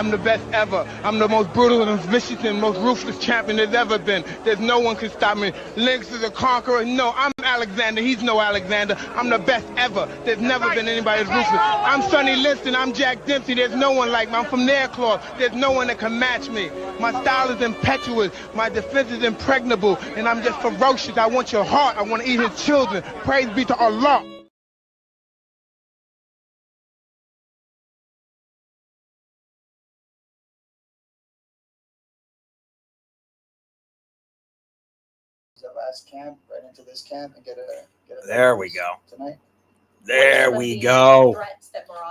I'm the best ever. I'm the most brutal and vicious and most ruthless champion there's ever been. There's no one can stop me. Lynx is a conqueror. No, I'm Alexander. He's no Alexander. I'm the best ever. There's never been anybody as ruthless. I'm Sonny Liston. I'm Jack Dempsey. There's no one like me. I'm from Nairclaw. There's no one that can match me. My style is impetuous. My defense is impregnable. And I'm just ferocious. I want your heart. I want to eat his children. Praise be to Allah. The last camp right into this camp and get a there we go tonight. There we go.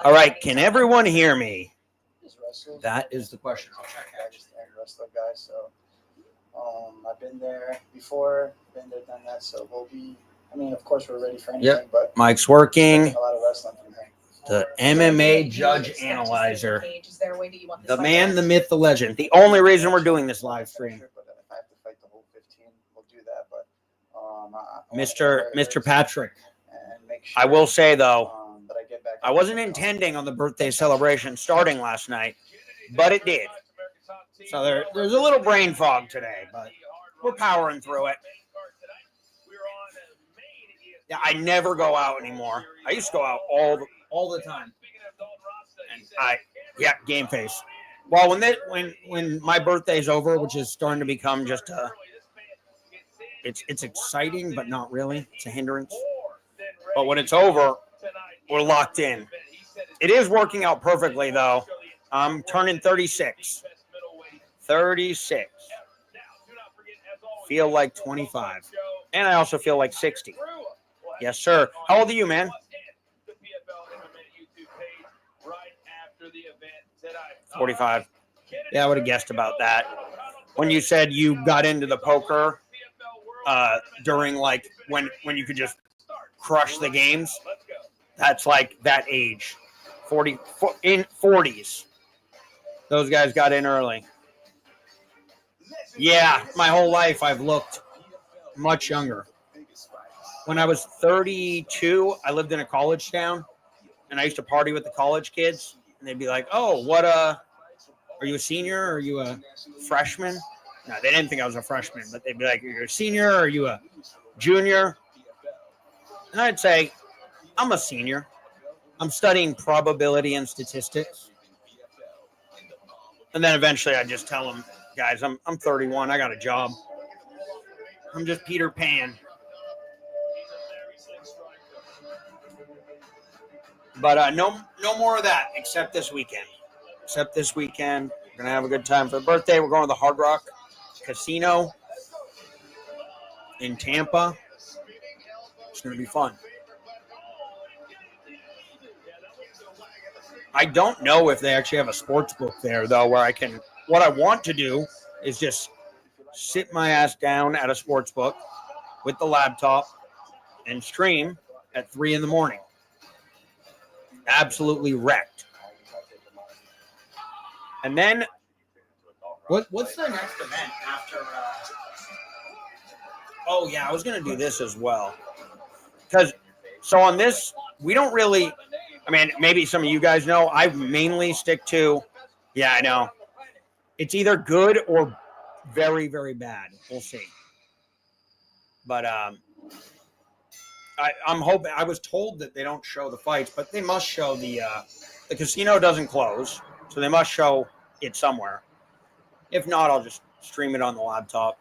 All right, can everyone hear me? That is the question. I'll check I just wrestler guy, so I've been there before, been there, done that, so we'll be, I mean, of course we're ready for anything, but Mike's working. a lot of wrestling from him. The MMA Judge Analyzer. The man, the myth, the legend. The only reason we're doing this live stream. Mr. Patrick, I will say though, I wasn't intending on the birthday celebration starting last night, but it did. So there's a little brain fog today, but we're powering through it. Yeah, I never go out anymore. I used to go out all the time. And game face. Well, when my birthday's over, which is starting to become just a it's exciting, but not really. It's a hindrance. But when it's over, we're locked in. It is working out perfectly, though. I'm turning 36. 36. Feel like 25. And I also feel like 60. Yes, sir. How old are you, man? 45. Yeah, I would have guessed about that. When you said you got into the poker during like when you could just crush the games, that's like that age. 40s. Those guys got in early. Yeah, my whole life I've looked much younger. When I was 32, I lived in a college town, and I used to party with the college kids, and they'd be like, "Oh, are you a senior? Or are you a freshman?" No, they didn't think I was a freshman, but they'd be like, "Are you a senior? Or are you a junior?" And I'd say, "I'm a senior. I'm studying probability and statistics." And then eventually I'd just tell them, "Guys, I'm 31. I got a job. I'm just Peter Pan." But no more of that, except this weekend. We're going to have a good time for the birthday. We're going to the Hard Rock Casino in Tampa. It's going to be fun. I don't know if they actually have a sports book there, though, where what I want to do is just sit my ass down at a sports book with the laptop and stream at 3 a.m. Absolutely wrecked. And then, what's the next event after? Oh yeah, I was gonna do this as well. So on this, we don't really. I mean, maybe some of you guys know. I mainly stick to. Yeah, I know. It's either good or very, very bad. We'll see. But I'm hoping. I was told that they don't show the fights, but they must show the casino doesn't close, so they must show it somewhere. If not, I'll just stream it on the laptop.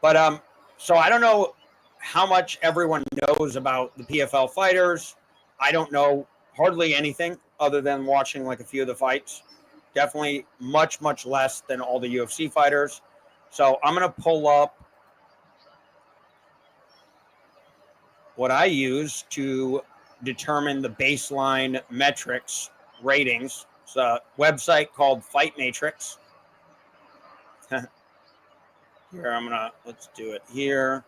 But so I don't know how much everyone knows about the PFL fighters. I don't know hardly anything other than watching like a few of the fights. Definitely much, much less than all the UFC fighters. So I'm going to pull up what I use to determine the baseline metrics ratings. It's a website called Fight Matrix. Here, let's do it here.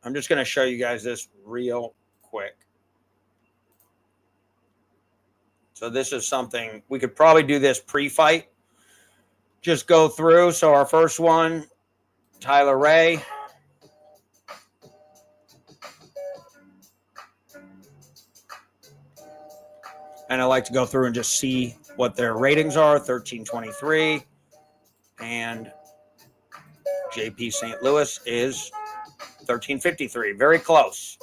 I'm just going to show you guys this real quick. So this is something, we could probably do this pre-fight. Just go through. So our first one, Tyler Ray. And I like to go through and just see what their ratings are. 1323. And JP St. Louis is 1353. Very close.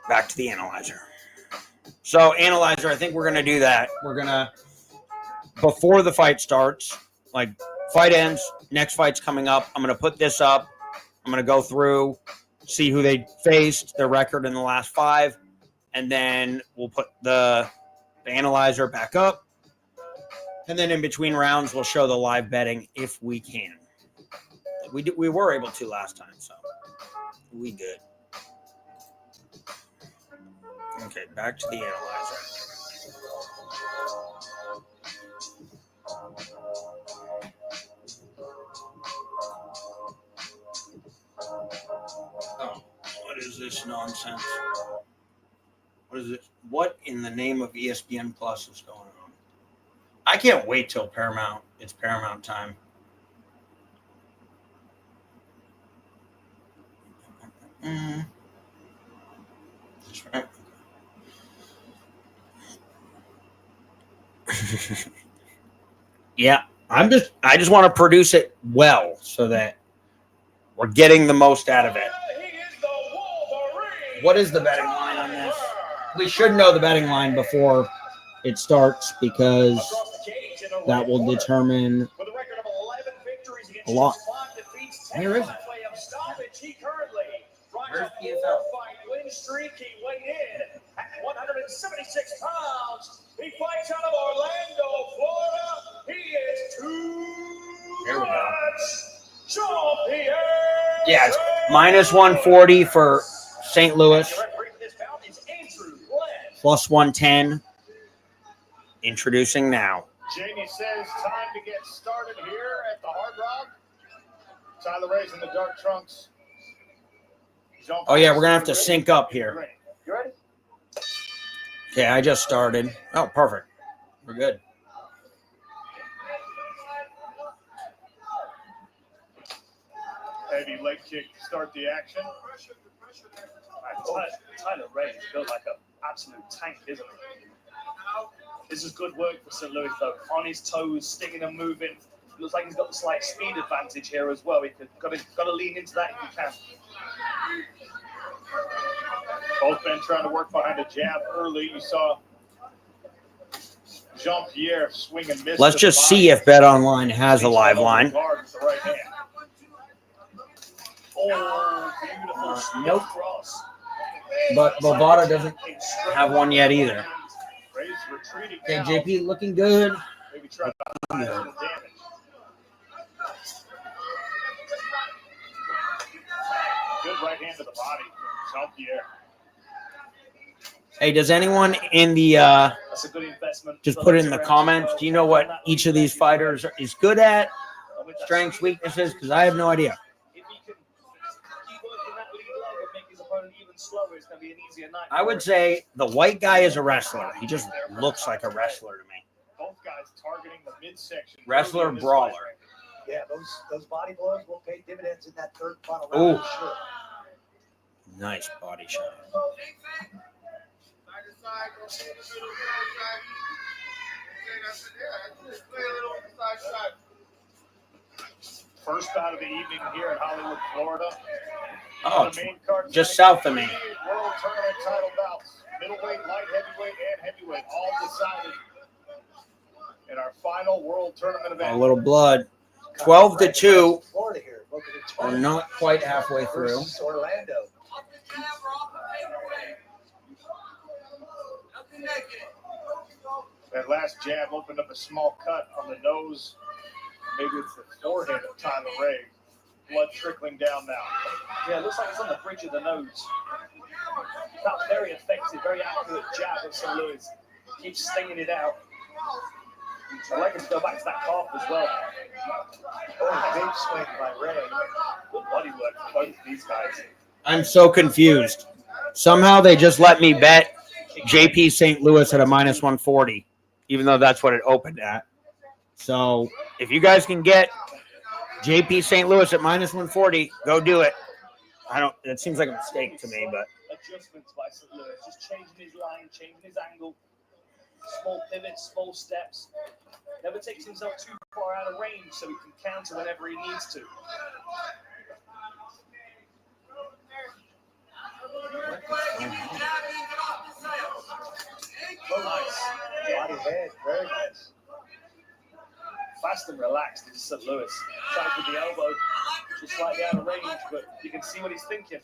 Back to the analyzer. So, analyzer, I think we're going to do that. We're going to, before the fight starts, like fight ends, next fight's coming up. I'm going to put this up. I'm going to go through, see who they faced, their record in the last 5, and then we'll put the analyzer back up. And then in between rounds, we'll show the live betting if we can. We were able to last time, so we good. Okay, back to the analyzer. Oh, what is this nonsense? What is it? What in the name of ESPN Plus is going on? I can't wait till Paramount. It's Paramount time. That's right. Yeah, I just want to produce it well so that we're getting the most out of it. What is the betting line on this? We should know the betting line before it starts because that will determine a lot. Where is it? Where's PFL? He weighed in at 176 pounds. He fights out of Orlando, Florida. He is too much. Jean-Pierre. Yeah, it's minus 140 for St. Louis. Plus 110. Introducing now. Jamie says time to get started here at the Hard Rock. Tyler Ray's in the dark trunks. Oh, yeah, we're going to have to sync up here. You ready? Okay, I just started. Oh, perfect. We're good. Heavy leg kick to start the action. Tyler Ray is built like an absolute tank, isn't he? This is good work for St. Louis, though. On his toes, sticking and moving. Looks like he's got the slight speed advantage here as well. He got to lean into that if he can. Both men trying to work behind a jab early. You saw Jean-Pierre swing and miss. Let's just see if BetOnline has a live line. Oh, beautiful. Nope. Cross. But Bovada doesn't have one yet either. Okay, JP looking good. Maybe try to minimize the damage. Good right hand to the body from Jean-Pierre. Hey, does anyone in the That's a good investment. just put it in the comments? Do you know what each of these fighters is good at? Strengths, weaknesses? Because I have no idea. If he can keep working that lead leg and make his opponent even slower, it's going to be an easier night. I would say the white guy is a wrestler. He just looks like a wrestler to me. Both guys targeting the midsection. Wrestler, brawler. Yeah, those body blows will pay dividends in that third final Ooh. round for sure. Nice body shot. First bout of the evening here in Hollywood, Florida. Oh, The main card just south of me. World Tournament title bouts. Middleweight, light heavyweight, and heavyweight all decided in our final World Tournament event. A little blood. 12-2. Florida here. Look at the We're not quite halfway through. versus Orlando. That last jab opened up a small cut on the nose. Maybe it's the forehead of Tyler Ray. Blood trickling down now. Yeah, it looks like it's on the bridge of the nose. That's very effective, very accurate jab of St. Louis. Keeps stinging it out. I like him to go back to that calf as well. Oh, big swing by Ray. Good body work for both of these guys. I'm so confused. Somehow they just let me bet JP St. Louis at a minus 140, even though that's what it opened at. So if you guys can get JP St. Louis at minus 140, go do it. It seems like a mistake to me, but adjustments by St. Louis, just changing his line, changing his angle, small pivots, small steps. Never takes himself too far out of range so he can counter whenever he needs to. Oh, nice. Body head, very nice. Fast and relaxed is St. Louis. Tries with the elbow, just slightly out of range, but you can see what he's thinking.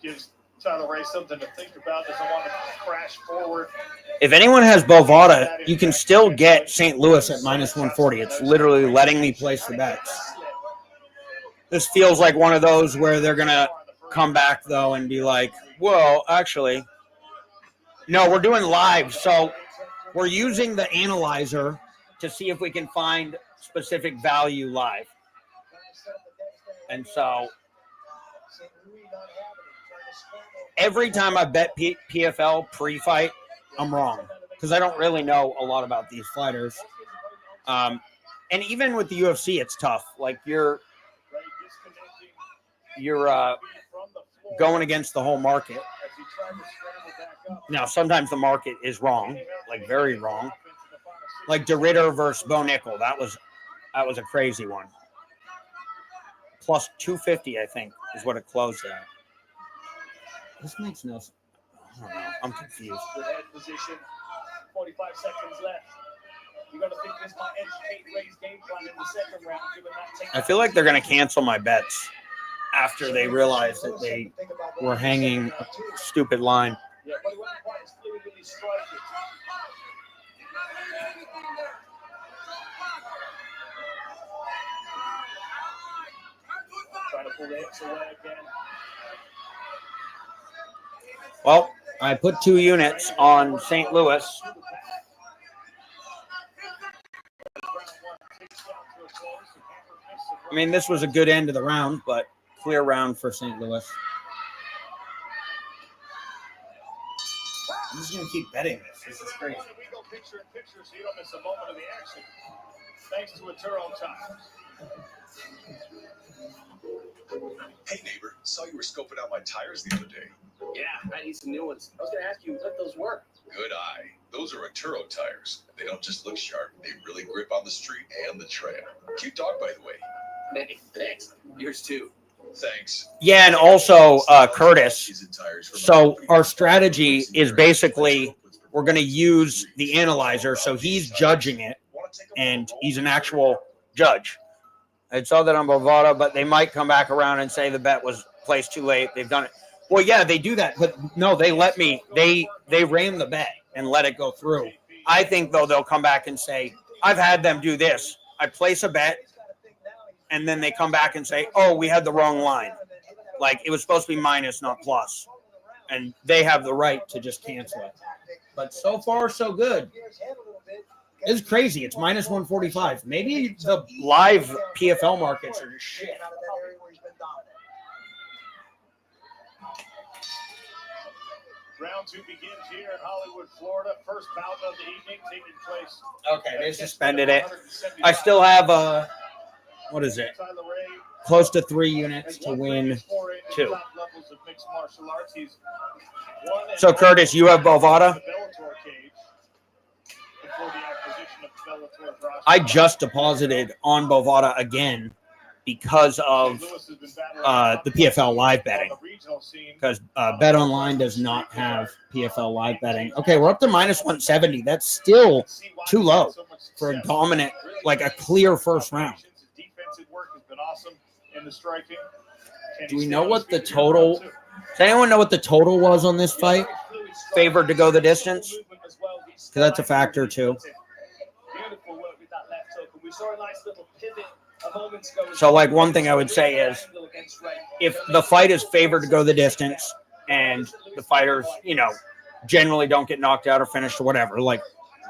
Gives Tyler Ray something to think about. Doesn't want to crash forward. If anyone has Bovada, you can still get St. Louis at minus 140. It's literally letting me place the bets. This feels like one of those where they're going to come back, though, and be like, well, actually, no, we're doing live. So we're using the analyzer to see if we can find specific value live. And so every time I bet PFL pre-fight, I'm wrong because I don't really know a lot about these fighters. And even with the UFC, it's tough. Like you're going against the whole market. Now, sometimes the market is wrong, like very wrong. Like DeRitter versus Bo Nickel, that was a crazy one. Plus 250, I think, is what it closed at. This makes no sense. I don't know. I'm confused. Good head position. 45 seconds left. You got to think this might educate Ray's game plan in the second round, given that takedown. I feel like they're going to cancel my bets after they realize that they were hanging a stupid line. Yeah, but he wasn't quite as fluid with his striking. Trying to pull the hips away again. Well, I put 2 units on St. Louis. I mean, this was a good end of the round, but clear round for St. Louis. I'm just going to keep betting this. This is crazy. We go picture in picture so you don't miss a moment of the action. Thanks to Aturo Tires. Hey neighbor, saw you were scoping out my tires the other day. Yeah, I need some new ones. I was going to ask you, let those work. Good eye. Those are Aturo tires. They don't just look sharp, they really grip on the street and the trail. Cute dog, by the way. Hey, thanks. Yours too. Thanks. Yeah, and also Curtis. So our strategy is basically we're going to use the analyzer. So he's judging it, and he's an actual judge. I saw that on Bovada, but they might come back around and say the bet was placed too late. They've done it. Well, yeah, they do that, but no, they let me. They ran the bet and let it go through. I think, though, they'll come back and say, I've had them do this. I place a bet, and then they come back and say, oh, we had the wrong line. Like, it was supposed to be minus, not plus. And they have the right to just cancel it. But so far, so good. It's crazy. It's minus 145. Maybe the live PFL markets are just shit. Round 2 begins here in Hollywood, Florida. First bout of the evening taking place. Okay, they suspended it. I still have what is it? Close to 3 units to win 2. So Curtis, you have Bovada? I just deposited on Bovada again because of the PFL live betting. Because Bet Online does not have PFL live betting. Okay, we're up to minus 170. That's still too low for a dominant, like a clear first round. Do we know what the total? Does anyone know what the total was on this fight? Favored to go the distance? Because that's a factor too. So, like, one thing I would say is if the fight is favored to go the distance and the fighters, you know, generally don't get knocked out or finished or whatever, like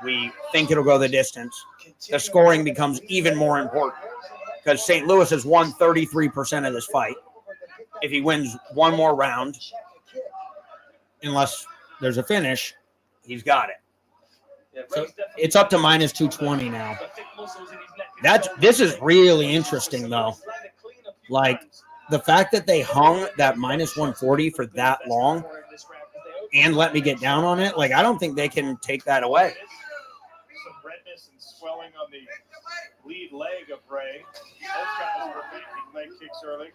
we think it'll go the distance, the scoring becomes even more important because St. Louis has won 33% of this fight. If he wins one more round, unless there's a finish, he's got it. So it's up to minus 220 now. This is really interesting, though. Like, the fact that they hung that minus 140 for that long and let me get down on it, like, I don't think they can take that away. Some redness and swelling on the lead leg of Ray. Both guys were making leg kicks early.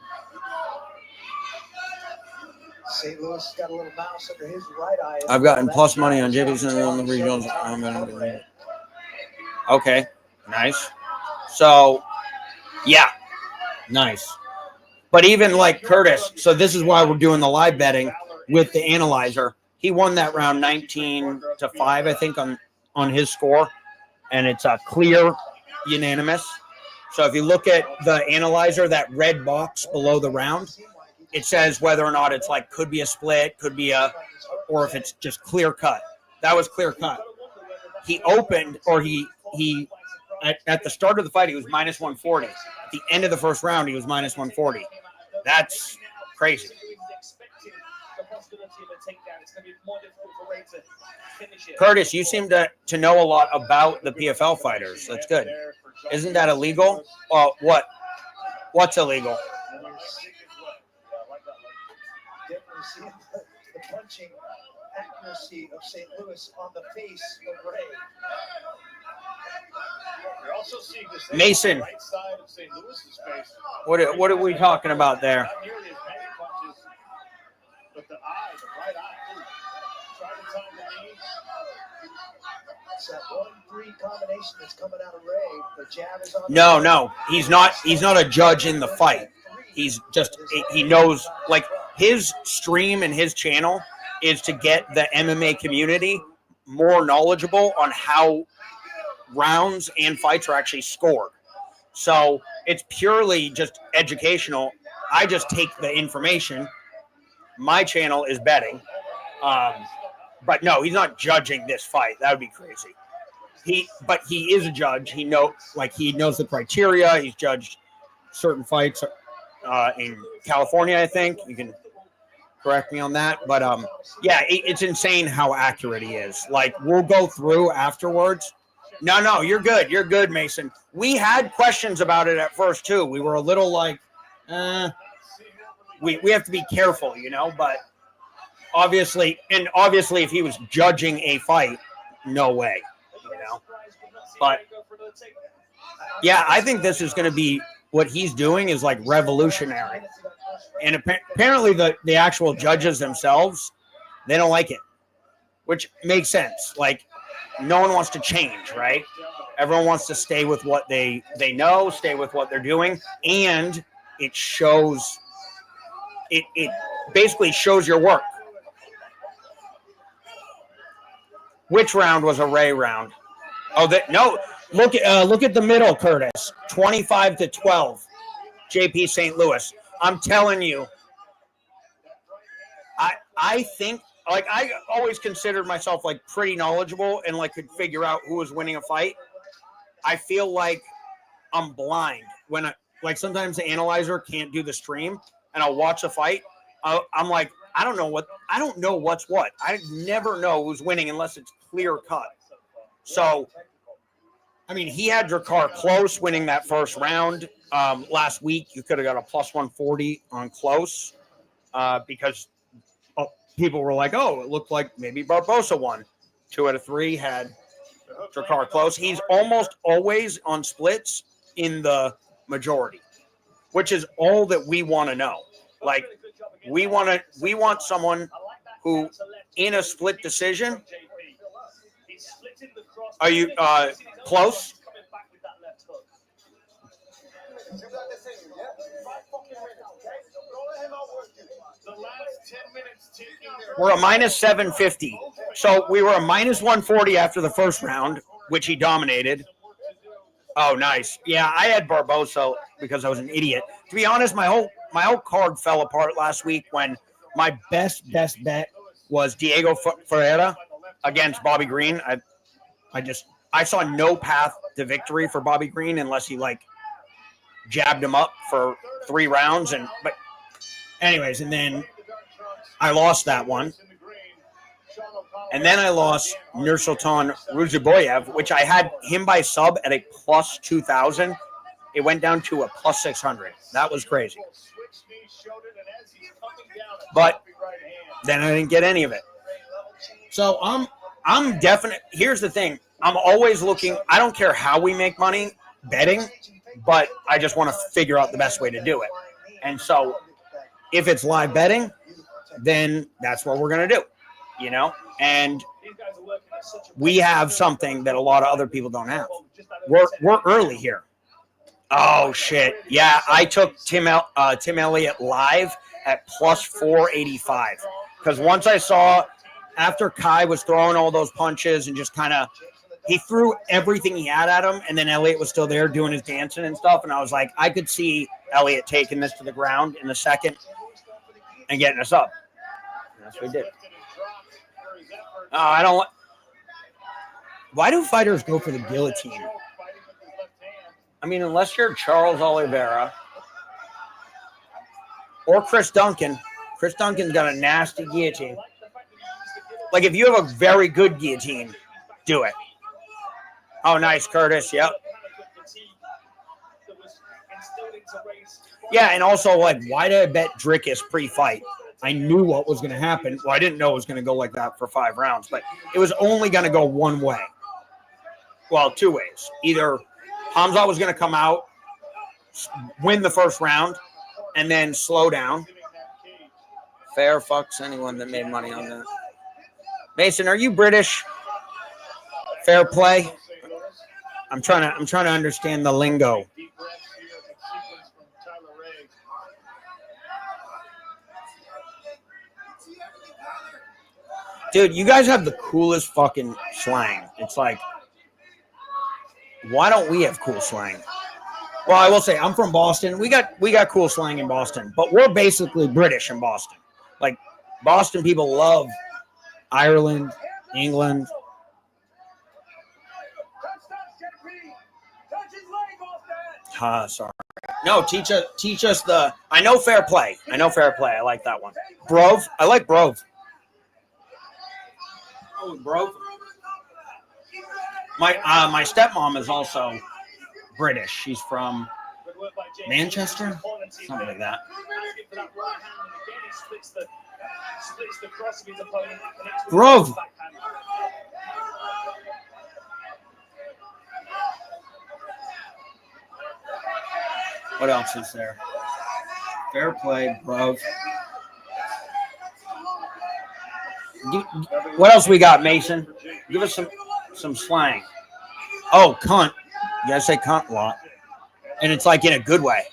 St. Louis got a little mouse under his right eye. I've gotten plus money on JP's on the regionals. I'm gonna. Okay, nice. So, yeah, nice. But even like Curtis, so this is why we're doing the live betting with the analyzer. He won that round 19-5, I think, on his score, and it's a clear unanimous. So if you look at the analyzer, that red box below the round, it says whether or not it's like could be a split, could be a, or if it's just clear cut. That was clear cut. He opened, or he at the start of the fight, he was minus 140. At the end of the first round, he was minus 140. That's crazy. Curtis, you seem to know a lot about the PFL fighters. That's good. Isn't that illegal? What? What's illegal? Definitely seeing the punching accuracy of St. Louis on the face of Ray. You're also seeing this Mason. right side of St. Louis's face. What are we talking about there? Not nearly as many punches, but the eye, the right eye. Try to time the knee. It's that 1-3 combination that's coming out of Ray. The jab is on. No. He's not a judge in the fight. He's just, he knows, like, his stream and his channel is to get the MMA community more knowledgeable on how rounds and fights are actually scored. So it's purely just educational. I just take the information. My channel is betting. But no, he's not judging this fight. That would be crazy. But he is a judge. He knows the criteria. He's judged certain fights in California, I think. You can correct me on that. But yeah, it's insane how accurate he is. Like, we'll go through afterwards. No, you're good. You're good, Mason. We had questions about it at first too. We were a little like, we have to be careful, but obviously, if he was judging a fight, no way, But yeah, I think this is going to be, what he's doing is like revolutionary. And apparently the actual judges themselves, they don't like it, which makes sense. Like, no one wants to change, right? Everyone wants to stay with what they know, stay with what they're doing, and it shows. It basically shows your work. Which round was a Ray round? Oh, no. Look at the middle, Curtis. 25-12. JP St. Louis. I'm telling you. I think, like, I always considered myself like pretty knowledgeable and like could figure out who was winning a fight. I feel like I'm blind when like sometimes the analyzer can't do the stream and I'll watch a fight. I'm like, I don't know what's what. I never know who's winning unless it's clear cut. So, I mean, he had Drakkar close winning that first round. Last week, you could have got a plus 140 on close because people were like, oh, it looked like maybe Barbosa won. 2 out of 3 had Drakkar close. He's almost always on splits in the majority, which is all that we want to know. Like, we want someone who, in a split decision, are you close? We're a minus 750. So we were a minus 140 after the first round, which he dominated. Oh, nice. Yeah, I had Barbosa because I was an idiot. To be honest, my whole card fell apart last week when my best bet was Diego Ferreira against Bobby Green. I saw no path to victory for Bobby Green unless he like jabbed him up for 3 rounds. But anyways, and then I lost that one. And then I lost Nursultan Ruziboyev, which I had him by sub at a plus 2,000 it went down to a plus 600. That was crazy. But then I didn't get any of it. So I'm definite. Here's the thing. I'm always looking. I don't care how we make money betting, but I just want to figure out the best way to do it. And so if it's live betting, then that's what we're going to do, you know? And we have something that a lot of other people don't have. We're early here. Oh, shit. Yeah, I took Tim Elliott live at plus 485. Because once I saw, after Kai was throwing all those punches and just kind of, he threw everything he had at him, and then Elliott was still there doing his dancing and stuff, and I was like, I could see Elliott taking this to the ground in the second and getting us up. And that's what he did. I don't. Why do fighters go for the guillotine? I mean, unless you're Charles Oliveira or Chris Duncan. Chris Duncan's got a nasty guillotine. Like, if you have a very good guillotine, do it. Oh, nice, Curtis. Yep. Yeah, and also, like, why did I bet Drickus pre-fight? I knew what was going to happen. Well, I didn't know it was going to go like that for 5 rounds, but it was only going to go one way. Well, 2 ways. Either Hamza was going to come out, win the first round, and then slow down. Fair fucks anyone that made money on that. Mason, are you British? Fair play. I'm trying to understand the lingo. Dude, you guys have the coolest fucking slang. It's like, why don't we have cool slang? Well, I will say I'm from Boston. We got cool slang in Boston, but we're basically British in Boston. Like, Boston people love Ireland, England. Sorry. No, teach us the. I know fair play. I like that one. Brove. I like Brove. Oh, Brove. My stepmom is also British. She's from Manchester, something like that. Brove. What else is there? Fair play, bro. What else we got, Mason? Give us some slang. Oh, cunt. You gotta say cunt a lot. And it's like in a good way.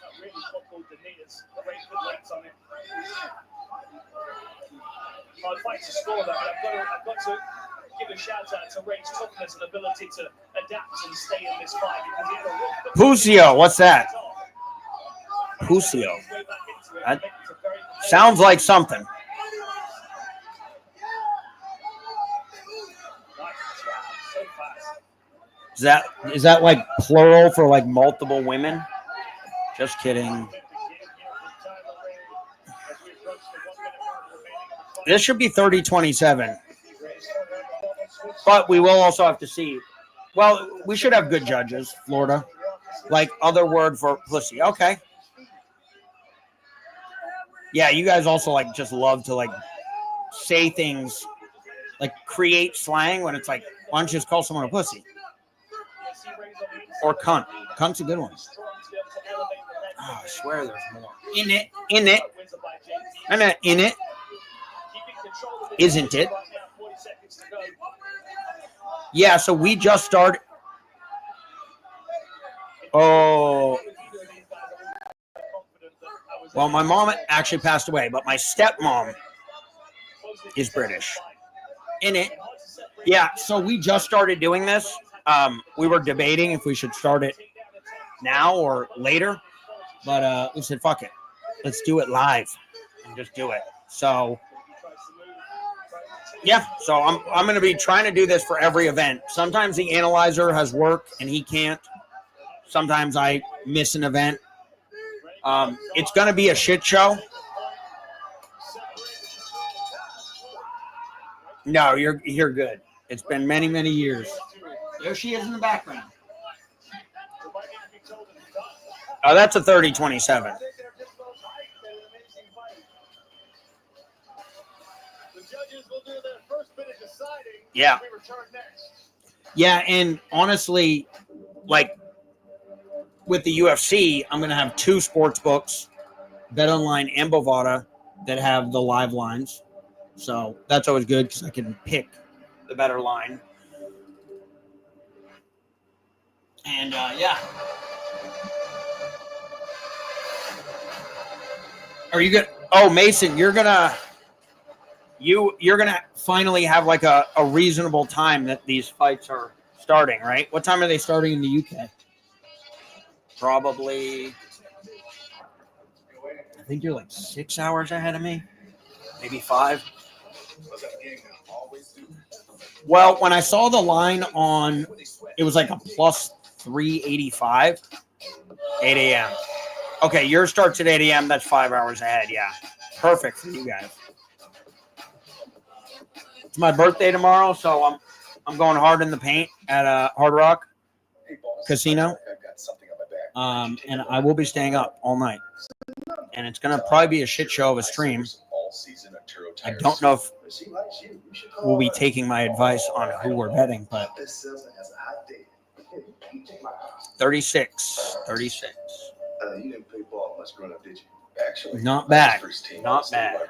I'd like to score that, but I've got to give a shout out to Ray's toughness and ability to adapt and stay in this fight. Pusio, what's that? Pusio. That sounds like something. Is that like plural for like multiple women? Just kidding. This should be 30-27. But we will also have to see. Well, we should have good judges, Florida. Like other word for pussy. Okay. Yeah, you guys also like just love to like say things, like create slang when it's like, why don't you just call someone a pussy? Or cunt. Cunt's a good one. Oh, I swear there's more. In it. I'm not in it. Isn't it? Yeah, so we just started. Oh. Well, my mom actually passed away, but my stepmom is British. In it. Yeah, so we just started doing this. We were debating if we should start it now or later, but we said, fuck it. Let's do it live and just do it. So, yeah, so I'm going to be trying to do this for every event. Sometimes the analyzer has work and he can't. Sometimes I miss an event. It's going to be a shit show. No, you're good. It's been many, many years. There she is in the background. Oh, that's a 30-27. They're just so tight and an amazing fight. The judges will do their first bit of deciding. Yeah. As we return next. Yeah, and honestly, like with the UFC, I'm going to have 2 sports books, BetOnline and Bovada, that have the live lines. So that's always good because I can pick the better line. And yeah. Are you good? Oh, Mason, you're gonna finally have like a reasonable time that these fights are starting, right? What time are they starting in the UK? Probably, I think you're like 6 hours ahead of me, maybe 5. Well, when I saw the line on, it was like a plus 385, 8 a.m. Okay, yours starts at 8 a.m. That's 5 hours ahead. Yeah, perfect for you guys. It's my birthday tomorrow, so I'm going hard in the paint at Hard Rock Casino. And I will be staying up all night. And it's going to probably be a shit show of a stream. I don't know if we'll be taking my advice on who we're betting, but 36. You didn't play ball much growing up, did you? Actually, Not bad. Not bad.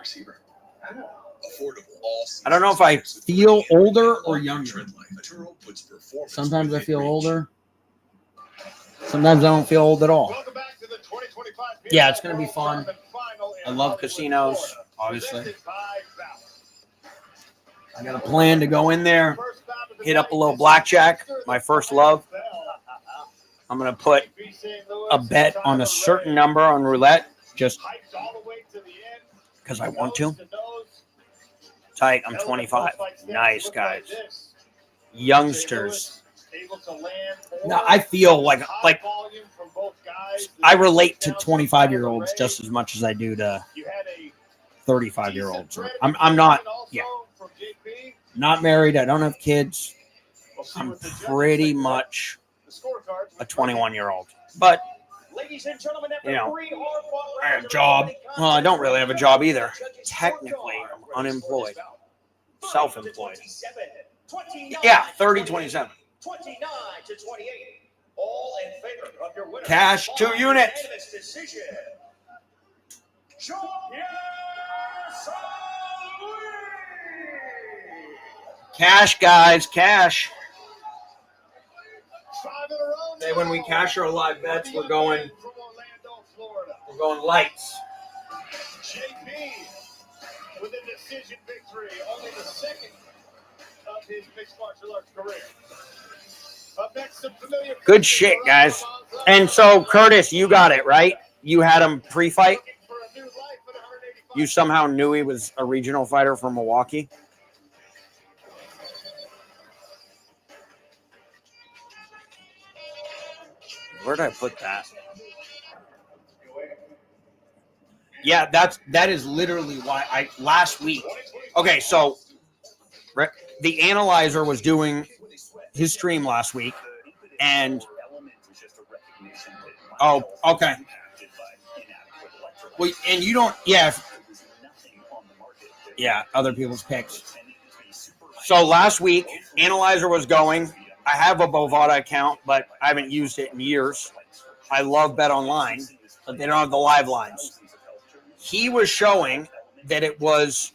I don't know if I feel older or younger. Sometimes I feel older. Sometimes I don't feel old at all. Welcome back to the 2025 Yeah, it's going to be fun. final in I love Hollywood, casinos, Florida. obviously. Presented by Balance. I got a plan to go in there, hit up a little blackjack, my first love. I'm going to put a bet on a certain number on roulette just because I want to. Tight, I'm 25. Nice, guys. Youngsters. Now, I feel like I relate to 25-year-olds just as much as I do to 35-year-olds. I'm not, not married. I don't have kids. I'm pretty much a 21-year-old. But, you know, I have a job. Well, I don't really have a job either. Technically, I'm unemployed. Self-employed. Yeah, 30-27. 29 to 28. All in favor of your winner. Cash 2 units. Cash, guys, cash. Hey, when we cash our live bets, we're going lights. JP with a decision victory, only the second of his mixed martial arts career. Up next, some familiar Good shit, guys. And so, Curtis, you got it, right? You had him pre-fight? You somehow knew he was a regional fighter from Milwaukee? Where did I put that? Yeah, that is literally why last week. Okay, so the Analyzer was doing his stream last week, and oh, okay. Well, and you don't, yeah, other people's picks. So last week, Analyzer was going. I have a Bovada account, but I haven't used it in years. I love BetOnline, but they don't have the live lines. He was showing that it was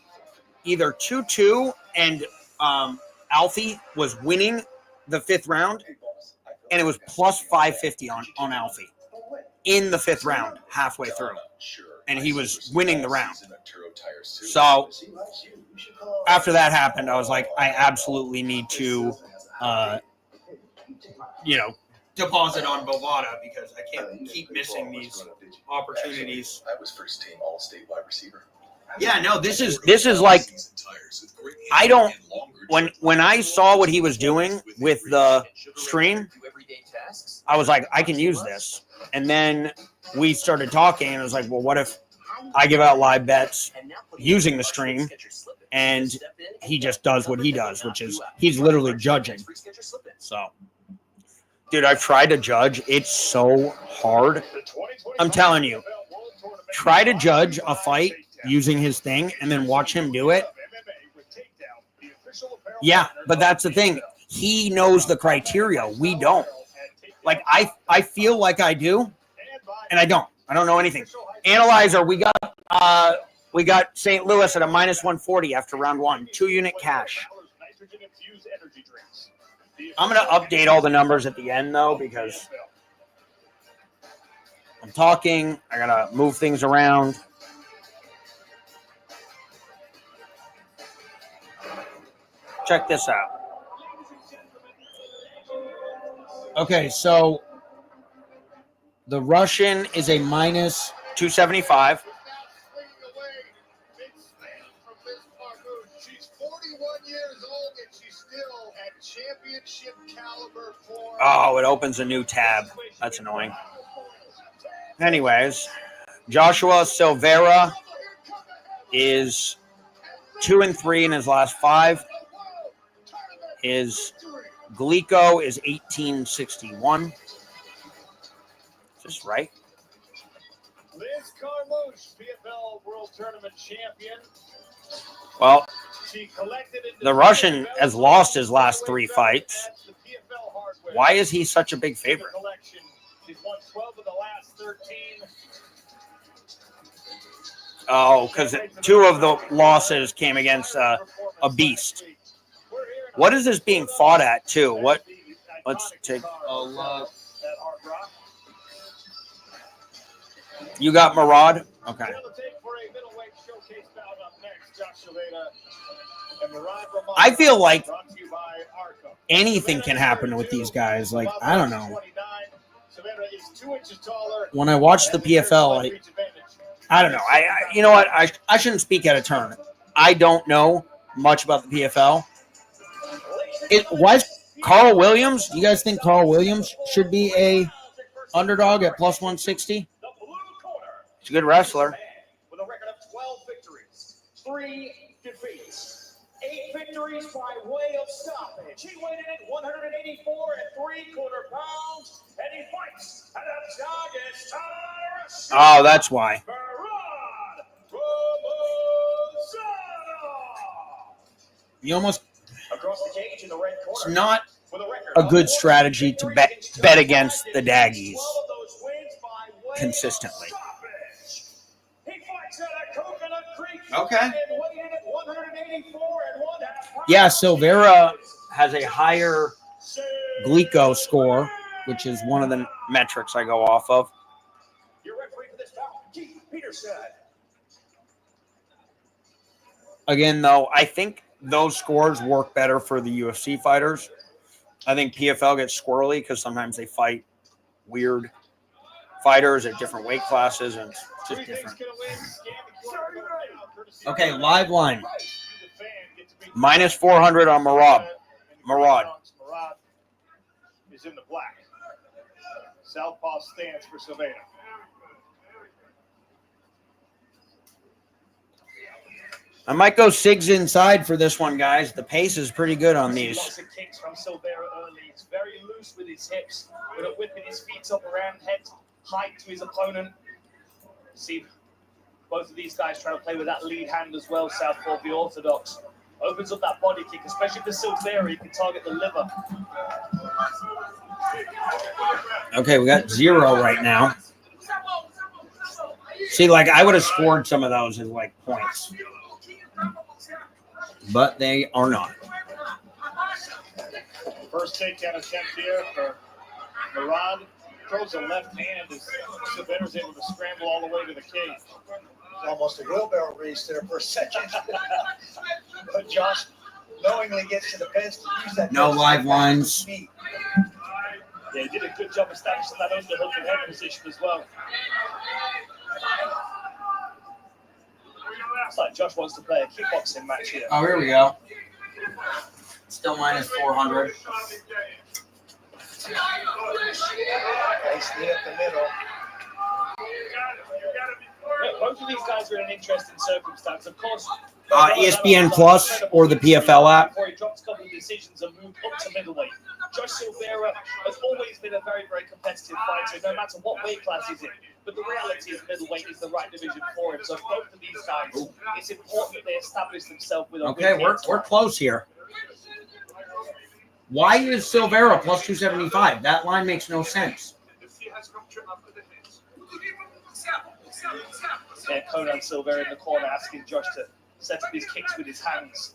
either 2-2 and Alfie was winning the 5th round, and it was plus 550 on Alfie in the 5th round halfway through, and he was winning the round. So after that happened, I was like, I absolutely need to, deposit on Bovada because I can't keep missing these opportunities. I was first team all-state wide receiver. Yeah, no, this is like, I don't, when I saw what he was doing with the stream, I was like, I can use this. And then we started talking, and I was like, well, what if I give out live bets using the stream, and he just does what he does, which is he's literally judging. So Dude, I've tried to judge. It's so hard. I'm telling you. Try to judge a fight using his thing and then watch him do it. Yeah, but that's the thing. He knows the criteria. We don't. Like, I feel like I do, and I don't. I don't know anything. Analyzer, we got St. Louis at a -140 after round 1. 2-unit cash. I'm going to update all the numbers at the end, though, because I'm talking. I got to move things around. Check this out. Okay, so the Russian is a -275. She's 41 years old and she's still at championship caliber form. Oh, it opens a new tab. That's annoying. Anyways, Joshua Silveira is 2-3 in his last 5. His Glico is 1861. Is this right? Liz Carmouche, PFL World Tournament champion. Well, She collected the Russian has lost his last 3 fights. Why is he such a big favorite? She's won 12 of the last 13. Oh, because 2 of the losses came against a beast. What is this being fought at, too? What? Let's take a look. You got Murad? Okay. I feel like anything can happen with these guys. Like, I don't know. When I watch the PFL, I don't know. You know what? I shouldn't speak out of turn. I don't know much about the PFL. Why is Carl Williams? You guys think Carl Williams should be a underdog at +160? He's a good wrestler. With a record of 12 victories, 3 defeats, 8 victories by way of stoppage. He weighed in at 184 3/4 pounds, and he fights at a Dagestan. Oh, that's why. You almost. Across the cage in the red corner. It's not a good strategy to bet against the Daggies consistently. Okay. Yeah, Silveira has a higher Glico score, which is one of the metrics I go off of. Again, though, I think those scores work better for the UFC fighters. I think PFL gets squirrely because sometimes they fight weird fighters at different weight classes, and it's just different. Okay, live line. -400 on Murad. Murad is in the black. Southpaw stance for Silveira. I might go Sigs inside for this one, guys. The pace is pretty good on these. Lots of kicks from Silveira early. He's very loose with his hips, but whipping his feet up around head height to his opponent. See both of these guys trying to play with that lead hand as well. Southpaw, the orthodox, opens up that body kick, especially for Silveira. He can target the liver. Okay, we got 0 right now. See, like, I would have scored some of those as like points, but they are not. First takedown attempt here for Murad. Throws a left hand as Silveira's able to scramble all the way to the cage. It's almost a wheelbarrow race there for a second. But Josh knowingly gets to the fence to use that. No live lines. Yeah, he did a good job establishing that underhook and head position as well. It's like Josh wants to play a kickboxing match here. Oh, here we go. Still -400. Nice knee up the middle. Yeah, both of these guys are in an interesting circumstance. Of course, ESPN Plus or the PFL app. Before he drops a couple of decisions and moved up to middleweight. Judge Silveira has always been a very, very competitive fighter, no matter what weight class he's in. But the reality is middleweight is the right division for him. So both of these guys, it's important that they establish themselves with a Okay, we're close here. Why is Silveira plus 275? That line makes no sense. Yeah, Conan Silveira in the corner asking Josh to set up his kicks with his hands.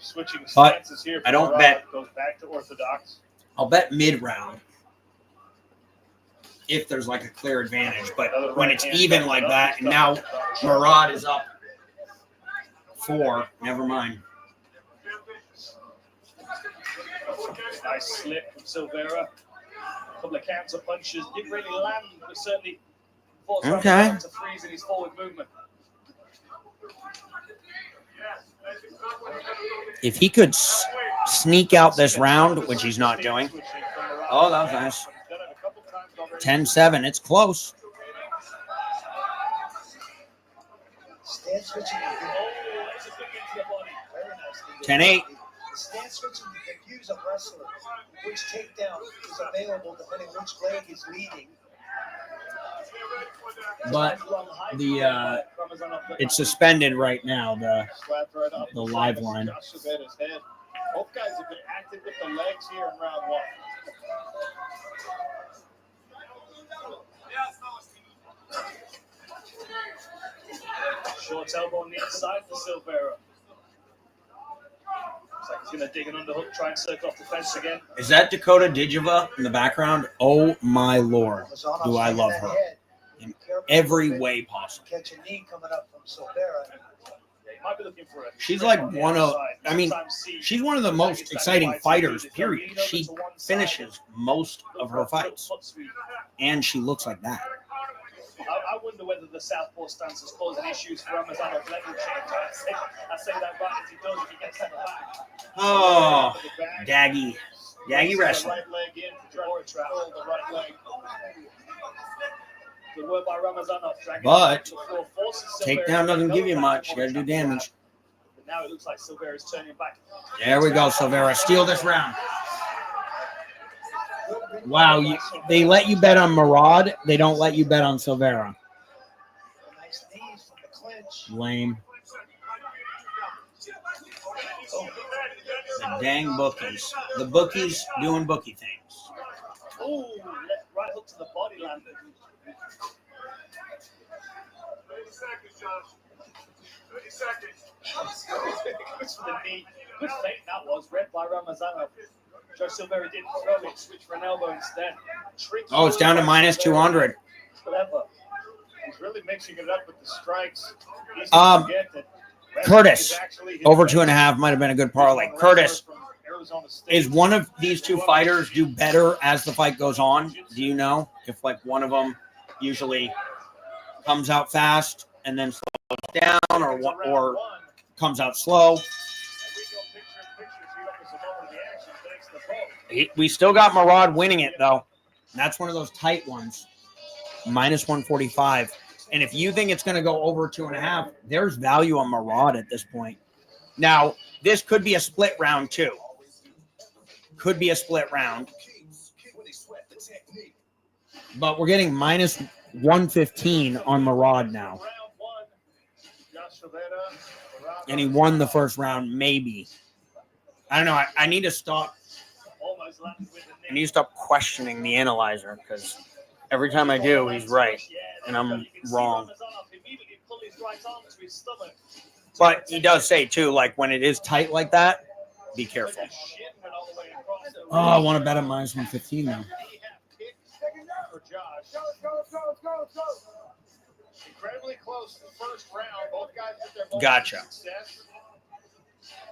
Switching stances here. I don't bet. Goes back to orthodox. I'll bet mid-round if there's like a clear advantage. But when it's even like that, and now Murad is up 4, never mind. Nice slip from Silveira. A couple of counter punches. Didn't really land, but certainly forced Ramadan to freeze in his forward movement. If he could sneak out this round, which he's not doing. Oh, that was nice. 10-7. It's close. Stand switching. 10-8. Stand switching to confuse a wrestler. Which takedown is available depending which leg is leading. But the it's suspended right now, the live line. Both guys have been active with the legs here in round 1. Short elbow on the inside for Silveira. Looks like he's going to dig an underhook, try and circle off the fence again. Is that Dakota Digiva in the background? Oh my Lord, do I love her in every way possible. Catch a knee coming up from Silveira. She's like one of, I mean, she's one of the most exciting fighters, period. She finishes most of her fights, and she looks like that. I wonder whether the southpaw stance is causing issues for Ramazan of leveraging. I say that right as he does if he gets that back. Oh, Daggy wrestling. Right leg in to draw a trap. The right leg. Good work by Ramazanov. But takedown doesn't give you much. You got to do damage. But now it looks like Silveira is turning back. There we go, Silveira. Steal this round. Wow, they let you bet on Murad. They don't let you bet on Silveira. Lame. The dang bookies. The bookies doing bookie things. Oh, right hook to the body landed. 30 seconds, Josh. 30 seconds. Good for the knee. Good feint that was. Read by Ramazanov. Judge Silveira didn't throw it, switch for an elbow instead. Oh, it's down to minus 200. Clever. He's really mixing it up with the strikes. Curtis, over 2.5 might have been a good parlay. Curtis, is one of these two fighters do better as the fight goes on? Do you know if like one of them usually comes out fast and then slows down, or comes out slow? We still got Murad winning it, though. That's one of those tight ones. Minus 145. And if you think it's going to go over 2.5, there's value on Murad at this point. Now, this could be a split round, too. Could be a split round. But we're getting minus 115 on Murad now. And he won the first round, maybe. I don't know. I need to stop. I need to stop questioning the analyzer, because every time I do, he's right, and I'm wrong. But he does say, too, like, when it is tight like that, be careful. Oh, I want to bet him minus 115 now. Incredibly close to the first round. Both guys did their most Gotcha. success.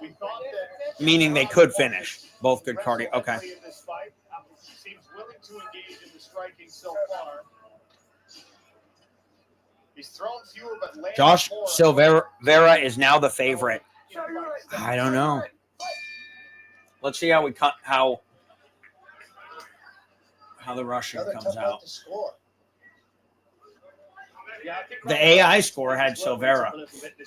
We thought that Meaning they could finish. Both good cardio. Okay. in this fight, seems willing to engage in the striking so far. He's thrown fewer but landed Josh more. Silveira is now the favorite. I don't know. Let's see how we cut how the Russian Another comes tough out. to score. The AI score had Silveira.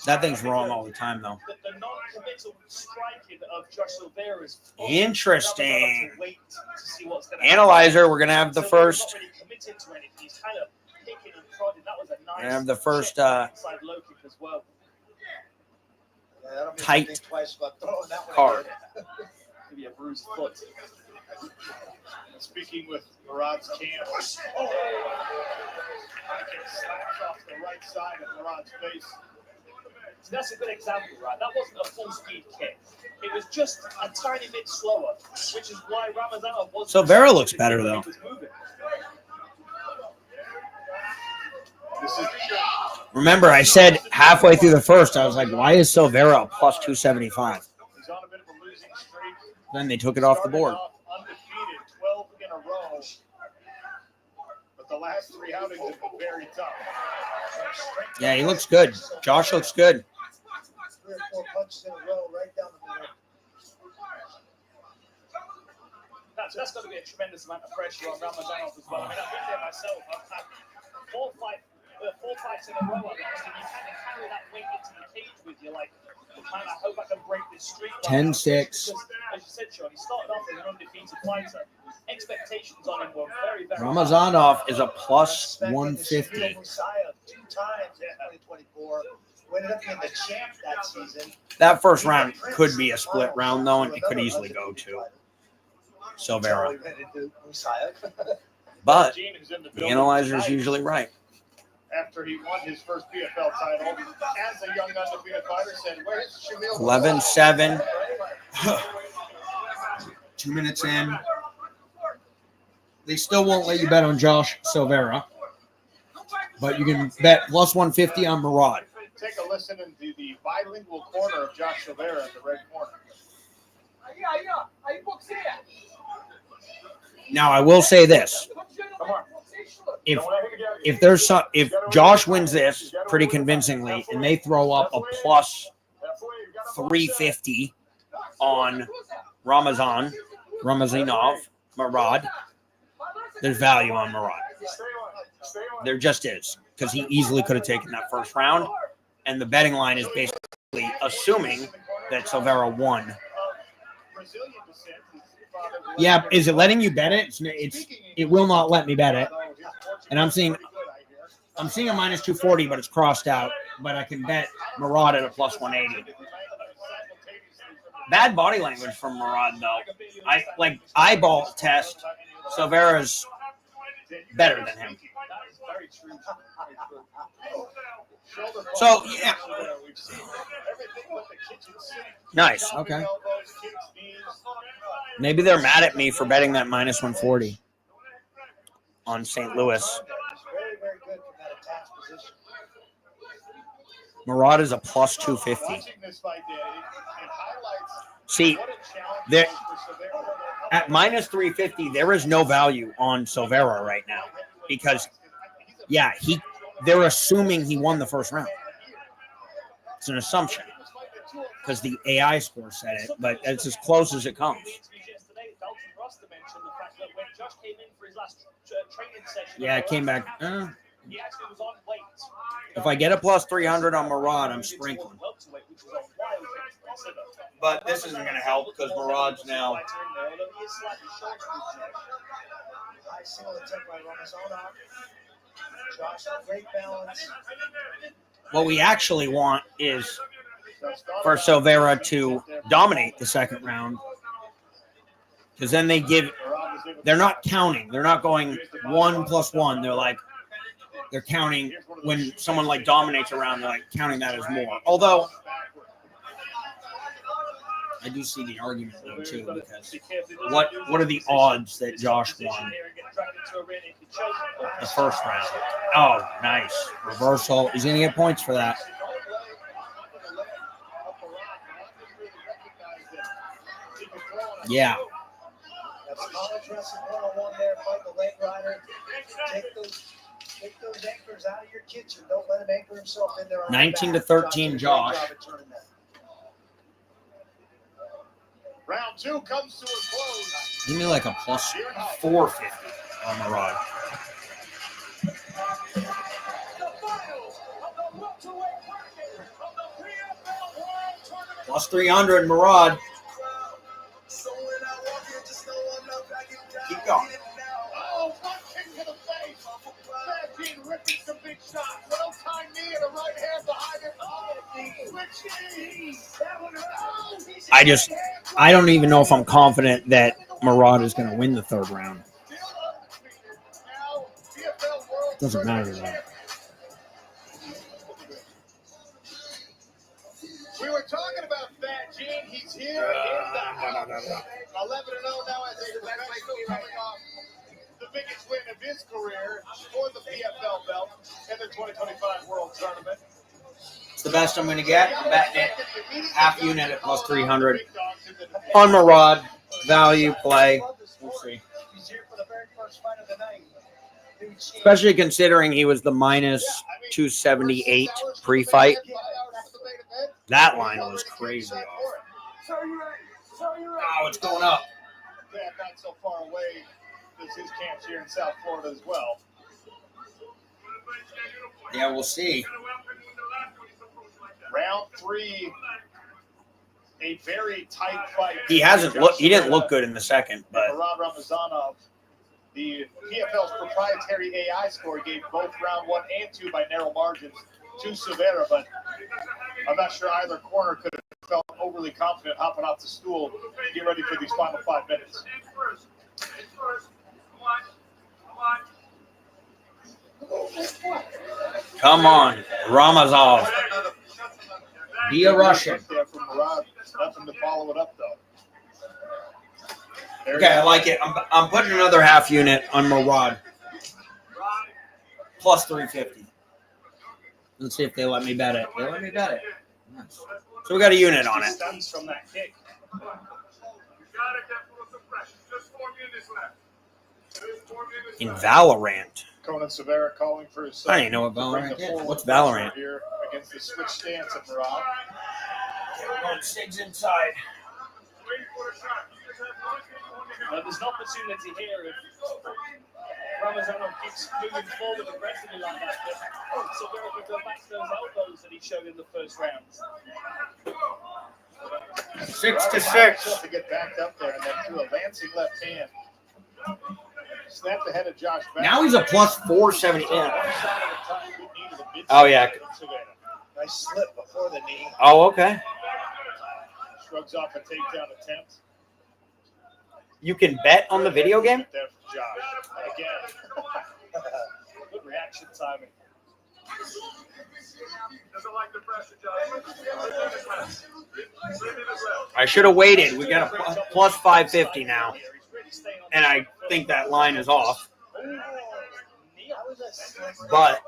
That thing's wrong all the time, though. The non-committal striking of Josh Silveira is Interesting. wait to see what's going to happen. Analyzer, we're going to have the Silveira's first. not really committed to anything. He's kind of picking and prodding. That was a nice We're gonna have the first inside low kick as well. Yeah, that'll make you tight think twice about throwing that one card. again. Maybe a bruised foot. Speaking with Murad's camp. Oh, slaps off the right side of Murad's face. So that's a good example, right? That wasn't a full speed kick. It was just a tiny bit slower, which is why Ramazanov was. Silveira looks better, though. Remember, I said halfway through the first, I was like, why is Silveira a plus 275? He's on a bit of a losing streak. Then they took it off the board. Undefeated, 12 in a row. But the last 3 outings have been very tough. Yeah, he looks good. Josh looks good. 3 or 4 punches in a row, right down the middle. That's got to be a tremendous amount of pressure on Ramazanov as well. I mean, I've been there myself. I've had 4 fights in a row, and you kind of carry that weight into the cage with you. Like, man, I hope I can break this streak. 10-6. As you said, Sean, he started off as an undefeated fighter. Expectations on him were very, very Ramazanov is a plus 150. 2 times in 2024. Ended up being the champ that season. That first round could be a split round, though, and it could easily go to Silveira. But the analyzer is usually right. After he won his first PFL title, as a young undefeated fighter, said, "Where's Shamil?" 11-7. 2 minutes in. They still won't let you bet on Josh Silveira, but you can bet plus 150 on Murad. Take a listen into the bilingual corner of Josh Silveira in the red corner. Now, I will say this. If Josh wins this pretty convincingly and they throw up a plus 350 on Ramazanov, Murad, there's value on Murad. There just is, because he easily could have taken that first round, and the betting line is basically assuming that Silveira won. Yeah, is it letting you bet it? It will not let me bet it. And I'm seeing a minus 240, but it's crossed out. But I can bet Murad at a plus 180. Bad body language from Murad, though. I like eyeball test. Silveira's better than him. So yeah. Nice. Okay. Maybe they're mad at me for betting that minus 140 on St. Louis. Murad is a plus 250. See, at minus 350, there is no value on Silveira right now because, yeah, they're assuming he won the first round. It's an assumption because the AI score said it, but it's as close as it comes. Yeah, it came back. If I get a plus 300 on Murad, I'm sprinkling. But this isn't going to help because Murad's now. What we actually want is for Silveira to dominate the second round, because then they're not counting. They're not going 1 + 1. They're counting when someone like dominates a round. They're like counting that as more. Although I do see the argument though too, because what are the odds that Josh won the first round? Oh, nice reversal. He's gonna get points for that. Yeah. That's college wrestling 101 there, fight the leg rider. Take those anchors out of your kitchen. Don't let him anchor himself in there. 19-13, Josh. Round 2 comes to a close. Give me like a plus 450 on Murad. welterweight bracket of the PFL World Tournament. Plus 300, Murad. Keep going. Oh, one kick to the face. Bad Gene ripping some big shots. Well-timed knee and a right hand behind it. Oh, switch knee. That one hurt. I don't even know if I'm confident that Murad is going to win the third round. Now, PFL World Doesn't matter though. Tournament. We were talking about Fat Gene. He's here in the house. 11-0 now as a professional coming off the biggest win of his career for the PFL belt in the 2025 World Tournament. It's the best I'm going to get. I'm betting it half unit at plus 300. On Murad, value play. We'll see. He's here for the very first fight of the night. Especially considering he was the minus 278 pre-fight. That line was crazy. Oh, it's going up. Yeah, not so far away as his camps here in South Florida as well. Yeah, we'll see. Round 3, a very tight fight. He didn't look good in the second, but Murad Ramazanov, the PFL's proprietary AI score gave both round 1 and 2 by narrow margins to Severa, but I'm not sure either corner could have felt overly confident hopping off the stool to get ready for these final 5 minutes. come on, Ramazov. Be a Russian. Yeah, from Murad, nothing to follow it up though. There Okay, I like it. I'm putting another half unit on Murad. Plus 350. Let's see if they let me bet it. They let me bet it. Nice. So we got a unit on it. Stands from that kick. In Valorant. Conan Severa calling for his I don't even know what Valorant is. What's Valorant? Here against the switch stance of Murad. Sig's inside. There's an opportunity here if Ramazanov keeps moving forward aggressively like that. But Severa could go back to those elbows that he showed in the first round. 6-6. To get backed up there and then threw a lancing left hand. Snapped the head of Josh back. Now he's a plus 470. Oh, yeah. Nice slip before the knee. Oh, okay. Shrugs off a takedown attempt. You can bet on the video game? There for Josh. Again. Good reaction timing. I should have waited. We got a plus 550 now. And I think that line is off. But,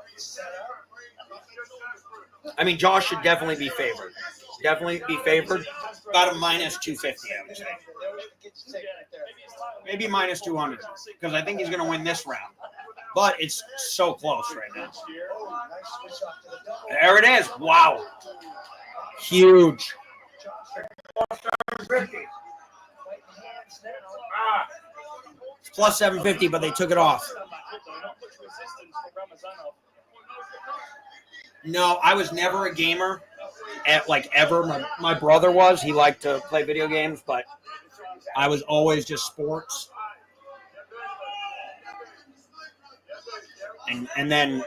I mean, Josh should definitely be favored. Definitely be favored. About a minus 250, I would say. Maybe minus 200. Because I think he's going to win this round. But it's so close right now. There it is. Wow. Huge. Plus 750, but they took it off. No, I was never a gamer, ever. My brother was. He liked to play video games, but I was always just sports. And then,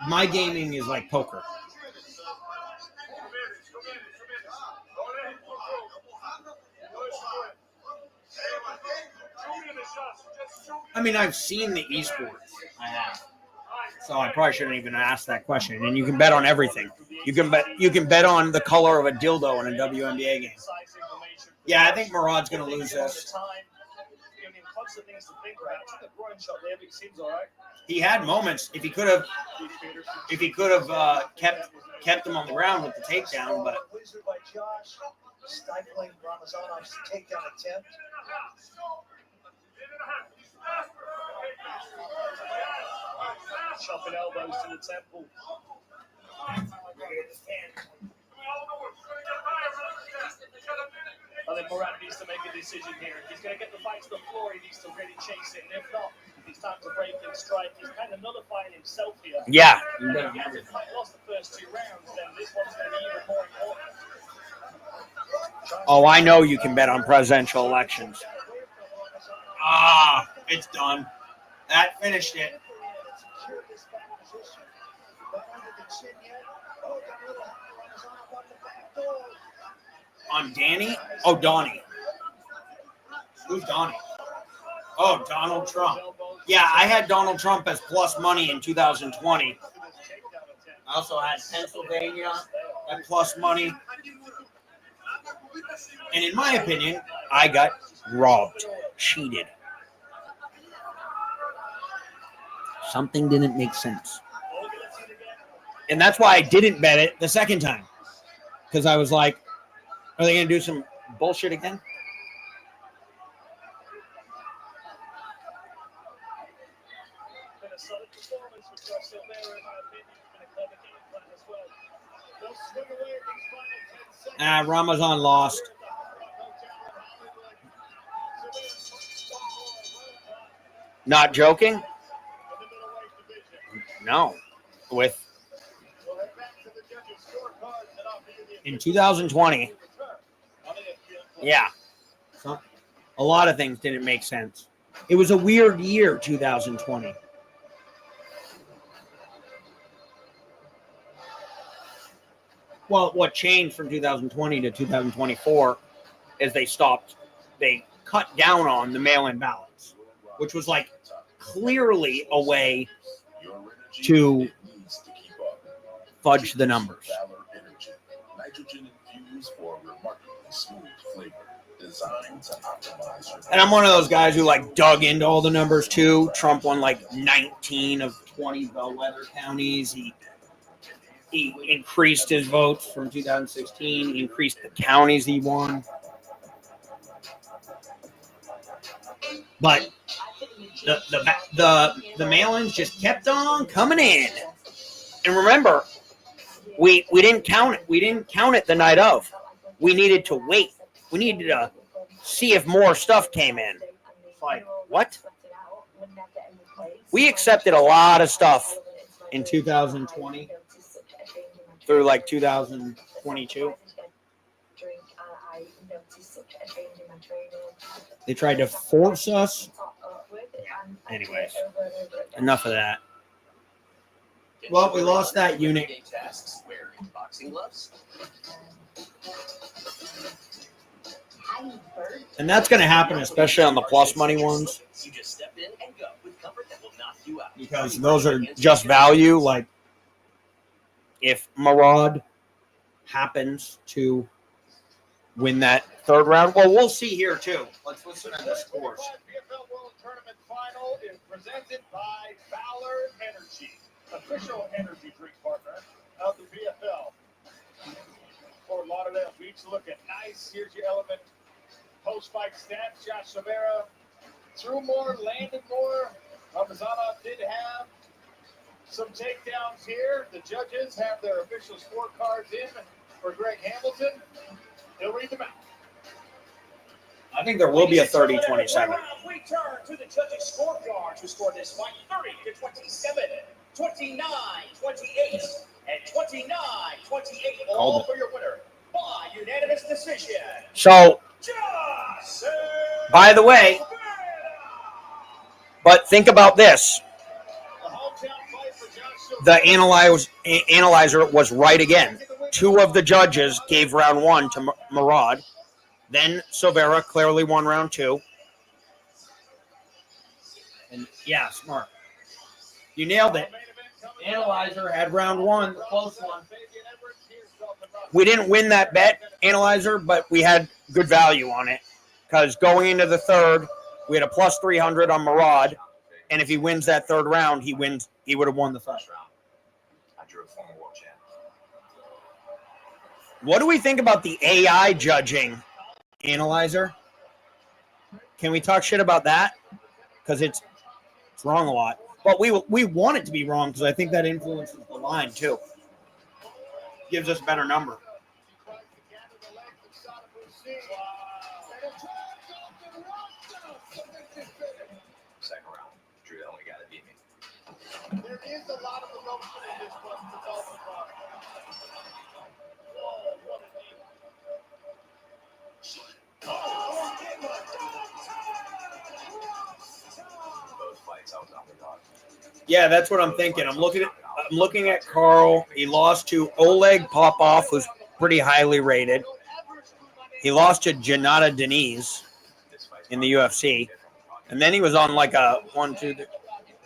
my gaming is like poker. I mean, I've seen the esports. I have. So I probably shouldn't even ask that question. And you can bet on everything. You can bet on the color of a dildo in a WNBA game. Yeah, I think Murad's going to lose this. He had moments. If he could have kept him on the ground with the takedown, but stifling Ramazanov's takedown attempt. Chopping elbows to the temple. I think Murad needs to make a decision here. If he's going to get the fight to the floor, he needs to really chase it. And if not, it's time to break and strike. He's kind of nullifying himself here. yeah. first 2 rounds, then this one's going to be even more important. Oh, I know you can bet on presidential elections. Ah, it's done. That finished it. On Danny? Oh, Donnie. Who's Donnie? Oh, Donald Trump. Yeah, I had Donald Trump as plus money in 2020. I also had Pennsylvania at plus money. And in my opinion, I got robbed, cheated. Something didn't make sense. And that's why I didn't bet it the second time. Because I was like, are they going to do some bullshit again? Ramazan lost. Not joking? No. In 2020, yeah, a lot of things didn't make sense. It was a weird year, 2020. Well, what changed from 2020 to 2024 is they cut down on the mail-in ballots, which was like clearly a way to fudge the numbers. And I'm one of those guys who like dug into all the numbers too. Trump won like 19 of 20 bellwether counties. He increased his votes from 2016. He increased the counties he won. But the mail-ins just kept on coming in. And remember, we didn't count it. We didn't count it the night of. We needed to wait. We needed to see if more stuff came in. It's like, what? We accepted a lot of stuff in 2020 through like 2022. They tried to force us. Anyways, enough of that. Well, we lost that unit. And that's going to happen, especially on the plus money ones. Because those are just value. Like, if Murad happens to win that third round, well, we'll see here, too. Let's listen to the scores. PFL World Tournament final is presented by Valor Energy, official energy drink partner of the PFL. Fort Lauderdale Beach looking nice. Here's your element post-fight stats. Josh Rivera threw more, landed more. Ramazanov did have some takedowns here. The judges have their official scorecards in for Greg Hamilton. He'll read them out. I think there will be a 30-27. We turn to the judges' scorecards who scored this fight 30-27, 29-28, and 29-28. All for your winner by unanimous decision. So, by the way, but think about this. The analyzer was right again. 2 of the judges gave round 1 to Murad. Then Silvera clearly won round 2. And yeah, smart. You nailed it. Analyzer had round 1, the close one. We didn't win that bet, Analyzer, but we had good value on it. Because going into the third, we had a plus 300 on Murad. And if he wins that third round, he would have won the first round. What do we think about the AI judging, Analyzer? Can we talk shit about that? Because it's wrong a lot. But we want it to be wrong because I think that influences the line too. Gives us a better number. Second round. Drew only got to beat me. There is a lot of emotion in this one. Yeah, that's what I'm thinking. I'm looking at Carl. He lost to Oleg Popov, who's pretty highly rated. He lost to Janata Deniz in the UFC. And then he was on like a he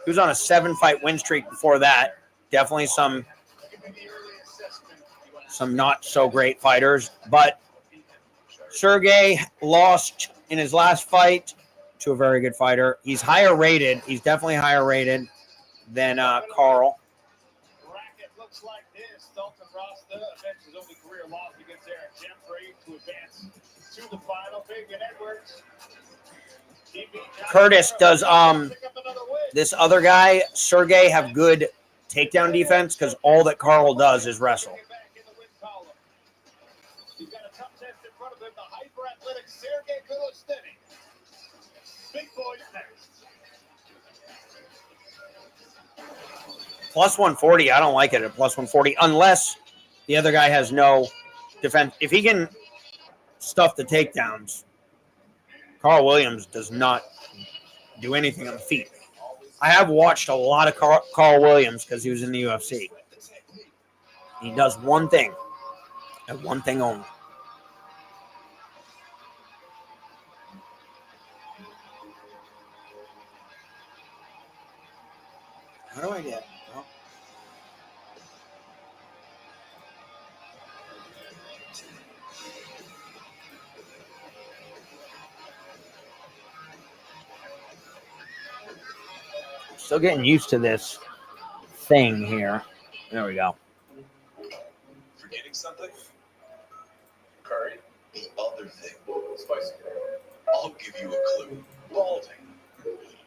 was on a 7-fight win streak before that. Definitely some not so great fighters. But Sergey lost in his last fight to a very good fighter. He's higher rated. He's definitely higher rated than Carl. Bracket looks like this. Dalton Rasta avenged his only career loss against Aaron Jeffrey to advance to the final. Fabian Edwards. Curtis, does this other guy, Sergey, have good takedown defense? Because all that Carl does is wrestle. He's got a tough test in front of him. The hyper-athletic Sergey Milosteny. Big boy next. Plus 140, I don't like it at plus 140 unless the other guy has no defense. If he can stuff the takedowns, Carl Williams does not do anything on the feet. I have watched a lot of Carl Williams because he was in the UFC. He does one thing, and one thing only. How do I get? Oh. Still getting used to this thing here. There we go. Forgetting something? Curry? The other thing. Spicy. I'll give you a clue. Balding.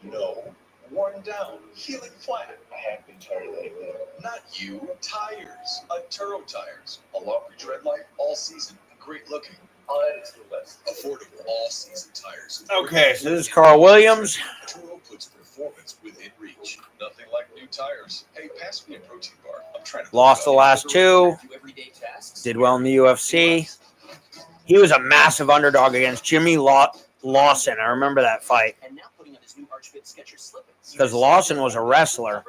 No. Worn down. Feeling flat. I have been tired lately. Not you. Tires. Turo tires. A longer tread life all season. Great looking. I'll add it to the list. Affordable all season tires. Okay, so this is Carl Williams. Turo puts performance within reach. Nothing like new tires. Hey, pass me a protein bar. I'm trying to Lost the last two. Did well in the UFC. He was a massive underdog against Jimmy Lawson. I remember that fight. Because Lawson was a wrestler,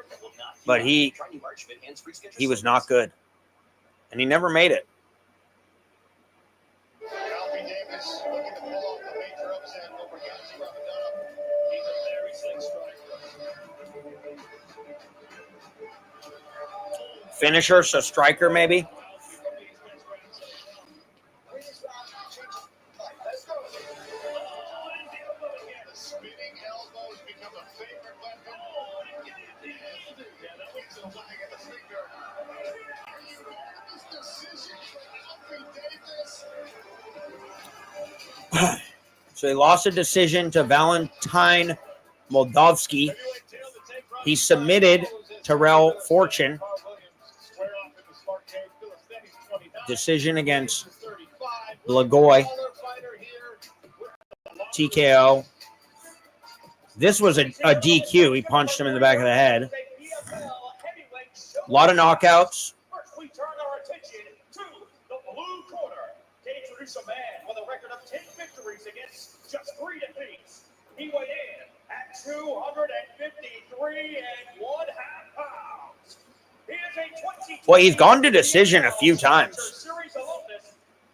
but he was not good. And he never made it. Alfie Davis looking to pull off the major upset over Yancy Ramadana. He's a very slick striker. Finisher, so striker maybe. The spinning elbows become a favorite weapon. Yeah, that leads to the winning of the finger. Are you ready for this decision for Alfie Davis? So he lost a decision to Valentin Moldavsky. He submitted Terrell Fortune. Decision against Blagoy. TKO. This was a DQ. He punched him in the back of the head. A lot of knockouts. First, we turn our attention to the blue corner to introduce a man with a record of 10 victories against just 3 defeats. He weighed in at 253 pounds. He is a 20. Well, he's gone to decision a few times. Series alumnus.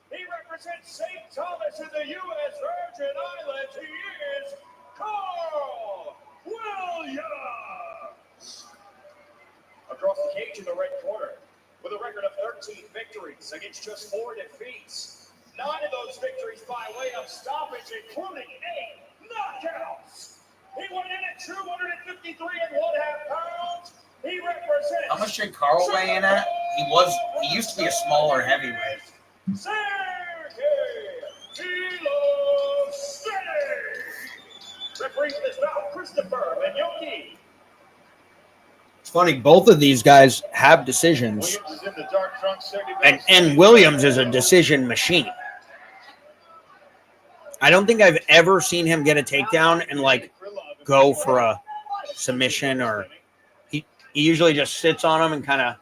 He represents St. Thomas in the U.S. Virgin Islands. He is Carl Williams. Across the cage in the red corner, with a record of 13 victories against just 4 defeats. 9 of those victories by way of stoppage, including 8 knockouts. He went in at 253 pounds. He represents. How much did Carl weigh in at? He used to be a smaller heavyweight. Sergey Milosteny. Referees this bout, Christopher Manyoki. It's funny, both of these guys have decisions. Williams is in the dark trunks. And Williams is a decision machine. I don't think I've ever seen him get a takedown and go for a submission, or he usually just sits on him and kind of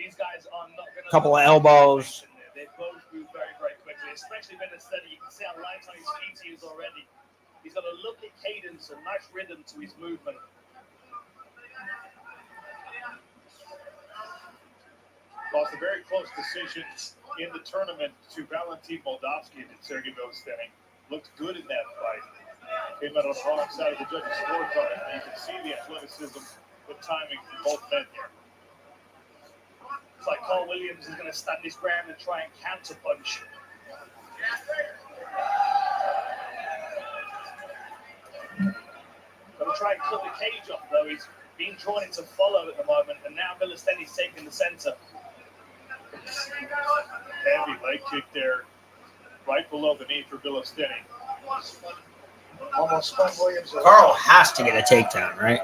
These guys are not going to. Couple of elbows. They both move very, very quickly, especially Benestetti. You can see how light on his feet he is already. He's got a lovely cadence and nice rhythm to his movement. Lost a very close decision in the tournament to Valentin Moldavsky and Sergey Benestetti. Looked good in that fight. Came out on the wrong side of the judges' scorecard. And you can see the athleticism, the timing from both men here. It's like Carl Williams is going to stand his ground and try and counter punch. Going to try and cut the cage off, though. He's being drawn into follow at the moment, and now Benesetti's taking the center. Heavy leg kick there, right below the knee for Benestetti. Almost spun Williams. Carl has to get a takedown, right?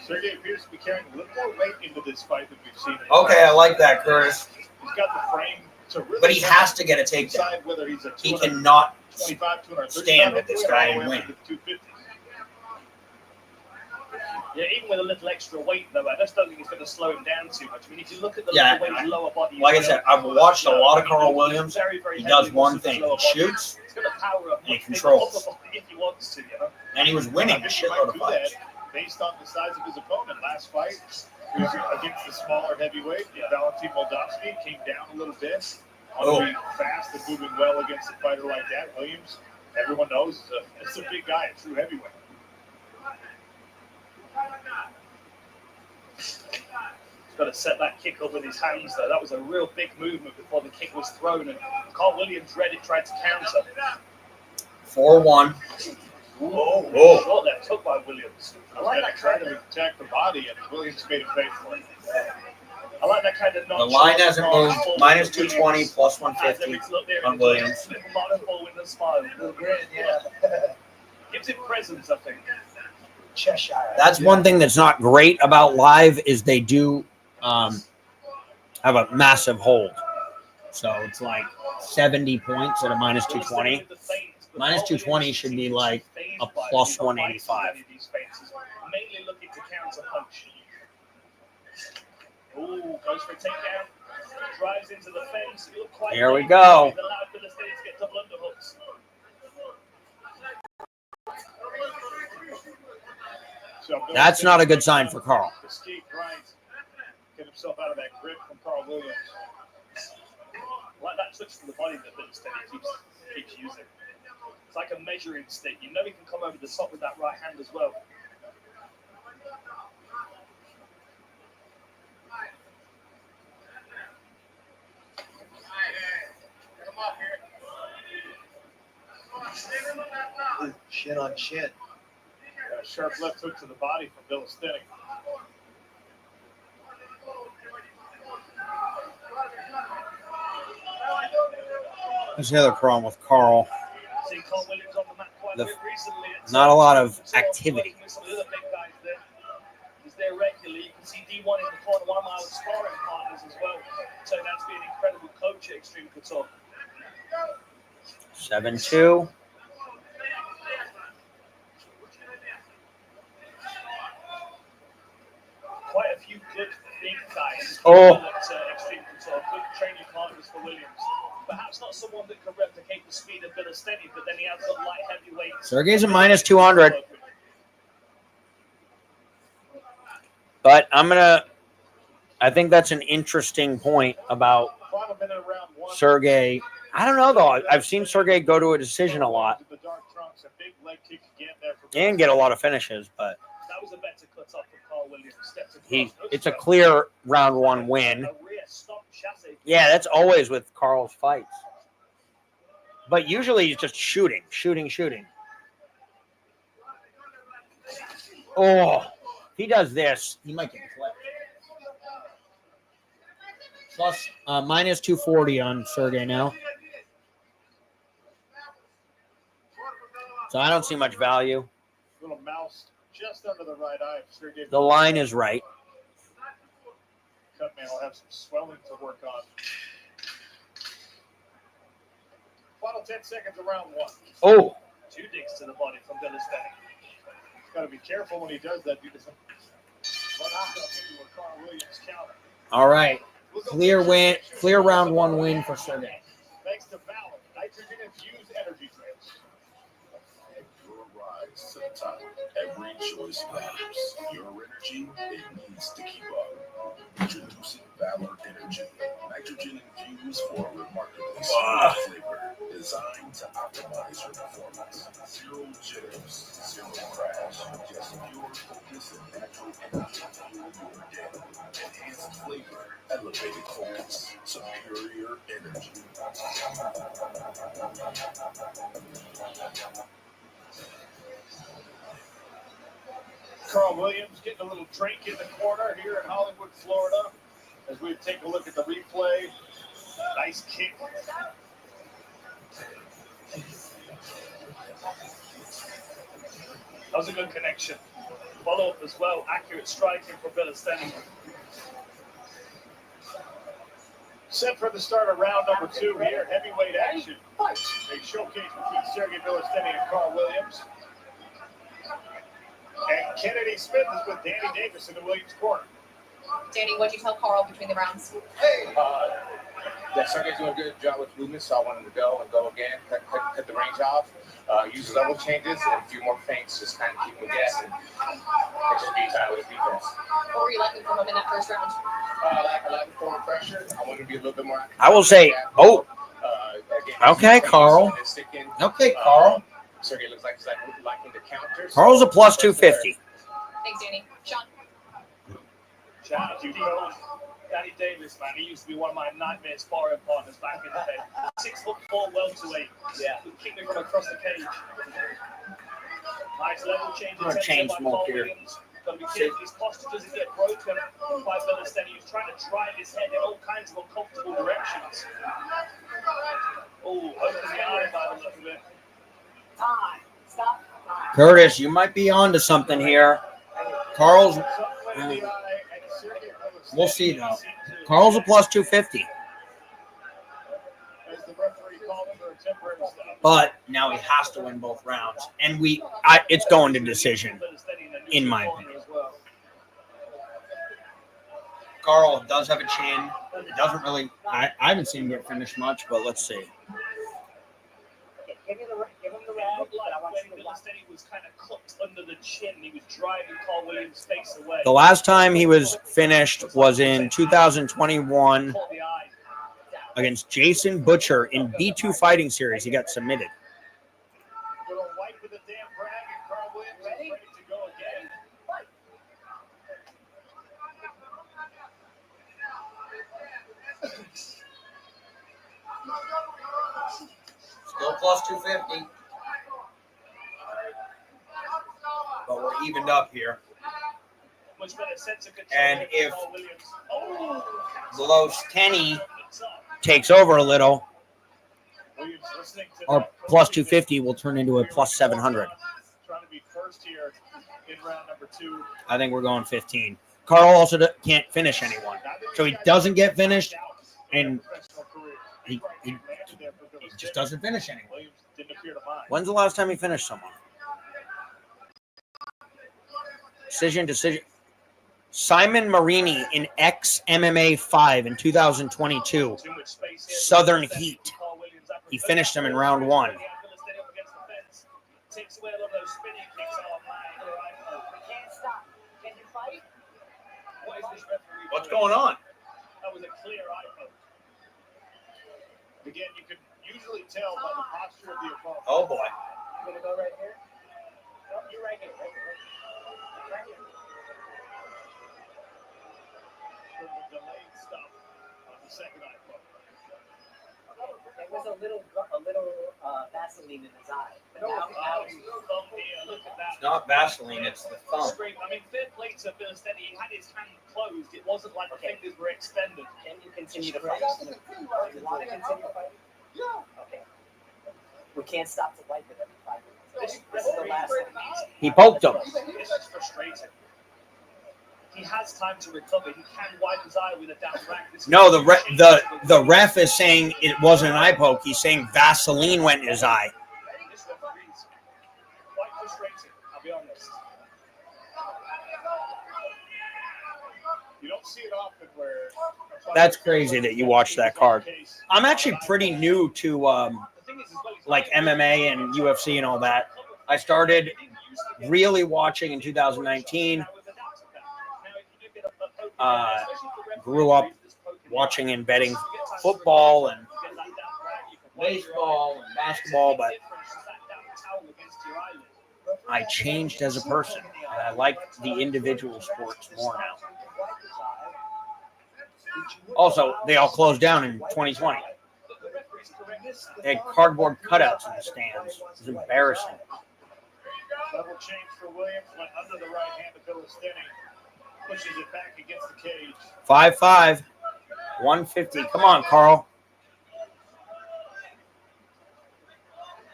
Sergey appears to be carrying a little more weight into this fight than we've seen. Okay, I like that, Curtis. He's got the frame to really. But he has to get a takedown. decide whether he's a He cannot 225, 230 stand with this guy and all the way win. up to 250. Yeah, even with a little extra weight, though, I just don't think it's going to slow him down too much. I mean, if you look at the Yeah, way his lower body. Like I said, I've watched a lot of Carl Williams. Very, very He heavy does with one his thing. lower He body. shoots, He's going to power up and he much bigger controls. upper body if he wants to, you know. and he was winning a I think he shitload might of do that fights. based on the size of his opponent. Last fight he was against the smaller heavyweight, Valentin Moldavsky, came down a little bit. Oh. Being fast and moving well against a fighter like that. Williams, everyone knows, is a big guy, a true heavyweight. He's got to set that kick up with his hands, though. That was a real big movement before the kick was thrown, and Carl Williams read it, tried to counter. 4-1. Oh, short left hook by Williams. I like that trying to attack the body, and Williams made him pay for it. I like that kind of The line hasn't moved. Minus 220, plus 150 on Williams. Little grin, yeah. Gives him presence, I think. Cheshire. That's one thing that's not great about live is they do have a massive hold. So it's like 70 points at a minus 220. Minus 220 should be like a plus 185. Mainly looking to counter punch. Ooh, goes for a takedown. Drives into the fence. Here we go. Get double underhooks. So That's not a good sign for Carl. Escape right. Get himself out of that grip from Carl Williams. Like that touch to the body that Benestetti keeps using. It's like a measuring stick. You know he can come over the top with that right hand as well. Ooh, chin on chin. A sharp left hook to the body from Benestetti. That's the other problem with Carl. Seen Carl Williams on the mat quite a bit recently. Not a lot of activity. Some of the other big guys there. He's there regularly. You can see D1 in the corner, one of my sparring partners as well. So that's been an incredible coach at Extreme Couture. 7-2. Quite a few good big guys Oh. at Extreme Couture. Good training partners for Williams. Perhaps not someone that can replicate the speed of Benestetti, but then he has got light heavyweights. Sergey's a minus 200. But I think that's an interesting point about Final minute of round one. Sergey. I don't know, though. I've seen Sergey go to a decision a lot The dark trunks, a big leg kick again there for and get a lot of finishes, but That was a better cut off from Carl Williams. Steps across, it's a clear round one win. A rear stop chassis. Yeah, that's always with Carl's fights. But usually he's just shooting. Oh, he does this. He might get clipped. Plus minus 240 on Sergey now. So I don't see much value. little mouse just under the right eye. Sergey. The line is right. Cut man will have some swelling to work on. Final 10 seconds of round one. Oh, 2 digs to the body from Benestetti. Got to be careful when he does that. Because what I'm going to do with Carl Williams counter. All right. Clear win. Clear round 1 win for Sergey. Thanks to Valor, nitrogen-infused energy drinks. Your rise to the top. Every choice matters. Your energy, it needs to keep up. Introducing Valor Energy. Nitrogen infused for a remarkably smooth flavor. Designed to optimize your performance. Zero jitters, zero crash. Just pure focus and natural energy to fuel your day. Enhanced flavor, elevated focus, superior energy. Carl Williams getting a little drink in the corner here in Hollywood, Florida, as we take a look at the replay. Nice kick. That was a good connection. Follow up as well. Accurate striking for Bilasteni. Set for the start of round number 2 here. Heavyweight action. A showcase between Sergey Bilasteni and Carl Williams. And Kennedy Smith is with Danny Davis in the Williams corner. Danny, what'd you tell Carl between the rounds? That Sergey's doing a good job with movement, so I want him to go again, cut the range off, use level changes, and a few more feints, just kind of keep him guessing. And just be tight with his defense. What were you liking from him in that first round? I like forward pressure. I want him to be a little bit more. I will say, again, okay, Carl. Okay, Carl. Sergey looks like he's liking the counters. Carl's a plus 250. Thanks, Danny. Sean. Shout out to Danny Davis, man. He used to be one of my nightmare sparring partners back in the day. 6'4" welterweight. Yeah. Kicking from across the cage. Nice level change. I'm gonna change smoke here. Got to be careful. His posture doesn't get broken by Bilasteni. He's trying to drive his head in all kinds of uncomfortable directions. Oh, open the eye by the look of it. Stop. Curtis, you might be onto something here. Carl's. We'll see though. Carl's a plus 250. But now he has to win both rounds, and it's going to decision, in my opinion. Carl does have a chin. It doesn't really. I haven't seen him get finished much, but let's see. Give him the round. Bilasteni was kind of cooked under the chin. He was driving Carl Williams' face away. The last time he was finished was in 2021 against Jason Butcher in B2 Fighting Series. He got submitted. Little white with a damn brag, and Carl Williams is ready to go again. Still plus 250. But we're evened up here. Much better sense of control. And if Carl Williams. Bilasteni takes over a little, Williams listening to our that plus coaching 250 will turn into a plus 700. Trying to be first here in round number 2. I think we're going 15. Carl also can't finish anyone. So he doesn't get finished, and he just doesn't finish anyone. Williams didn't appear to mind. When's the last time he finished someone? Decision. Simon Marini in MMA 5 in 2022. Southern Heat. He finished him in round 1. Takes away a lot of those spinning kicks. We can't stop. Can you fight? What is this referee? What's going on? That was a clear eye poke. Again, you can usually tell by the posture of the opponent. Oh boy. You gonna go right here? No, you're right here. Right here. Right here. Sort of a delayed stuff on the second eye poke. There was a little Vaseline in his eye. But now He's thumb here. Look at that. It's not Vaseline, it's the thumb. Straight. I mean, fair play to Bilasteni. He had his hand closed. It wasn't like the fingers were extended. can you continue to fight? You want to continue fighting? Yeah. Okay. We can't stop to wipe it every 5 minutes. This is the last one. He poked him. This is frustrating. He has time to recover. He can wipe his eye with a down rack. No, the ref is saying it wasn't an eye poke. He's saying Vaseline went in his eye. This referee's quite frustrating, I'll be honest. You don't see it often That's crazy that you watched that card. I'm actually pretty new to like MMA and UFC and all that. I started really watching in 2019. Grew up watching and betting football and baseball and basketball, but I changed as a person. And I like the individual sports more now. Also, they all closed down in 2020. They had cardboard cutouts in the stands. It was embarrassing. Double change for Williams, went under the right hand of Billistini. Pushes it back against the cage. 5'5", 150. Come on, Carl.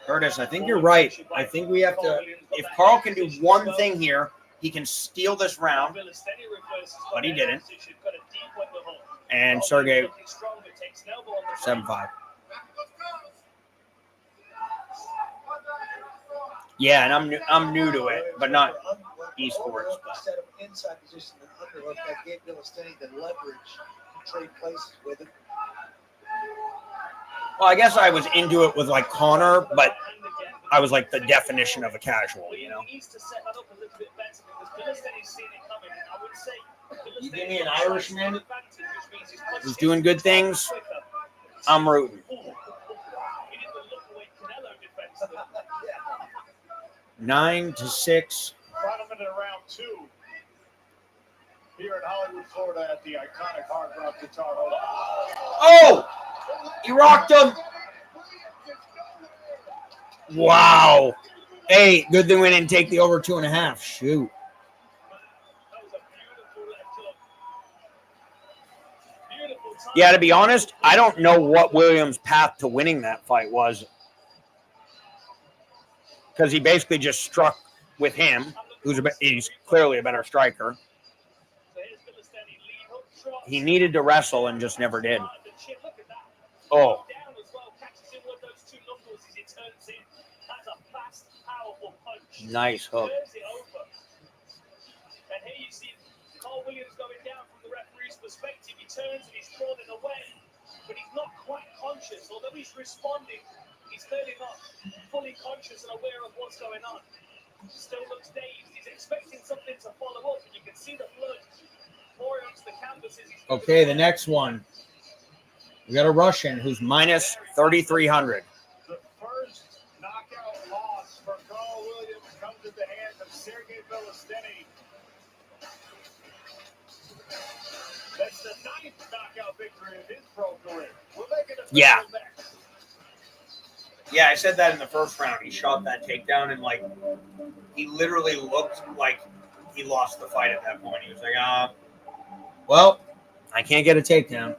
Curtis, I think you're right. I think we have to, if Carl can do one thing here, he can steal this round, but he didn't. And Sergey, 7'5". Yeah, and I'm new to it, but not esports. Set up inside position and underhook that gave Billistini the leverage to trade places with him. Well, I guess I was into it with like Connor, but I was like the definition of a casual, you know. You give me an Irishman who's doing good things, I'm rooting. 9-6. Final minute of round 2. Here in Hollywood, Florida, at the iconic Hard Rock Guitar Hall. Oh! He rocked him. Wow. Hey, good thing we didn't take the over 2.5. Shoot. Yeah, to be honest, I don't know what Williams' path to winning that fight was. Because he basically just struck with him, he's clearly a better striker. He needed to wrestle and just never did. Oh. Nice hook. And here you see Carl Williams going down from the referee's perspective. He turns and he's drawn it away, but he's not quite conscious. Although he's responding, he's clearly not fully conscious and aware of what's going on. He still looks dazed. He's expecting something to follow up, and you can see the blood pouring onto the canvases. Okay, the next one. We got a Russian who's minus 3,300. The first knockout loss for Carl Williams comes at the hands of Sergey Billistini. That's the 9th knockout victory of his pro career. We'll make it a Yeah. Yeah, I said that in the first round. He shot that takedown and, like, he literally looked like he lost the fight at that point. He was like, well, I can't get a takedown.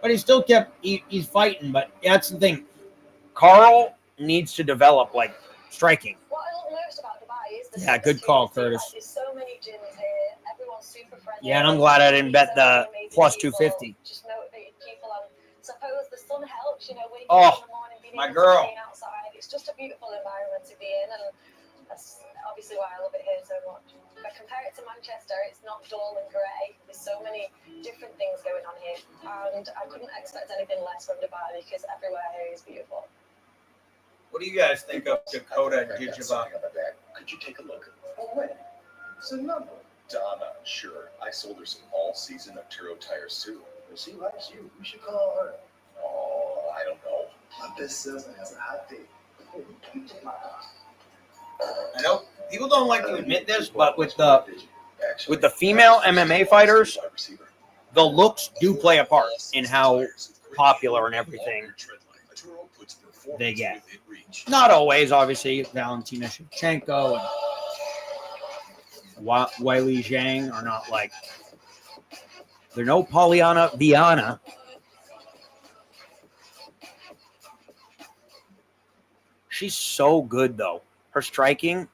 But he still kept, he's fighting. But that's the thing. Carl needs to develop, like, striking. What I love most about Dubai is the Yeah, good call, Curtis. There's so many gyms here. Everyone's super friendly. Yeah, and I'm glad I didn't bet the plus 250. Just motivated people. And suppose the sun helps, you know, waking Oh, up in the morning, being my able girl. to train outside. It's just a beautiful environment to be in, and that's obviously why I love it here so much. But compare it to Manchester, it's not dull and grey. There's so many different things going on here, and I couldn't expect anything less from Dubai because everywhere here is beautiful. What do you guys think of Dakota Dijiva? Could you take a look? Oh, wait. It's a number. Donna, sure. I sold her some all-season Arturo tires, too. If she likes you, you should call her. Oh, I don't know. My best salesman has a hot date. You take my house. I know people don't like to admit this, but with the female MMA fighters, the looks do play a part in how popular and everything they get. Not always, obviously. Valentina Shevchenko and Weili Zhang are not like, they're no Polyana Viana. She's so good, though. Her striking,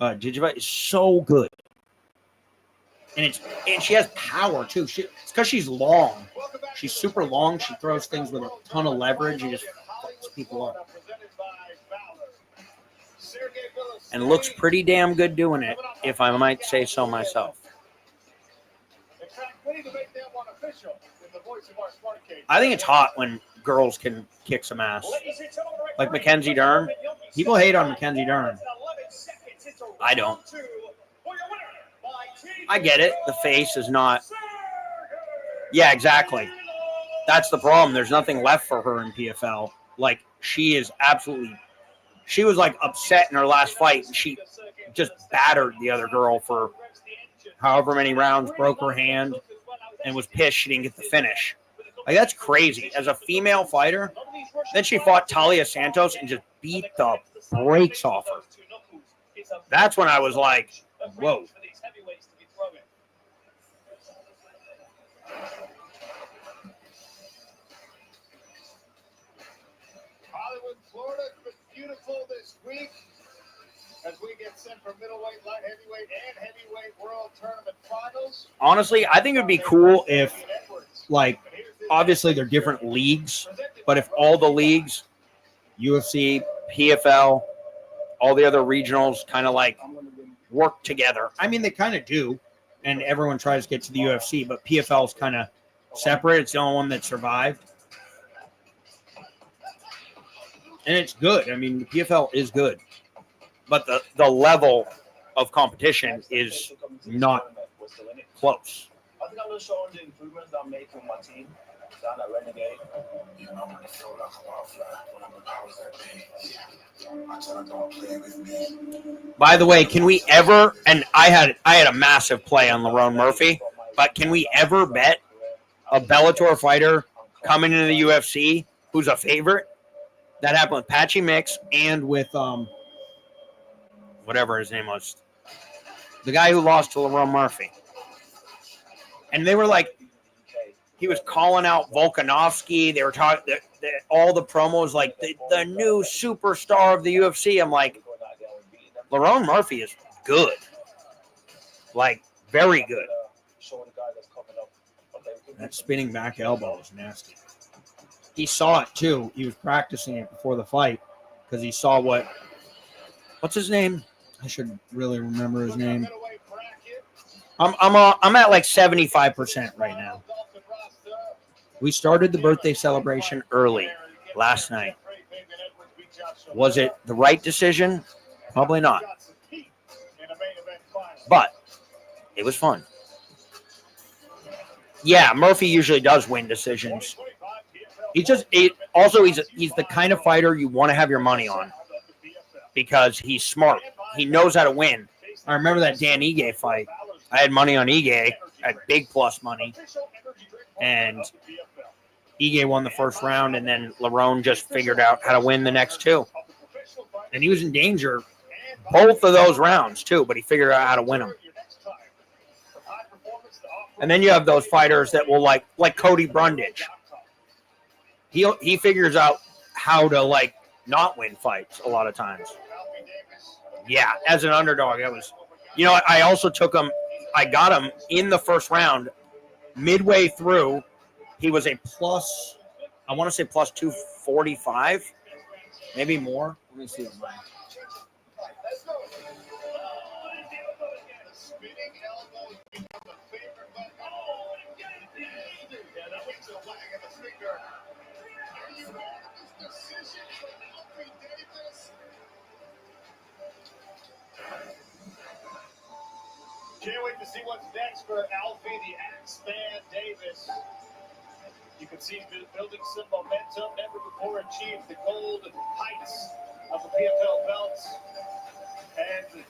Dijiva, is so good, and she has power too. It's because she's long. She's super long. She throws things with a ton of leverage. She just fucks people up, and looks pretty damn good doing it, if I might say so myself. In fact, we need to make them want to I think it's hot when girls can kick some ass. Like Mackenzie Dern. People hate on Mackenzie Dern. I don't. I get it. The face is not. Yeah, exactly. That's the problem. There's nothing left for her in PFL. Like, she is absolutely. She was like upset in her last fight, and she just battered the other girl for however many rounds, broke her hand, and was pissed she didn't get the finish. Like, that's crazy. As a female fighter, then she fought Talia Santos and just beat the brakes off her. That's when I was like, whoa. Hollywood, Florida, it's been beautiful this week as we get set for middleweight, light heavyweight, and heavyweight world tournament finals. Honestly, I think it would be cool if, like, obviously they're different leagues, but if all the leagues, UFC, PFL, all the other regionals kind of like work together. I mean, they kind of do, and everyone tries to get to the UFC, but PFL is kind of separate. It's the only one that survived. And it's good. I mean, the PFL is good. But the level of competition is not close. I think I'm just showing the improvements I'm making with my team. Down at Renegade. You know, I'm gonna feel like a wildfire when I'm the powers that be. I tell her don't play with me. By the way, can we ever, and I had a massive play on Lerone Murphy, but can we ever bet a Bellator fighter coming into the UFC who's a favorite? That happened with Patchy Mix and with whatever his name was, the guy who lost to Lerone Murphy. And they were like, he was calling out Volkanovski. They were talking all the promos like the new superstar of the UFC. I'm like, Lerone Murphy is good, like very good. That spinning back elbow is nasty. He saw it too. He was practicing it before the fight because he saw what's his name? I should really remember his name. I'm at like 75% right now. We started the birthday celebration early last night. Was it the right decision? Probably not. But it was fun. Yeah, Murphy usually does win decisions. He's the kind of fighter you want to have your money on because he's smart. He knows how to win. I remember that Dan Ige fight. I had money on Ige. I had big plus money. And Ige won the first round, and then Lerone just figured out how to win the next two. And he was in danger both of those rounds, too, but he figured out how to win them. And then you have those fighters that will, like Cody Brundage. He figures out how to, like, not win fights a lot of times. Yeah, as an underdog, that was... You know, I also took him... I got him in the first round. Midway through, he was a plus... I want to say plus 245. Maybe more. Let me see. Can't wait to see what's next for Alfie the Axeman Davis. You can see he's building some momentum, never before achieved the gold heights of the PFL belts. And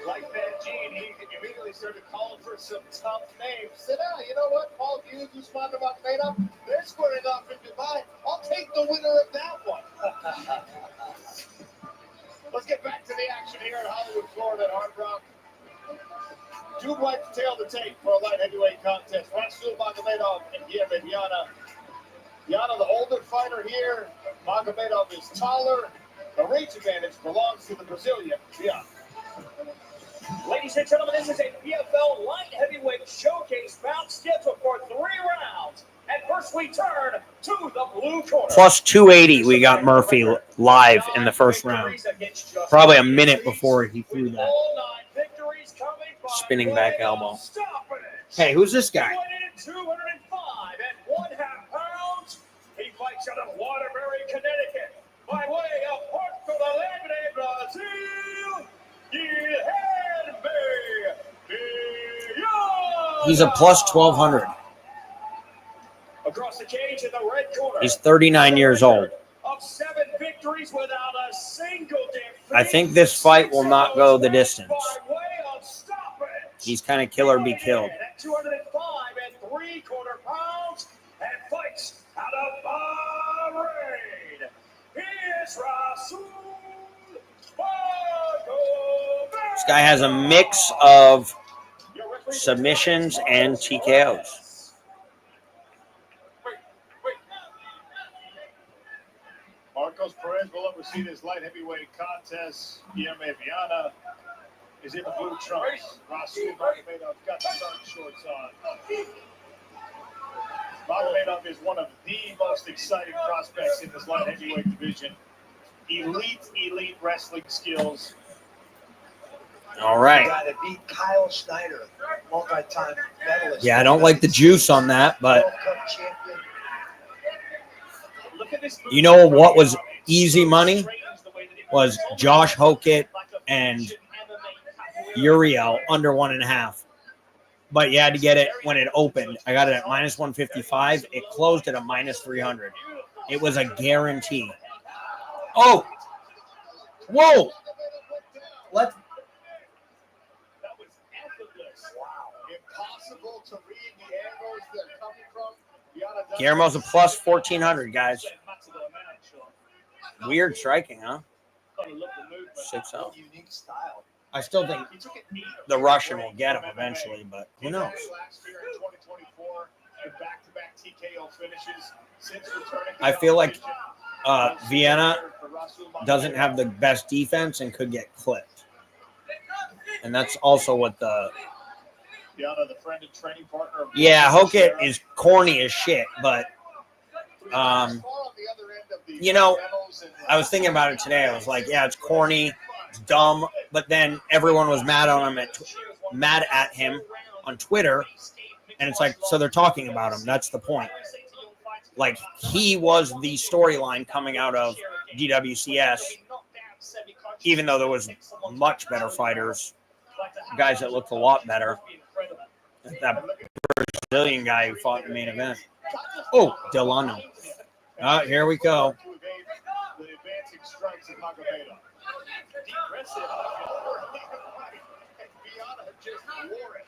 like that Gene, he immediately started calling for some tough names. Said, you know what, Paul Hughes, who's talking about Fada, they're squaring off in Dubai. I'll take the winner of that one. Let's get back to the action here in Hollywood, Florida at Hard Rock. Two white to tail the tape for a light heavyweight contest. Rasul Magomedov and Yemen Yana. Yana, the older fighter here. Magomedov is taller. The reach advantage belongs to the Brazilian. Yeah. Ladies and gentlemen, this is a PFL light heavyweight showcase bout scheduled for 3 rounds. And first we turn to the blue corner. Plus 280, we got Murphy live in the first round. Probably a minute before he threw that spinning back elbow. Hey, who's this guy? fights out of Waterbury, Connecticut. By way of Porto Alegre, Brazil, Guilherme Viana. He's a plus 1,200. Across the cage in the red corner. He's 39 years old. Of 7 victories without a single defeat. I think this fight will not go the distance. By way of stoppage. He's kind of kill or be killed. At 205 3/4 pounds and fights out of Bahrain. Here's Rasul. This guy has a mix of submissions and TKOs. Marcos Perez will oversee this light heavyweight contest. Guilherme Viana is in the blue trunks. Rasul Magomedov got the dark shorts on. Magomedov is one of the most exciting prospects in this light heavyweight division. Elite wrestling skills. All right. The guy that beat Kyle Snyder, multi-time medalist. Yeah, I don't like the juice on that, but World Cup champion. you know what was easy money? Was Josh Hokett and Uriel under 1.5. But you had to get it when it opened. I got it at minus 155. It closed at a minus 300. It was a guarantee. Oh! Whoa! Let's. Impossible to read the angles they're coming from. Guillermo's a plus 1,400, guys. Weird striking, huh? 6-0. Unique style. I still think the Russian will get him eventually, but who knows? I feel like Vienna doesn't have the best defense and could get clipped. And that's also what the... Yeah, Hokett is corny as shit, but... you know, I was thinking about it today. I was like, yeah, it's corny, it's dumb, but then everyone was mad at him on Twitter, and it's like, so they're talking about him. That's the point. Like, he was the storyline coming out of DWCS, even though there was much better fighters, guys that looked a lot better. That Brazilian guy who fought in the main event. Oh, Delano. Here we go. The advancing strikes of Magomedov. Viana just wore it.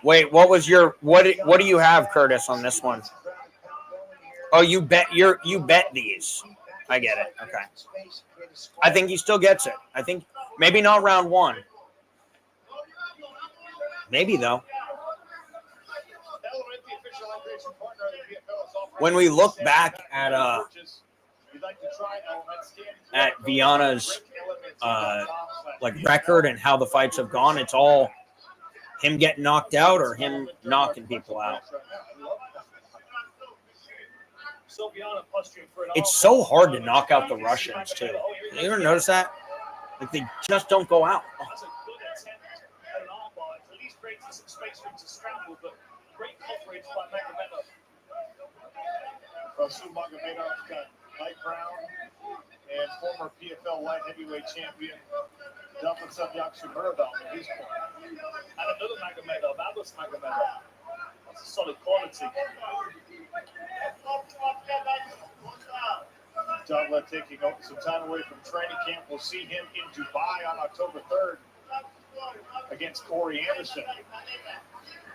Wait, what was your what do you have, Curtis, on this one? Oh, you bet these. I get it. Okay. I think he still gets it. I think maybe not round 1. Maybe though. When we look back at Viana's like record and how the fights have gone, it's all him getting knocked out or him knocking people out. It's so hard to knock out the Russians too. You ever notice that? Like they just don't go out. Rasul Magomedov got light brown and former PFL light heavyweight champion Dublin Subyakshu Murdoch in his corner. And another Magomedov, Abbas Magomedov. That's a solid quality. Dublin taking some time away from training camp. We'll see him in Dubai on October 3rd against Corey Anderson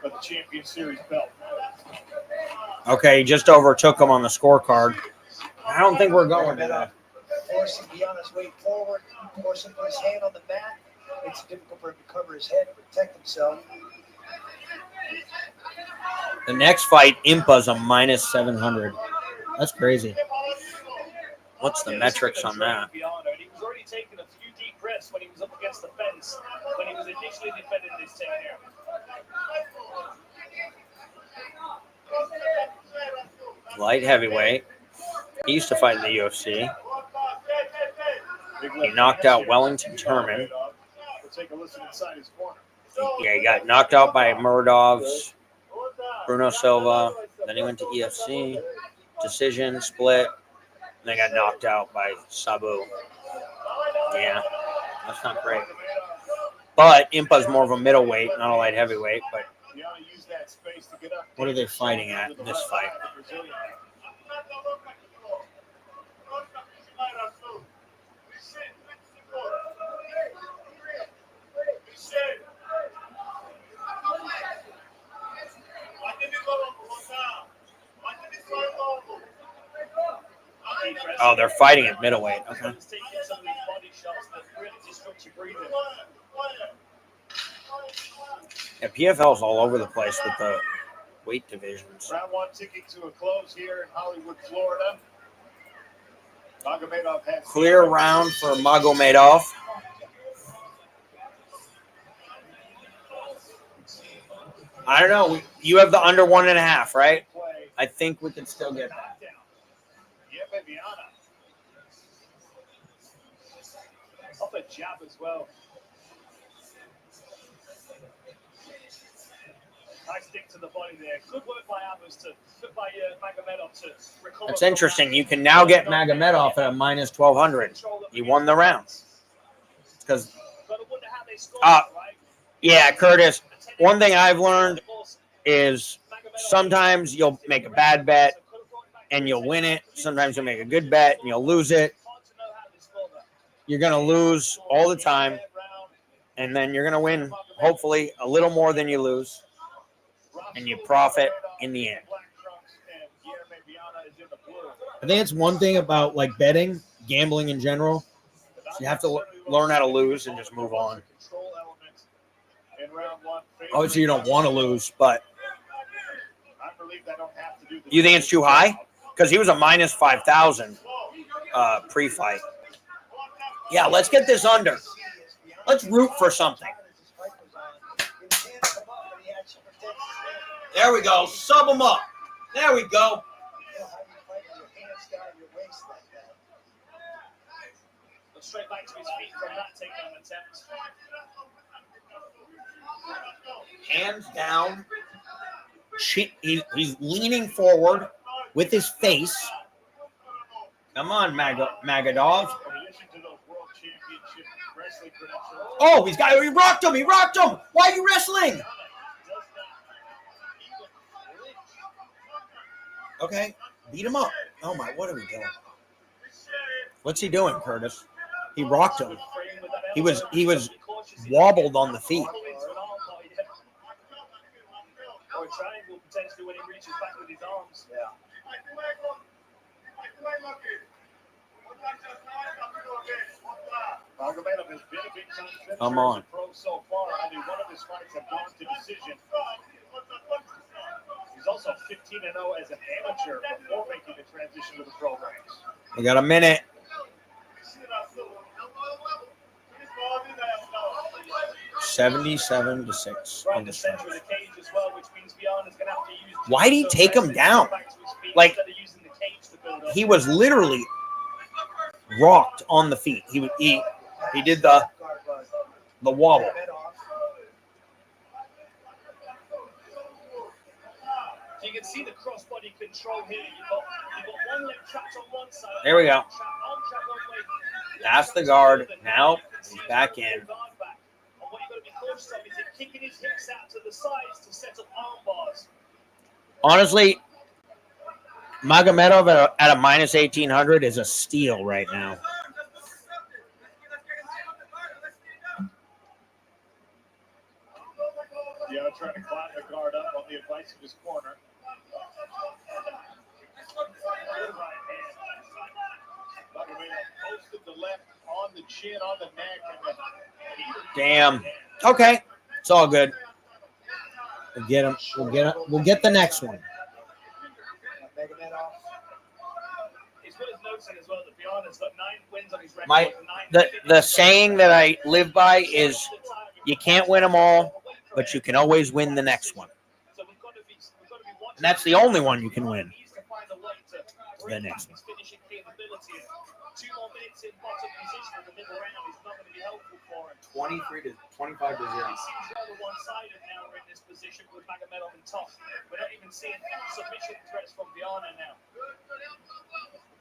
for the Champion Series belt. Okay, he just overtook him on the scorecard. I don't think we're going to that. Forcing Viana's weight forward, forcing to put his hand on the mat. Makes it difficult for him to cover his head and protect himself. The next fight, Impa's a minus 700. That's crazy. What's the metrics on that? He was already taking a few deep breaths when he was up against the fence, when he was initially defending this takedown. Light heavyweight. He used to fight in the UFC. He knocked out Wellington Turman. take a listen inside his corner. Yeah, he got knocked out by Murdov's Bruno Silva. Then he went to EFC. Decision, split. And then got knocked out by Sabu. Yeah, that's not great. But Impa's more of a middleweight, not a light heavyweight. But what are they fighting at in this fight? Oh, they're fighting at middleweight. Okay. Yeah, PFL's all over the place with the weight divisions. Round one ticking to a close here in Hollywood, Florida. Magomedov has Clear round for Magomedov. I don't know. You have the under 1.5, right? I think we can still get that. Off a jab as well. Nice stick to the body there. Good work by Magomedov to recover. That's interesting. You can now get Magomedov at a minus 1,200. You won the round. Because, yeah, Curtis, one thing I've learned is sometimes you'll make a bad bet and you'll win it. Sometimes you'll make a good bet and you'll lose it. You're going to lose all the time, and then you're going to win, hopefully, a little more than you lose, and you profit in the end. I think it's one thing about, like, betting, gambling in general. So you have to learn how to lose and just move on. Obviously, you don't want to lose, but you think it's too high? Because he was a minus 5,000 pre-fight. Yeah, let's get this under. Let's root for something. There we go. Sub him up. There we go. Straight back to his feet from that takedown attempt. Hands down. He's leaning forward with his face. Come on, Magomedov. Oh, he rocked him. He rocked him. Why are you wrestling? Okay, beat him up. Oh my, what are we doing? What's he doing, Curtis? He rocked him. He was wobbled on the feet. Or a triangle potentially when he reaches back with his arms. Yeah. Magomedov has been a big time finisher Come on. as a pro so far. Only one of his fights have gone to decision. He's also 15-0 as an amateur before making the transition to the pro ranks. We got a minute. 77-6. Right in the center of the cage as well, which means Viana is going to have to use. Why did he take him down? Like, he was literally rocked on the feet. He did the wobble. You can see the crossbody control here. You've got one leg trapped on one side. There we go. That's the guard. Now he's back in. And what you've got to be cautious of is kicking his hips out to the sides to set up arm bars. Honestly, Magomedov at a minus 1,800 is a steal right now. Yeah, trying to climb the guard up on the advice of his corner. Posted the left on the chin, on the neck, and Damn. Okay, it's all good. We'll get him. We'll get the next one. He's put his notes in as well. To be honest, got 9 wins on his record. The saying that I live by is, you can't win them all, but you can always win the next one. And that's the only one you can win. The next one. 2 more minutes in bottom position in the middle round is not going to be helpful for him. 25 to 0. It seems rather one-sided now. We're in this position with Magomedov on top. We're not even seeing submission threats from Viana now.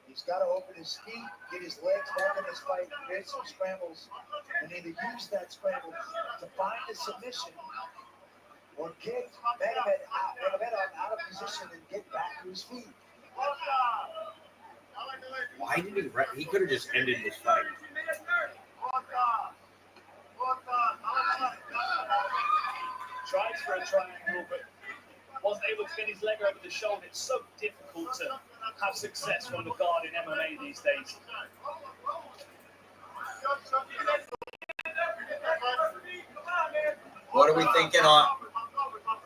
He's got to open his feet, get his legs back in this fight, create some scrambles, and either use that scramble to find the submission or get Magomedov out of position and get back to his feet. Why did he could have just ended this fight. Tries for a triangle, but wasn't able to get his leg over the shoulder. It's so difficult to have success from the guard in MMA these days. What are we thinking on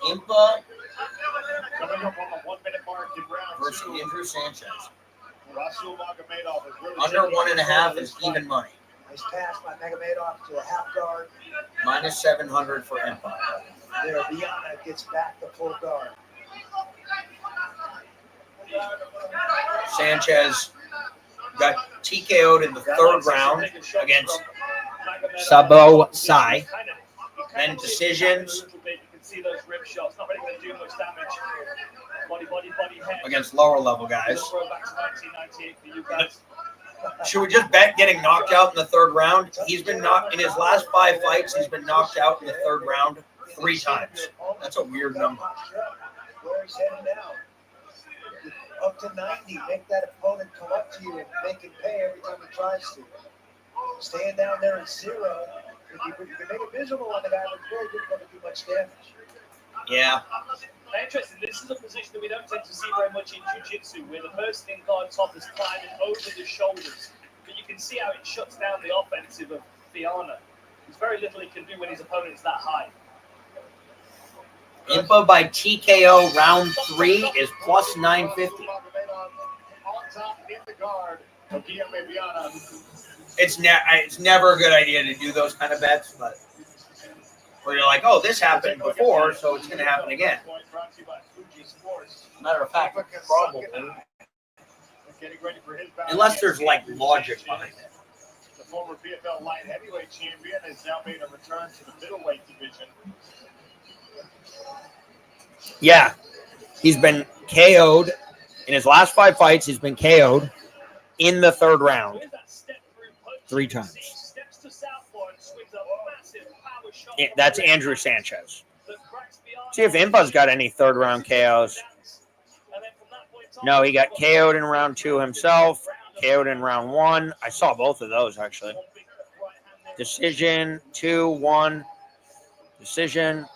Impa Coming up on the 1 minute mark in round versus 2. Andrew Sanchez? Rasul Magomedov is really Under taking 1.5 is even money. Nice pass by Magomedov to a half guard. Minus 700 for Impa. There, Viana gets back to full guard. Sanchez got TKO'd in the 3rd round against Sabo Sai. Then decisions You can see those rib shots. Not really going to do much damage. Body, head. against lower level guys. Throw back to 1998 for you guys. Should we just bet getting knocked out in the 3rd round? He's been knocked in his last 5 fights. He's been knocked out in the 3rd round 3 times. That's a weird number. Where he's heading now. Up to 90. Make that opponent come up to you and make him pay every time he tries to. Staying down there at 0. If you can make it visible on the guy, it's very difficult to do much damage. Yeah. Interesting. This is a position that we don't tend to see very much in jiu-jitsu, where the person in guard top is climbing over the shoulders. But you can see how it shuts down the offensive of Viana. There's very little he can do when his opponent's that high. Impa by TKO round 3 is plus 950. On top in the guard of Guillermo Viana. It's never a good idea to do those kind of bets, but where you're like, oh, this happened before, so it's going to happen again. Matter of fact, probably. Getting ready for his battle. Unless there's like logic behind it. The former PFL light heavyweight champion has now made a return to the middleweight division. Yeah, he's been KO'd in his last 5 fights. He's been KO'd in the 3rd round 3 times. That's Andrew Sanchez. See if Impa's got any 3rd round KOs. No, he got KO'd in round 2 himself. KO'd in round 1. I saw both of those actually. Decision 2-1. Decision.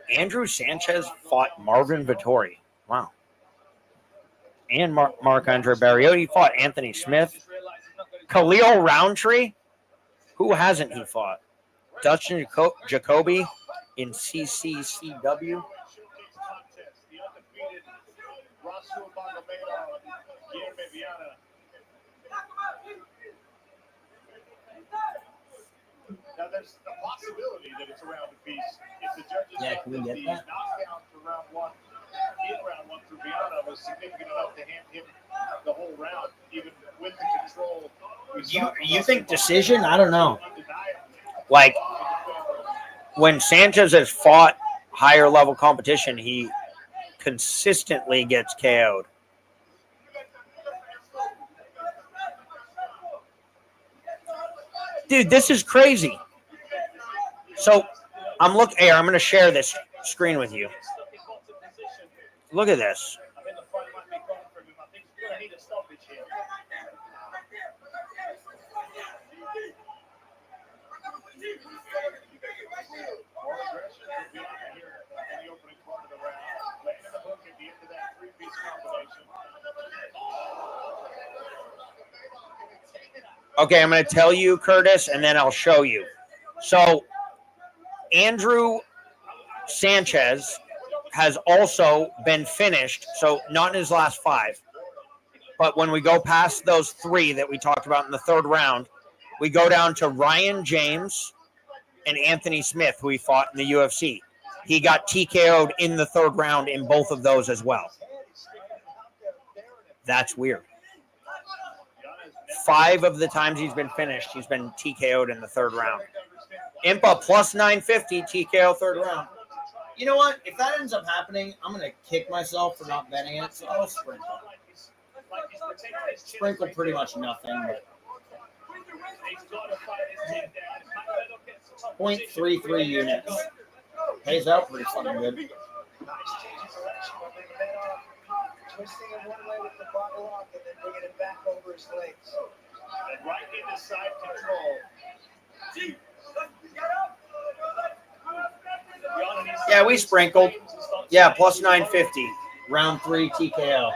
Andrew Sanchez fought Marvin Vettori. Wow. And Marc-Andre Barrios. He fought Anthony Smith. Khalil Roundtree. Who hasn't he fought? Dustin Jacoby in CCCW. Now there's a possibility that it's a round apiece. If the judges Yeah, felt can we that get the that? knockdown for round 1 in round 1 through Viana was significant enough to hand him the whole round, even with the control. You think decision? I don't know. Like when Sanchez has fought higher level competition, he consistently gets KO'd. Dude, this is crazy. So I'm going to share this screen with you. Look at this. Okay, I'm going to tell you, Curtis, and then I'll show you. So, Andrew Sanchez has also been finished, so not in his last 5. But when we go past those 3 that we talked about in the 3rd round, we go down to Ryan James and Anthony Smith, who he fought in the UFC. He got TKO'd in the third round in both of those as well. That's weird. 5 of the times he's been finished, he's been TKO'd in the third round. Impa plus 950, TKO third round. You know what? If that ends up happening, I'm going to kick myself for not betting it, so I'll sprinkle. Sprinkle pretty much nothing, but 0.33 units. Pays out pretty fucking good. Nice change of direction by Magomedov, twisting him one way with the bottle lock and then bringing it back over his legs. And right into side control. Yeah, we sprinkled. Yeah, plus 950. Round 3 TKO.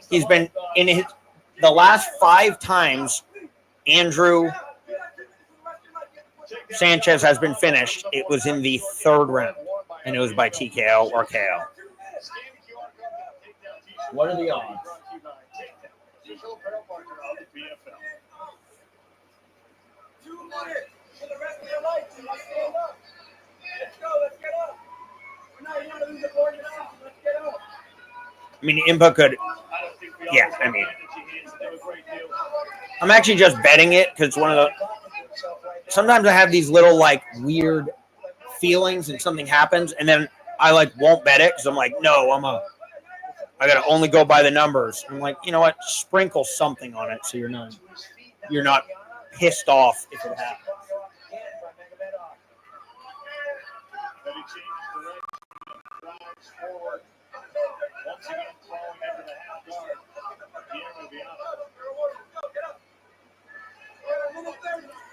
He's been in the last 5 times Andrew Sanchez has been finished. It was in the third round, and it was by TKO or KO. What are the odds? I mean, Impa could. Yeah, I mean, I'm actually just betting it because one of the. Sometimes I have these little like weird feelings and something happens, and then I like won't bet it because I'm like, no, I gotta only go by the numbers. I'm like, you know what? Sprinkle something on it so you're not pissed off if it happens.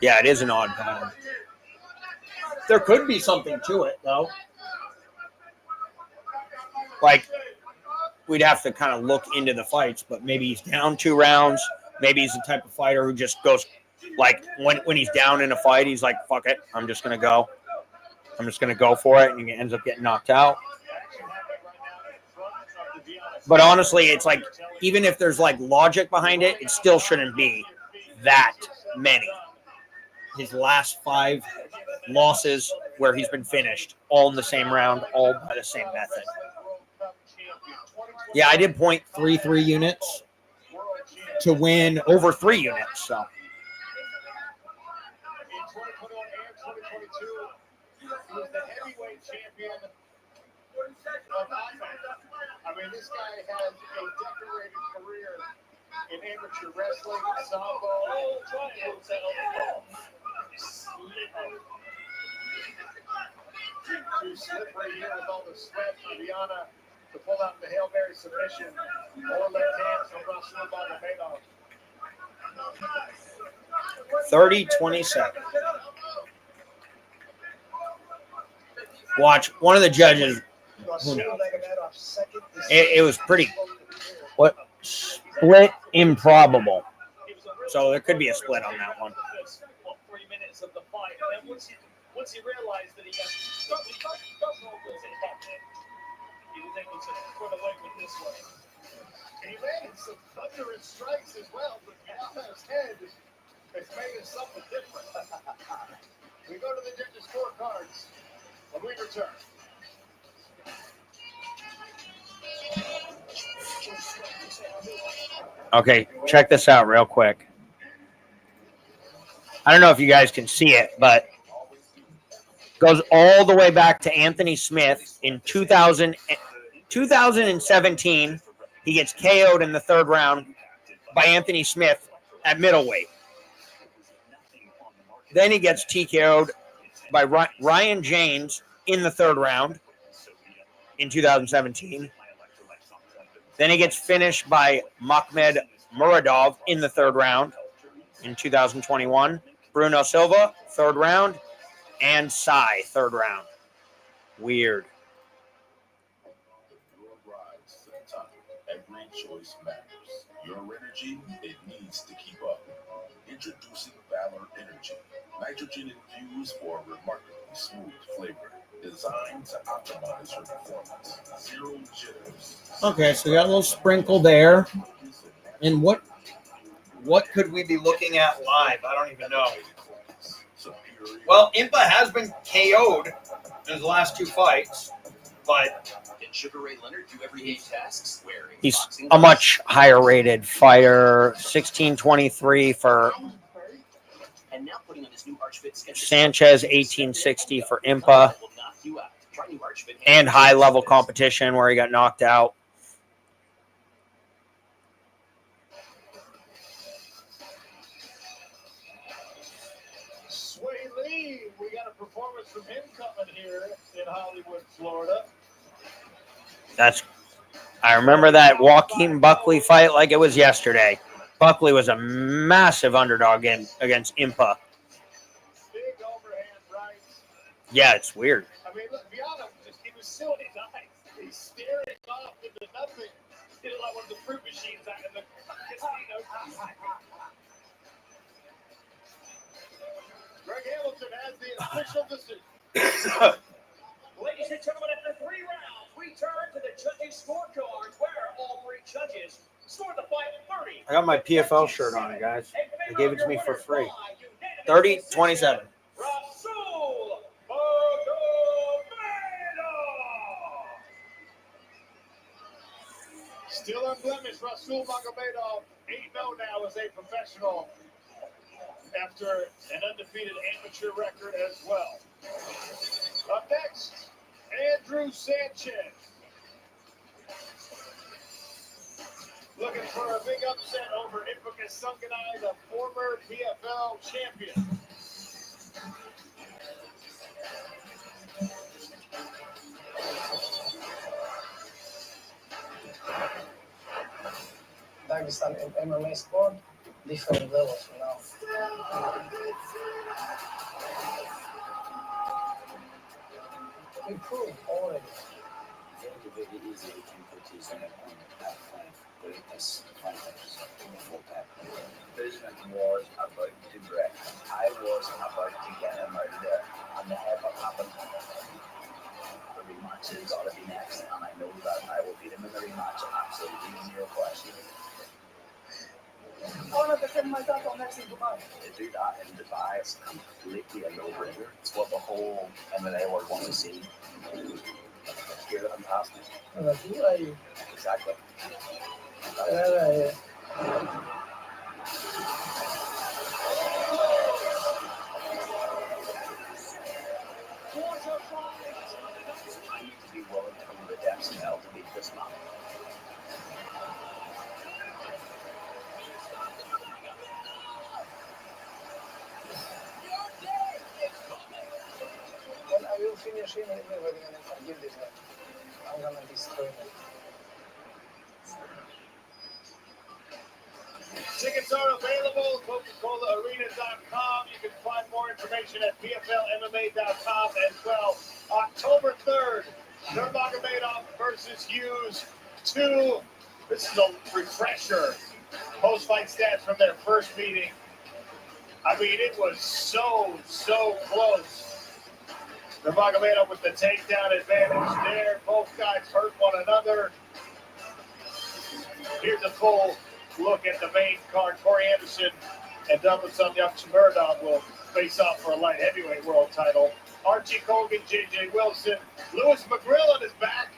Yeah, it is an odd pattern. There could be something to it, though. Like, we'd have to kind of look into the fights, but maybe he's down 2 rounds. Maybe he's the type of fighter who just goes, like, when he's down in a fight, he's like, fuck it, I'm just going to go. I'm just going to go for it, and he ends up getting knocked out. But honestly, it's like, even if there's, like, logic behind it, it still shouldn't be that many. His last 5 losses where he's been finished, all in the same round, all by the same method. Yeah, I did 0.33 units to win over 3 units. So. I mean, this guy has a decorated career in amateur wrestling, softball, too slippery here with all the sweat. Viana to pull out the Hail Mary submission. More left hands from Russell Magomedov. 30-27. Watch one of the judges. Who knows? It was pretty. What? Split improbable. So there could be a split on that one. 3 minutes of the fight. And then once he realized that he was able to put away with this one. He landed some thunderous strikes as well, but Viana's head is making something different. We go to the judges' scorecards when we return. Okay, check this out real quick. I don't know if you guys can see it, but goes all the way back to Anthony Smith in 2017. He gets KO'd in the third round by Anthony Smith at middleweight. Then he gets TKO'd by Ryan James in the third round in 2017. Then he gets finished by Makhmed Muradov in the third round in 2021. Bruno Silva, third round. And Sai, third round. Weird. Your rise to the top. Every choice matters. Your energy, it needs to keep up. Introducing Valor Energy. Nitrogen infused for a remarkably smooth flavor. Designed to optimize your performance. Zero jitters. Okay, so we got a little sprinkle there. And what could we be looking at live? I don't even know. Well, Impa has been KO'd in his last 2 fights, but he's a much higher rated fighter. 1623 for Sanchez, 1860 for Impa, and high level competition where he got knocked out. Sway Lee, we got a performance from him coming here in Hollywood, Florida. I remember that Joaquin Buckley fight like it was yesterday. Buckley was a massive underdog against Impa. Big overhand right. Yeah, it's weird. I mean, look, beyond him, he was still in his eyes. He's staring off into nothing. He looked like one of the fruit machines out in the casino. Greg Hamilton has the official decision. Ladies and gentlemen, after 3 rounds, we turn to the judges' scorecards where all 3 judges scored the fight 30. I got my PFL shirt on, guys. They gave it to me for free. 30-27. Rasul Still unblemished, Rasul Magomedov, 8-0 now as a professional after an undefeated amateur record as well. Up next, Andrew Sanchez. Looking for a big upset over Ibuka Sunganai, the former PFL champion. Pakistan MMA sport, different levels, you know. Improved already. Vision was about to break. I was about to get him out of there. And the head what happened. The rematch has got to be next, and I know that I will beat him in the rematch. Absolutely zero question. To do that in Dubai is completely a no-brainer. It's what the whole MMA world wants to see. Hear that I'm asking. Exactly. Be willing to come to the depths of hell to beat this man. When I will finish him, everybody gonna forgive this guy. I'm gonna destroy him. Tickets are available, Coca-ColaArena.com. You can find more information at PFLMMA.com as well. October 3rd, Nurmagomedov versus Hughes 2. This is a refresher. Post-fight stats from their first meeting. I mean, it was so close. Nurmagomedov with the takedown advantage there. Both guys hurt one another. Here's a full look at the main card. Corey Anderson and Douglas Yamchimuradov will face off for a light heavyweight world title. Archie Colgan, J.J. Wilson, Lewis McGrillen is back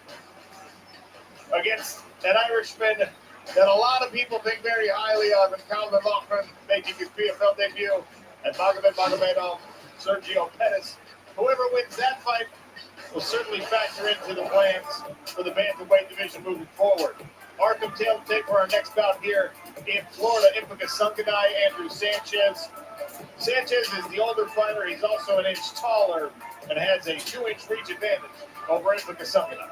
against an Irishman that a lot of people think very highly of, and Calvin Loughran making his PFL debut, and Magomedov, Sergio Pettis. Whoever wins that fight will certainly factor into the plans for the bantamweight division moving forward. Arkham Tail take for our next bout here in Florida. Ibuka Sunganai, Andrew Sanchez. Sanchez is the older fighter. He's also an inch taller and has a 2-inch reach advantage over Ibuka Sunganai.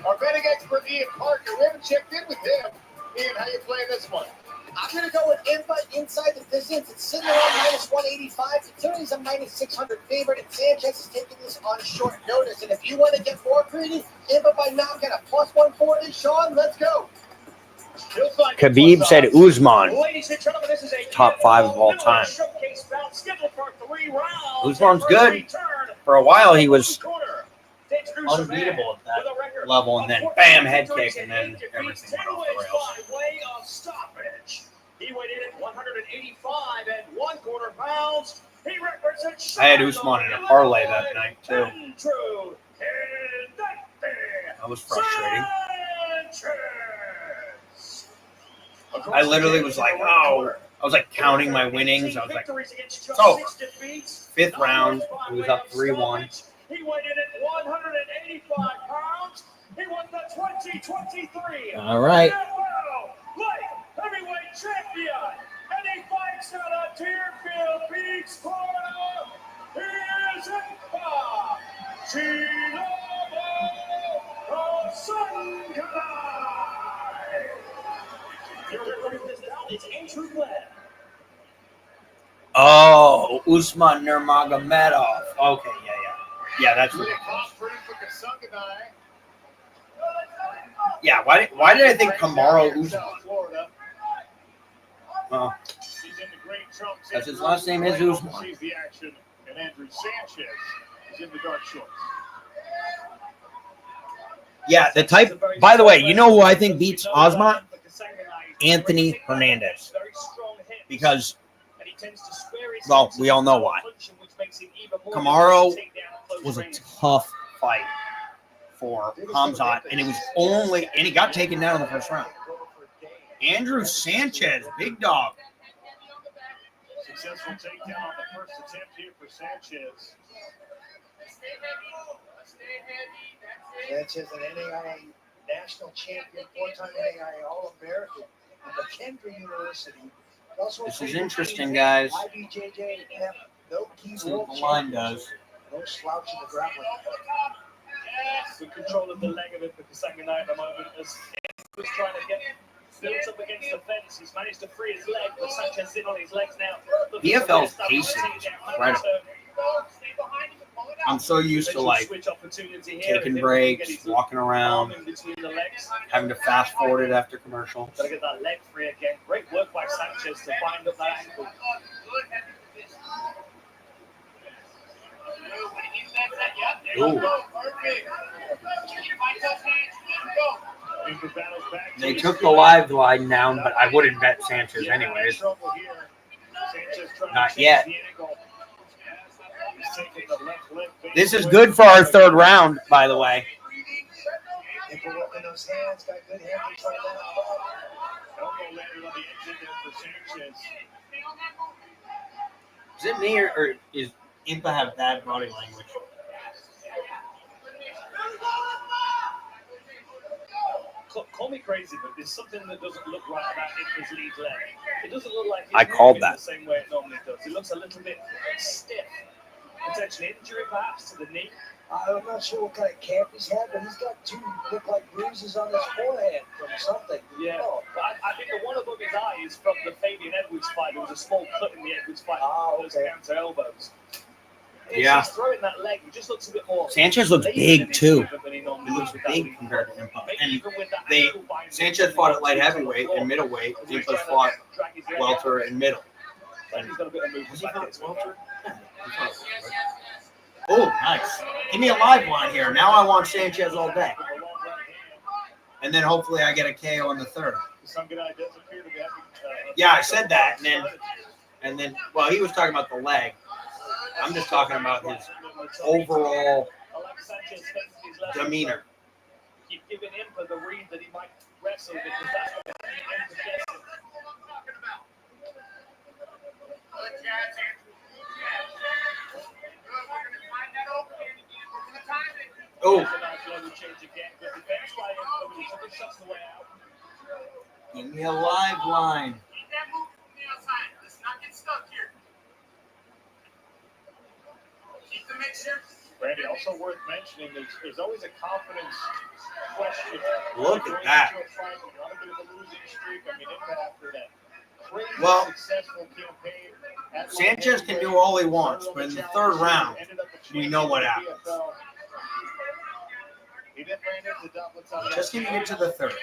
Our betting expert, Ian Parker, we haven't checked in with him. Ian, how you playing this one? I'm going to go with Impa inside the distance. It's sitting around minus 185. Attorney's a minus 600 favorite, and Sanchez is taking this on short notice. And if you want to get more greedy, Impa by knockout at plus 140. Sean, let's go. Khabib said Usman, top 5 of all time. Usman's good. For a while, he was unbeatable at that level, and then bam, head kick, and then everything went off the rails. He weighed in at 185 and 1/4 pounds. I had Usman in a parlay that night, too. That was frustrating. I literally was like, oh, I was like counting my winnings. I was like, so, 5th round, it was up 3-1. He weighed in at 185 pounds. He won the 2023 All right. PFL Light Heavyweight Champion. And he fights out of Deerfield Beach, Florida. Here's Impa Oh, Usman Nurmagomedov. Okay, yeah, that's ridiculous. Yeah, why did I think Kamaru Usman? Well, because his last name is Usman. And Andrew Sanchez is in the dark shorts. Yeah, the type. By the way, you know who I think beats Usman? Anthony Hernandez. Because, well, we all know why. Kamaru was a tough fight for Hamzat, and he got taken down in the first round. Andrew Sanchez, big dog. Successful takedown on the first attempt here for Sanchez. Sanchez, an NAIA national champion, 4-time NAIA All-American at the Kendra University. This is interesting, guys. IBJJ, no key See world what the line champions. does. No slouch in the grappling. Good control of the leg of it for Kasangana at the moment as he was trying to get built up against the fence. He's managed to free his leg, but Sanchez in on his legs now. PFL's pacing is incredible. I'm so used to like taking breaks, walking around, having to fast forward it after commercial. Gotta get that leg free again. Great work by Sanchez to bind up that ankle. Ooh. They took the live line down, but I wouldn't bet Sanchez anyways. Not yet. This is good for our 3rd round, by the way. Is it me or is Impa have bad body language? Call me crazy, but there's something that doesn't look right about Impa's lead leg. It doesn't look like I called that the same way it normally does. It looks a little bit stiff. Potential injury perhaps to the knee. I'm not sure what kind of camp he's had, but he's got 2 look like bruises on his forehead from something. Yeah, but I think the one above his eye is from the Fabian Edwards fight. There was a small cut in the Edwards fight. Okay. Down to elbows. Yeah. He's throwing that leg. He just looks a bit more. Sanchez looks big too. He looks big compared to Impa. And Sanchez fought at light heavyweight and middleweight. Impa fought welter and middle. He's got a bit of movement. Oh, nice. Give me a live line here. Now I want Sanchez all day. And then hopefully I get a KO in the 3rd. Yeah, I said that. And then, well, he was talking about the leg. I'm just talking about his overall demeanor. Keep giving Impa the read that he might wrestle because that's what Impa gets him. Oh. Give me a live line. Randy, also worth mentioning, there's always a confidence question. Look at that. Well, Sanchez can do all he wants, but in the 3rd round, we know what happens. Just give me to the 3rd.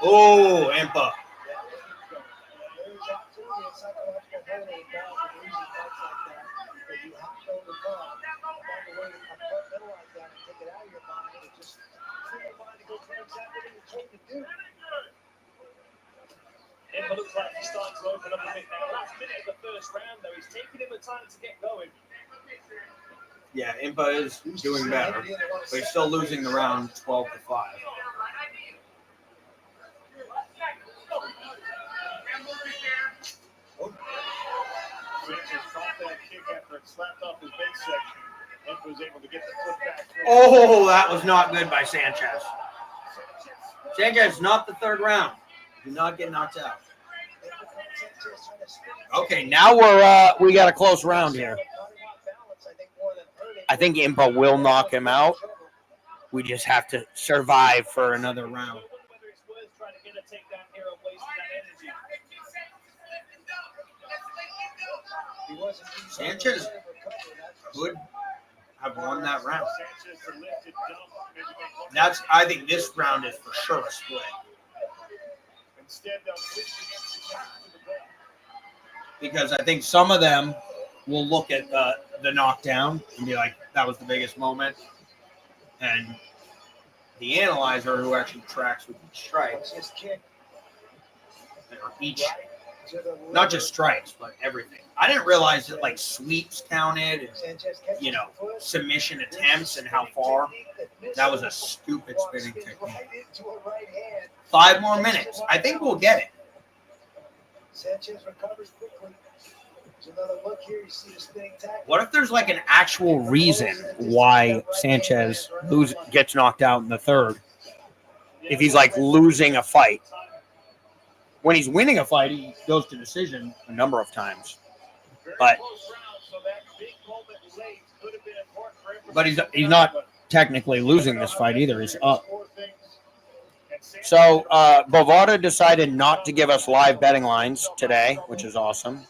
Oh, Impa. Impa looks like he's starting to open up a bit now. Last minute of the first round, though, he's taking him the time to get going. Yeah, Impa is doing better, but he's still losing the round 12-5. Sanchez caught that kick after it slapped off his midsection. Impa was able to get the foot back. Oh, that was not good by Sanchez. Sanchez, not the third round. Do not get knocked out. Okay, now we got a close round here. I think Impa will knock him out. We just have to survive for another round. Sanchez could have won that round. I think this round is for sure a split. Because I think some of them will look at the knockdown and be like, that was the biggest moment. And the analyzer, who actually tracks with each strike, or each, not just strikes, but everything. I didn't realize that like sweeps counted, and, submission attempts and how far. That was a stupid spinning technique. 5 more minutes. I think we'll get it. Sanchez recovers quickly. There's another look here. You see the spinning tackle. What if there's like an actual reason why Sanchez gets knocked out in the third? If he's like losing a fight. When he's winning a fight, he goes to decision a number of times. But he's not technically losing this fight either. He's up. So Bovada decided not to give us live betting lines today, which is awesome.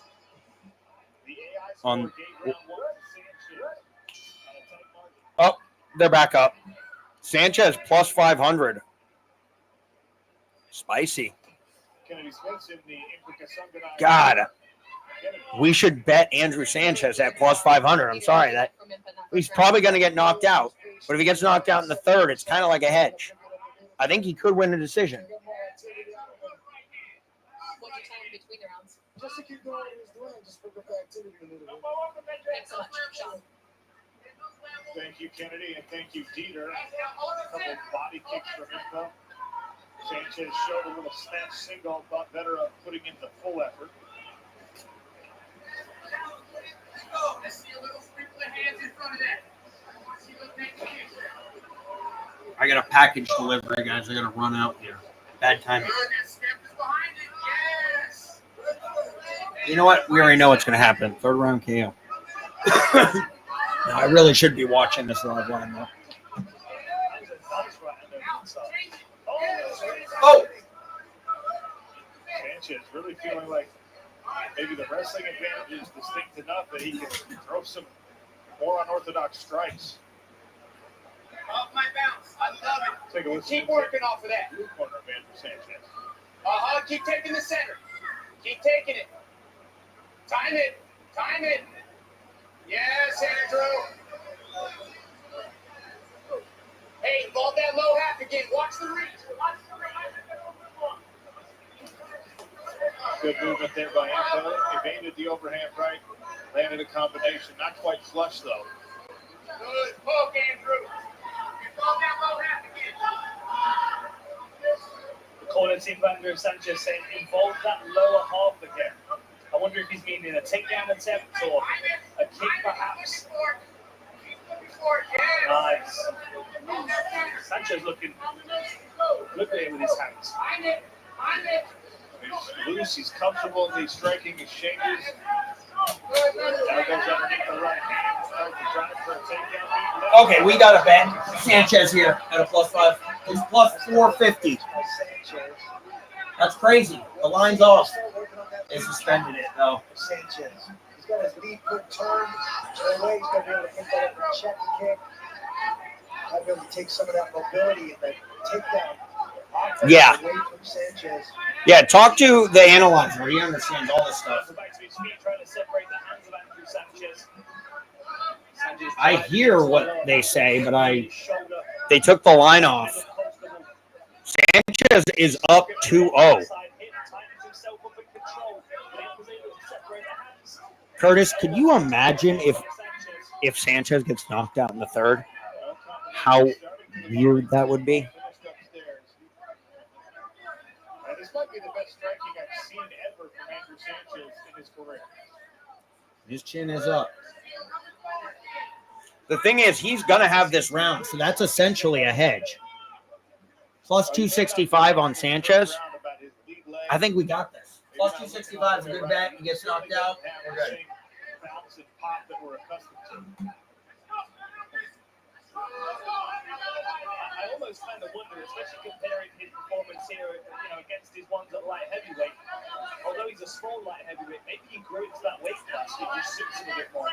They're back up. Sanchez plus 500. Spicy. God, we should bet Andrew Sanchez at plus 500. I'm sorry that he's probably going to get knocked out, but if he gets knocked out in the third, it's kind of like a hedge. I think he could win a decision. Just to keep doing what he was doing and just pick up the activity a little bit. Thanks so much, Sean. Thank you, Kennedy, and thank you, Dieter. A couple body kicks from Impa. Sanchez showed a little snatch single, thought better of putting in the full effort. Let's see a little sprinkle of hands in front of that. I got a package delivery, guys. I got to run out here. Bad timing. You know what? We already know what's going to happen. Third round KO. No, I really should be watching this live line, though. Oh! Sanchez really feeling like maybe the wrestling advantage is distinct enough that he can throw some more unorthodox strikes. Off my bounce. I love it. Take a listen. Keep working off of that. Blue corner of Andrew Sanchez. Keep taking the center. Keep taking it. Time it. Time it. Yes, Andrew. Hey, involve that low half again. Watch the reach. Watch the reach. Good movement there by Impa. Evaded the overhand right. Landed a combination. Not quite flush, though. Good poke, Andrew. Involve that low half again. The corner team of Andrew Sanchez saying involve that lower half again. I wonder if he's meaning a takedown attempt or a kick, perhaps. Nice. Sanchez looking at him with his hands. He's loose. He's comfortable in these striking exchanges. Now goes underneath the right hand. Starts to drive for a takedown. Okay, we got to bet Sanchez here at a plus 5. He's plus 450. That's crazy. The line's off. They suspended it, though. Sanchez. He's got his lead foot turned. No way he's going to be able to pick that up and check the kick. I'd be able to take some of that mobility and that takedown. Yeah. Away from Sanchez. Yeah, talk to the analyzer. He understands all this stuff. I hear what they say, but they took the line off. Sanchez is up 2-0. Curtis, could you imagine if Sanchez gets knocked out in the third? How weird that would be. This might be the best striking I've seen ever from Andrew Sanchez in his career. His chin is up. The thing is, he's going to have this round, so that's essentially a hedge. Plus 265 on Sanchez. I think we got this. Plus 265 is a good bet. He gets knocked out. We're good. Bounce and pop that we're accustomed to. I almost kind of wonder, especially comparing his performance here, against his ones at light heavyweight. Although he's a small light heavyweight, maybe he grew into that weight class. He just suits him a bit more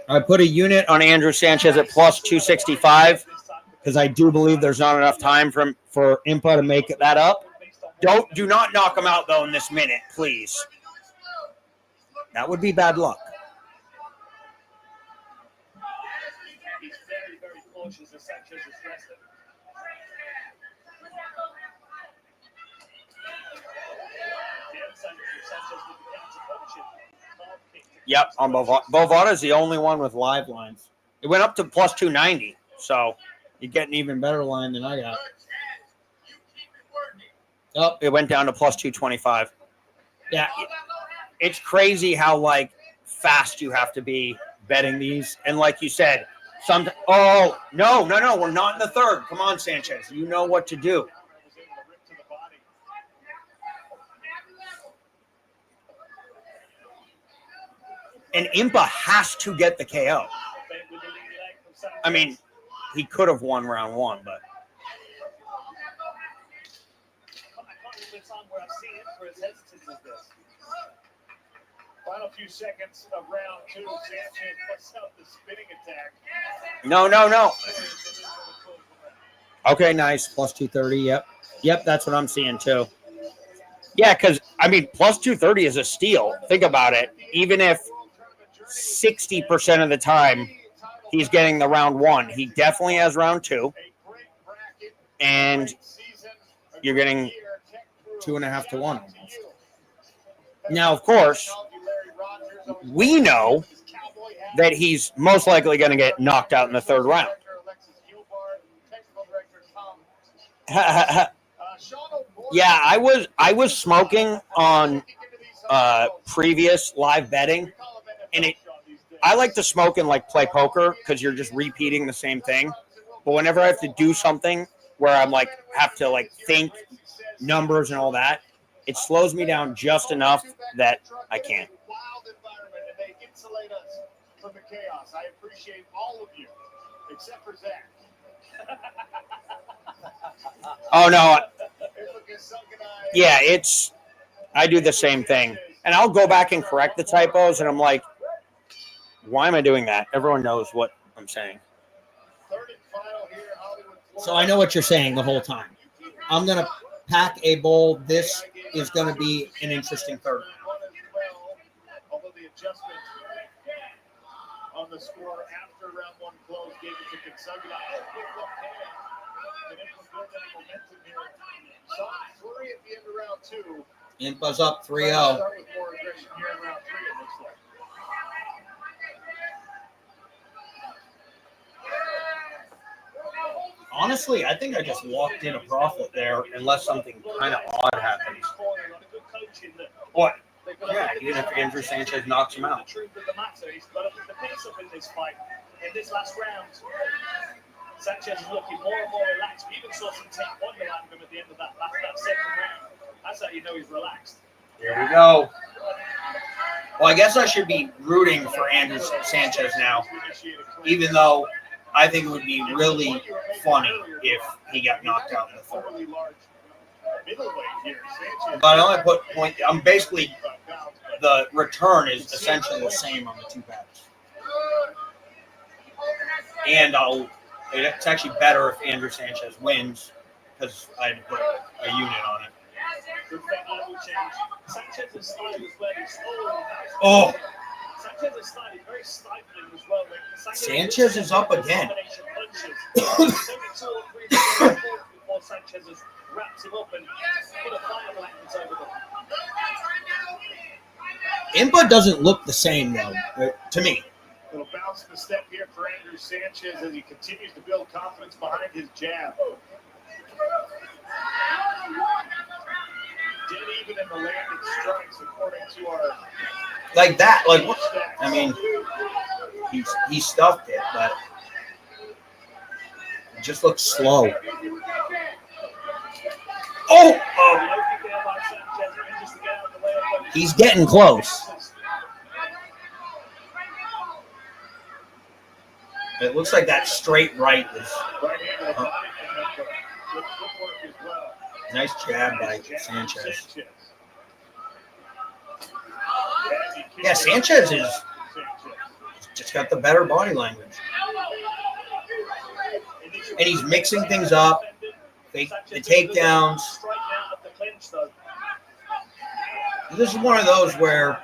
now. I put a unit on Andrew Sanchez at plus 265 because I do believe there's not enough time for Impa to make that up. Do not knock him out though in this minute, please. That would be bad luck. He's very, very cautious as Sanchez is wrestling. Yep, on Bovada. Bovada is the only one with live lines. It went up to plus 290, so you get an even better line than I got. Oh, it went down to plus 225. Yeah, it's crazy how fast you have to be betting these. And like you said, no, we're not in the third. Come on, Sanchez, you know what to do. And Impa has to get the KO. I mean, he could have won round one, but. Final few seconds of round two. Sanchez puts out the spinning attack. No. Okay, nice. Plus 230. Yep, that's what I'm seeing too. Yeah, because, plus 230 is a steal. Think about it. Even if 60% of the time he's getting the round one, he definitely has round two. And you're getting 2.5 to 1 almost. Now, of course, we know that he's most likely going to get knocked out in the third round. Yeah, I was smoking on previous live betting, and I like to smoke and play poker because you're just repeating the same thing. But whenever I have to do something where I'm have to think numbers and all that, it slows me down just enough that I can't. They insulate us from the chaos. I appreciate all of you, except for Zach. Oh no. Yeah, I do the same thing. And I'll go back and correct the typos, and I'm like, why am I doing that? Everyone knows what I'm saying. So I know what you're saying the whole time. I'm going to pack a bowl. This is going to be an interesting third. Although the adjustment on the score after round one close gave it to Kinsugla. Saw 3 at the end of round two. Impa's up 3-0. Start with more aggression here in round three, it looks like. Honestly, I think I just walked in a profit there unless something kind of odd happens. What? Yeah, even if Andrew Sanchez knocks him out. The truth of the matter is, but the pace up in this fight, in this last round, Sanchez is looking more and more relaxed. We even saw some take-one out of him at the end of that second round. That's how you know he's relaxed. Here we go. Well, I guess I should be rooting for Andrew Sanchez now, even though I think it would be really funny if he got knocked out in the third. But I only put point. I'm basically the return is essentially the same on the two bets, and it's actually better if Andrew Sanchez wins because I had to put a unit on it. Oh. Sanchez is up again. Impa doesn't look the same, though, to me. Little bounce in the step here for Andrew Sanchez as he continues to build confidence behind his jab. Dead even in the landed strikes, according to our... Like that, like, I mean, he stuffed it, but it just looks slow. Oh! He's getting close. It looks like that straight right is... Nice jab by Sanchez. Yeah, Sanchez is just got the better body language. And he's mixing things up. The takedowns. This is one of those where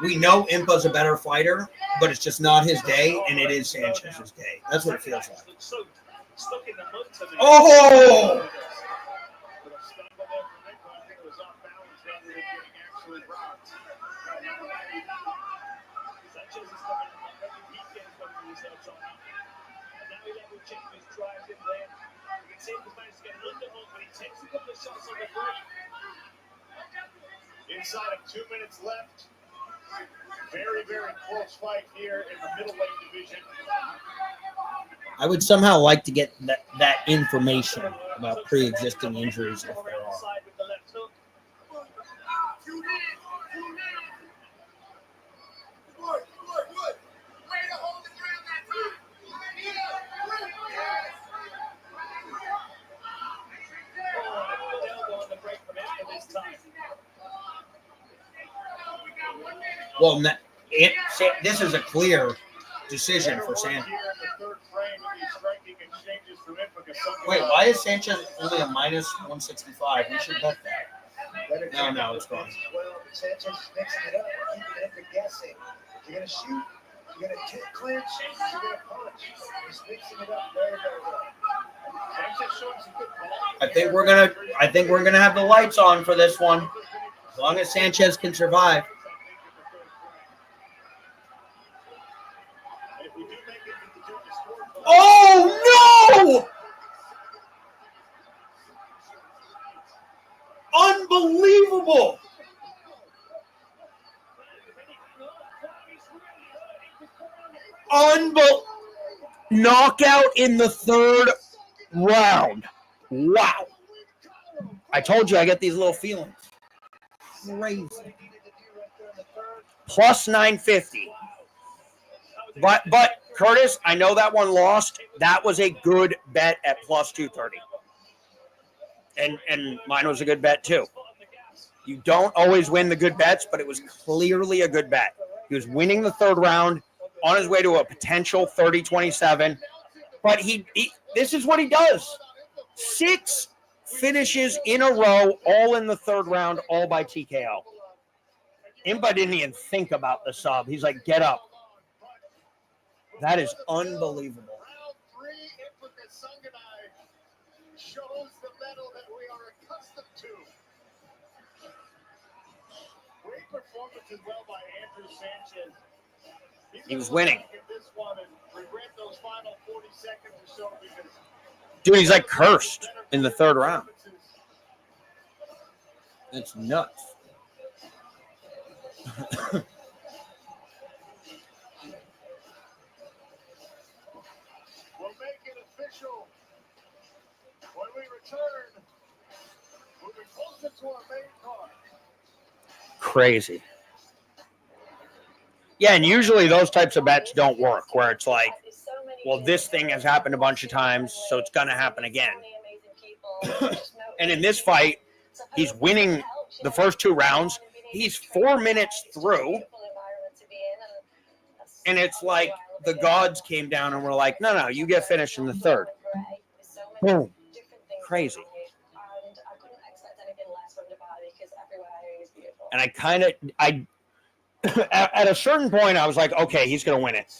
we know Impa's a better fighter, but it's just not his day, and it is Sanchez's day. That's what it feels like. Oh! Inside of 2 minutes left. Very, very close fight here in the middleweight division. I would somehow like to get that information about pre-existing injuries if there are. Well, this is a clear decision for Sanchez. Wait, why is Sanchez only a minus 165? We should bet that. No, it's wrong. Well, Sanchez is mixing it up, keeping him guessing. You're going to shoot, you're going to clinch, you're going to punch. He's mixing it up very, very well. I think we're gonna have the lights on for this one, as long as Sanchez can survive. Oh no! Unbelievable! Knockout in the third round. Wow. I told you I get these little feelings. Crazy. Plus 950. But Curtis, I know that one lost. That was a good bet at plus 230. And mine was a good bet too. You don't always win the good bets, but it was clearly a good bet. He was winning the third round on his way to a potential 30-27. But this is what he does. 6 finishes in a row, all in the third round, all by TKO. Impa didn't even think about the sub. He's like, get up. That is unbelievable. Round 3, Impa shows the medal that we are accustomed to. Great performance as well by Andrew Sanchez. He was winning. This one and regret those final 40 seconds or so because Dude, he's like cursed in the third round. It's nuts. We'll make it official when we return. Moving closer to our main card. Crazy. Yeah, and usually those types of bets don't work, where it's like, well, this thing has happened a bunch of times, so it's going to happen again. And in this fight, he's winning the first 2 rounds. He's 4 minutes through. And it's like the gods came down and were like, no, you get finished in the third. Boom. Crazy. And at a certain point, I was like, okay, he's going to win it.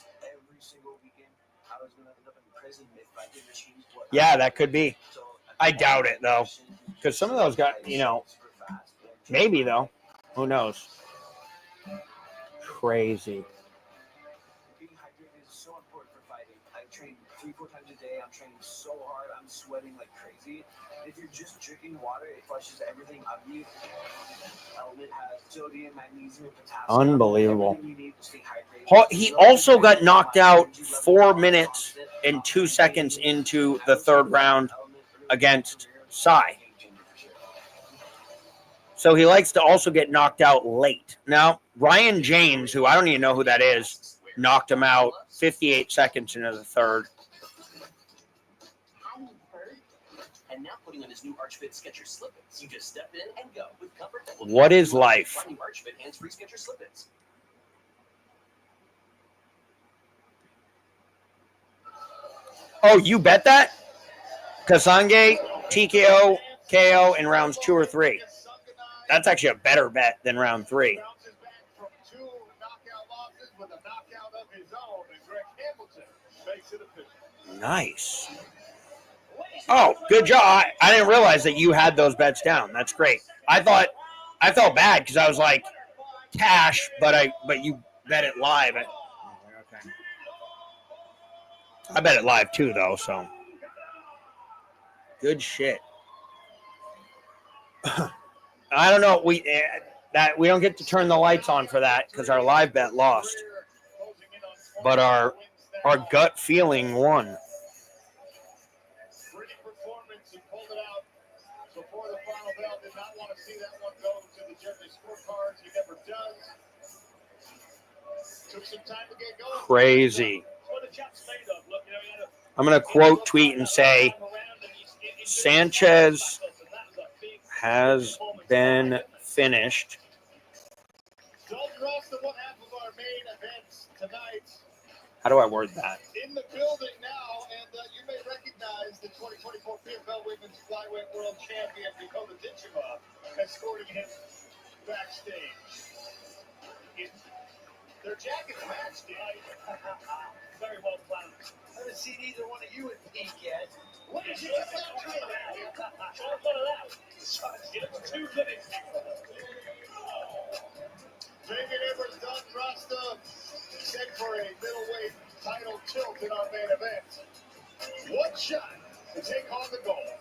Yeah, that could be. I doubt it, though. Because some of those guys, maybe, though. Who knows? crazy. Being hydrated is so important for fighting. I train 3-4 times a day. I'm training so hard. I'm sweating like crazy. If you're just drinking water, it flushes everything out of you. Element has sodium, magnesium, and potassium. Unbelievable. Everything you need to stay hydrated. He also got knocked out 4 minutes and 2 seconds into the third round against Sai. So he likes to also get knocked out late. Now, Ryan James, who I don't even know who that is, knocked him out 58 seconds into the third. And now putting on his new ArchFit Skechers Slip-ins. You just step in and go with comfort that will What is life? Try new ArchFit hands-free Skechers Slip-ins. Oh, you bet that? Kasange, TKO, KO in rounds 2 or 3. That's actually a better bet than round 3. Bounces back from 2 knockout losses with a knockout of his own, and Greg Hamilton makes it official. Nice. Oh, good job. I didn't realize that you had those bets down. That's great. I felt bad because I was like, cash, but you bet it live. Okay. I bet it live too, though, so. Good shit. I don't know. We don't get to turn the lights on for that because our live bet lost. But our gut feeling won. Pretty performance. He pulled it out before the final bell. Did not want to see that one go to the judges' scorecards. He never does. Took some time to get going. Crazy. I'm going to quote tweet and say, Sanchez has been finished. Don't cross the one half of our main events tonight. How do I word that? In the building now, and you may recognize the 2024 PFL Women's Flyweight World Champion Dakota Ditchema escorting him backstage. Their jackets matched it. Very well planned. I haven't seen either one of you in pink yet. What did you get that to? Show us one of that. It's 2 minutes. David Evers Don Rasta set for a middleweight title tilt in our main event. One shot to take home the gold.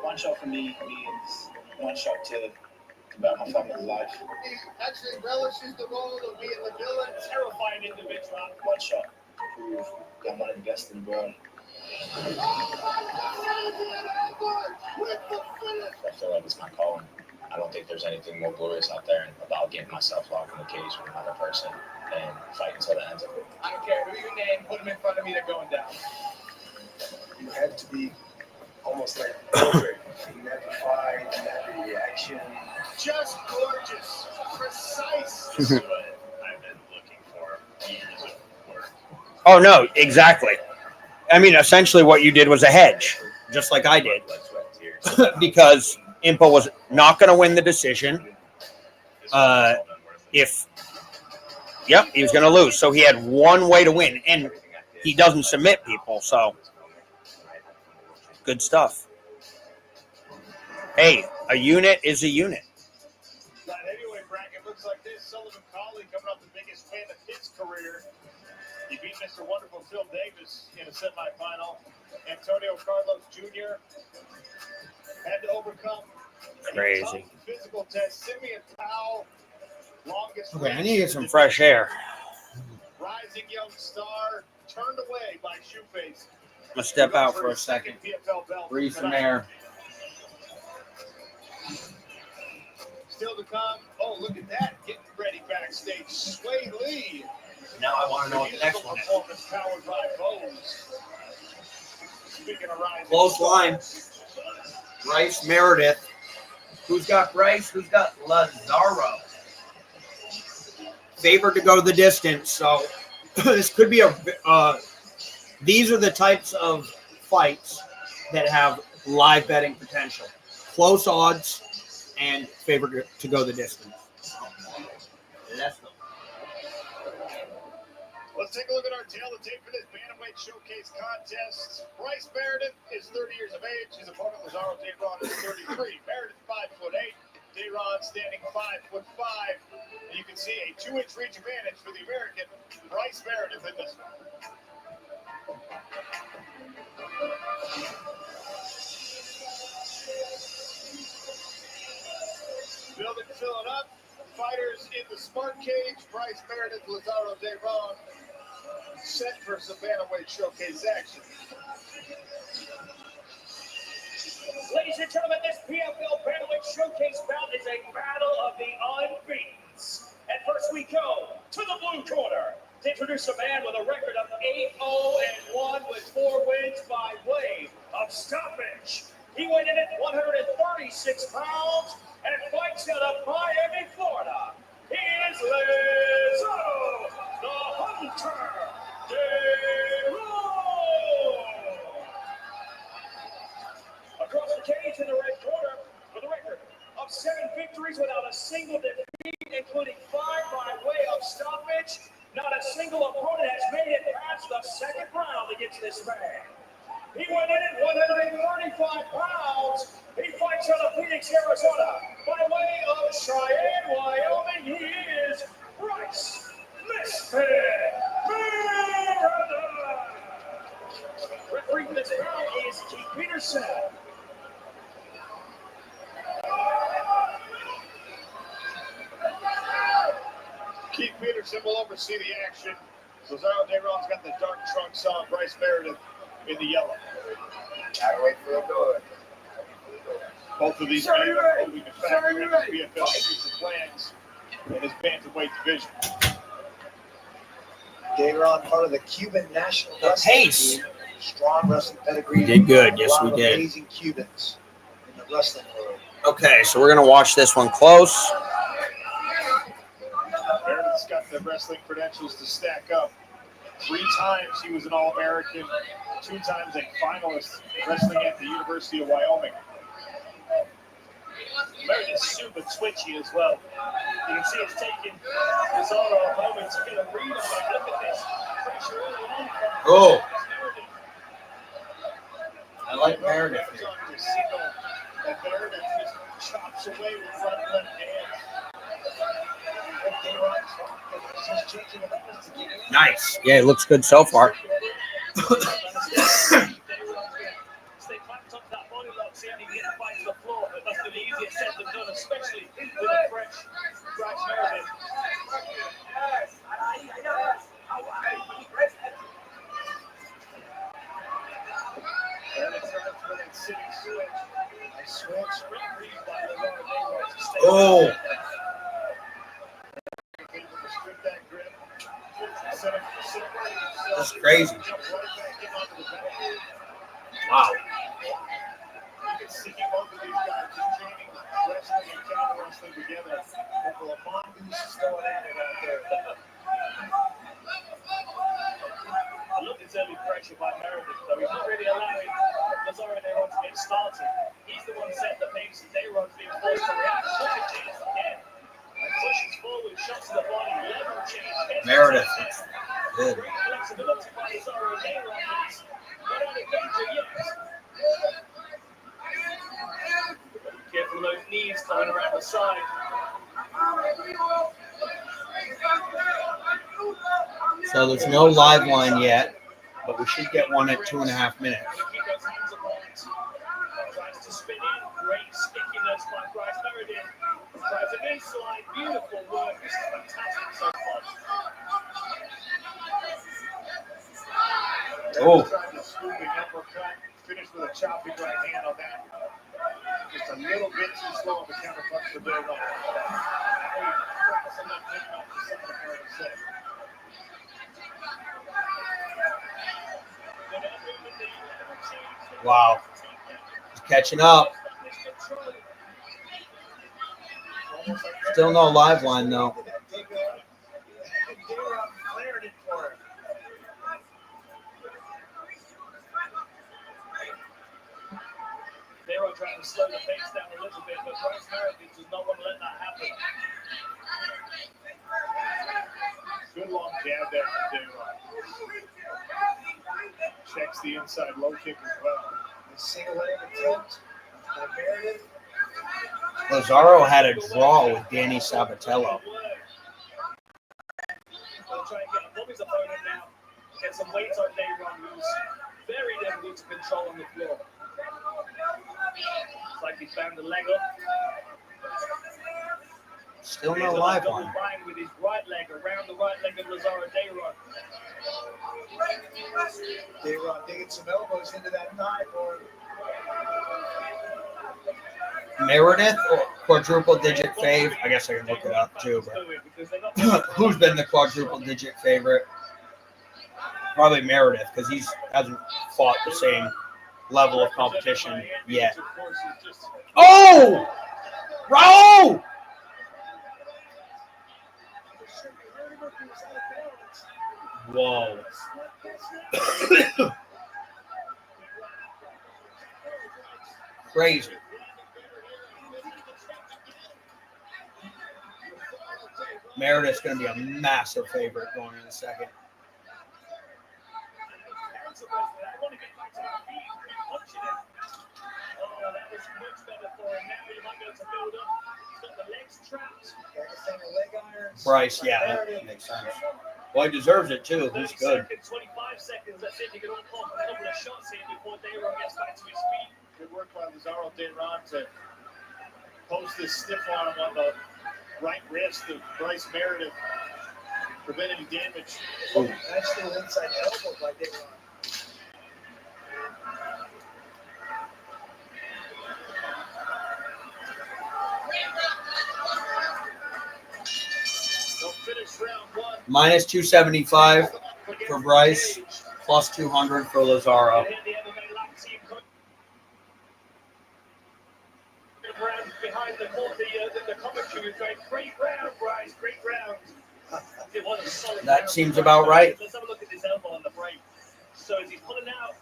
One shot for me means one shot to about my family's life. He actually relishes the role of being the villain. Terrifying individual. One shot to prove that I'm one of the best in the world. I feel like it's my calling. I don't think there's anything more glorious out there about getting myself locked in the cage with another person and fighting until the end of it. I don't care who you name, put them in front of me, they're going down. You had to be almost like perfect in every fight, in every reaction. Just gorgeous. Precise. I've been looking for years of work. Oh, no, exactly. I mean, essentially what you did was a hedge, just like I did. Because Impa was not going to win the decision. He was going to lose. So he had one way to win. And he doesn't submit people, so good stuff. Hey, a unit is a unit. That heavyweight bracket looks like this. Sullivan Colley coming off the biggest win of his career. He beat Mr. Wonderful Phil Davis in a semifinal. Antonio Carlos Jr. had to overcome Crazy. physical test. Simeon Powell, longest. Okay, I need to get some fresh air. Rising young star, turned away by Shoeface. I'm going to step out for a second. Breathe some air. Still to come. Oh, look at that. Getting ready backstage. Sway Lee. Now I want to know what the next one is. Performance powered by Bose. Speaking of rising. Close line. Bryce Meredith. Who's got Bryce? Who's got Lazaro? Favored to go the distance. So this could be these are the types of fights that have live betting potential. Close odds and favored to go the distance. Let's take a look at our tail of tape for this Bantamweight Showcase contest. Bryce Meredith is 30 years of age. His opponent, Lazaro Debron, is 33. Meredith, 5'8". Dayron standing 5'5", and you can see a 2-inch reach advantage for the American Bryce Meredith in this one. Building, filling up. Fighters in the smart cage. Bryce Meredith, Lazaro Dayron, set for some bantamweight showcase action. Ladies and gentlemen, this PFL Bantamweight Showcase bout is a battle of the unbeatens. And first we go to the blue corner to introduce a man with a record of 8-0-1 with 4 wins by way of stoppage. He weighed in at 136 pounds and fights out of Miami, Florida. He is Lazaro, the Hunter Dayron. Across the cage in the red corner with a record of 7 victories without a single defeat, including 5 by way of stoppage. Not a single opponent has made it past the second round against this man. He went in at 135 pounds. He fights out of Phoenix, Arizona. By way of Cheyenne, Wyoming, he is Bryce Mr. Meredith. Referee for this round is Keith Peterson. Keith Peterson will oversee the action. Lazaro Dayron's got the dark trunks on. Bryce Meredith in the yellow. Gotta wait for the door. Both of these men are holding the factor in the PFL future plans in his bantamweight division. Dayron, part of the Cuban national The wrestling pace. team. Strong wrestling pedigree. We did good. Yes, A lot we of did. Amazing Cubans in the wrestling world. Okay, so we're gonna watch this one close. Meredith's got the wrestling credentials to stack up. 3 times he was an All-American, 2 times a finalist wrestling at the University of Wyoming. Meredith's super twitchy as well. You can see it's taking Lazaro a moment to get a read on it. Look at this pressure early on. Oh, I like Meredith here. And Meredith just chops away with right left hand. Nice. Yeah, it looks good so far. Stay clamped up that body lock, see how he can get a fight to the floor, but that's the easiest said than done, especially with a fresh Bryce Meredith. Meredith tries for that sitting switch. Nice switch. Great read by Lazaro Dayron to stay Oh. Able to strip that grip. Set up for separating himself. That's crazy. Jump right back in onto the back. Wow. You can see both of these guys training wrestling and counter wrestling together. Couple of mongooses going at it out there. I love this early pressure by Meredith, though. He's not really allowing Lazaro Dayron to get started. He's the one setting the pace, and Dayron's being forced to react quickly as he can. And pushes forward, shots to the body, level change. Meredith. Good. Great flexibility by Lazaro Dayron. He's not out of danger yet. Careful of those knees coming around the side. So there's no live line yet, but we should get one at 2.5 minutes. Keep those hands apart. Tries to spin in. Great stickiness by Bryce Meredith. Tries an inside. Beautiful work. This is fantastic so far. Oh. Tried to swooping uppercut. Finished with a chopping right hand on that. Just a little bit too slow on the counter punch for Dayron. Wow. He's catching up. Still no live line, though. Dayron trying to slow the pace down a little bit, but Bryce Meredith does not want to let that happen. Good long jab there from Dayron. Checks the inside low kick as well. The single leg attempt by Meredith. Lazaro had a draw with Danny Sabatello. Try and get above his opponent now. Get some weight on Dayron, who's very difficult to control on the floor. It's like he found the leg up. Still no live one. With his right leg around the right leg of Lazaro Dayron. Dayron digging some elbows into that thigh for Meredith or quadruple digit fave? I guess I can look it up too. But who's been the quadruple digit favorite? Probably Meredith, because he hasn't fought the same level of competition yet. Oh! Raul! Whoa. Crazy. Meredith's going to be a massive favorite going in a second. Bryce, yeah, that makes sense. Well, he deserves it too. He's good. 25 seconds. Let's see if he can unpump a couple of shots here before Dayron gets back to his feet. Good work by Lazaro Dayron to post this stiff arm on the right wrist of Bryce Meredith, prevent any damage. Ooh. That's still inside elbow by Dayron. Minus 275 for Bryce, plus 200 for Lazaro. Behind the commentary is going, great round, Bryce, great round. It was a solid That round. seems about right. Let's have a look at this elbow on the break. So as he's pulling out,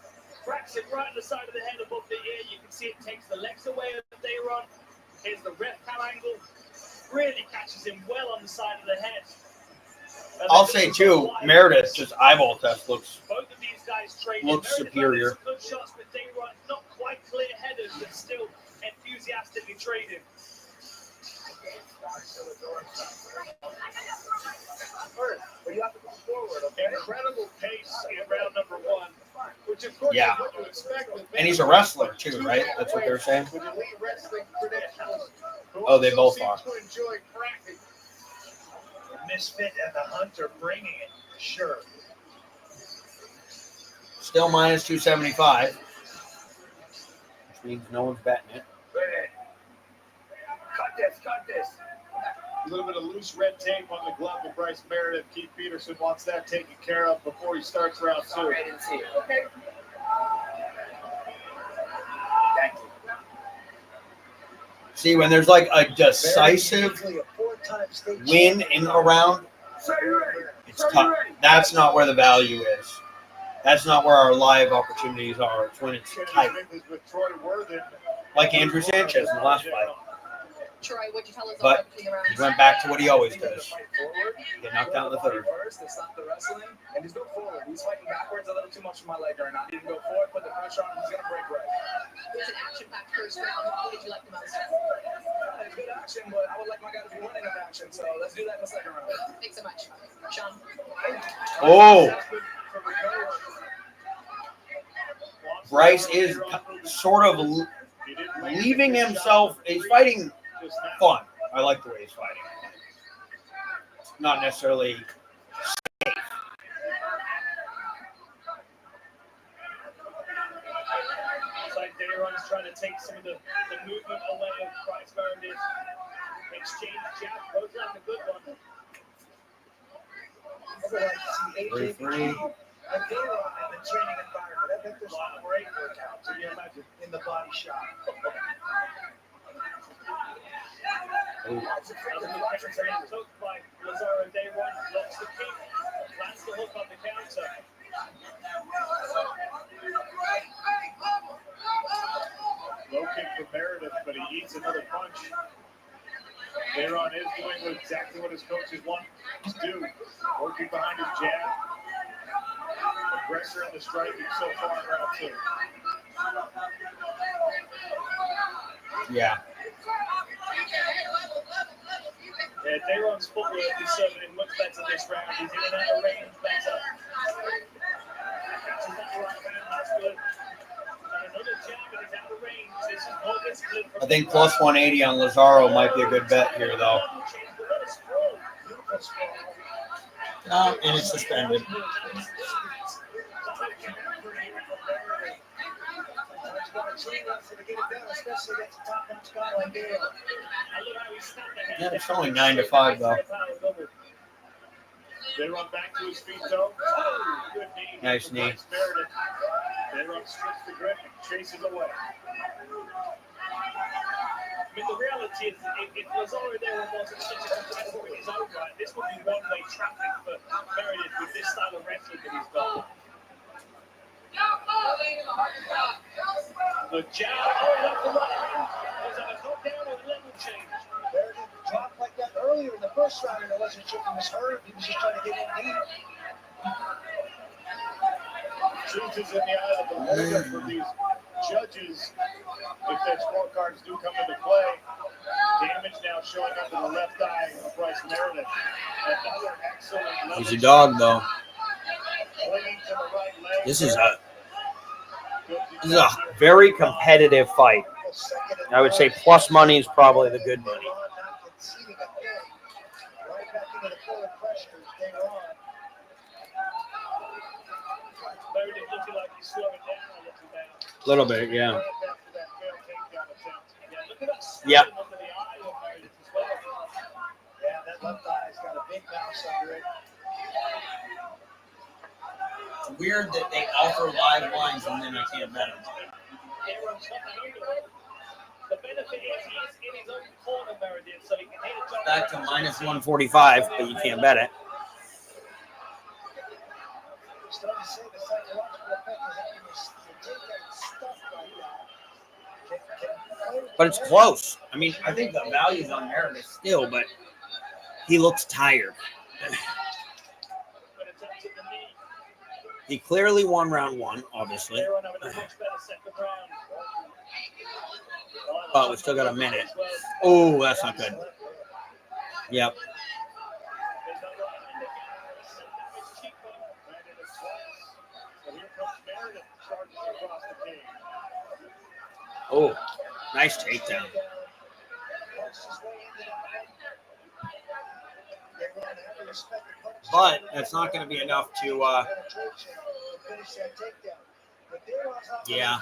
cracks it right on the side of the head above the ear. You can see it takes the legs away of Dayron. Here's the ref cam angle. Really catches him well on the side of the head. I'll say too, Meredith just eyeball test looks superior. Good shots with Dayron, not quite clear headers, but still enthusiastically trading. But you have to go forward, okay? Incredible pace in round number one, which of course Yeah. is what you expect with And he's a wrestler too, right? That's what they're saying. With elite wrestling credentials, who Oh, they also both are. seem to enjoy cracking. The misfit and the hunter bringing it, sure. Still minus 275, which means no one's betting it. Cut this. A little bit of loose red tape on the glove of Bryce Meredith. Keith Peterson wants that taken care of before he starts round two. Sorry, I didn't see it. Okay. Thank you. See, when there's like a decisive win in a round, it's tough. That's not where the value is. That's not where our live opportunities are. It's when it's tight. Like Andrew Sanchez in the last fight. Troy, what'd you tell us But about the rounds? he went back to what he always does. Get knocked out in the third. First, they stopped the wrestling, and he's going forward. He's fighting backwards a little too much for my leg right now. He didn't go forward, put the pressure on him. He's going to break right. It was an action-packed first round. What did you like the most? It's good action, but I would like my guy to be winning of action. So let's do that in the second round. Thanks so much. Sean. Oh! Bryce is sort of leaving himself. He's fighting fun. I like the way he's fighting. Not necessarily safe. It's like Dayron's trying to take some of the movement away of Bryce Meredith. Exchange jab, both like a good one. Free. And Dayron in the training environment. I think there's a great workout. Can you imagine in the body shop? That's a took by Lazaro Dayron, blocks the kick, lands the hook on the counter. Low kick for Meredith, but he eats another punch. Dayron is doing exactly what his coaches want to do. Working behind his jab. Aggressor in the striking so far in round two. Yeah. Yeah, Dayron's footwork is serving him much better this round. He's in and out of range better. Catches that right hand, that's good. And another jab and he's out of range. This is more discipline from I think plus 180 on Lazaro might be a good bet here, though. No, and it's suspended. Yeah, it's only 9-5 though. They run back to his feet though. Oh, good knee. Nice knee. They run strips the grip and chases away. I mean, the reality is, if Lazaro there wasn't such a competitor in his own right, this would be one-way traffic for Meredith with this style of wrestling that he's got. The jab, left the right hand. Was that a knockdown or a level change? Meredith dropped like that earlier in the first round, and I wasn't sure if he was hurt. He was just trying to get in deep. Truth is in the eye of the beholder for these judges. If their scorecards do come into play, damage now showing up in the left eye of Bryce Meredith. Another excellent level. He's a dog, though. Clinging to the right leg. This is a very competitive fight. I would say plus money is probably the good money. A little bit, yeah. Yep. Yeah, that left eye's got a big mouse under it. It's weird that they offer live lines and then I can't bet them. Back to minus 145, but you can't bet it. But it's close. I mean, I think the value's on Meredith still, but he looks tired. He clearly won round one, obviously. But we still got a minute. Oh, that's not good. Yep. Oh, nice takedown. But that's not going to be enough to, yeah.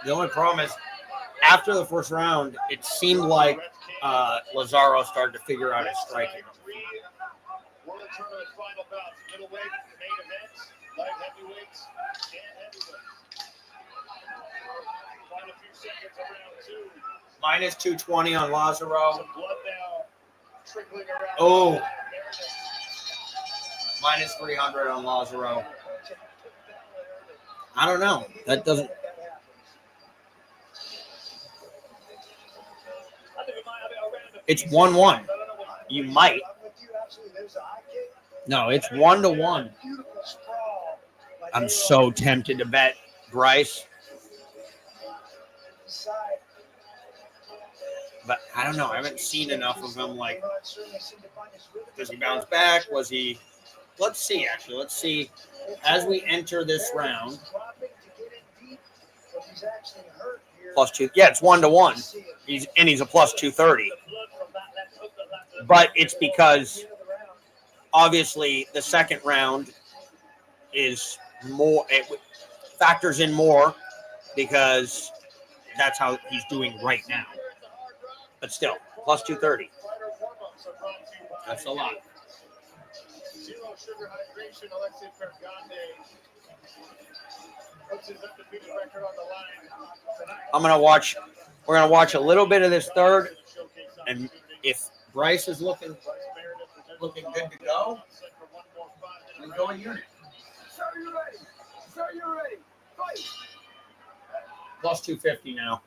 The only problem is, after the first round, it seemed like Lazaro started to figure out his striking. World Tournament final bouts, middleweight, main events, light heavyweights, and heavyweights. Final few seconds of round two. Minus 220 on Lazaro. Some blood now trickling around. Oh. Minus 300 on Lazaro. I don't know. That doesn't. It's 1-1. You might. No, it's 1-1. I'm so tempted to bet Bryce. But I don't know. I haven't seen enough of him. Like, does he bounce back? Was he? Let's see, actually. Let's see. As we enter this round. Plus two. Yeah, it's 1-1. He's a plus 230. But it's because obviously the second round is more. It factors in more because that's how he's doing right now. But still, plus 230. That's a lot. Zero sugar hydration, Alexei Fergande puts his undefeated record on the line. We're gonna watch a little bit of this third, and if Bryce is looking good to go, we go in unit. Sir, you ready? Sir, you ready? Fight! Plus 250 now.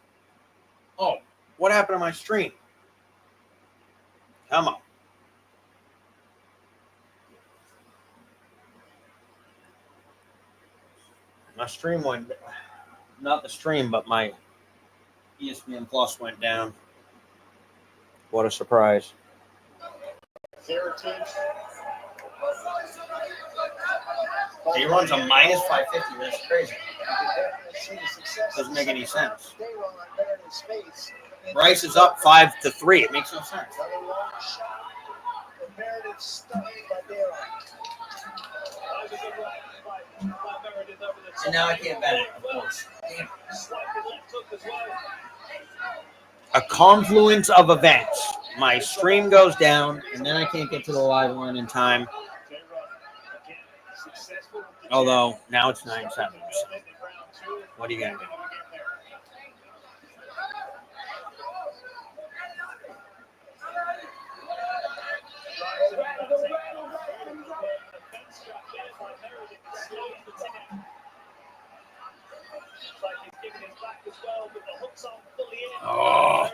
Oh, what happened to my stream? Come on. My stream went not the stream, but my ESPN Plus went down. What a surprise. He runs a minus 550. That's crazy. Doesn't make any sense. Bryce is up 5-3. It makes no sense. And now I can't bet it, of course. Damn. A confluence of events. My stream goes down, and then I can't get to the live one in time. Although, now it's 9-7. So what are you going to do? Oh.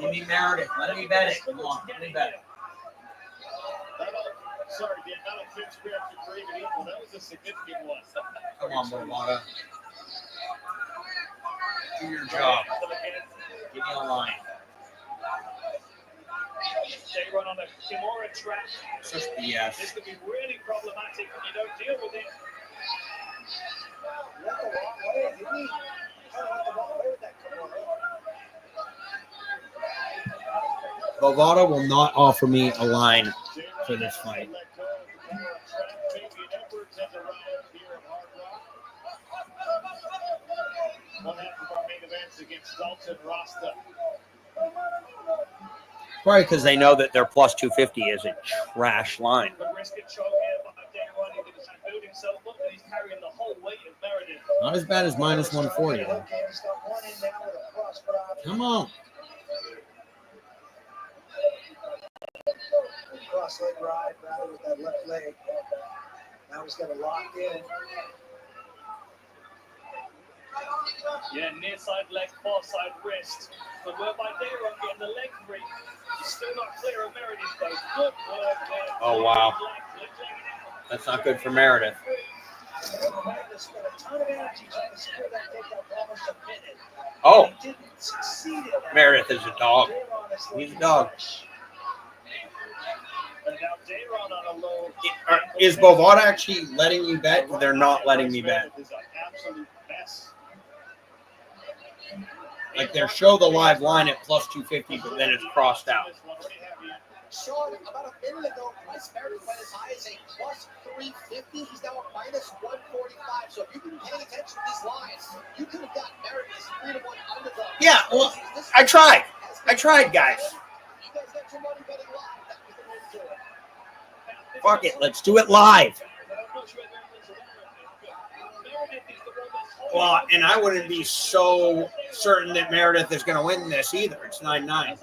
Give me Meredith. Let me bet it. Come on. Let me bet it. Sorry, the amount of picks we have to create equal, that was a significant one. Come on, Bovada. Do your job. Give me a line. They run on a Kimura track. Such BS. This could be really problematic when you don't deal with it. Bovada will not offer me a line for this fight. Probably because they know that their plus 250 is a trash line. Not as bad as minus 140. Though. Come on. Cross leg ride, rather with that left leg. Now he's got it locked in. Yeah, near side leg, far side wrist. But we're by Dayron getting the leg free. He's still not clear of Meredith, though. Good work there. Oh, wow. That's not good for Meredith. Oh. Meredith is a dog. He's a dog. Is Bovada actually letting you bet? They're not letting me bet. Like they show the live line at plus 250, but then it's crossed out. Sean, about a minute ago, Bryce Meredith went as high as a plus 350. He's now a minus 145. So if you've been paying attention to these lines, you could have got Meredith as 3-1 underdog. Yeah, well, I tried. Guys. You guys got your money betting live. That was the way to do it. Fuck it, let's do it live. Well, and I wouldn't be so certain that Meredith is going to win this either. It's 9-9.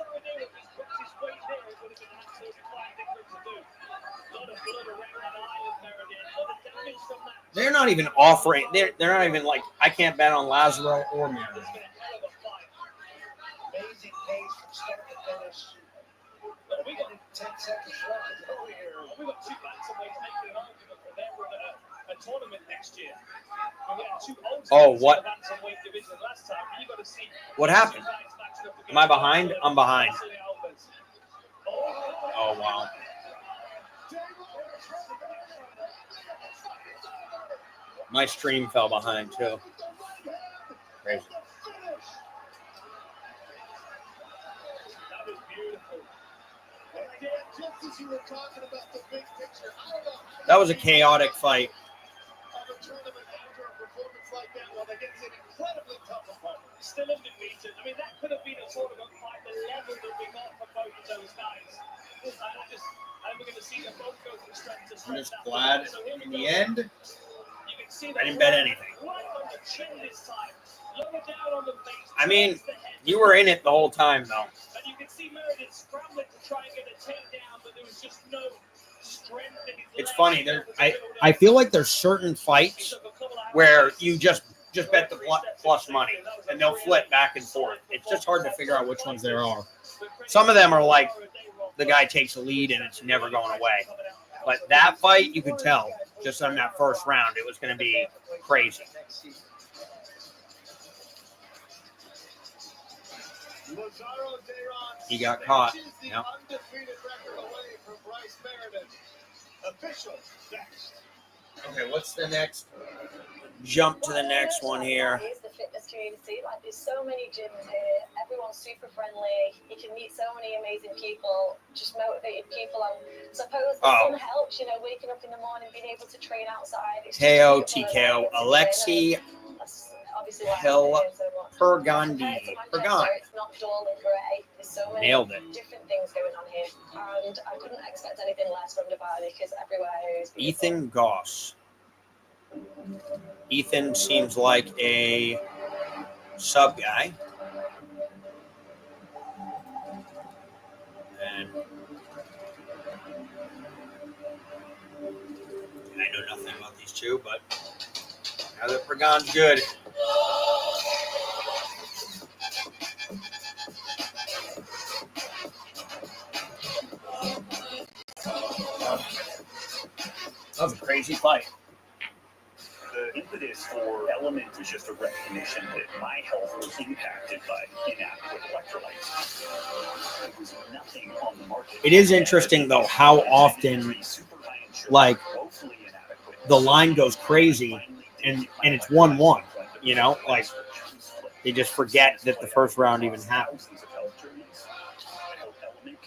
They're not even offering. They're not even like, I can't bet on Lazaro or Meredith. Amazing pace from start to finish. We got 10 seconds left. We got two bantamweights making an argument for them for a tournament next year. Oh, what? What happened? Am I behind? I'm behind. Oh, wow. My stream fell behind, too. Crazy. That was a chaotic fight. Still undefeated. I mean, that could have been a tournament fight, the level that we got from both of those guys. And we're going to see them both go from strength to strength. I'm just glad in the end, I didn't bet anything. I mean, you were in it the whole time, though. And you can see Meredith scrambling to try and get a takedown, but there was just no strength in his It's funny. I feel like there's certain fights where you just bet the plus money, and they'll flip back and forth. It's just hard to figure out which ones there are. Some of them are like the guy takes a lead and it's never going away. But that fight, you could tell just on that first round, it was going to be Crazy. He got caught. Yep. Undefeated record away from Bryce Meredith. Official next. Okay, what's the next? Jump to the next one here. Here's the fitness community. Like, there's so many gyms here. Everyone's super friendly. You can meet so many amazing people, just motivated people. And suppose the sun helps, you know, waking up in the morning, being able to train outside. KO, TKO, Alexi Pergandi. It's not dull and grey. There's so many Nailed it. different things going on here. And I couldn't expect anything less from Dubai because everywhere is beautiful. Ethan Goss. Ethan seems like a sub guy. And I know nothing about these two, but now that Pergon's good. That was a crazy fight. The impetus for Element is just a recognition that my health was impacted by inadequate electrolytes. There was nothing on the market. It is interesting, though, how often, like, the line goes crazy and it's 1-1, you know? Like, they just forget that the first round even happened.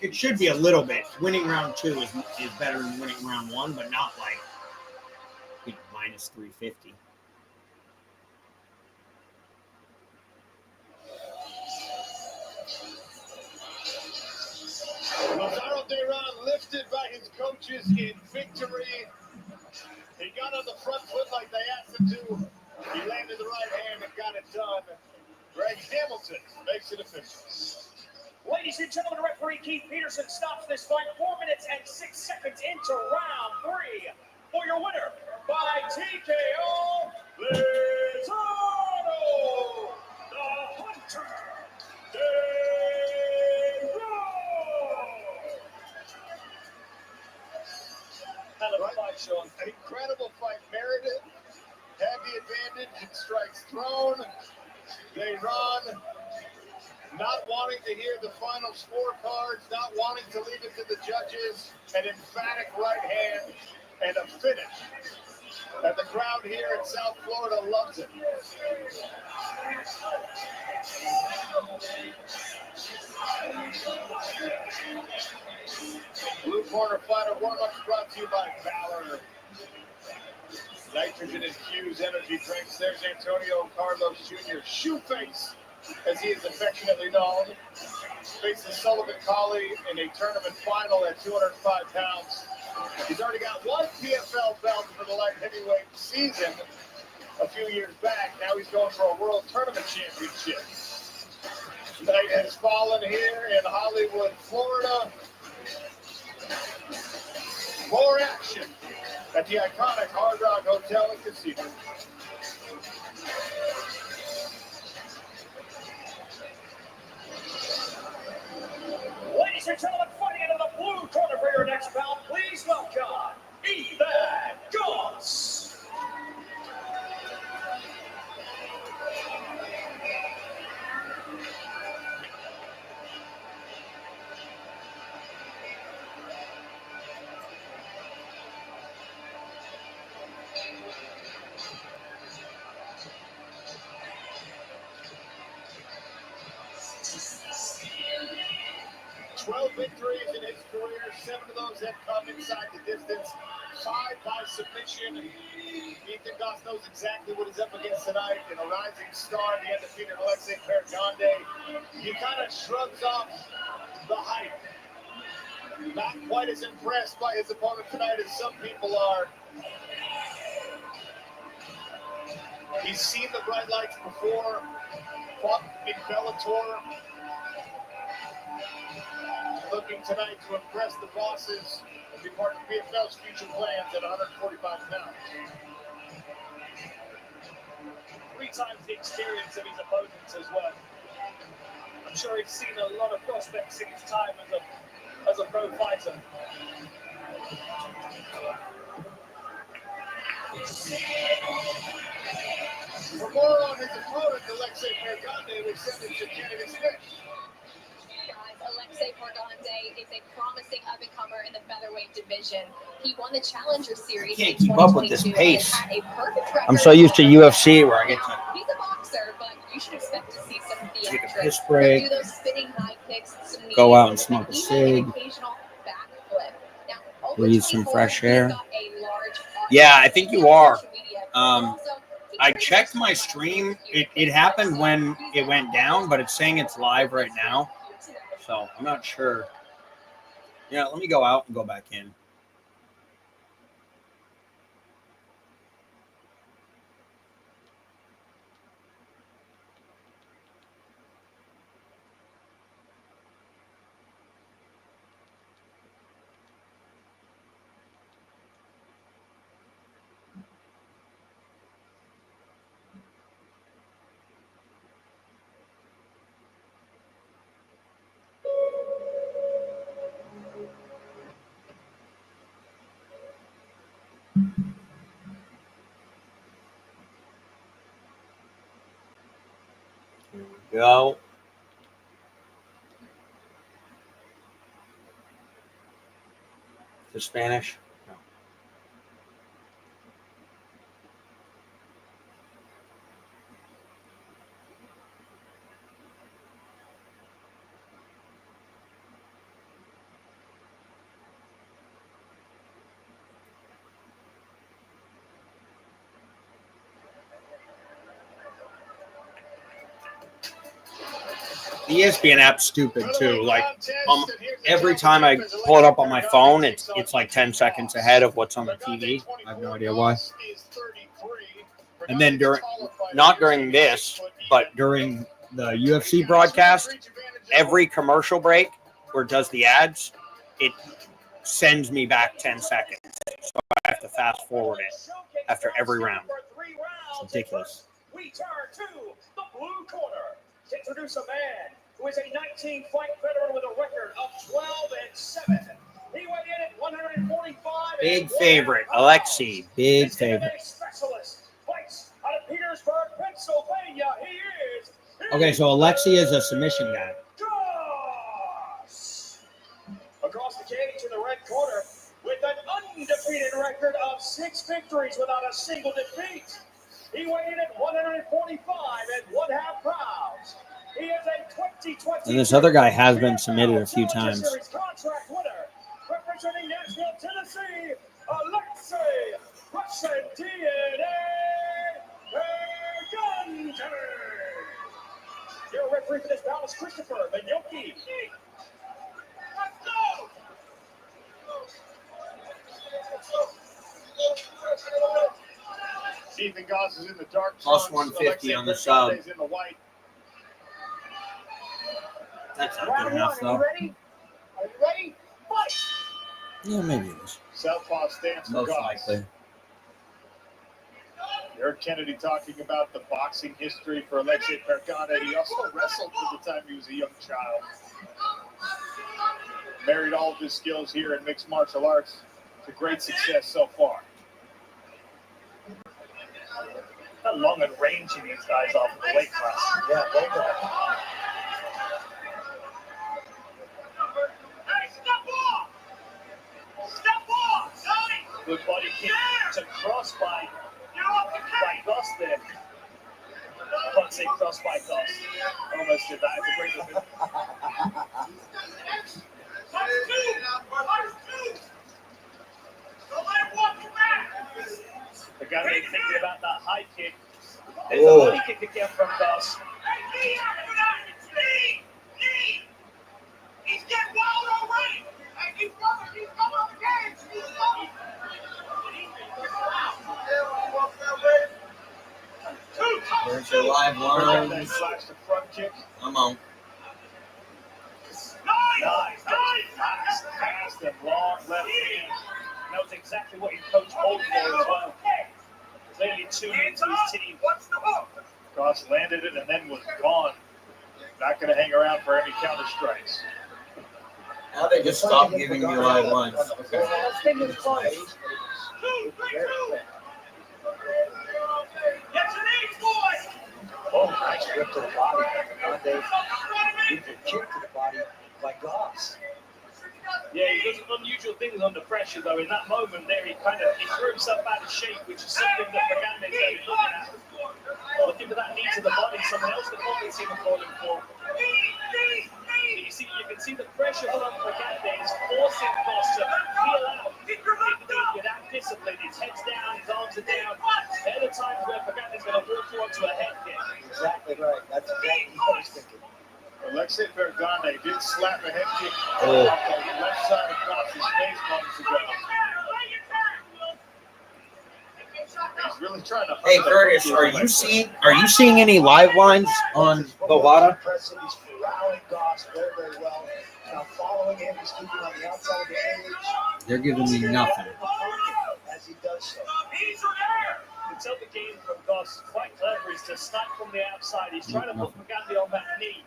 It should be a little bit. Winning round 2 is better than winning round 1, but not like minus 350. Lazaro Dayron lifted by his coaches in victory. He got on the front foot like they asked him to. He landed the right hand and got it done. Greg Hamilton makes it official. Ladies and gentlemen, referee Keith Peterson stops this fight 4 minutes and 6 seconds into round 3. For your winner by TKO, Lizardo, the Hunter, Hell of a fight, Sean. An incredible fight. Meredith had the advantage in strikes thrown. They run. Not wanting to hear the final scorecards, not wanting to leave it to the judges. An emphatic right hand and a finish. And the crowd here in South Florida loves it. Blue corner fighter warm-ups brought to you by Valor. Nitrogen infused energy drinks. There's Antonio Carlos Jr., Shoeface, as he is affectionately known. Faces Sullivan Colley in a tournament final at 205 pounds. He's already got one PFL belt for the light heavyweight season a few years back. Now he's going for a World Tournament championship. Night has fallen here in Hollywood, Florida. More action at the iconic Hard Rock Hotel and Casino. Ladies and gentlemen, fighting into the blue corner for your next bout, please welcome Ethan Goss. Victories in his career, 7 of those have come inside the distance, 5 by submission. Ethan Goss knows exactly what he's up against tonight, and a rising star, the undefeated Alexei Pergande. He kind of shrugs off the hype. Not quite as impressed by his opponent tonight as some people are. He's seen the bright lights before, fought in Bellator. Looking tonight to impress the bosses and be part of PFL's future plans at 145 pounds. 3 times the experience of his opponents as well. I'm sure he's seen a lot of prospects in his time as a pro fighter. For more on his opponent, Alexei Pergande, we send it to Kennedy Smith. Guys, Alexei Pergande is a promising up-and-comer in the featherweight division. He won the Challenger Series. I can't in keep up with this 2022 and pace. had a perfect record. I'm so used to UFC where I get to He's a boxer, but you should expect to see some take a theatrics. piss break, Do those spinning high kicks, some go knees, out and smoke a even cig, an occasional backflip. Now, over breathe some 24, fresh he's air. got a large Yeah, audience I think you on are. social media, but also he I brings checked us my to stream. life. It happened when it went down, but it's saying it's live right now. So I'm not sure. Yeah, let me go out and go back in. Here we go. The Spanish. No. The ESPN app's stupid too. Like every time I pull it up on my phone, it's like 10 seconds ahead of what's on the TV. I have no idea why. And then not during this, but during the UFC broadcast, every commercial break where it does the ads, it sends me back 10 seconds. So I have to fast forward it after every round. It's ridiculous. We turn to the blue corner to introduce a man who is a 19-fight veteran with a record of 12-7. He weighed in at 145. Big favorite, Alexei. Big favorite. Specialist fights out of Petersburg, Pennsylvania. He is. Okay, so Alexei is a submission guy. Across the cage in the red corner with an undefeated record of 6 victories without a single defeat. He weighed in at 145 1/2 pounds. He is a 2020. And this other guy has been submitted a few times. Contract winner, representing Nashville, Tennessee, Alexei Pergande. Your referee for this bout is Christopher Benyoki. Let's go. Ethan Goss is in the dark. Plus 150 on the sub. In the white. That's not good enough, though. Are you ready? Fight! Yeah, maybe it is. Southpaw stance for Most Goss. likely. You heard Kennedy talking about the boxing history for Alexei Pergande. He also wrestled for the time he was a young child. Married all of his skills here in mixed martial arts to great success so far. How long and rangy these guys are for the weight class. Yeah, both of them. Hey, step off! Step off, son! Good body kick to cross by Goss there. I can't say cross by Goss. Almost did that. It's a great movement. The guy thinking about that high kick. There's a body kick again from Goss. He's getting wild already! He's coming on the game! There's your live That line. slash to front kick. Come on. Nice! Fast and long left hand. Knows exactly what his coach told for as well. Clearly tuned into his team. What's the hook? Goss landed it and then was gone. Not going to hang around for any counter strikes. Now they just stop giving me live lines. Let's take his punch. 2, 3, 2. Get your knees, boy! Oh, nice grip to the body. Grande with a kick to the body by Goss. Yeah, he does unusual things under pressure, though. In that moment there, he threw himself out of shape, which is something that Pagande's going to be looking at. Looking for that knee to the body, someone else the opponent team are calling for. You can see the pressure from Pagande is forcing Goss to peel out without discipline. His head's down, his arms are down. They're the times where Pagande's going to walk you onto a head kick. Exactly right. That's exactly what I was thinking. Alexei Bergane did slap a head kick Oh. off the left side across his face moments ago. He's really trying to. Hey Curtis, are you seeing any live lines on Bovada? He's corralling Goss very, very well. Now following him, he's keeping on the outside of the cage. They're giving me nothing. As he does so. You can tell the game from Goss quite clever is to snipe from the outside. He's trying to put Pagande on that knee.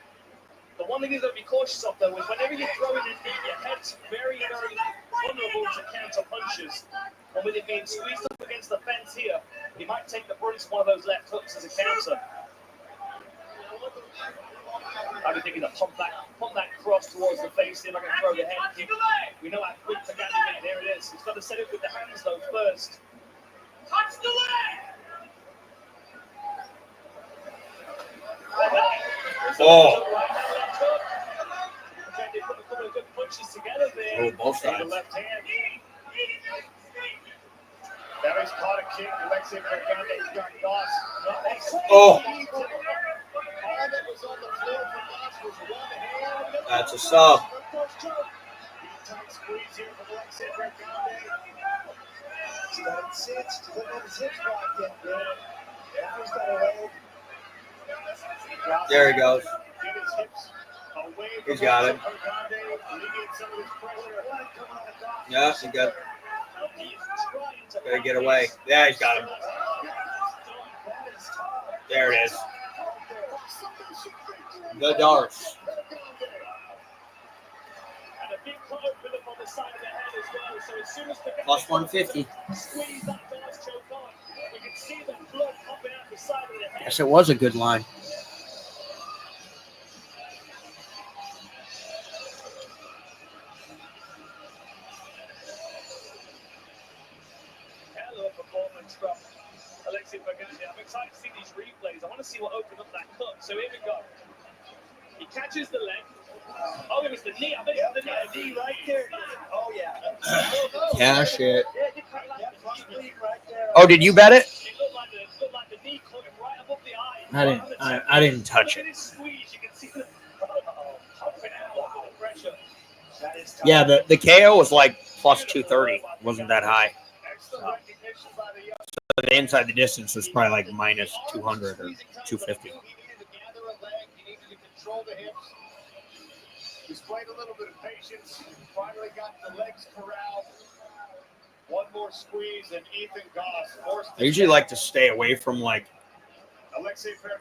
The one thing he's going to be cautious of, though, is whenever you're throwing a knee, your head's very, very vulnerable to counter punches. And with it being squeezed up against the fence here, he might take the brunt of one of those left hooks as a counter. I'd be thinking to pump that cross towards the face, see if I can throw the head kick. We know how quick Pagande is. There it is. He's got to set it with the hands, though, first. Touch the leg! Oh. They put a couple of good punches together there. Oh, both sides. The left hand. Barry's caught a kick. Alexei Bergane's got Goss. Oh. That's a sub. Tight squeeze here from Alexei Bergane. He's got him cinched. He doesn't have his hips locked yet, man. Now he's got a leg. There he goes. He's got it. Yeah, he got. Gotta get away. Yeah, he's got him. There it is. The darts. Plus 150. Yes, it was a good line. Hello, performance from Alexei Bergane. I'm excited to see these replays. I want to see what opened up that cut. So here we go. He catches the leg. Oh, it was the knee. I bet it was the knee right there. Oh, yeah. Cash it. Oh, did you bet it? I didn't touch it. Yeah, the KO was like plus 230. Wasn't that high. So the inside the distance was probably like minus 200 or 250. Displayed a little bit of patience. Finally got the legs corralled. One more squeeze, and Ethan Goss forced. I usually like to stay away from like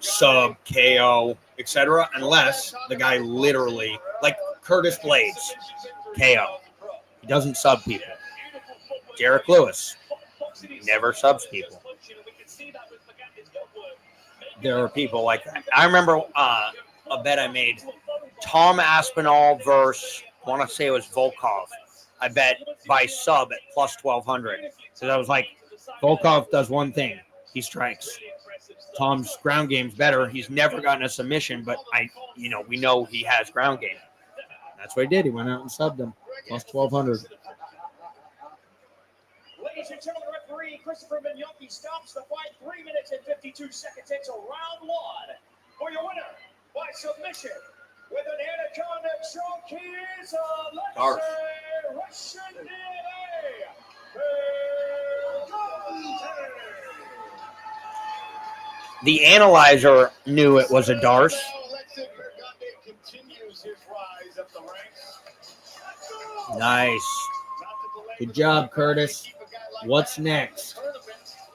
sub, KO, etc. Unless the guy literally, like Curtis Blades, KO. He doesn't sub people. Derek Lewis never subs people. There are people like that. I remember a bet I made. Tom Aspinall versus, I want to say it was Volkov. I bet by sub at plus 1,200. So that was like, Volkov does one thing. He strikes. Tom's ground game's better. He's never gotten a submission, but we know he has ground game. That's what he did. He went out and subbed him. Plus 1,200. Ladies and gentlemen, referee Christopher Mignocchi stops the fight. 3 minutes and 52 seconds into round one. For your winner, by submission, with an anaconda choke, he is Alexei Russian DNA. The analyzer knew it was a Darce. Nice. Good job, Curtis. What's next?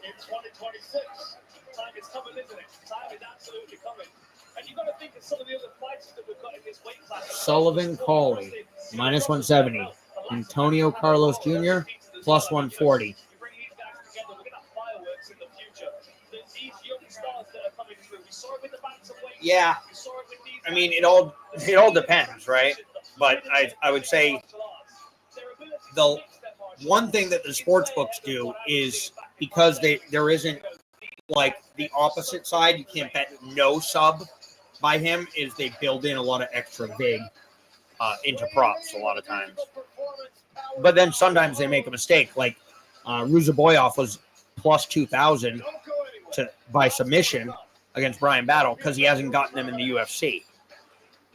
In 2026. Time is coming, isn't it? Time is absolutely coming. And you've got to think of some of the other fights that we've got in this weight class. Sullivan Cauley, minus 170. Antonio Carlos Jr., plus 140. We're going to have fireworks in the future. These young stars that are coming through. We saw it with the Yeah. I mean, it all depends, right? But I would say the one thing that the sports books do is because there isn't like the opposite side, you can't bet no sub by him, is they build in a lot of extra vig into props a lot of times. But then sometimes they make a mistake. Like Ruzaboyov was plus 2,000 by submission against Brian Battle because he hasn't gotten them in the UFC.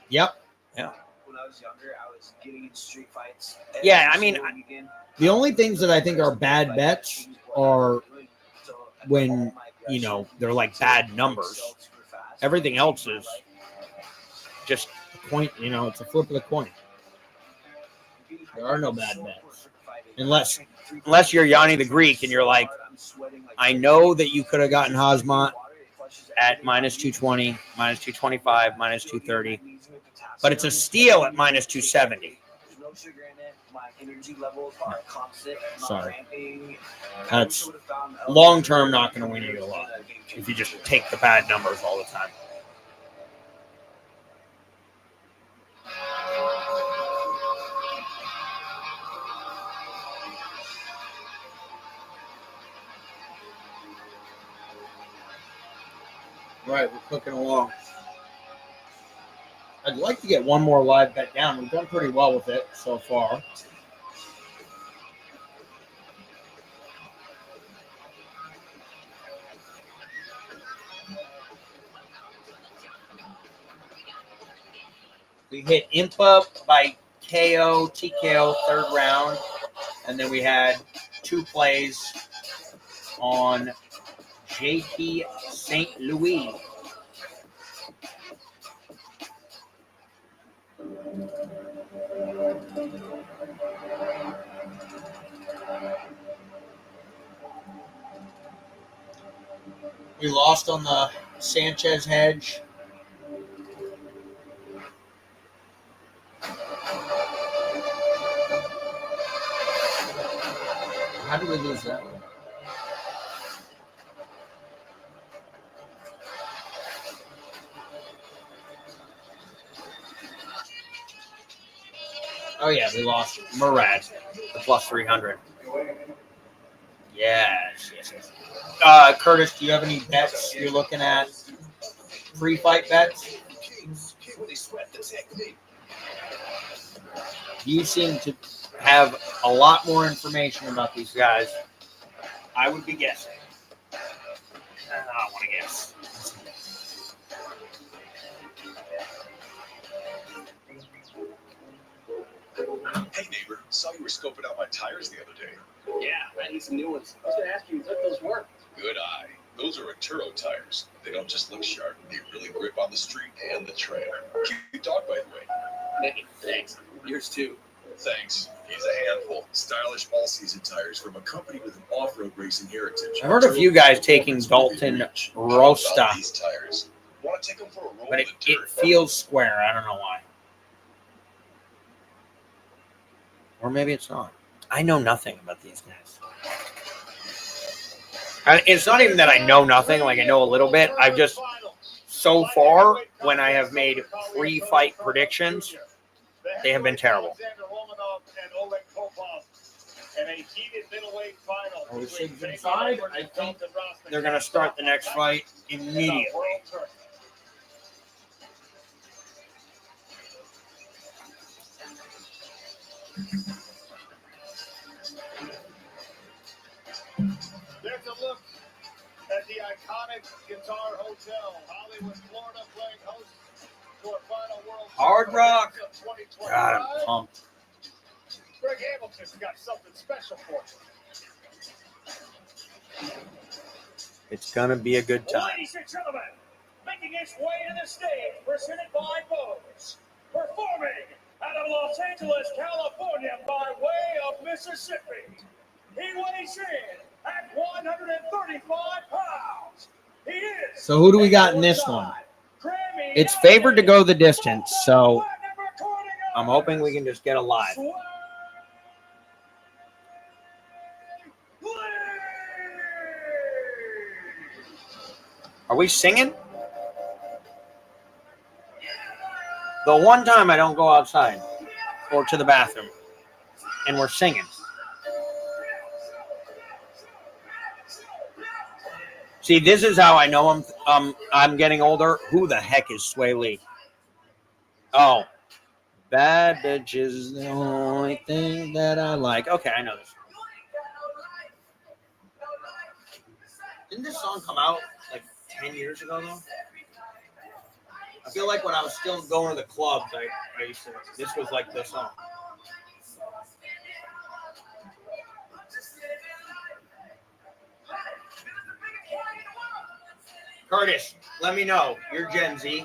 Yep. Yeah. When I was younger, I was getting in street fights. Yeah, I mean, the only things that I think are bad bets are when, you know, they're like bad numbers. Everything else is just a coin, you know, it's a flip of the coin. There are no bad bets. Unless you're Yanni the Greek and you're like, I know that you could have gotten Hazmat at minus 220, minus 225, minus 230, but it's a steal at minus 270. Sorry. That's long-term not going to win you a lot if you just take the bad numbers all the time. Right, we're cooking along. I'd like to get one more live bet down. We've done pretty well with it so far. We hit Impa by KO, TKO, third round. And then we had 2 plays on JP St. Louis. We lost on the Sanchez hedge. How did we lose that one? Oh, yeah, we lost Murad, the plus 300. Yes. Curtis, do you have any bets you're looking at? Free fight bets? You seem to have a lot more information about these guys. I would be guessing. I don't want to guess. Hey neighbor, saw you were scoping out my tires the other day. Yeah, I need some new ones. I was going to ask you, let those work? Good eye. Those are Arturo tires. They don't just look sharp, they really grip on the street and the trail. Cute dog, by the way. Hey, thanks. Yours too. Thanks. He's a handful. Stylish all-season tires from a company with an off-road racing heritage. I've heard a few guys taking Dalton Rosta, These tires. Want to take them for a roll but in it the dirt? feels square. I don't know why. Or maybe it's not. I know nothing about these guys. It's not even that I know nothing. Like, I know a little bit. I've just, so far, when I have made pre-fight predictions, they have been terrible. I think they're going to start the next fight immediately. There's a look at the iconic Guitar Hotel, Hollywood, Florida, playing host to our final World Hard Rock. of 2025. God, I'm pumped. Greg Hamilton's got something special for you. It's going to be a good time. Ladies and gentlemen, making his way to the stage, presented by Bose, performing out of Los Angeles, California, by way of Mississippi. He weighs in at 135 pounds. He is. So who do we got in this one? It's favored to go the distance, so I'm hoping we can just get a live. Are we singing? The one time I don't go outside or to the bathroom and we're singing. See, this is how I know I'm getting older. Who the heck is Sway Lee? Oh, bad bitch is the only thing that I like. Okay, I know this. Didn't this song come out like 10 years ago, though? I feel like when I was still going to the clubs, I used to, this was like the song. Curtis, let me know. You're Gen Z.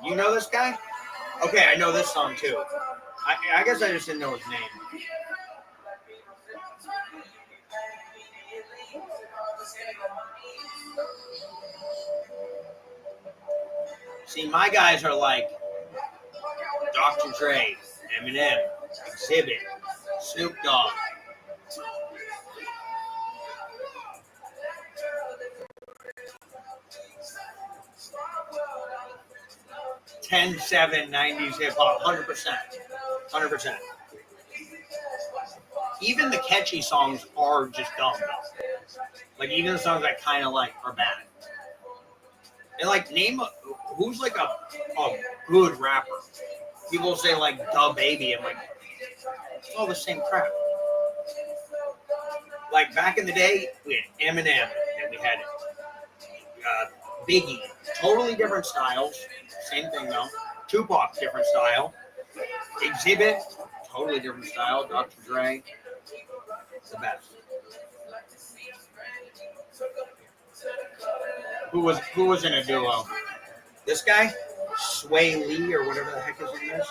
You know this guy? Okay, I know this song too. I guess I just didn't know his name. See, my guys are like Dr. Dre, Eminem, Exhibit, Snoop Dogg. Ten, 7, 90s hip hop, 100%. 100%. Even the catchy songs are just dumb. Like, even the songs I kind of like are bad. And, like, name who's, like, a good rapper. People say, like, Da Baby. I'm like, it's all the same crap. Like, back in the day, we had Eminem, and we had Biggie. Totally different styles. Same thing, though. Tupac, different style. Exhibit, totally different style. Dr. Dre, the best. Who was in a duo? This guy, Sway Lee, or whatever the heck his name is.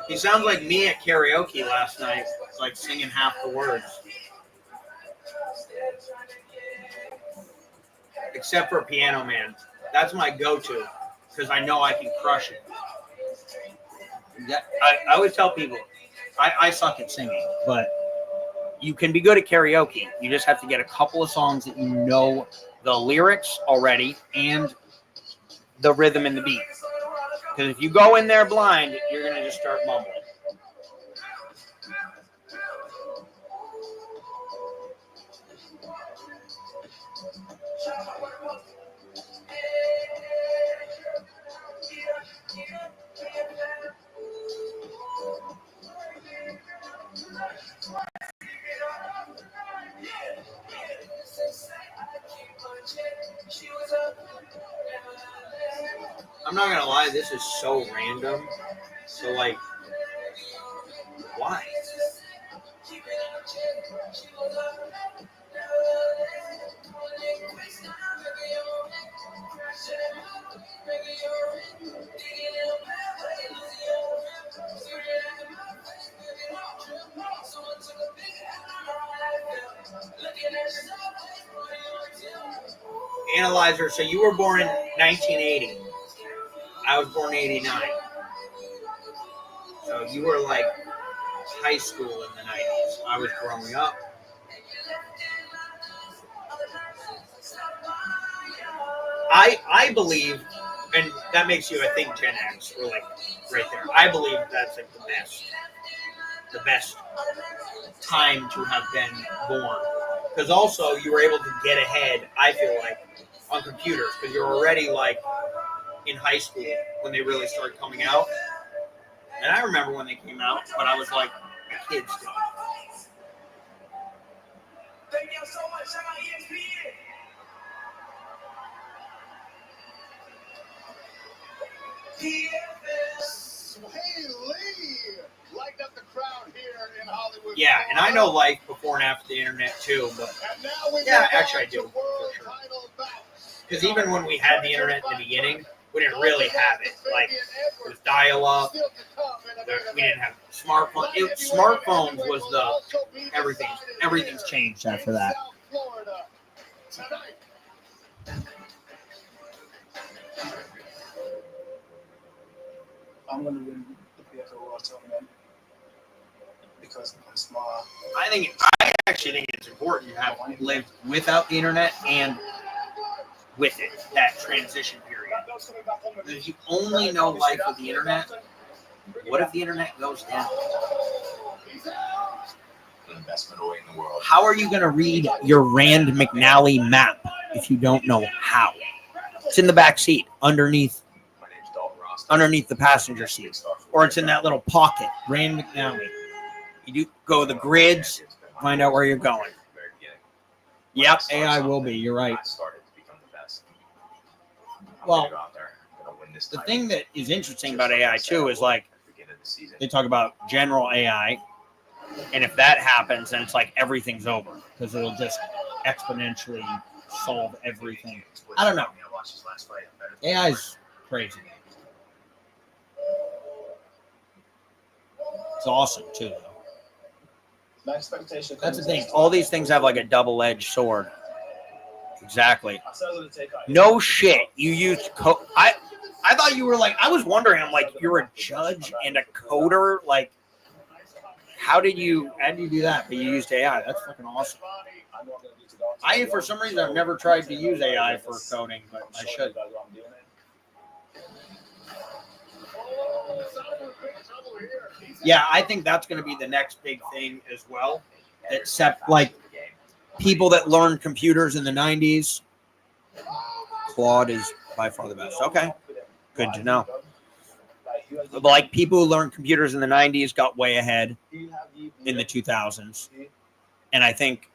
He sounds like me at karaoke last night, like singing half the words. Except for Piano Man. That's my go-to, because I know I can crush it. I always tell people, I suck at singing, but you can be good at karaoke. You just have to get a couple of songs that you know the lyrics already and the rhythm and the beat. Because if you go in there blind, you're going to just start mumbling. I'm not gonna lie, this is so random. So like, why? Analyzer, so you were born in 1980. I was born in 89. So you were like high school in the 90s. I was growing up. I believe, and that makes you, I think, Gen X, or like right there. I believe that's like the best time to have been born. Because also you were able to get ahead, I feel like, on computers, because you're already like in high school when they really started coming out. And I remember when they came out, but I was like a kid still. Thank you so much. Shout out ESPN. PFL. Sway Lee lighting up the crowd here in Hollywood. Yeah, and I know life before and after the internet too, but yeah, actually I do, for sure. Because even when we had the internet in the beginning, we didn't really have it. Like, it was dial-up. We didn't have smartphones. Smartphones was the everything's changed after that. Florida tonight. I'm going to win the PFL World Tournament because I'm small. I actually think it's important to have lived without the internet and with it, that transition period. If you only know life with the internet, what if the internet goes down? An investment away in the world. How are you going to read your Rand McNally map if you don't know how? It's in the back seat, underneath the passenger seat, or it's in that little pocket. Rand McNally. You do go the grids, find out where you're going. Yep, AI will be. You're right. Well, the thing that is interesting about AI too is like they talk about general AI, and if that happens, then it's like everything's over because it'll just exponentially solve everything. I don't know. AI is crazy. It's awesome too, though. My expectation. That's the thing. All these things have like a double-edged sword. Exactly. No shit. You used I thought you were like, I was wondering, I'm like, you're a judge and a coder? Like, how did you do that? But you used AI. That's fucking awesome. For some reason, I've never tried to use AI for coding, but I should. Yeah, I think that's going to be the next big thing as well. Except, like, people that learned computers in the 90s, Claude is by far the best. Okay, good to know. But like people who learned computers in the 90s got way ahead in the 2000s. And I think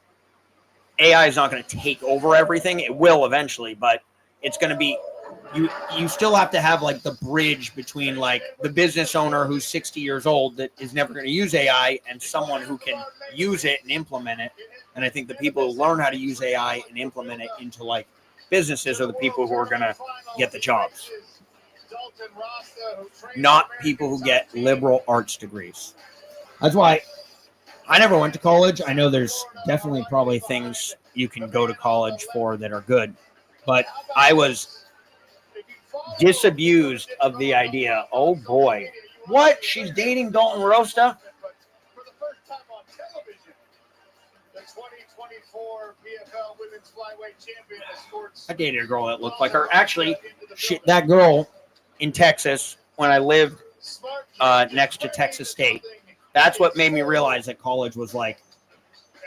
AI is not going to take over everything. It will eventually, but it's going to be, you still have to have like the bridge between like the business owner who's 60 years old that is never going to use AI and someone who can use it and implement it. And I think the people who learn how to use AI and implement it into like businesses are the people who are going to get the jobs. Not people who get liberal arts degrees. That's why I never went to college. I know there's definitely probably things you can go to college for that are good, but I was disabused of the idea. Oh boy, what? She's dating Dalton Rosta? For the first time on television, the 2024 PFL Women's Flyweight Champion escorts. I dated a girl that looked like her. Actually, that girl in Texas when I lived next to Texas State. That's what made me realize that college was like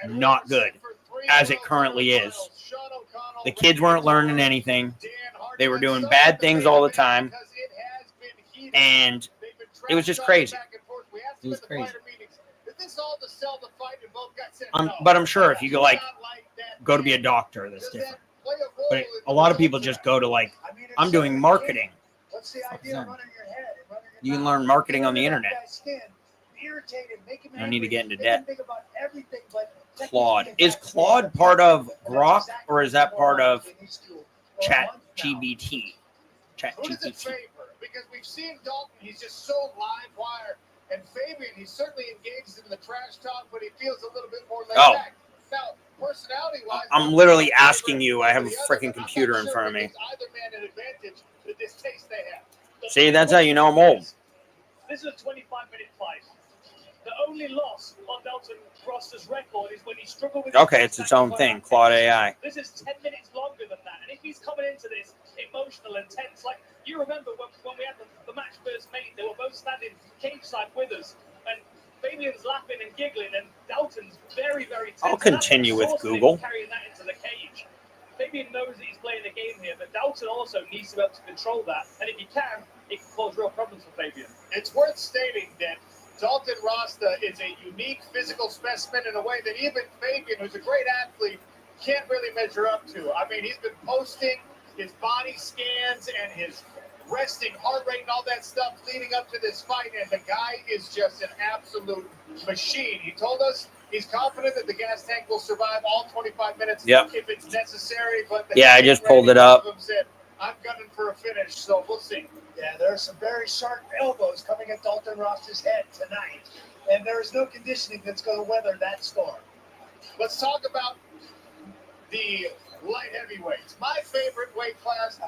not good as it currently is. The kids weren't learning anything. They were doing bad things all the time. And it was just crazy. It was crazy. But I'm sure if you go to be a doctor, that's different. But a lot of people just go to like, I'm doing marketing. You can learn marketing on the internet. I need to get into debt. Claude. Is Claude part of Grok or is that part of ChatGPT? ChatGPT. Because we've seen Dalton, he's just so live wire. And Fabian, he's certainly engaged in the trash talk, but he feels a little bit more laid back. Now, personality-wise, I'm literally asking you. I have a freaking computer in front of me. See, that's how you know I'm old. This is a 25-minute fight. The only loss on Dalton Rosta's record is when he struggled with. Okay, it's its own thing. Claude AI. This is 10 minutes longer than that, and if he's coming into this emotional and tense, like you remember when we had the match first made, they were both standing cage side with us, and Fabian's laughing and giggling, and Dalton's very, very tense. I'll continue with Google. Carrying that into the cage. Fabian knows that he's playing a game here, but Dalton also needs to be able to control that, and if he can, it can cause real problems for Fabian. It's worth stating that Dalton Rosta is a unique physical specimen in a way that even Fabian, who's a great athlete, can't really measure up to. I mean, he's been posting his body scans and his resting heart rate and all that stuff leading up to this fight, and the guy is just an absolute machine. He told us he's confident that the gas tank will survive all 25 minutes if it's necessary. But yeah, I just pulled it up. Said, I'm gunning for a finish, so we'll see. Yeah, there are some very sharp elbows coming at Dalton Rosta's head tonight, and there is no conditioning that's going to weather that storm. Let's talk about the light heavyweights. My favorite weight class,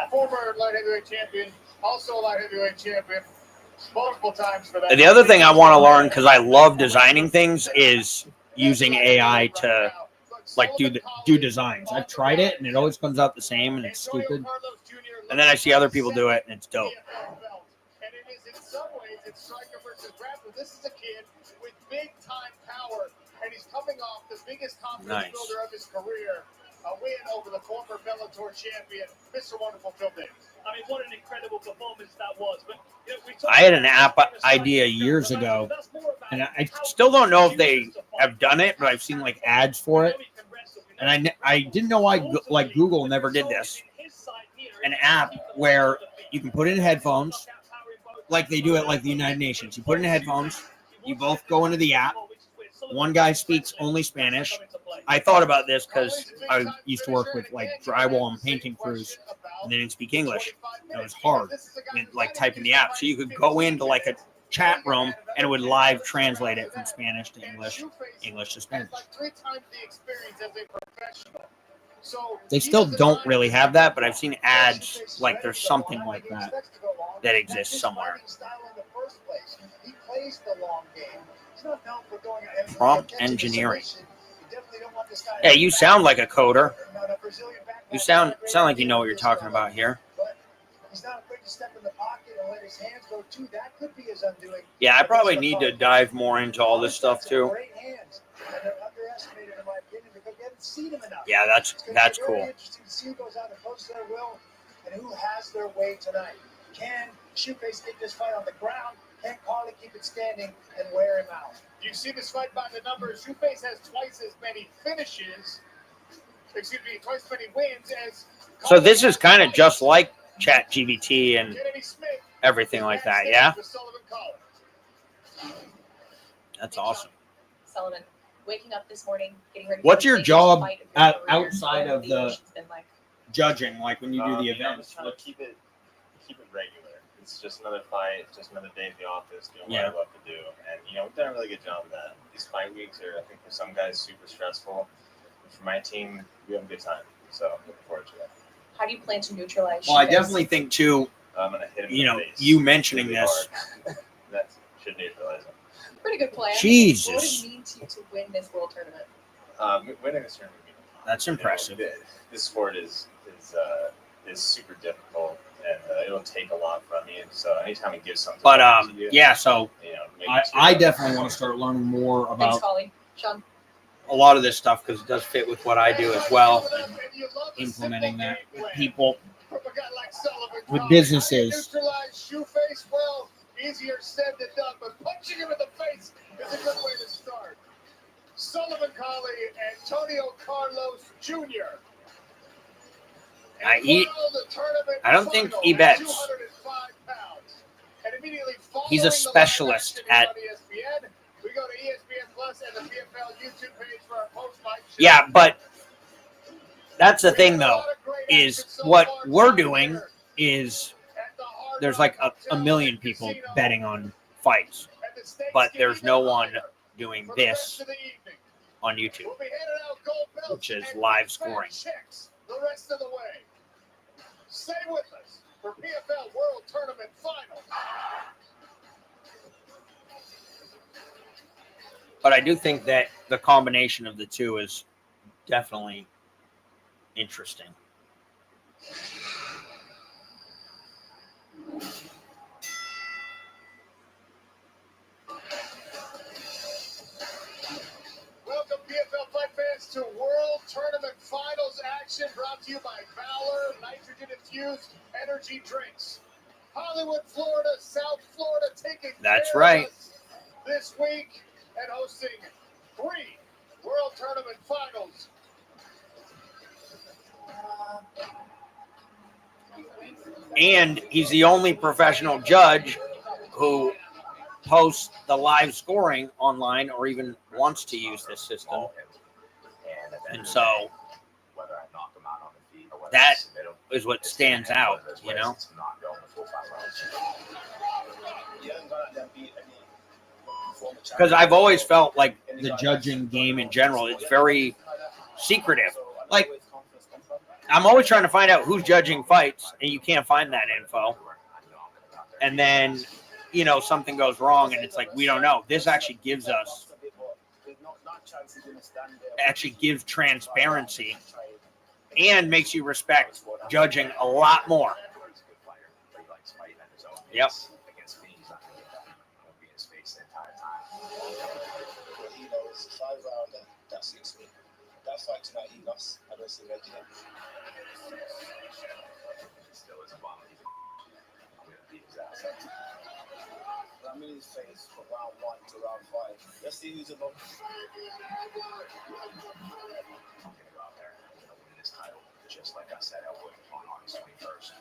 former light heavyweight champion, also light heavyweight champion, multiple times for that. The other thing I want to learn, because I love designing things, is using AI to like do designs. I've tried it and it always comes out the same and it's stupid. And then I see other people do it and it's dope. And it is in some ways it's striker versus grappler. This is a kid with big time power, and he's coming off the biggest confidence builder of his career. A win over the former Bellator champion, Mr. Wonderful Phil Davis. I mean, what an incredible performance that was. But I had an app idea years ago, and I still don't know if they have done it, but I've seen like ads for it. And I didn't know why like Google never did this. An app where you can put in headphones, like they do at like the United Nations. You put in headphones, you both go into the app. One guy speaks only Spanish. I thought about this because I used to work with like drywall and painting crews, and they didn't speak English. It was hard, like typing the app. So you could go into like a chat room and it would live translate it from Spanish to English, English to Spanish. They still don't really have that, but I've seen ads like there's something like that that exists somewhere. Prompt engineering. Yeah, you sound like a coder. You sound like you know what you're talking about here. Yeah, I probably need to dive more into all this stuff too. Yeah, that's cool. And who has their way tonight? Can Shoeface get this fight on the ground? Can Carly keep it standing and wear him out? You see this fight by the numbers. Shoeface has twice as many finishes. Excuse me, twice as many wins as. So this is kind of just like ChatGPT and everything like that, yeah? That's awesome. Sullivan, waking up this morning, getting ready. What's your job outside of the judging, like when you do the events? Trying to keep it regular. It's just another fight. It's just another day at the office doing what I love to do. And, we've done a really good job of that. These fight weeks are, I think, for some guys, super stressful. But for my team, we have a good time. So, looking forward to that. How do you plan to neutralize? Well, I definitely think, too, I'm going to hit him in the face. You mentioning really this. That should neutralize him. Pretty good plan. Jesus. What does it mean to you to win this world tournament? Winning this tournament. That's impressive. This sport is super difficult. And it'll take a lot from you. So anytime you give something, but to you, so I definitely want to start learning more about a lot of this stuff because it does fit with what I do as well. And implementing that with people, with businesses. Shoeface, well, easier said than done, but punching him in the face is a good way to start. Sullivan Collie, Antonio Carlos Jr. I don't think he bets. He's a specialist at. Yeah, but that's the thing, though, is what we're doing is there's like a million people betting on fights, but there's no one doing this on YouTube, which is live scoring. The rest of the way. Stay with us for PFL World Tournament Final. But I do think that the combination of the two is definitely interesting. Welcome, PFL fight fans, to World Tournament Finals action brought to you by Valor Nitrogen-infused energy drinks. Hollywood, Florida, South Florida taking That's care right. of us this week and hosting 3 World Tournament Finals. And he's the only professional judge who posts the live scoring online or even wants to use this system. And so that is what stands out, Because I've always felt like the judging game in general is very secretive. like, I'm always trying to find out who's judging fights, and you can't find that info. And then, something goes wrong, and it's like, we don't know. This actually gives us, gives transparency and makes you respect judging a lot more. Yep. He knows 5 round that suits me. That fight tonight he lost. I don't see making it. Still is a bomb. I'm gonna beat his ass up. I'm in his face from round 1 to round 5. Let's see who's above. I'm gonna go out there and I'm gonna win this title, just like I said I would on August 21st.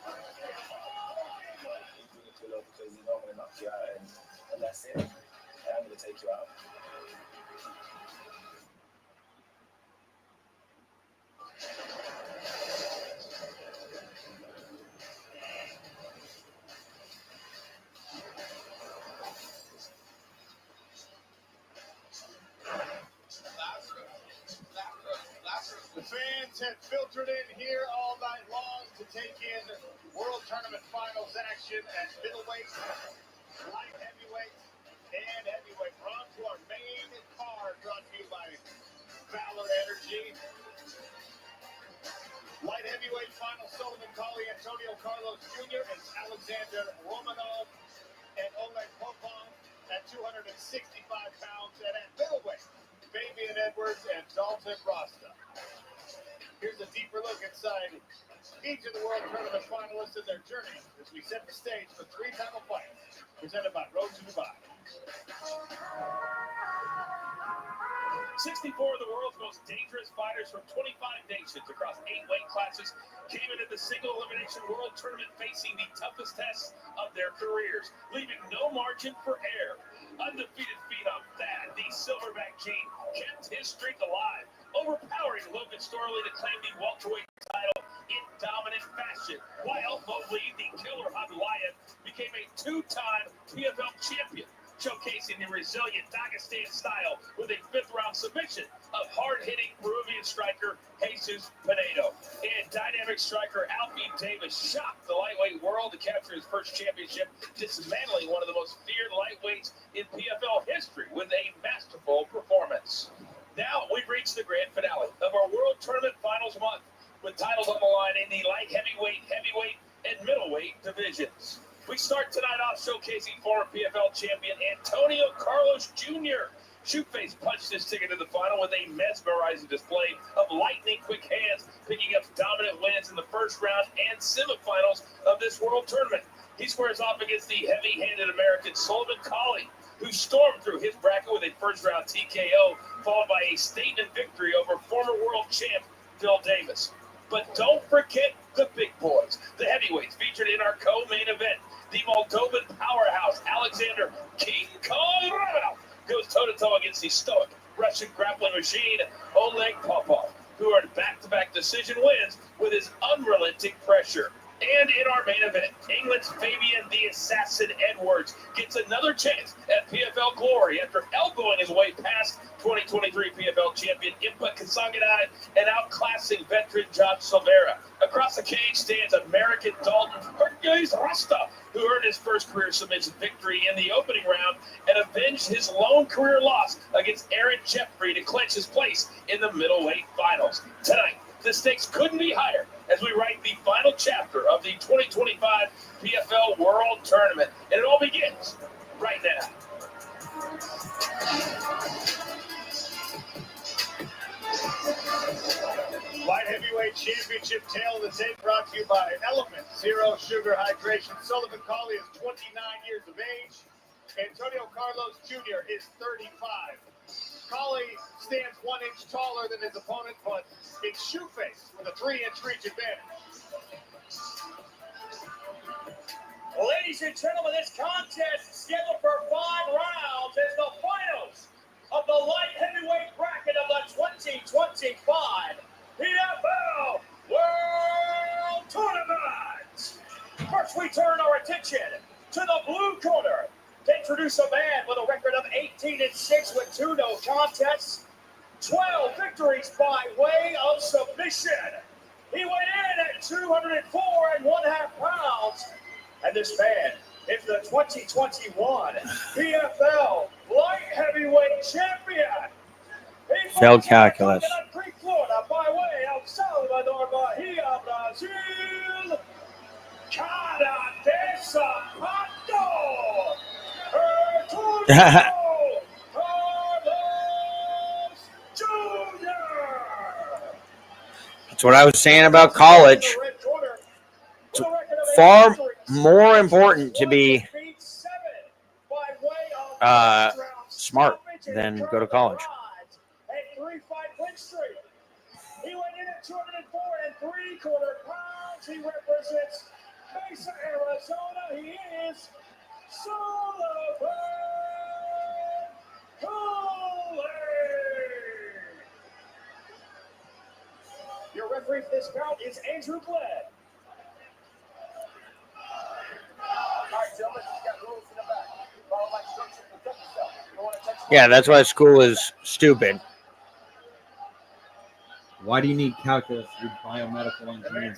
You bring it to low because you know I'm gonna knock you out and that's it. And I'm gonna take you out. The fans have filtered in here all night long to take in World Tournament Finals action at middleweight, light heavyweight, and heavyweight. We're on to our main card brought to you by Valor Energy. Light heavyweight final, Sullivan Collie, Antonio Carlos Jr. and Alexander Romanov and Oleg Popov at 265 pounds. And at middleweight, Fabian Edwards and Dalton Rasta. Here's a deeper look inside each of the World Tournament finalists and their journey as we set the stage for 3 title fights presented by Road to Dubai. 64 of the world's most dangerous fighters from 25 nations across 8 weight classes came into the single elimination World Tournament facing the toughest tests of their careers, leaving no margin for error. Undefeated phenom Thad, the Silverback King, kept his streak alive, overpowering Logan Storley to claim the welterweight title in dominant fashion, while Mobley, the killer Abdullayev, became a 2-time PFL champion, showcasing the resilient Dagestan style with a 5th-round submission of hard-hitting Peruvian striker Jesus Pinedo. And dynamic striker Alfie Davis shocked the lightweight world to capture his first championship, dismantling one of the most feared lightweights in PFL history with a masterful performance. Now we've reached the grand finale of our World Tournament Finals month, with titles on the line in the light heavyweight, and middleweight divisions. We start tonight off showcasing former PFL champion Antonio Carlos Jr. Shootface punched his ticket to the final with a mesmerizing display of lightning-quick hands, picking up dominant wins in the first round and semifinals of this World Tournament. He squares off against the heavy-handed American Sullivan Collie, who stormed through his bracket with a first-round TKO, followed by a statement victory over former world champ Phil Davis. But don't forget the big boys, the heavyweights featured in our co-main event. The Moldovan powerhouse Alexander King Kong Romanov goes toe-to-toe against the stoic Russian grappling machine Oleg Popov, who earned back-to-back decision wins with his unrelenting pressure. And in our main event, England's Fabian the Assassin Edwards gets another chance at PFL glory after elbowing his way past 2023 PFL champion Impa Kasanganay and outclassing veteran John Silveira. Across the cage stands American Dalton Hercules Rasta, who earned his first career submission victory in the opening round and avenged his lone career loss against Aaron Jeffrey to clinch his place in the middleweight finals. Tonight, the stakes couldn't be higher as we write the final chapter of the 2025 PFL World Tournament. And it all begins right now. Light heavyweight championship tail of the tape brought to you by Element Zero Sugar Hydration. Sullivan Collie is 29 years of age. Antonio Carlos Jr. is 35. Collie stands 1 inch taller than his opponent, but it's Shoeface with a 3-inch reach advantage. Ladies and gentlemen, this contest is scheduled for 5 rounds as the finals of the light heavyweight bracket of the 2025 PFL World Tournament. First, we turn our attention to the blue corner to introduce a man with a record of 18-6 with 2 no contests, 12 victories by way of submission. He went in at 204 1/2 pounds. And this man is the 2021 PFL Light Heavyweight Champion. Failed calculus. Creek, Florida, by way of Salvador Bahia, Brazil. Cara de Zapato. That's what I was saying about college. It's far more important to be smart than go to college. A 3-fight win streak. He went in at 204 3/4 pounds. He represents Mesa, Arizona. He is Sullivan Cooley. Your referee for this bout is Andrew Glad. All right, gentlemen, you got rules in the back. Follow my instructions, protect yourself. You don't want to touch. Yeah, that's why school is stupid. Why do you need calculus to do biomedical engineering?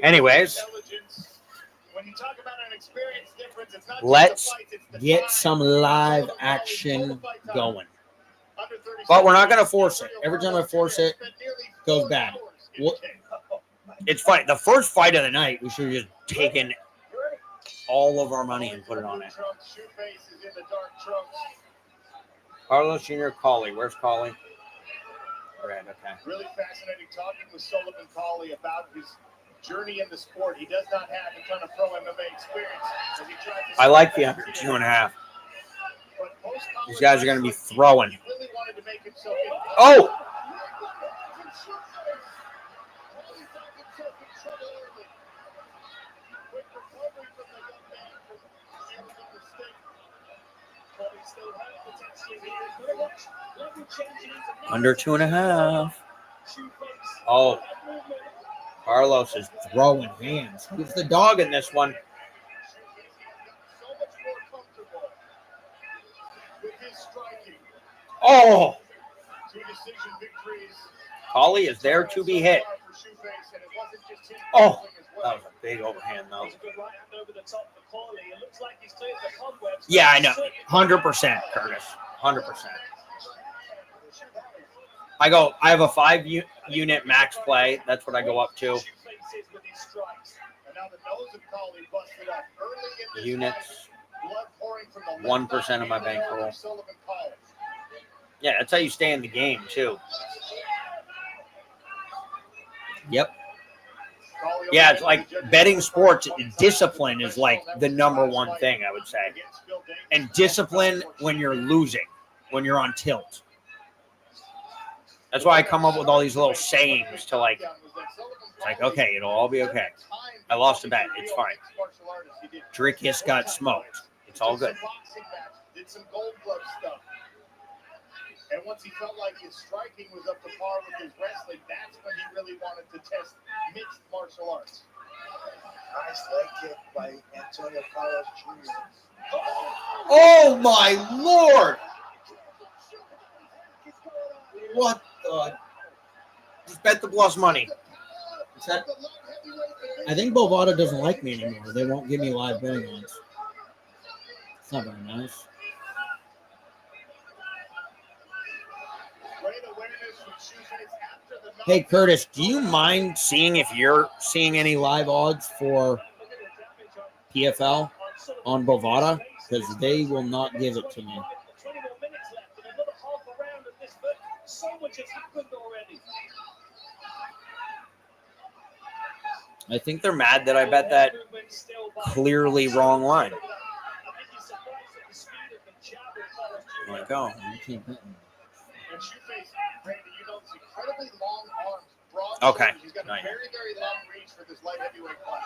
Anyways, let's get some live action going. But we're not going to force it. Every time I force it, it goes bad. It's funny. The first fight of the night, we should have just taken all of our money and put it on it. Carlos Jr. Colley. Where's Colley? Right, okay. Really fascinating talking with Sullivan Colley about his journey in the sport. He does not have a ton of pro MMA experience. As he tries to I like the under 2.5. These guys are going to be throwing. Oh! Under 2.5. Oh. Carlos is throwing hands. Who's the dog in this one? Oh! Colley is there to be hit. Oh! That was a big overhand, though. Yeah, I know. 100%, Curtis. 100%. I have a 5-unit max play. That's what I go up to. Units. 1% of my bankroll. Yeah, that's how you stay in the game, too. Yep. Yeah, it's like betting sports. Discipline is like the #1 thing, I would say. And discipline when you're losing, when you're on tilt. That's why I come up with all these little sayings to like, it's like, okay, it'll all be okay. I lost a bet. It's fine. Drickus got smoked. It's all good. Did some gold glove stuff. And once he felt like his striking was up to par with his wrestling, that's when he really wanted to test mixed martial arts. Nice leg kick by Antonio Carlos Jr. Oh my Lord! What the? Just bet the plus money. I think Bovada doesn't like me anymore. They won't give me live betting odds. It's not very nice. Hey, Curtis, do you mind seeing if you're seeing any live odds for PFL on Bovada? Because they will not give it to me. I think they're mad that I bet that clearly wrong line. I'm like, oh, you can't bet me. Okay. He's got a very, very long reach for this light heavyweight class.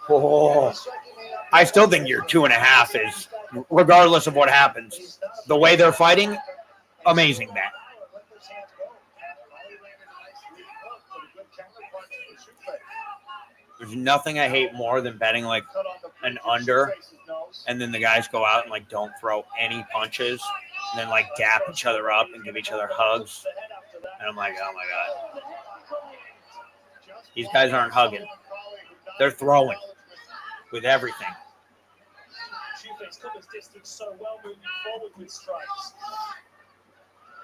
Oh, I still think your 2.5 is, regardless of what happens, the way they're fighting, amazing bet. There's nothing I hate more than betting like an under, and then the guys go out and like don't throw any punches. and then like dap each other up and give each other hugs. And I'm like, oh my God. These guys aren't hugging. They're throwing with everything. Shoeface covers distance so well, moving forward with strikes.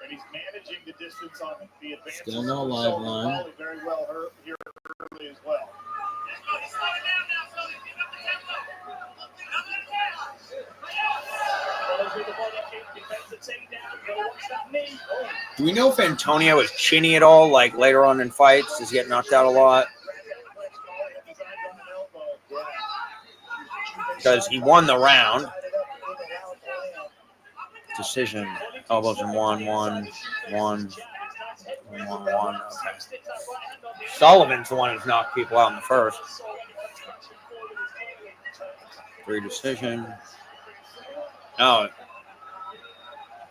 And he's managing the distance on the advances. Still no live line. Very well hurt here early as well. Do we know if Antonio is chinny at all, like later on in fights? Does he get knocked out a lot? Because he won the round. Decision. Elbows in 1-1. Okay. Sullivan's the one who's knocked people out in the first. 3 decision. No.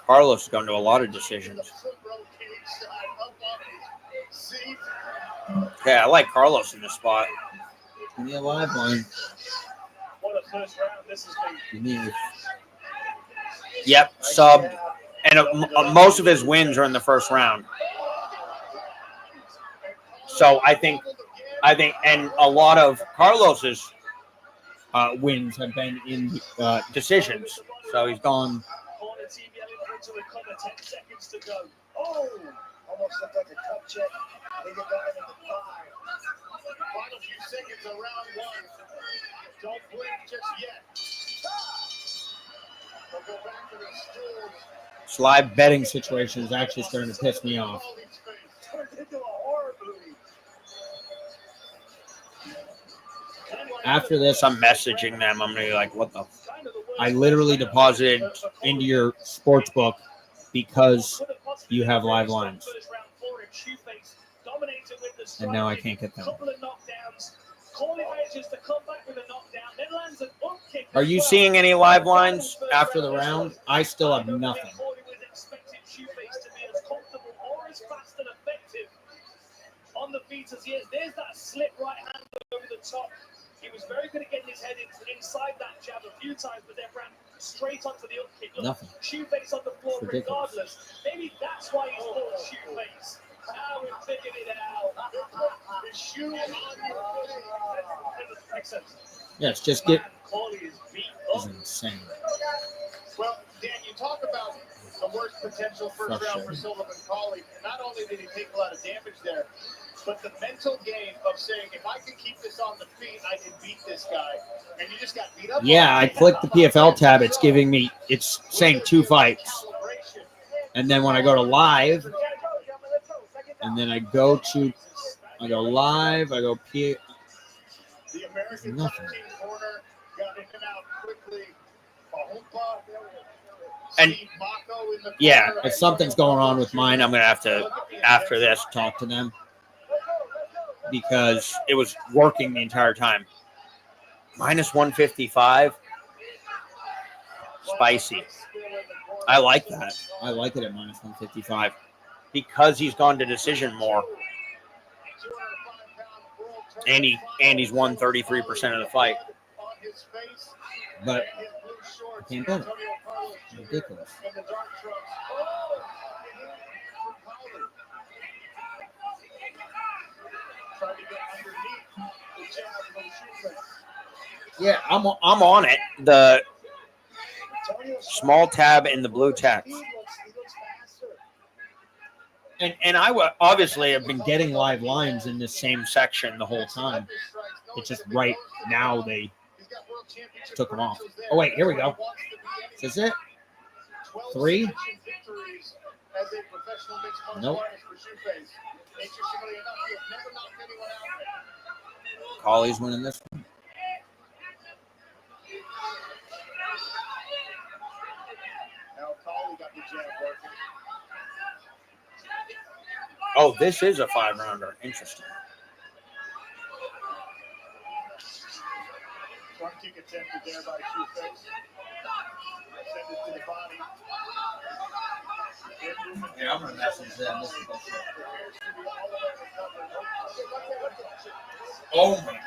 Carlos has gone to a lot of decisions. Okay, I like Carlos in this spot. Give me a live line. What a first round this has been. Yep, subbed. And most of his wins are in the first round. So I think, and a lot of Carlos's wins have been in decisions. So he's gone. Oh, almost looked like a cup check. They get down in the 5. Final few seconds of round 1. Don't blink just yet. They'll go back to the stools. This live betting situation is actually starting to piss me off. Turned into a horror movie. After this, I'm messaging them. I'm going to be like, what the? I literally deposited into your sports book because you have live lines. And now I can't get them. Are you seeing any live lines after the round? I still have nothing. On the feet as he is. There's that slip right hand over the top. He was very good at getting his head inside that jab a few times, but then ran straight onto the up kick. Look, Nothing. Shoeface on the floor Ridiculous. regardless. Maybe that's why he's called Shoeface. Now we've figured it out. The shoe on your face. Makes sense. Yeah, it's just get. Corley is beat This up. is insane. Well, Dan, you talk about the worst potential first round for Sullivan Colley. Not only did he take a lot of damage there, but the mental game of saying, if I can keep this on the feet, I can beat this guy. And you just got beat up. Yeah, I clicked the PFL tab. It's giving me. It's saying 2 fights. And then when I go to live, and then I go live, I go P. The American Nothing. corner got in and out quickly. And yeah, If something's going on with mine, I'm going to have to, after this, talk to them. Because it was working the entire time. Minus 155. Spicy. I like that. I like it at minus 155. Because he's gone to decision more. And he's won 33% of the fight. But I can't bet it. It's ridiculous. Yeah, I'm on it. The small tab and the blue text. And I obviously have been getting live lines in this same section the whole time. It's just right now they took them off. Oh, wait, here we go. Is this it? 3? Nope. Colley's winning this one. Now Colley got the jab working. Oh, this is a 5-rounder. Interesting. Front kick attempted there by Shoeface. Send it to the body. Yeah, I'm going to message them. Oh, my.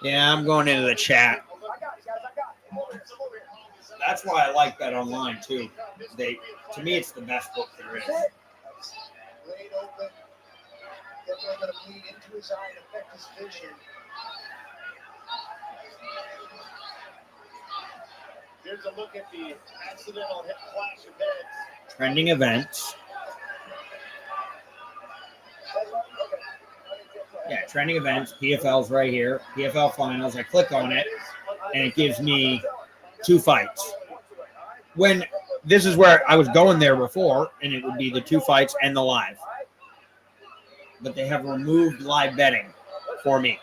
Yeah, I'm going into the chat. That's why I like Bet Online too. To me, it's the best book there is. Blade open. Definitely going to bleed into his eye and affect his vision. Here's a look at the accidental hip clash of heads. Trending events. Yeah, trending events. PFL's right here. PFL finals. I click on it, and it gives me 2 fights. When this is where I was going there before, and it would be the 2 fights and the live. But they have removed live betting for me.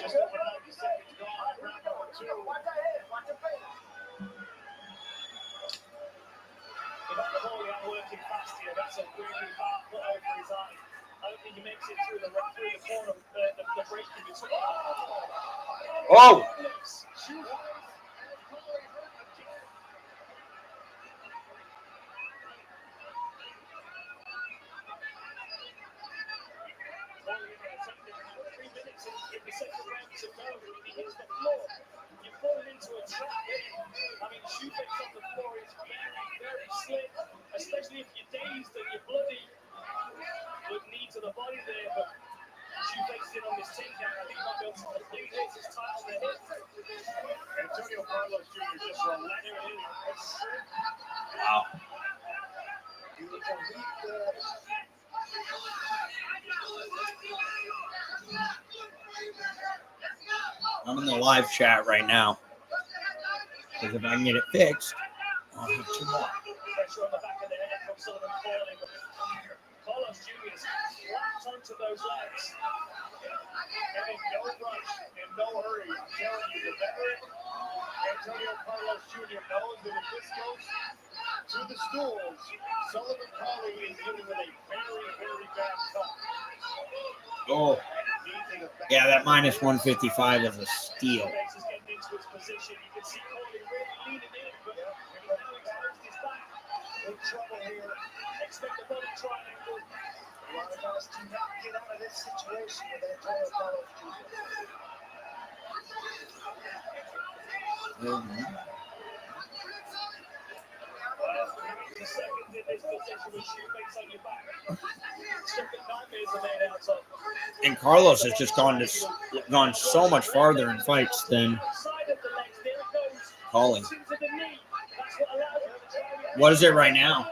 Just over 90 seconds gone. Round number 2. Napoleon working fast here. That's a really bad put over his eye. I don't think he makes it through the corner. The break in between. Oh! Especially if you're dazed and you're bloody. Good knee to the body there, but Shoeface in on this takedown. I think might be able to complete it. It's tight on the hip. Antonio Carlos Jr. just relented in. Wow. I'm in the live chat right now. Because if I can get it fixed, I'll have 2 more. Pressure on the back of the head from Sullivan falling. Carlos Jr. is flat onto those legs. And in no rush, in no hurry. I'm telling you, the veteran Antonio Carlos Jr. knows that if this goes to the stools, Sullivan Collie is dealing with a very, very bad cut. Oh. Yeah, that minus 155 is a steal. In trouble here. Expect a body triangle. A lot of guys do not get out of this situation with Antonio Carlos Jr. And Carlos has just gone so much farther in fights than Collie. What is it right now?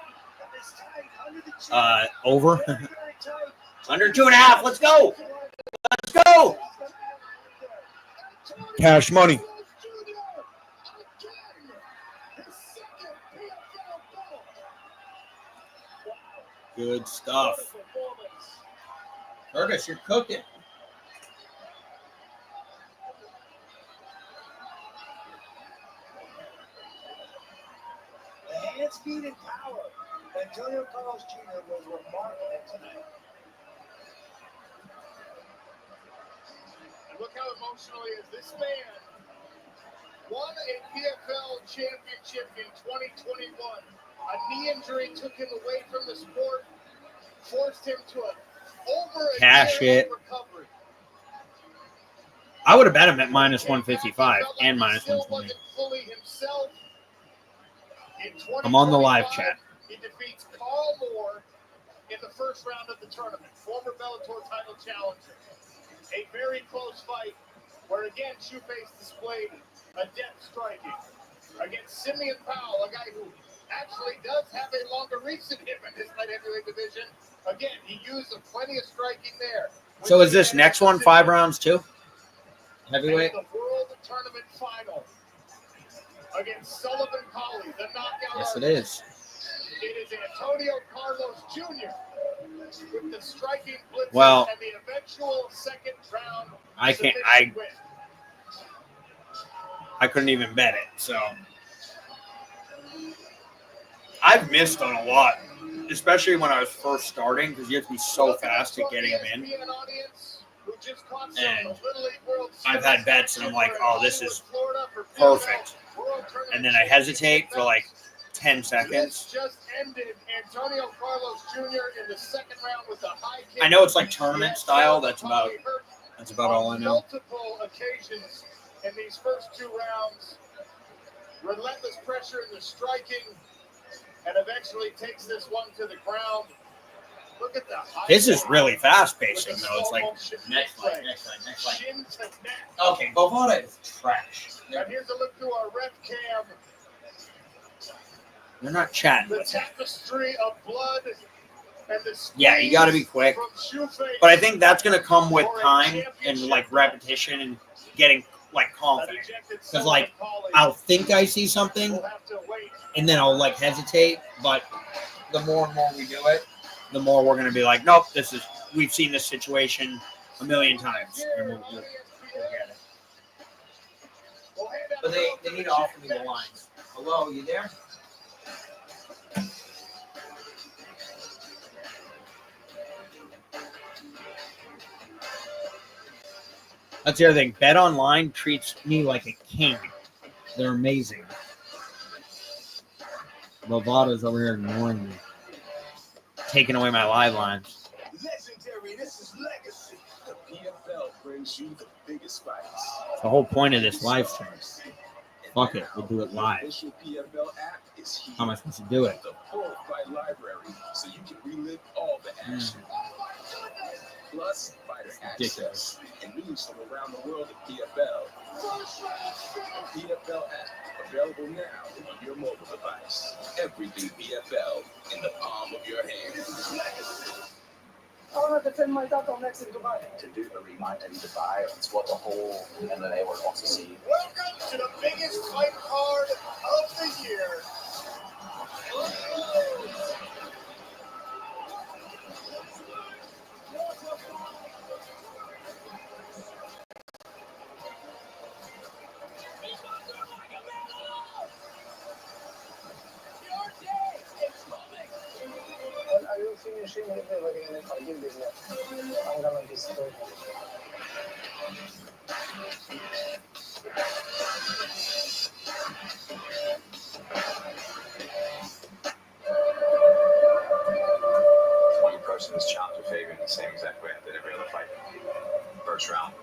Over. Under 2.5. Let's go. Let's go. Cash money. Good stuff. Curtis, you're cooking. The hand speed and power. Antonio Carlos Jr. was remarkable tonight. And look how emotionally is this man won a PFL championship in 2021. A knee injury took him away from the sport, forced him to over a cash year it. of recovery. I would have bet him at minus 155 and minus 120. Fully himself. I'm on the live chat. He defeats Carl Moore in the first round of the tournament, former Bellator title challenger. A very close fight where, again, Shoeface displayed a depth striking against Simeon Powell, a guy who actually does have a longer reach than him in this light heavyweight division. Again, he used plenty of striking there. So is this next one 5 rounds too? Heavyweight? The World Tournament final against Sullivan Collie, the knockout. Yes, it is. It is Antonio Carlos Jr. with the striking blitz Well, and the eventual second round. I couldn't even bet it, so I've missed on a lot, especially when I was first starting, because you have to be so fast at getting them in. And I've had bets and I'm like, oh, this is perfect. And then I hesitate for like 10 seconds. Just ended Antonio Carlos Jr. in the second round with a high kick. I know it's like tournament style. That's about all I know. Multiple occasions in these first 2 rounds. Relentless pressure in the striking, and eventually takes this one to the ground. Look at the high This is really fast pacing though. It's like next fight. Shin to neck. Okay, Bovada is trash. And here's a look through our ref cam. They're not chatting. The tapestry of blood and the Yeah, you got to be quick. But I think that's going to come with time and like repetition and getting like confident. Because like I'll think I see something and then I'll like hesitate. But the more and more we do it, the more we're going to be like, nope, we've seen this situation a million times. And we'll get it. But they need to offer me the lines. Hello, you there? That's the other thing. Bet Online treats me like a king. They're amazing. Bovada's over here ignoring me. Taking away my live lines. Legendary, this is legacy. The PFL brings you the biggest fights. It's the whole point of this live stream. Fuck it, we'll do it live. The PFL app is here. How am I supposed to do it? The full fight library, so you can relive all the action. Plus, fighter access and news from around the world of PFL. The PFL app, available now on your mobile device. Everything PFL in the palm of your hand. I want to defend my title next in Dubai. To do the rematch in Dubai, it's what the whole MMA world wants to see. Welcome to the biggest fight card of the year. One person is challenged with favor in the same exact way I did every other fight. First round,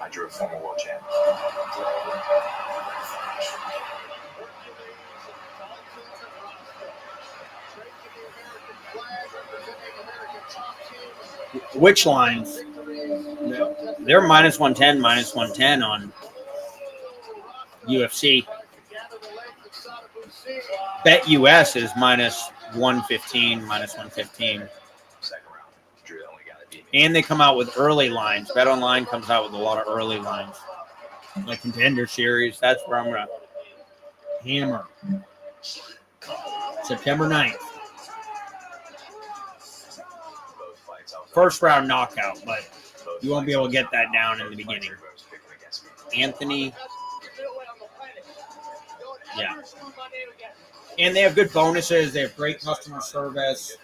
I drew a former world champ. Which lines? They're minus 110, minus 110 on UFC. Bet US is minus 115, minus 115. And they come out with early lines. Bet Online comes out with a lot of early lines. Like Contender Series, that's where I'm going to hammer. September 9th. First round knockout, but you won't be able to get that down in the beginning. Anthony. Yeah. And they have good bonuses. They have great customer service.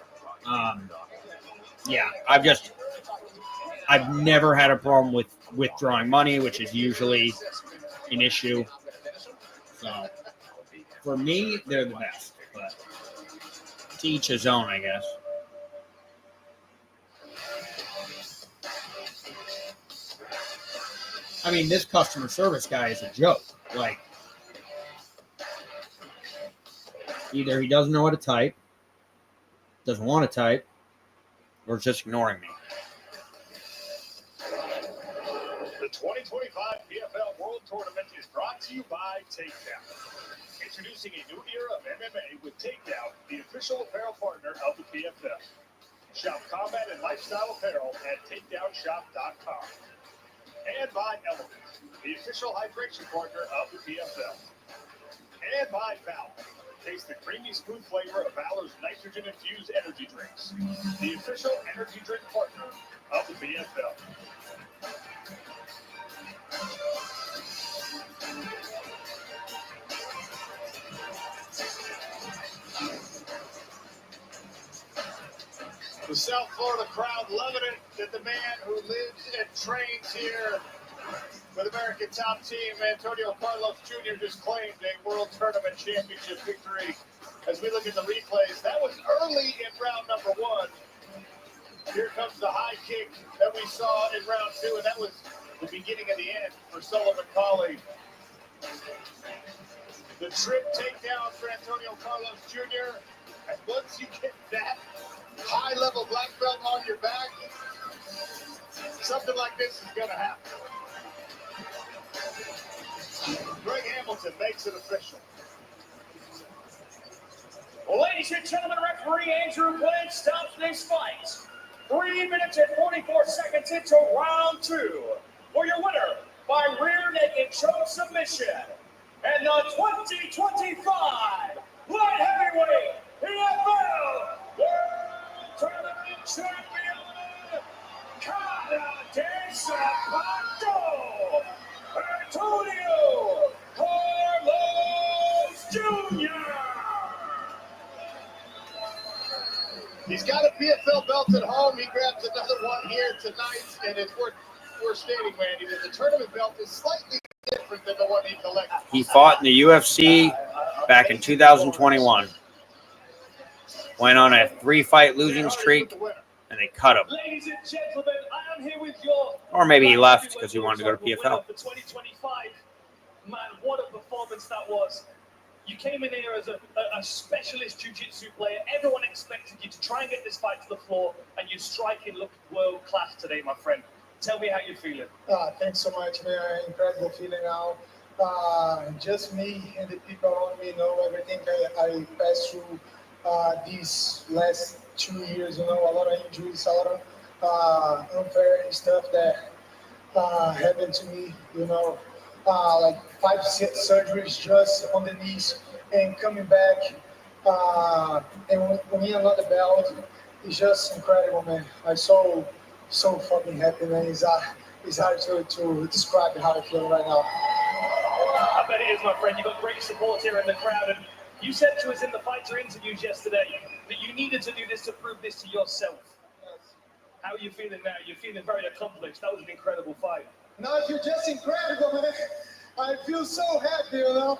Yeah, I've never had a problem with withdrawing money, which is usually an issue. So for me, they're the best. But to each his own, I guess. I mean, this customer service guy is a joke. Like, either he doesn't know how to type, doesn't want to type, or is just ignoring me. The 2025 PFL World Tournament is brought to you by Takedown. Introducing a new era of MMA with Takedown, the official apparel partner of the PFL. Shop combat and lifestyle apparel at takedownshop.com. And by Element, the official hydration partner of the PFL. And by Valor. Taste the creamy, smooth flavor of Valor's nitrogen-infused energy drinks. The official energy drink partner of the PFL. The South Florida crowd loving it that the man who lives and trains here with American top team, Antonio Carlos Jr., just claimed a World Tournament Championship victory. As we look at the replays, that was early in round number 1. Here comes the high kick that we saw in round 2, and that was the beginning of the end for Sullivan Colley. The trip takedown for Antonio Carlos Jr. And once you get that high-level black belt on your back, something like this is going to happen. Greg Hamilton makes it official. Well, ladies and gentlemen, referee Andrew Glenn stops this fight. 3 minutes and 44 seconds into round 2. For your winner by rear naked choke submission. And the 2025 light heavyweight PFL World Tournament champion, Antonio Carlos Jr. He's got a PFL belt at home. He grabs another one here tonight, and it's worth stating, Randy, that the tournament belt is slightly different than the one he collected. He fought in the UFC back in 2021. Went on a 3-fight losing streak, and they cut him. Ladies and gentlemen, I am here with your Or maybe he left because he wanted to go to PFL. for 2025. Man, what a performance that was. You came in here as a specialist jiu-jitsu player. Everyone expected you to try and get this fight to the floor, and your striking looked world-class today, my friend. Tell me how you're feeling. Thanks so much, man. Incredible feeling now. Just me and the people around me know everything I passed through these last 2 years. You know, a lot of injuries, a lot of unfair stuff that happened to me. You know, like 5 surgeries just on the knees and coming back and winning another belt is just incredible, man. I'm so fucking happy, man. It's hard to describe how I feel right now. I bet it is, my friend. You've got great support here in the crowd. And you said to us in the fighter interviews yesterday that you needed to do this to prove this to yourself. How are you feeling now? You're feeling very accomplished. That was an incredible fight. No, you're just incredible, man. I feel so happy, you know.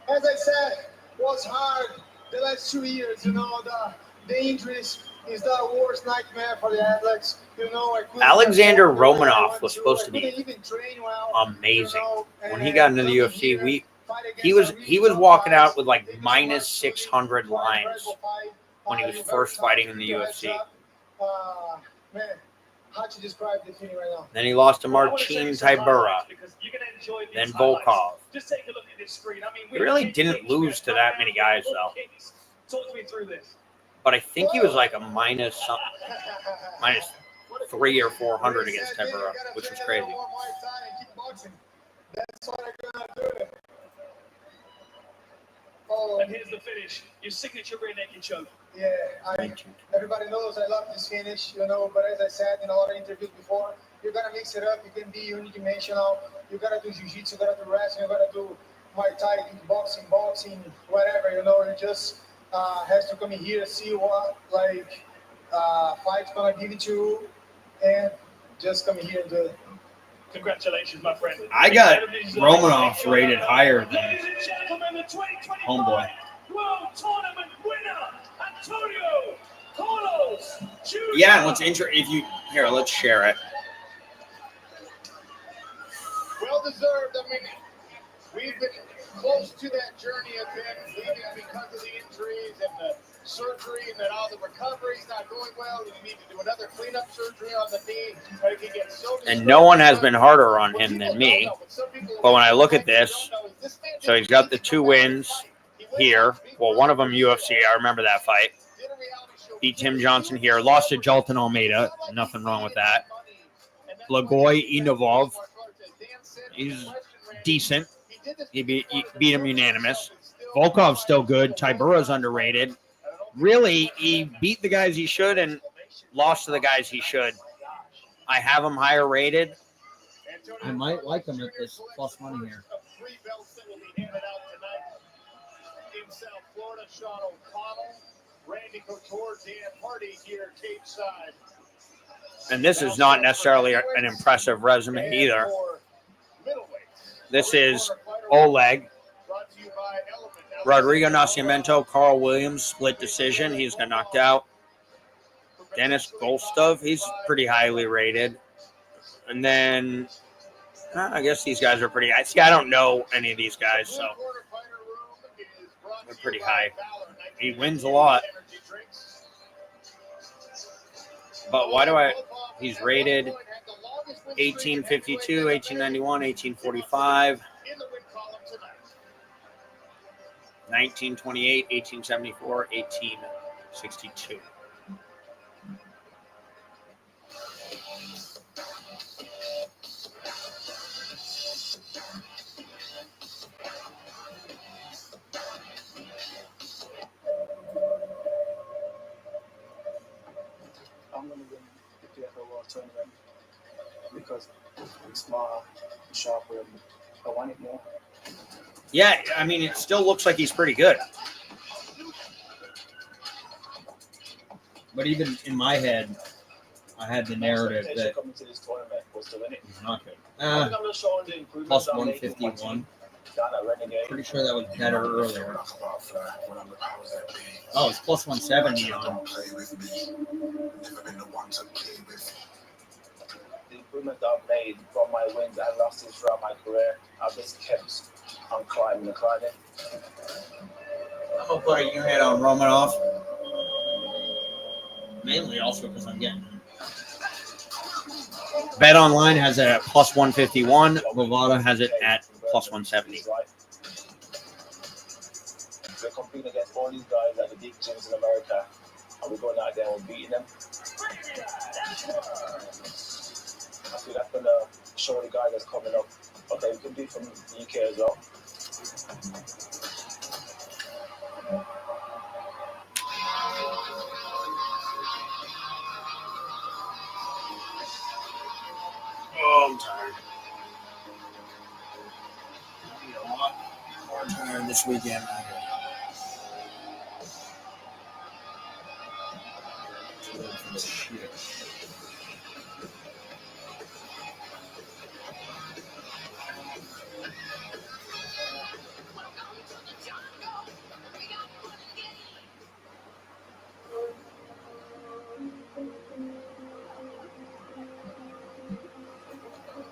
As I said, it was hard the last 2 years, you know. The injuries is the worst nightmare for the athletes. You know, Alexander Romanov was supposed to be amazing. When he got into the UFC, he was walking out with like minus 600 lines when he was first fighting in the UFC. Man, hard to describe the feeling right now. Then he lost to Marcin Tybura, then Volkov. Just take a look at this screen. I mean, He really didn't lose to that many guys, though. Talk me through this. But I think he was like a minus 300 or 400 against Tybura, which was crazy. That's what I'm gonna do. And here's the finish. Your signature rear naked choke. Yeah, everybody knows I love this finish, you know, but as I said in a lot of interviews before, you gotta mix it up. You can be unidimensional. You gotta do jiu-jitsu, you gotta do wrestling, you gotta do Muay Thai, boxing, whatever, you know. It just has to come in here, see what fight's gonna give it to you, and just come in here and do it. Congratulations, my friend. I got Romanov rated higher than Ladies and gentlemen, the 2025 Homeboy. World Tournament winner, Antonio Carlos Jr. Yeah, and what's interesting, let's share it. Well deserved. I mean, we've been close to that journey of him leaving because of the injuries and the surgery, and that all the recovery's not going well. You need to do another cleanup surgery on the knee. But if you get so And no one has been harder on him than me. But when I look at this, so he's got the 2 wins here. Well, one of them UFC. I remember that fight. Beat Tim Johnson here. Lost to Jalton Almeida. Nothing wrong with that. Blagoy Inovov. He's decent. He beat him unanimous. Volkov's still good. Tybura's underrated. Really, he beat the guys he should and lost to the guys he should. I have him higher rated. I might like him at this plus money here. In South Florida, Sean O'Connell Randy Couture, Dan Hardy here, cage side. And this is not necessarily an impressive resume either. This is Oleg. Rodrigo Nascimento, Carl Williams, split decision. He's got knocked out. Dennis Golstov, he's pretty highly rated. And then, I guess these guys are pretty high. See, I don't know any of these guys, so they're pretty high. He wins a lot. But why do he's rated 1852, 1891, 1845, 1928, 1874, 1862. I'm going to win the PFL World Tournament because I'm smarter, sharper, and I want it more. Yeah, I mean, it still looks like he's pretty good. But even in my head, I had the narrative that coming to this tournament was to win it. he's not good. I think I'm just showing the improvements Plus I'm making with my 151. team. Got a renegade. Pretty sure that was better earlier. Oh, it's plus 170 on. The improvement I've made from my wins and losses throughout my career, I've just kept on climbing and climbing. I'm going to put a unit on Romanov. Mainly also because I'm getting Bet Online has it at plus 151. Bovada has it at plus 170. We're competing against all these guys at the big gyms in America, and we're going out there and we're beating them. I feel that's going to show the guys that's coming up, okay, we can do it from the UK as well. Oh, I'm tired. I need a lot more tired this weekend. Shit.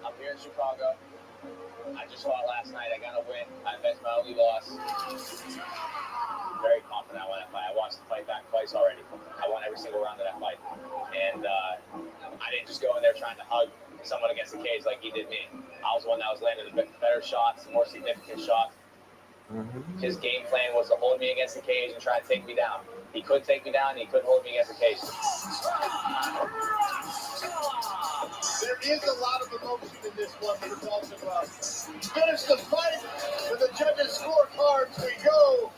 I'm here in Chicago. I just fought last night. I got a win. I bet my only loss. Very confident I won that fight. I watched the fight back twice already. I won every single round of that fight. And I didn't just go in there trying to hug someone against the cage like he did me. I was the one that was landing the better shots, the more significant shots. His game plan was to hold me against the cage and try to take me down. He could take me down, and he couldn't hold me against the cage. There is a lot of emotion in this one we're talking about. Finish the fight with the judges' scorecards. We go.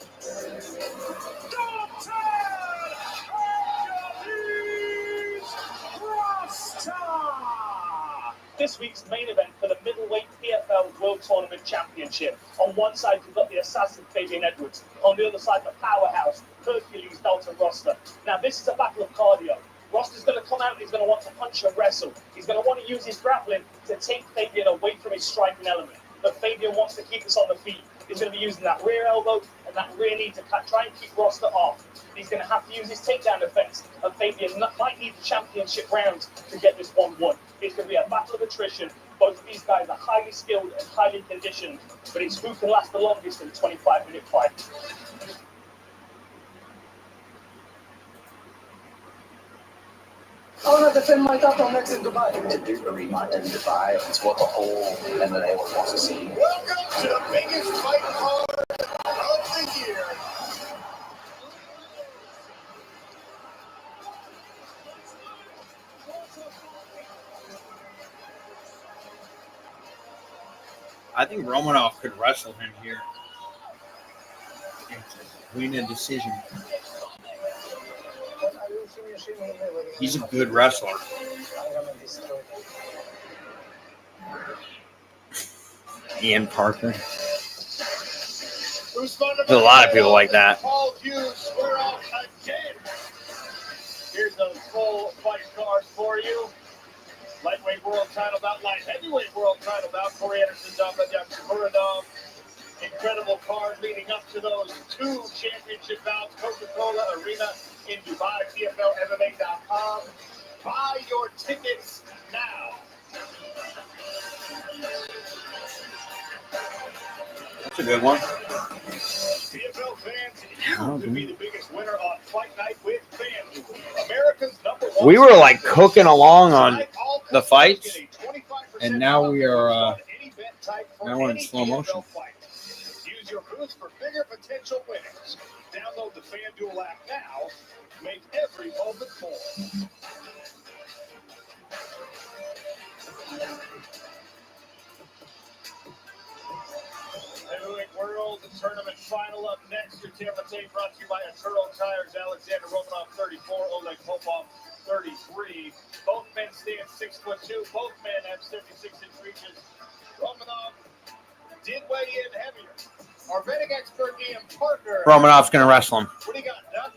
This week's main event for the middleweight PFL World Tournament Championship. On one side, you've got the assassin Fabian Edwards. On the other side, the powerhouse Hercules Dalton Roster. Now, this is a battle of cardio. Roster's going to come out and he's going to want to punch and wrestle. He's going to want to use his grappling to take Fabian away from his striking element. But Fabian wants to keep us on the feet. He's going to be using that rear elbow and that rear knee to try and keep Roster off. He's going to have to use his takedown defense, and Fabian might need the championship rounds to get this one won. It's going to be a battle of attrition. Both of these guys are highly skilled and highly conditioned, but it's who can last the longest in a 25-minute fight. I want to defend my title next in Dubai. To do a rematch in Dubai, it's what the whole MMA world wants to see. Welcome to the biggest fight card of the year. I think Romanov could wrestle him here. Win a decision. He's a good wrestler. Ian Parker. There's a lot of people like that. Paul Hughes square off again. full fight card for you. Lightweight world title bout, light heavyweight world title bout. Corey Anderson, Davlyak Muradov. Incredible card leading up to those 2 championship bouts. Coca-Cola Arena in Dubai. PFLMMA.com. Buy your tickets now. That's a good one. PFL fans, you could be the biggest winner on Fight Night with FanDuel. America's #1. We were like cooking along on the fights, and now we are now we're in slow motion. Use your boost for bigger potential winners. Download the FanDuel app now. Make every moment more. Heavyweight World Tournament final up next. Your Tampa tape brought to you by Aturo Tires. Alexander Romanov 34, Oleg Popov 33. Both men stand 6'2". Both men have 76-inch reaches. Romanov did weigh in heavier. Our betting expert Ian Parker. Romanov's going to wrestle him. What do you got, Doug?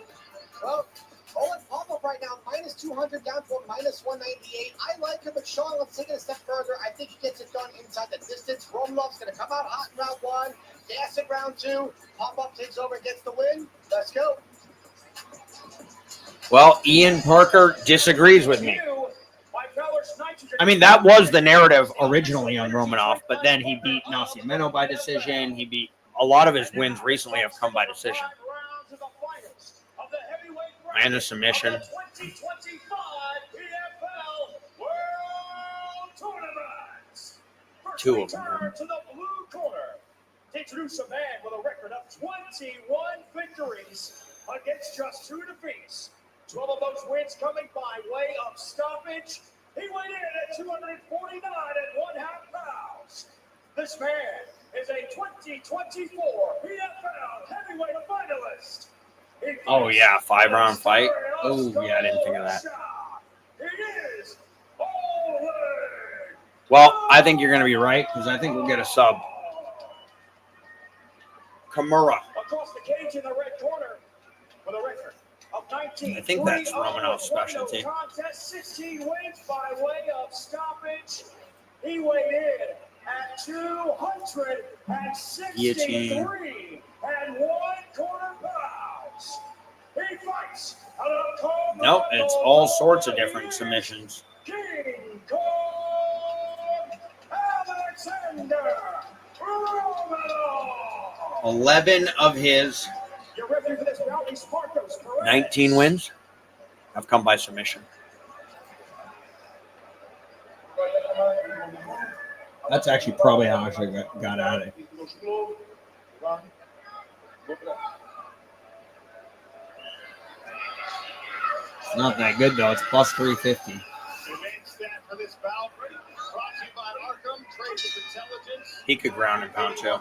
Well, Owen Popov right now, minus 200 down to a minus 198. I like him, but Sean, let's take it a step further. I think he gets it done inside the distance. Romanov's going to come out hot in round 1, gas in round 2. Popov takes over and gets the win. Let's go. Well, Ian Parker disagrees with me. I mean, that was the narrative originally on Romanov, but then he beat Nascimento by decision. He beat a lot of his wins recently have come by decision. And a submission. 2025 PFL World Tournament. First 2 we of them. turn to the blue corner to introduce a man with a record of 21 victories against just 2 defeats. 12 of those wins coming by way of stoppage. He weighed in at 249 1/2 pounds. This man is a 2024 PFL heavyweight finalist. Oh, yeah, 5-round fight. Oh, yeah, I didn't think of that. Well, I think you're going to be right, because I think we'll get a sub. Kimura. Across the cage in the red corner with a record of 19. I think that's Romanov's specialty. Contest, 16 wins by way of stoppage. He weighed in at 263 and 1/4 pounds. He fights out of Colorado. Nope, it's all sorts of different submissions. King Kong Alexander Romanov. 11 of his You're ready for this bout, he's Marcos Perez. 19 wins have come by submission. That's actually probably how I should have got at it. It's not that good, though. It's plus 350. The main stat for this bout brought to you by Arkham Trades with Intelligence. He could ground and pound, too. 81%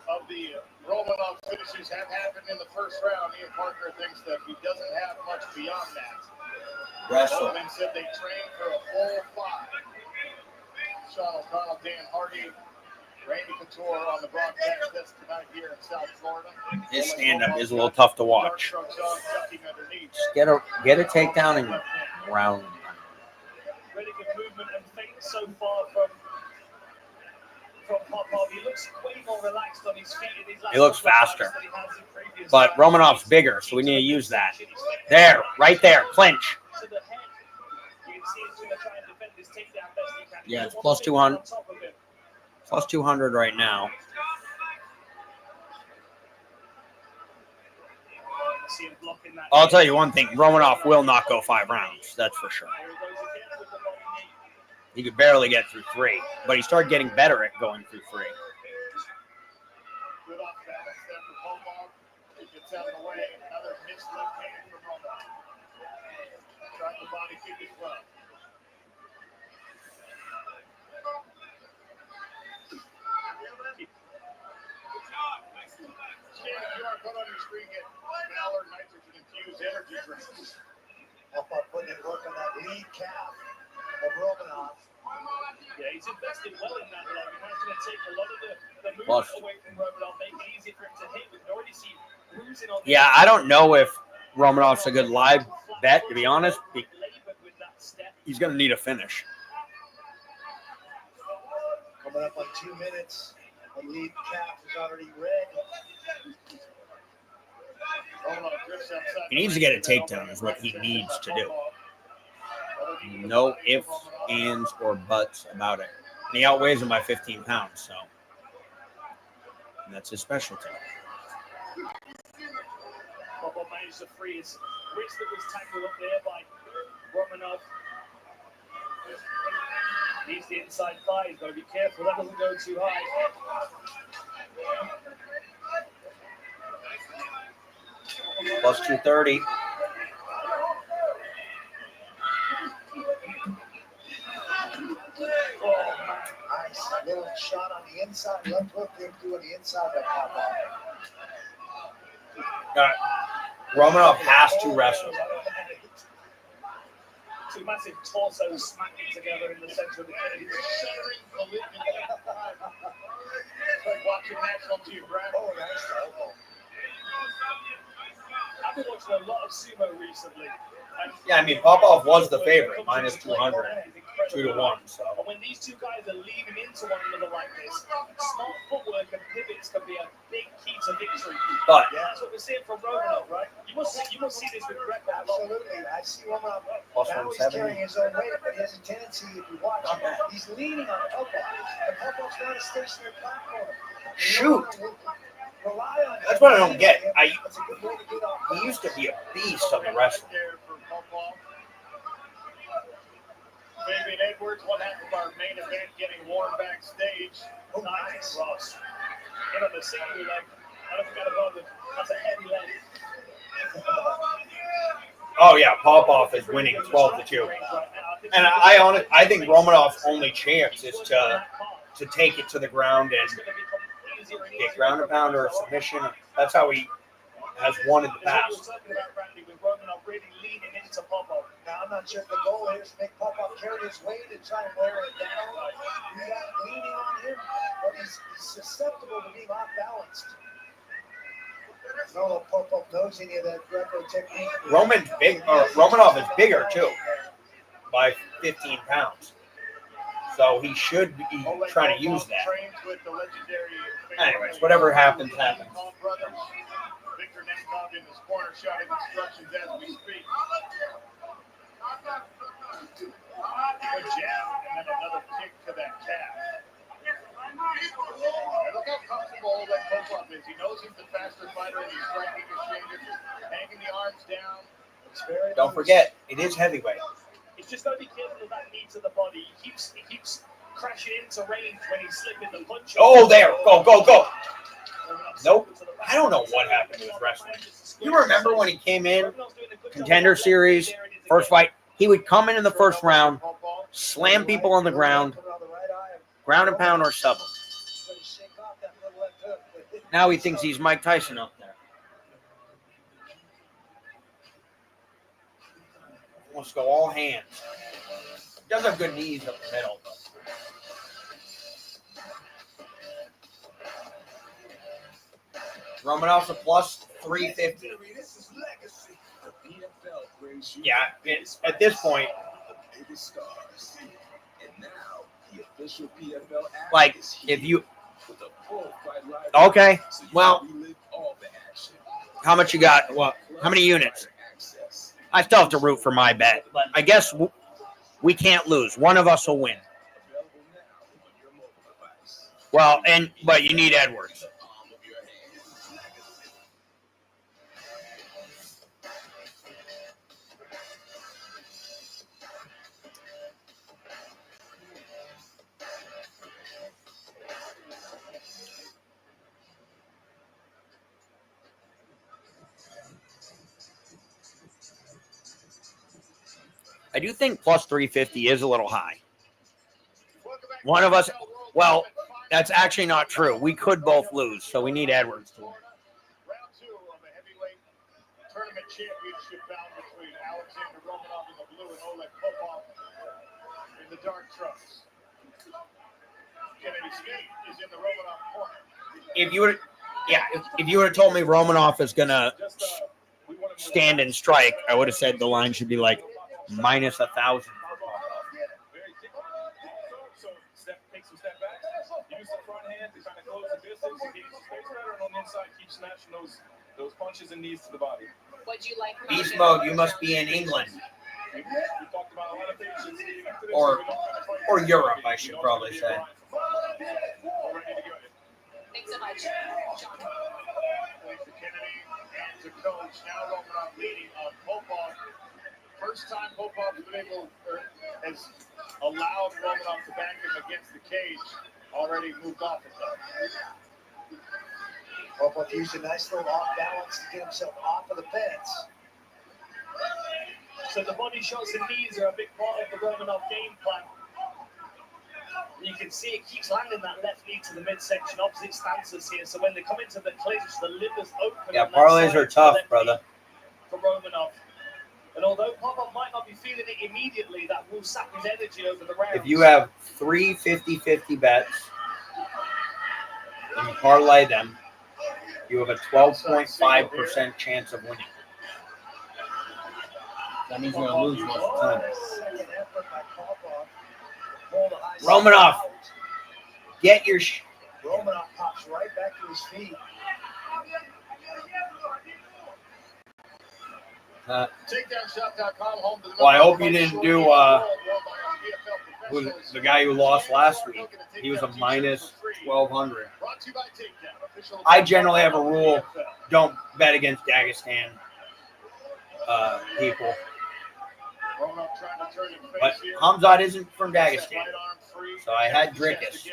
of the Romanov finishes have happened in the first round. Ian Parker thinks that he doesn't have much beyond that. Wrestle. Bowman said they trained for a full 5. Sean O'Connell, Dan Hardy, Randy Couture on the broadcast desk tonight here in South Florida. His stand-up is a little tough to watch. Just get a takedown and ground. Really good movement and feint so far from Popov. He looks way more relaxed on his feet. He looks faster. But Romanov's bigger, so we need to use that. There, right there, clinch. Yeah, it's plus 200. Plus 200 right now. I'll tell you one thing. Romanov will not go 5 rounds. That's for sure. He could barely get through 3, but he started getting better at going through 3. Good off balance there for Popov. He gets out of the way. Another missed left hand from Romanov. Tried the body kick as well. Scan the QR code on your screen. Get Valor nitrogen-infused energy drinks. Up by putting it work on that lead calf of Romanov. Yeah, he's invested well in that leg, and that's going to take a lot of the movement Plus. away from Romanov, make it easy for him to hit. We can already see bruising on the Yeah, I don't know if Romanov's a good live bet, to be honest. He's going to need a finish. Coming up on 2 minutes. The lead cap is already red. He needs to get a takedown is what he needs to do. No ifs, ands, or buts about it. And he outweighs him by 15 pounds, so. And that's his specialty. Popov managed to free his wrist that was tangled up there by Romanov. Needs the inside thigh. He's got to be careful. That doesn't go too high. Plus 230. Nice little shot on the inside. Left hook came through on the inside by Popov. Romanov has to wrestle. Two massive torsos smacking together in the center of the cage. Like watching National Geographic. Oh, nice elbow. I've been watching a lot of sumo recently. Yeah, I mean, Popov was the favorite, minus 200, 2-1. So. And when these two guys are leaning into one another like this, smart footwork and pivots can be a big key to victory. But that's what we're seeing from Romanov, right? You must see this with Greco. Absolutely. I see Romanov. Plus Now he's 170. carrying his own weight, but he has a tendency, if you watch, he's leaning on Popov. And Popov's not a stationary platform. Shoot. That's what I don't get. He used to be a beast on the wrestling. Fabian Edwards, one half of our main event, getting warm backstage. Oh, nice. Ross. And on the single leg, I don't forget about it. That's a heavy leg. Oh yeah, Popov is winning 12-2. And I think Romanov's only chance is to take it to the ground and get ground and pound or a submission. That's how he has won in the past. Now, I'm not sure if the goal here is to make Popov carry his weight and try and wear it down. He's leaning on him, but he's susceptible to being off balanced. No, Popov knows any of that Greco technique. Romanov is bigger too, by 15 pounds. So he should be trying to use that. Anyways, whatever happens, happens. Victor Nemkov in his corner shouting instructions as we speak. Good jab, and then another kick to that calf. And look how comfortable that Popov is. He knows he's the faster fighter and he's striking exchanges, hanging the arms down. Don't forget, it is heavyweight. He's just got to be careful of that knee to the body. He keeps crashing into range when he's slipping the punch. Oh, there. Go. Nope. I don't know what happened to his wrestling. You remember when he came in, Contender Series, first fight, he would come in the first round, slam people on the ground and pound or sub him. Now he thinks he's Mike Tyson up there. Wants to go all hands. Does have good knees up the middle, though. Romanov's a plus 350. Yeah, at this point, like, if you... Okay, well, how much you got? Well, how many units? I still have to root for my bet, but I guess we can't lose. One of us will win. Well, but you need Edwards. I do think plus 350 is a little high. One of us, well, that's actually not true. We could both lose, so we need Edwards to win. Round 2 of the heavyweight tournament championship bout between Alexander Romanov in the blue and Oleg Popov in the dark trunks. Kennedy Skate is in the Romanov corner. If you would have told me Romanov is gonna Stand and Strike, I would have said the line should be like minus 1,000. So take some step back. Use the front hand to kind of close the distance and get some space better, and on the inside keep snatching those punches and knees to the body. What'd you like? Beast mode, you must be in England. We talked about a lot of things. Or Europe, I should probably say. Thanks so much. Lisa Kennedy as a coach, now Romanov leading on Popov. First time Popov has allowed Romanov to back him against the cage. Already moved off it though. Popov used a nice little off balance to get himself off of the fence. So the body shots and knees are a big part of the Romanov game plan. You can see it keeps landing that left knee to the midsection, opposite stances here. So when they come into the clinch, the liver's open. Yeah, parlays are tough, brother. For Romanov. And although Popov might not be feeling it immediately, that will sap his energy over the rounds. If you have 3 50-50 bets and you parlay them, you have a 12.5% chance of winning. That means you're going to lose most of the time. Romanov, get your Romanov pops right back to his feet. Takedownshot.com, home to the Well, I hope you didn't do the guy who lost last week. He was a minus 1,200. I generally have a rule: don't bet against Dagestan people. But Hamzat isn't from Dagestan, so I had Drickus.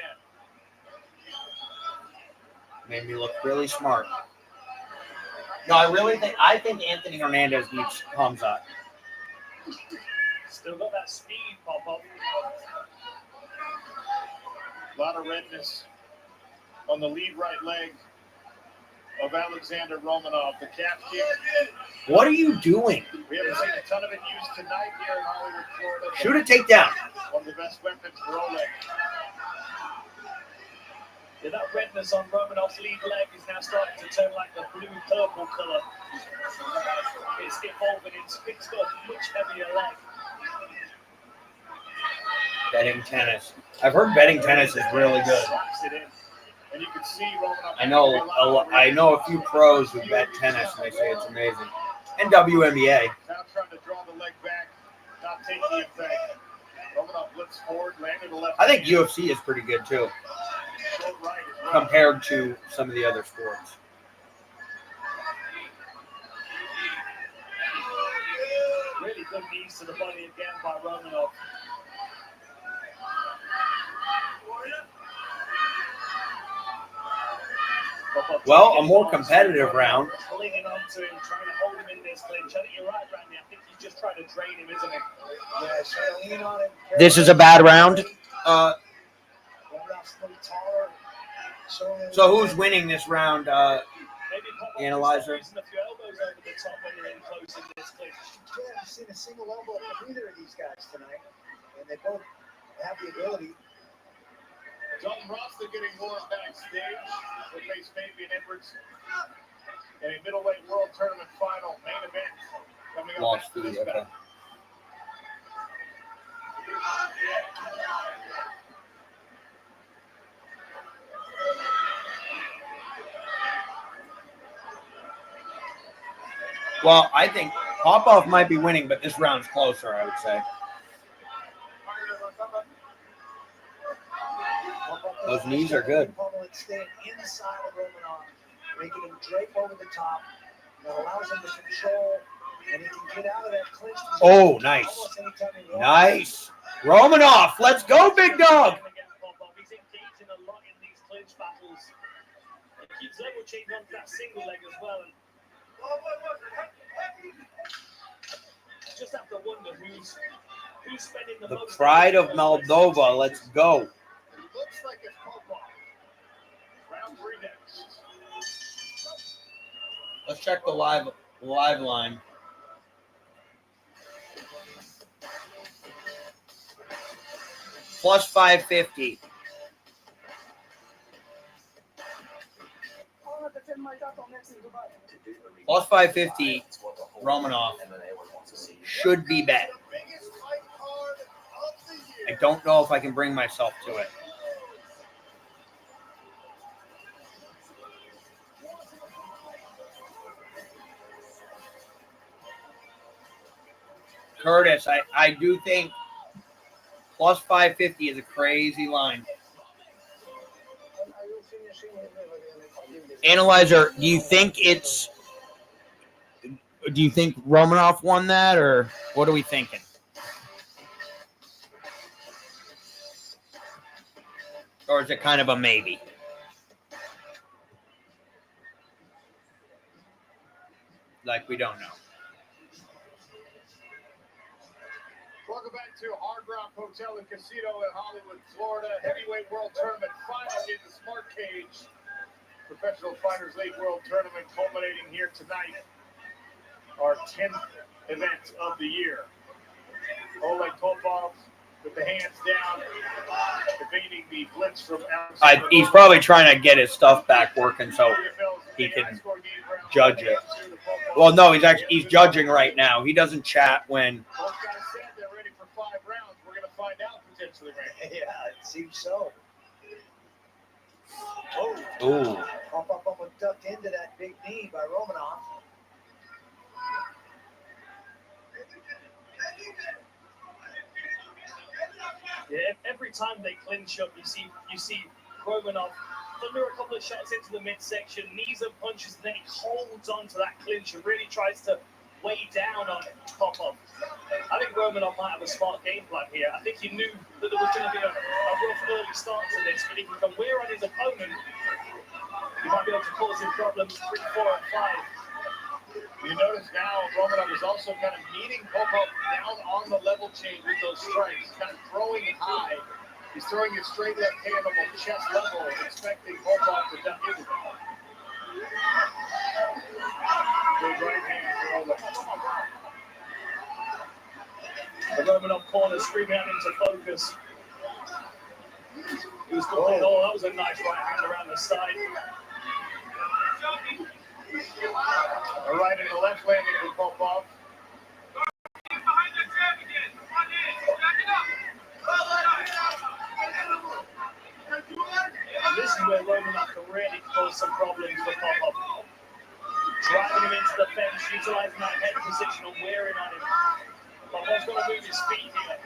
Made me look really smart. No, I think Anthony Hernandez needs Hamzat. Still got that speed, Popov. A lot of redness on the lead right leg of Alexander Romanov. The calf kick. What are you doing? We haven't seen a ton of it used tonight here in Hollywood, Florida. Shoot a takedown. One of the best weapons for Oleg. Yeah, that redness on Romanov's lead leg is now starting to turn like the blue-purple color. It's evolving into a much heavier leg. Betting tennis. I've heard betting tennis is really good. And you can see Romanov. I know a few pros who bet tennis and they say it's amazing. And WNBA. Now trying to draw the leg back, not taking the effect. Romanov blitz forward, landed the left. I think UFC is pretty good too, compared to some of the other sports. Really good knees to the body again by Romanov. Well, a more competitive round. Clinging on to him, trying to hold him in this clinch. I think you're right, Randy. I think he's just trying to drain him, isn't he? Yeah, trying to lean on him. This is a bad round. So who's winning this round, Analyzer? A few elbows over the top when you're in close in this clinch. Yeah, I've seen a single elbow from either of these guys tonight, and they both have the ability. Dalton Rosta getting warm backstage to face Fabian Edwards in a middleweight world tournament final main event coming up. Lost the, okay. Well, I think Popov might be winning, but this round's closer, I would say. Those knees are good. Staying inside of Romanov, making him drape over the top. That allows him to control, and he can get out of that clinch. Oh, nice. Nice. Romanov, let's go, big dog. He's engaging a lot in these clinch battles. He keeps level changing onto that single leg as well. Just have to wonder who's spending the most. The pride of Moldova, let's go. Looks like it's Popov. Round 3 next. Let's check the live line. Plus 550. Plus 550 Romanov should be bet. I don't know if I can bring myself to it. Curtis, I do think plus 550 is a crazy line. Analyzer, do you think Romanov won that, or what are we thinking? Or is it kind of a maybe? Like we don't know. Welcome back to Hard Rock Hotel and Casino in Hollywood, Florida. Heavyweight World Tournament final in the Smart Cage. Professional Fighters League World Tournament culminating here tonight. Our 10th event of the year. Oleg Popov with the hands down, evading the blitz from outside. He's probably trying to get his stuff back working so he can judge it. Well, no, he's judging right now. He doesn't chat when. Both guys said they're ready for 5 rounds. We're going to find out potentially, right? Yeah, it seems so. Ooh. Pop almost ducked into that big knee by Romanov. Yeah, every time they clinch up, you see Romanov under a couple of shots into the midsection, knees and punches, and then he holds on to that clinch and really tries to weigh down on Popov. I think Romanov might have a smart game plan here. I think he knew that there was going to be a rough early start to this, but if he can wear on his opponent, he might be able to cause him problems 3, 4, and 5. You notice now Romanov is also kind of meeting Popov down on the level change with those strikes, kind of throwing high. He's throwing his straight left hand on the chest level, expecting Popov to duck into it. Good right hand for The Romanov corner screaming at him to focus. He was going, oh, that was a nice right hand around the side. A right and a left landing for Popov. And this is where Romanov can really cause some problems for Popov. Driving him into the fence, utilizing that head position and wearing on him. Popov's got to move his feet here.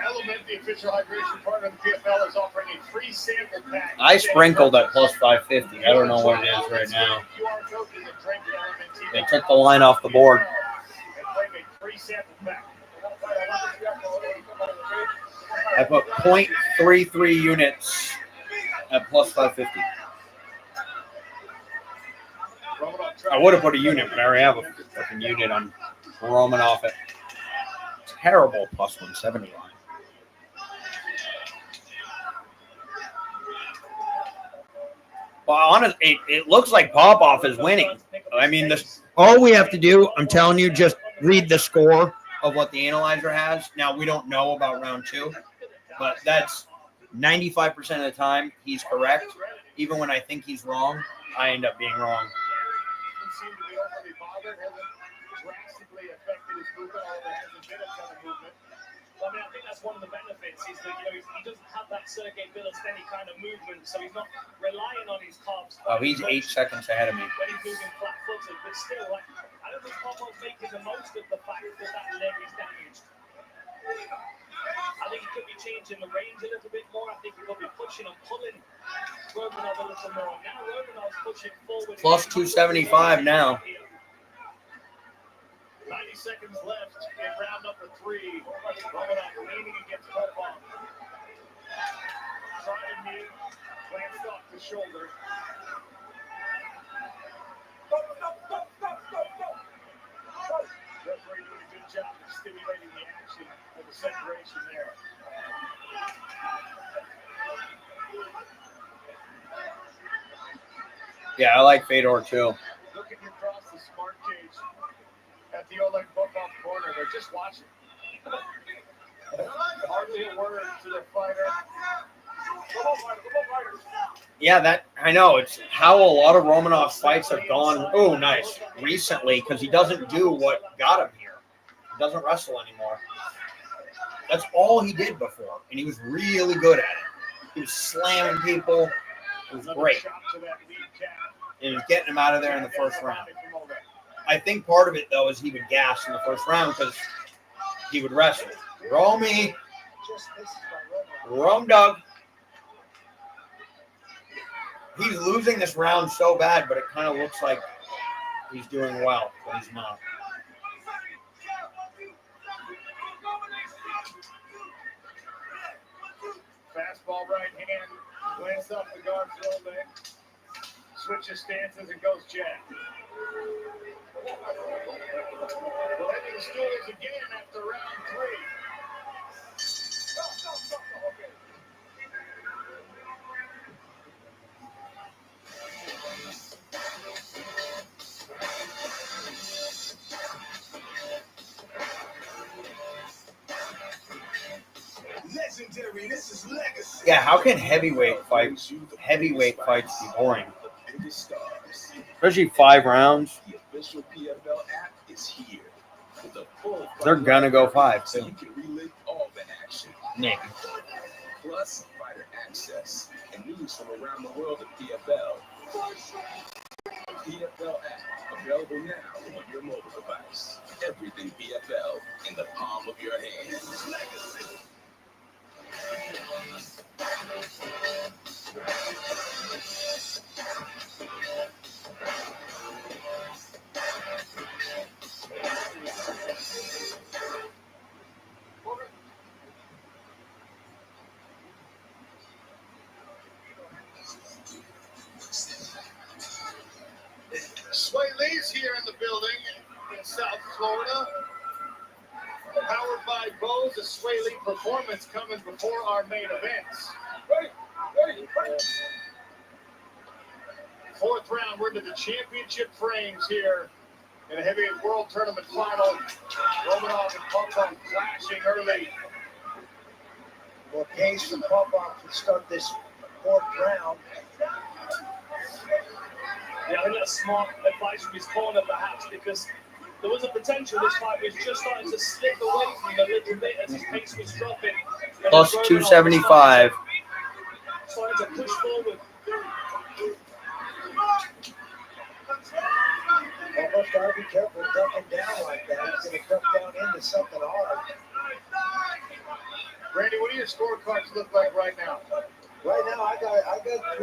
Element, the official hydration partner of the PFL, is offering a free sample pack. I sprinkled at plus 550. I don't know what it is right now. They took the line off the board. I put 0.33 units at plus 550. I would have put a unit, but I already have a fucking unit on Romanov at terrible plus 170 line. Well, honestly, it looks like Popov is winning. I mean, all we have to do, I'm telling you, just read the score of what the analyzer has. Now, we don't know about round 2, but that's 95% of the time he's correct. Even when I think he's wrong, I end up being wrong. Seem to be overly bothered, hasn't drastically affected his movement, although there hasn't been a ton of movement. I mean, I think that's one of the benefits is that he doesn't have that Sergey Bilosteny kind of movement, so he's not relying on his calves. Oh, he's 8 seconds ahead of me. When he's moving flat-footed, but still, like, I don't think Popov's making the most of the fact that that leg is damaged. I think he could be changing the range a little bit more. I think he could be pushing and pulling Romanov a little more. Now Romanov's pushing forward. Plus 275 now. 90 seconds left in round number 3. Romanov leaning against Popov. Trying to mute, glanced off the shoulder. Referee doing a good job of stimulating the action of the separation there. Yeah, I like Fedor too. Looking across the smart cage at the Oleg Popov corner, they're just watching. Hardly a word to the fighter. Yeah, that I know. It's how a lot of Romanov's fights have gone. Oh, nice. Recently, because he doesn't do what got him here. He doesn't wrestle anymore. That's all he did before, and he was really good at it. He was slamming people. It was great. And he was getting him out of there in the first round. I think part of it, though, is he would gas in the first round because he would wrestle. Roll me. Rome Doug. He's losing this round so bad, but it kind of looks like he's doing well, but he's not. Fastball right hand, glance up the guard throw leg, switches stances and goes jab. Well, ending stories again after round 3. Legendary, this is legacy. Yeah, how can heavyweight fights be boring? Especially 5 rounds. The official PFL app is here. With a full They're gonna go 5 so too. you can relive all the action. Nick. Plus fighter access and news from around the world of PFL. PFL app available now on your mobile device. Everything PFL in the palm of your hand. Sway Lee's here in the building in South Florida. Powered by Bose, a Sway Lee performance coming before our main events. Fourth round, we're into the championship frames here in the Heavyweight World Tournament final. Romanov and Popov clashing early. More pace from Popov to start this 4th round. Yeah, I think that's smart advice from his corner, perhaps, because there was a potential this fight was just starting to slip away from him a little bit as his pace was dropping. Plus 275. Starting to push forward. Almost gotta be careful ducking down like that. He's gonna duck down into something hard. Randy, what do your scorecards look like right now? Right now, I got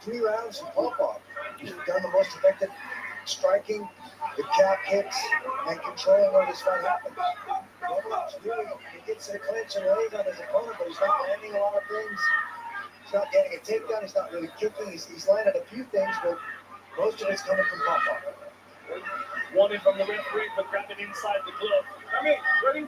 three rounds from Popov. He's done the most effective striking, the calf kicks, and controlling where this fight happens. Romanov's really, he gets a clinch and lays on his opponent, but he's not landing a lot of things. He's not getting a takedown. He's not really kicking. He's landed a few things, but most of it's coming from Popov. Warning from the referee for grabbing inside the glove. Come in, ready?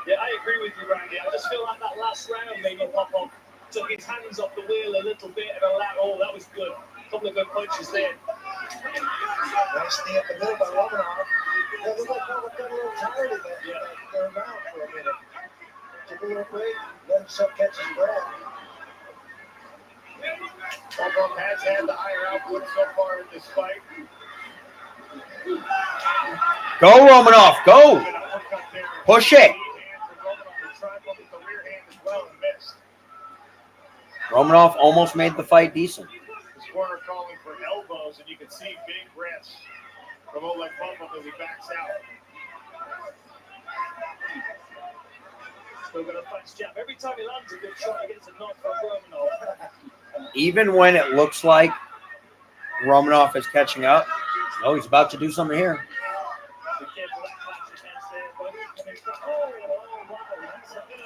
Yeah, I agree with you, Randy. I just feel like that last round, maybe Popov took his hands off the wheel a little bit and allowed. Oh, that was good. A couple of good punches there. Nice knee up the middle by Romanov. Yeah, looked like Popov got a little tired of that round for a minute. Took a little break, let himself catch his breath. Popov has had the higher output so far in this fight. Go, Romanov, go. Push it. Romanov almost made the fight decent. His corner calling for elbows, and you can see big breaths from Oleg Popov as he backs out. Still got a fast jab. Every time he lands a good shot, he gets a knock from Romanov. Even when it looks like Romanov is catching up, oh, he's about to do something here.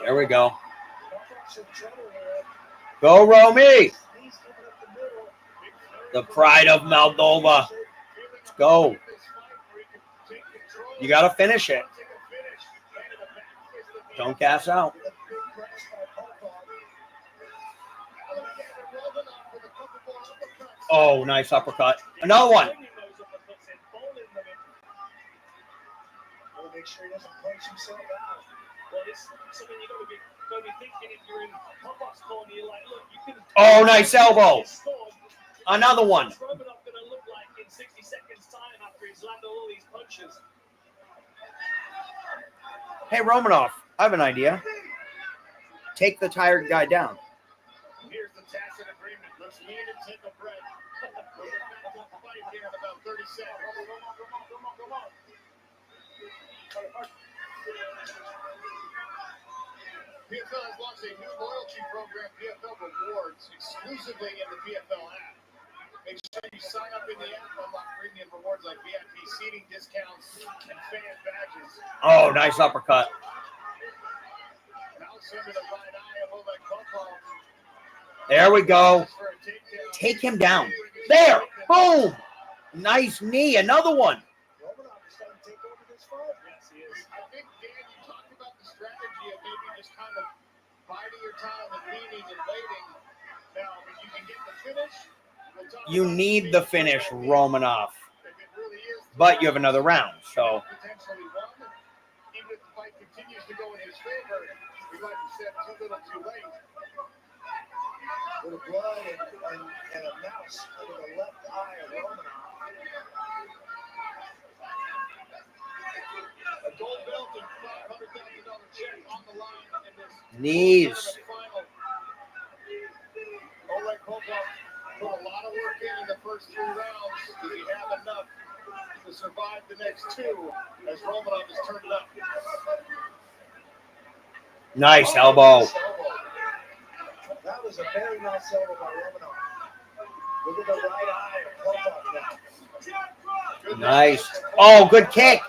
There we go. Go, Romy! The pride of Moldova. Let's go. You got to finish it. Don't gas out. Oh, nice uppercut. Another one. Make sure he doesn't punch himself out. Well, it's something you got to be Maybe thinking if you're in Popper's corner, you're like, look, you can. Oh, nice elbow. Another one. What's Romanov going to look like in 60 seconds' time after he's landed all these punches? Hey, Romanov, I have an idea. Take the tired guy down. Here's the tacit agreement. Let's lean and take a breath. We're going to fight here in about 30 seconds. Come on. PFL has launched a new loyalty program, PFL Rewards, exclusively in the PFL app. Make sure you sign up in the app to unlock premium rewards like VIP seating discounts and fan badges. Oh, nice uppercut. Now send to the right eye of Oleg Popov. There we go. Take him down. There. Boom. Nice knee. Another one. Yes, he is. I think, Dan, you talked about the strategy of maybe just kind of biding your time and leaning and waiting. Now, if you can get the finish, we'll talk You about need the finish, Romanov. if it really is But you have another round, so. potentially won. Even if the fight continues to go in his favor, we might have said too little too late. With blood and a mouse under the left eye of Romanov. A gold belt and $500,000 check on the line in this Knees. tournament final. Oleg Popov put a lot of work in the first 3 rounds. Does he have enough to survive the next 2 as Romanov has turned it up? Nice elbow. That was a very nice elbow by Romanov. Look at the right eye of Popov now. Nice. Oh, good kick.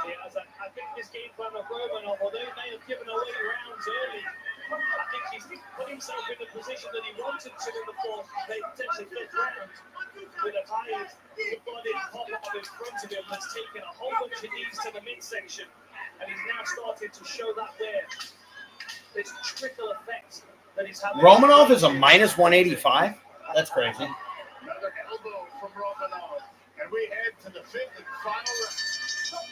Yeah, I think this game plan of Romanov, although he may have given away rounds early, I think he's put himself in the position that he wanted to in the 4th, potentially 5th round, with a high blooded Popov in front of him that's taken a whole bunch of knees to the midsection, and he's now started to show that there. This trickle effect that he's having. Romanov is a minus 185? That's crazy. Another elbow from Romanov. And we head to the 5th and final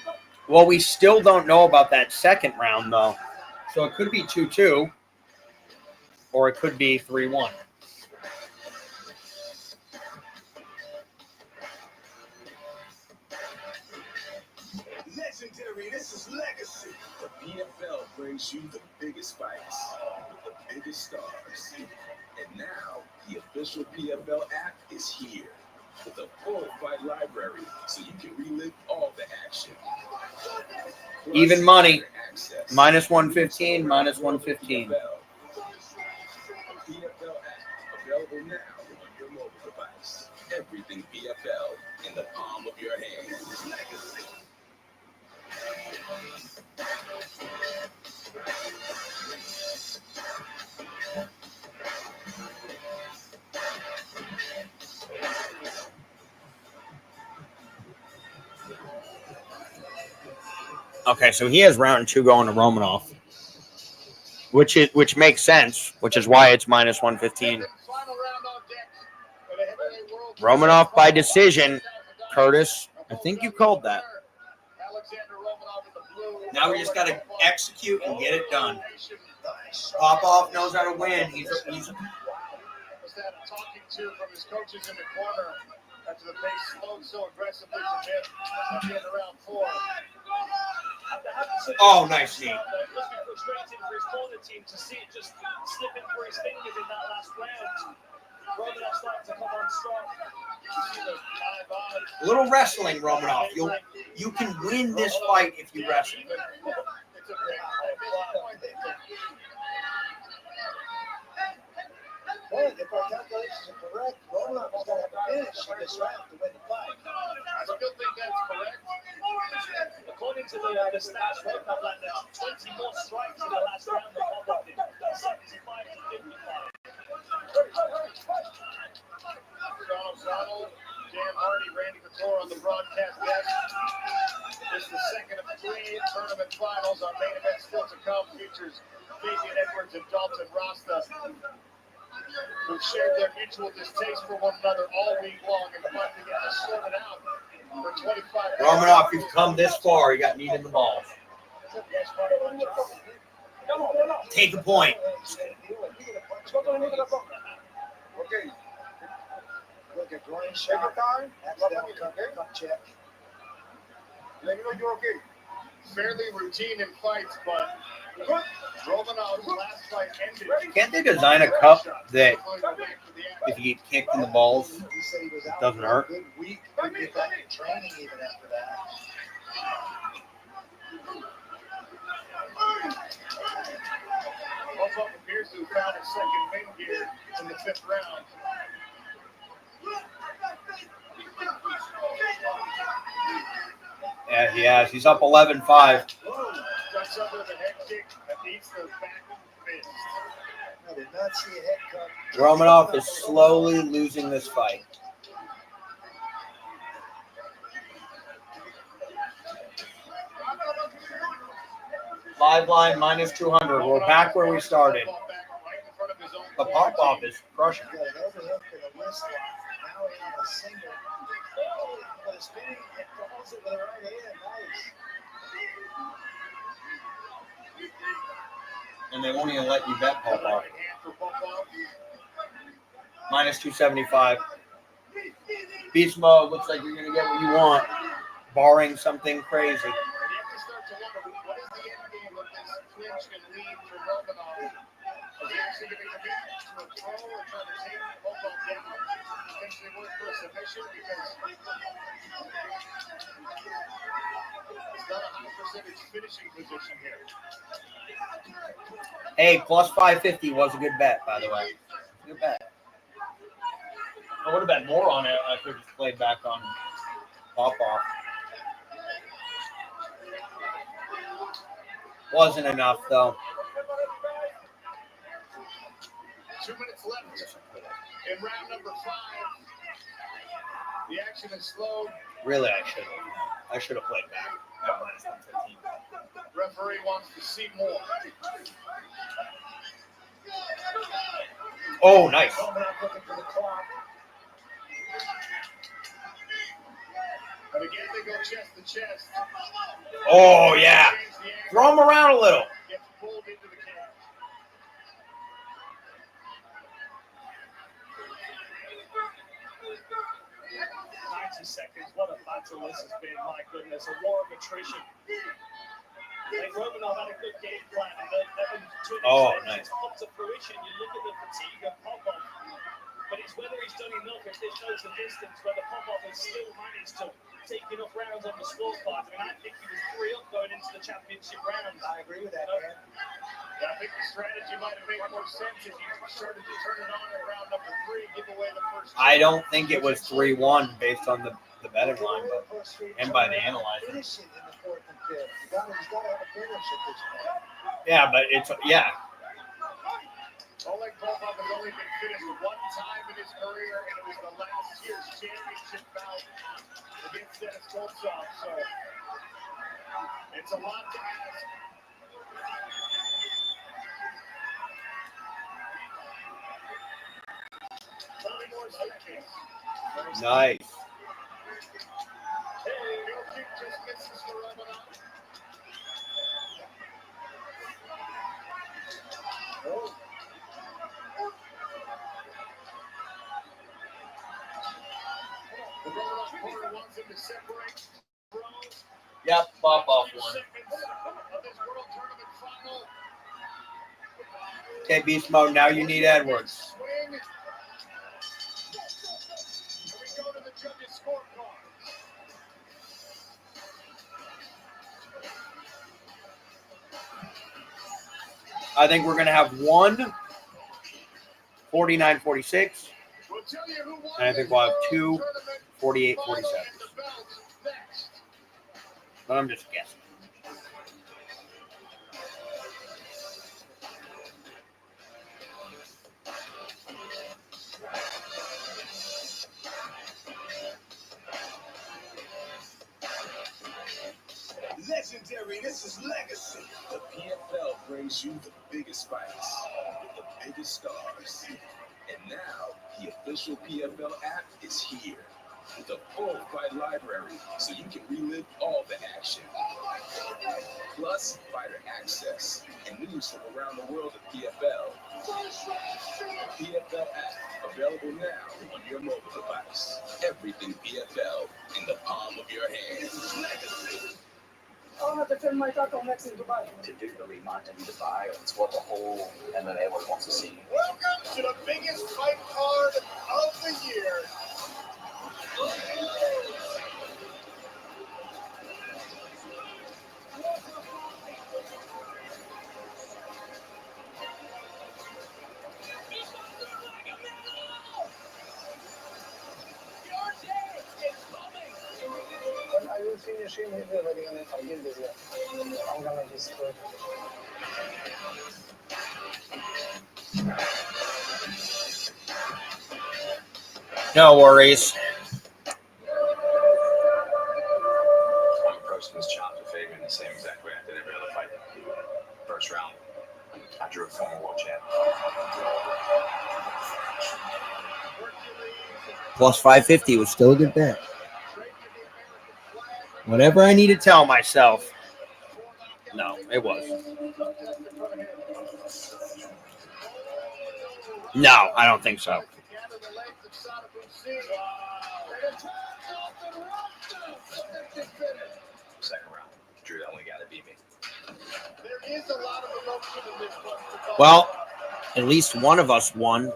round. Well, we still don't know about that second round, though. So it could be 2-2, or it could be 3-1. Legendary, this is legacy. The PFL brings you the biggest fights with the biggest stars. And now, the official PFL app is here with a full fight library so you can relive all the action. Plus, Even money. access. Minus 115, minus 115. The PFL app available now on your mobile device. Everything PFL in the palm of your hand. Okay, so he has round 2 going to Romanov, which makes sense, which is why it's minus 115. Romanov by decision. Curtis, I think you called that. Now we just got to execute and get it done. Popov knows how to win. He's Was that talking to from his coaches in the corner after the pace slowed so aggressively from him at the end of round 4. Oh, nice knee. It must be frustrating for his corner team to see it just slipping through his fingers in that last round. Romanov starting to come on strong. A little wrestling, Romanov. You can win this fight if you wrestle. But if our calculations are correct, Romanov's got to have a finish in this round to win the fight. I still think that's correct. According to the stats, Romanov landed 20 more strikes in the last round than Popov did. 75 to 55. Donald, Dan Hardy, Randy Couture on the broadcast desk. This is the second of 3 tournament finals. Our main event still to come features Fabian Edwards and Dalton Rasta, who've shared their mutual distaste for one another all week long and finally get to sort it out for 25. Romanov, you've come this far. You got meat in the balls. Take a point. Okay. Look at groin shot. That's that check. Let me know you're okay. Fairly routine in fights, but Romanov's last fight ended. Can't they design a cup that if you get kicked in the balls, it doesn't hurt? Good week. Could get back in training even after that. Popov appears to have found a second win here in the 5th round. Yeah, he has. He's up 11-5. Ducks under the head kick that beats the back of the fist. I did not see a head cut. Romanov is slowly losing this fight. Live line minus 200. We're back where we started. The Popov is crushing. Got an overhook and a wrist lock. Now he on a single. But his spinning and falls it with the right hand. Nice. And they won't even let you bet Popov. Minus 275. Beast mode. Looks like you're going to get what you want, barring something crazy. And you have to start to wonder, what is the end game of this clinch and lead for Romanov? Is he actually going to commit to a throw or try to take Popov down? Potentially work for a submission because it's not a high percentage finishing position here. Hey, plus 550 was a good bet, by the way. Good bet. I would have bet more on it. I could have played back on Popov. Wasn't enough, though. 2 minutes left in round number 5. The action is slowed. Really, I should have played back at minus 115. Referee wants to see more. Oh, nice. And again, they go chest to chest. Oh, yeah. Throw him around a little. Gets pulled into the cage. 90 seconds. What a battle this has been. My goodness, a war of attrition. Like Romanov had a good game plan, and then to an extent, it's come to fruition. You look at the fatigue of Popov, but it's whether he's done enough. If this shows the distance, whether Popov has still managed to take enough rounds on the scorecard. I mean, I think he was 3 up going into the championship round. I agree with that, man. Yeah, I think the strategy might have made more sense if you started to turn it on in round number 3, give away the first. I don't think it was 3-1 based on the betting line, but and by the analyzer. Finishing in the 4th and 5th. He's got to have a finish at this point. Yeah, but it's Oleg Popov has only been finished 1 time in his career, and it was the last year's championship bout against Dennis Koltsov. So it's a lot to ask. Nice. Hey, no kick just misses for Romanov. Oh. The Romanov corner wants him to separate. Yep, Popov won. Of this World Tournament final. Okay, beast mode. Now you need Edwards. Swing. Here we go to the judges' scorecard. I think we're going to have one 49-46, and I think we'll have two 48-47. But I'm just guessing. Legendary, this is legacy. The PFL brings you the biggest fights with the biggest stars. And now, the official PFL app is here. The full fight library, so you can relive all the action. Plus, fighter access and news from around the world of PFL. PFL app, available now on your mobile device. Everything PFL in the palm of your hand. To do the rematch in Dubai, it's what the whole MMA world wants to see. Welcome to the biggest fight card of the year. When I will finish him, he's already gonna forgive this guy. I'm gonna just quit. No worries. I'm approaching this challenge with Fabian the same exact way I did every other fight. First round, I drew a former world champ. Plus 550 was still a good bet. Whatever I need to tell myself. No, it was. No, I don't think so. Second round, Drew the only guy that beat me. There is a lot of emotion in this one. Well, at least one of us won.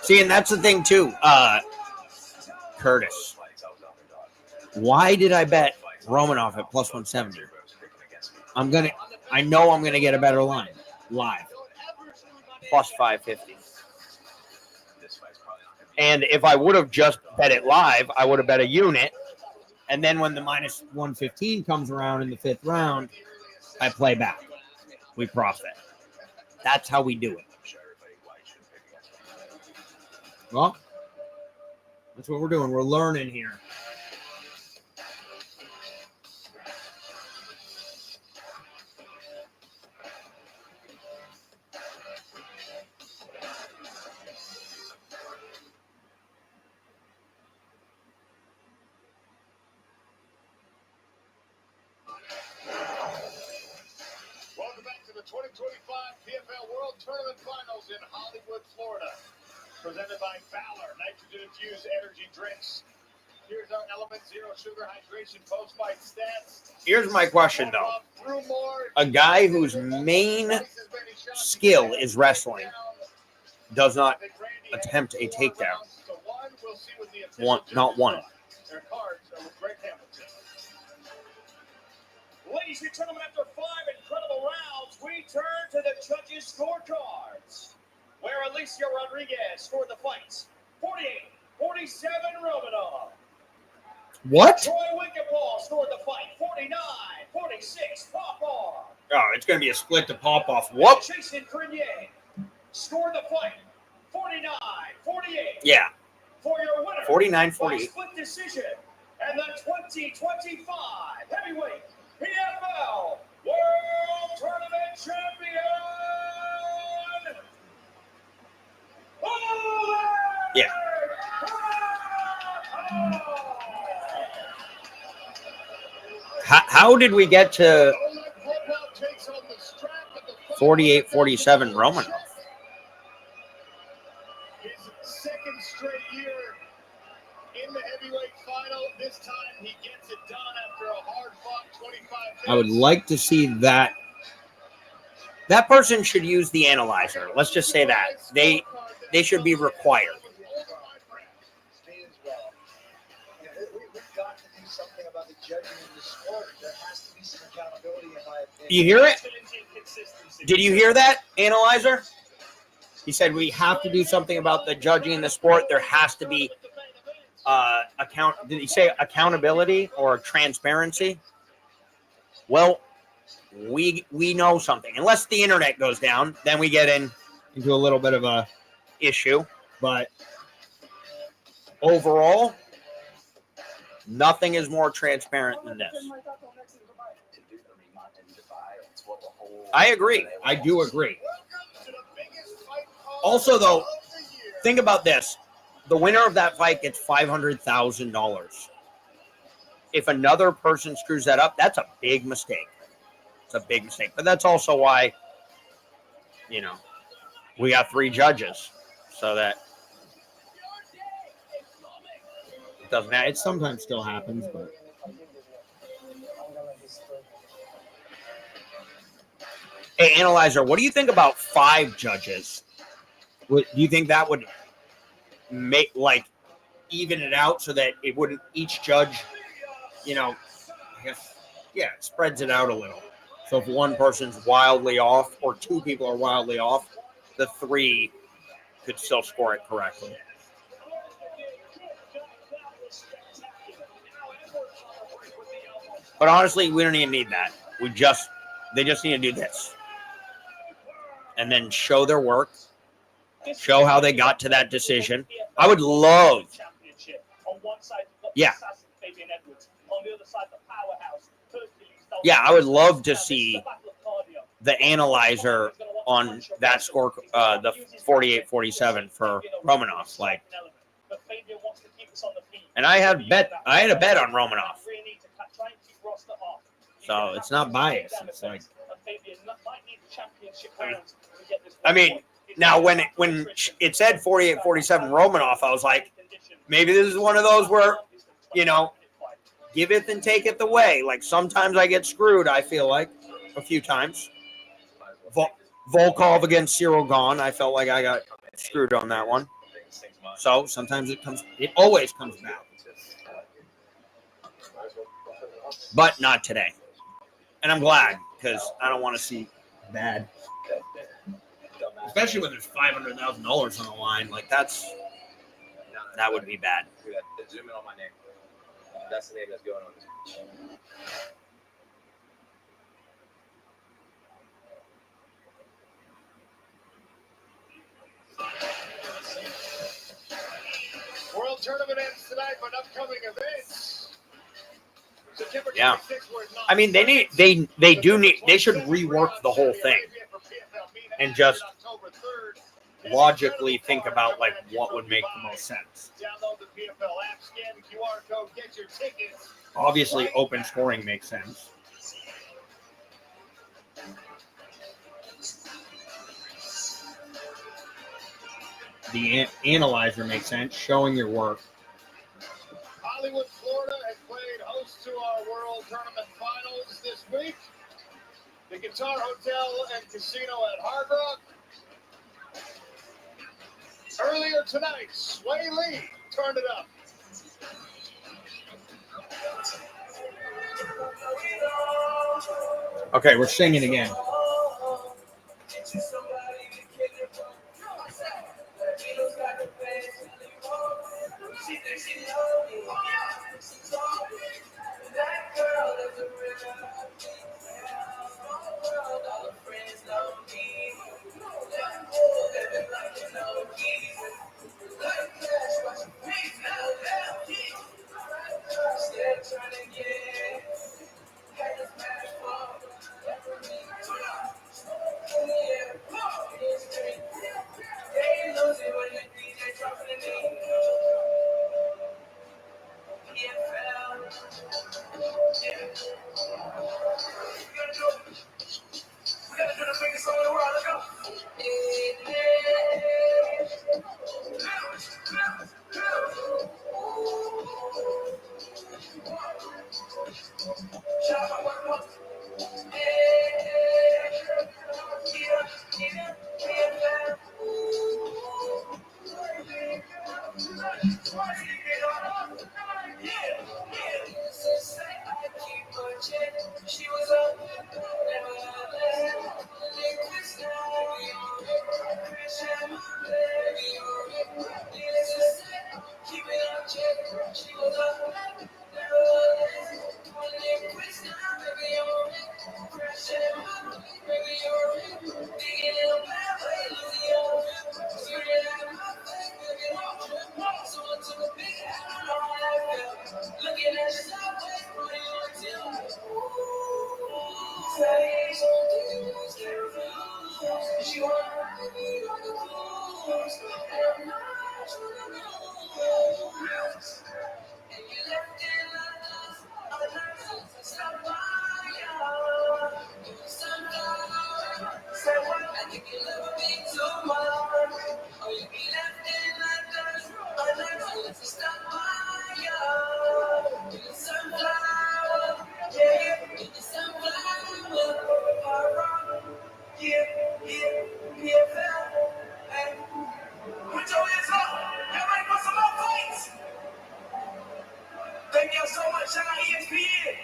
See, and that's the thing too, Curtis. Why did I bet Romanov at plus 170? I know I'm gonna get a better line live. Plus 550. And if I would have just bet it live, I would have bet a unit. And then when the minus 115 comes around in the 5th round, I play back. We profit. That's how we do it. Well, that's what we're doing. We're learning here. Welcome back to the 2025 PFL World Tournament Finals in Hollywood, Florida. Presented by Valor, nitrogen-infused energy drinks. Here's our Element Zero Sugar Hydration post-fight stats. Here's my question, though. A guy whose main skill is wrestling does not attempt a takedown. Not one. Their cards are with Greg Hamilton. Ladies and gentlemen, after 5 incredible rounds, we turn to the judges' scorecards, where Alicia Rodriguez scored the fights 48-47 Romanov. What? Troy Winklepaw scored the fight 49-46 Popov. Oh, it's going to be a split to Popov. Whoop. Jason Grenier scored the fight 49-48. Yeah. For your winner, 49-48. by split decision, and the 2025 heavyweight PFL World Tournament champion. Yeah. How did we get to 48-47 Romanov? His second straight year in the heavyweight final. This time he gets it done after a hard-fought 25 minutes. I would like to see that. That person should use the analyzer. Let's just say that. They should be required. We've got to do something about the judging in the sport. There has to be some accountability, in my opinion. You hear it? Did you hear that, analyzer? He said we have to do something about the judging in the sport. There has to be Did he say accountability or transparency? Well, we know something. Unless the internet goes down, then we get into a little bit of a issue. But overall, nothing is more transparent than this. I agree. I do agree. Also, though, think about this. The winner of that fight gets $500,000. If another person screws that up, that's a big mistake. It's a big mistake. But that's also why, we got 3 judges. So that it doesn't happen. It sometimes still happens, but Hey, Analyzer, what do you think about 5 judges? Do you think that would make, even it out so that it wouldn't, each judge, I guess, it spreads it out a little. So if one person's wildly off or 2 people are wildly off, the 3 could still score it correctly. But honestly, we don't even need that. They just need to do this. And then show their work, show how they got to that decision. I would love, I would love to see the analyzer on that score, the 48-47 for Romanov. And I had a bet on Romanov. So it's not biased. It's now when it said 48-47 Romanov, I was like, maybe this is one of those where, giveth and taketh away. Sometimes I get screwed, I feel like, a few times. Volkov against Cyril Gahn, I felt like I got screwed on that one. So sometimes it always comes back. But not today. And I'm glad, because I don't want to see bad. Especially when there's $500,000 on the line. That would be bad. Zoom in on my name. That's the name that's going on this. World Tournament ends tonight, but upcoming events. Yeah. They should rework the whole thing and just logically think about what would make the most sense. Download the PFL app, scan the QR code, get your tickets. Obviously, open scoring makes sense. The analyzer makes sense, showing your work. Hollywood, Florida has played host to our World Tournament Finals this week. The Guitar Hotel and Casino at Hard Rock. Earlier tonight, Sway Lee turned it up. Okay, we're singing again. Thank you so much, shout out ESPN.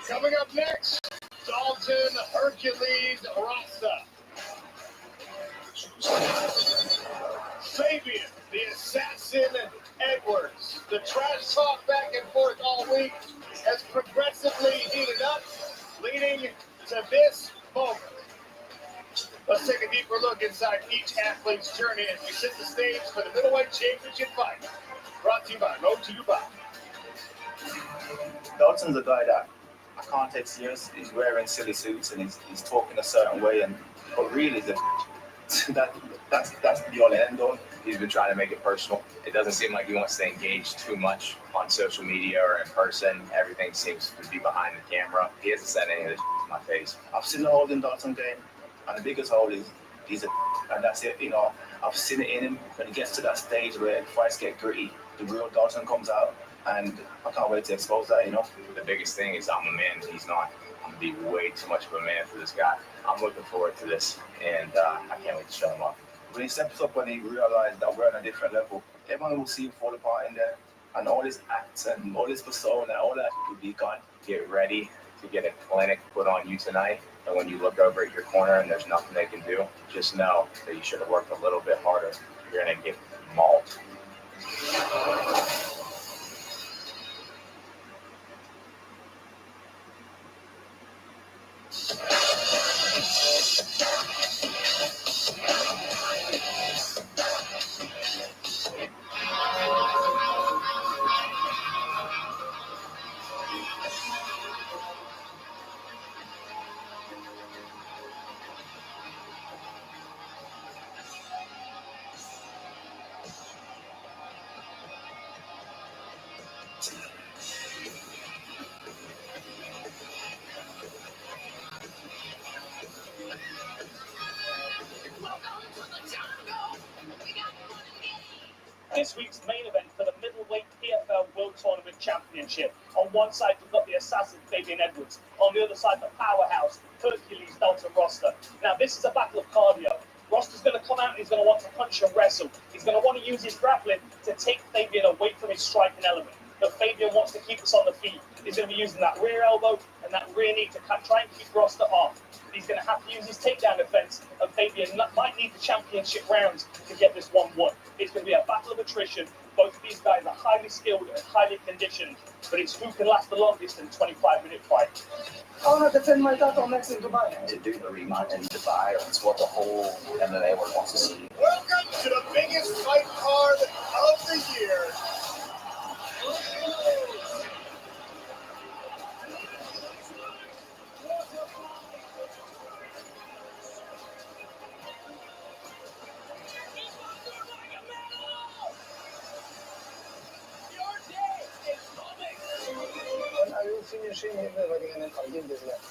Coming up next, Dalton Hercules Rasta. Fabian, the assassin Edwards. The trash talk back and forth all week has progressively heated up, leading to this moment. Let's take a deeper look inside each athlete's journey as we set the stage for the middleweight championship fight. Brought to you by Road to Dubai. Dalton's a guy that I can't take serious. He's wearing silly suits and he's talking a certain way, but really that's the all end all. He's been trying to make it personal. It doesn't seem like he wants to engage too much on social media or in person. Everything seems to be behind the camera. He hasn't said any of this to my face. I've seen the hole in Dalton game, and the biggest hole is and that's it. I've seen it in him when he gets to that stage where fights get gritty. The real Dalton comes out, and I can't wait to expose that. The biggest thing is I'm a man. He's not. I'm going to be way too much of a man for this guy. I'm looking forward to this, and I can't wait to show him off. When he steps up and he realized that we're on a different level, everyone will see him fall apart in there, and all his acts and all his persona, all that will be gone. Get ready to get a clinic put on you tonight, and when you look over at your corner and there's nothing they can do, just know that you should have worked a little bit harder. You're going to get mauled. This week's main event for the middleweight PFL World Tournament Championship. On one side, we've got the assassin Fabian Edwards. On the other side, the powerhouse Hercules Dalton Rasta. Now, this is a battle of cardio. Rosta's going to come out and he's going to want to punch and wrestle. He's going to want to use his grappling to take Fabian away from his striking element. But Fabian wants to keep us on the feet. He's going to be using that rear elbow and that rear knee to try and keep Rasta off. He's going to have to use his takedown defense, and Fabian might need the championship rounds to get this one won. It's going to be a battle of attrition. Both of these guys are highly skilled and highly conditioned, but it's who can last the longest in a 25-minute fight. I want to defend my title next in Dubai. To do the rematch in Dubai, it's what the whole MMA world wants to see. Welcome to the biggest fight card of the year. I will finish him if I give this left.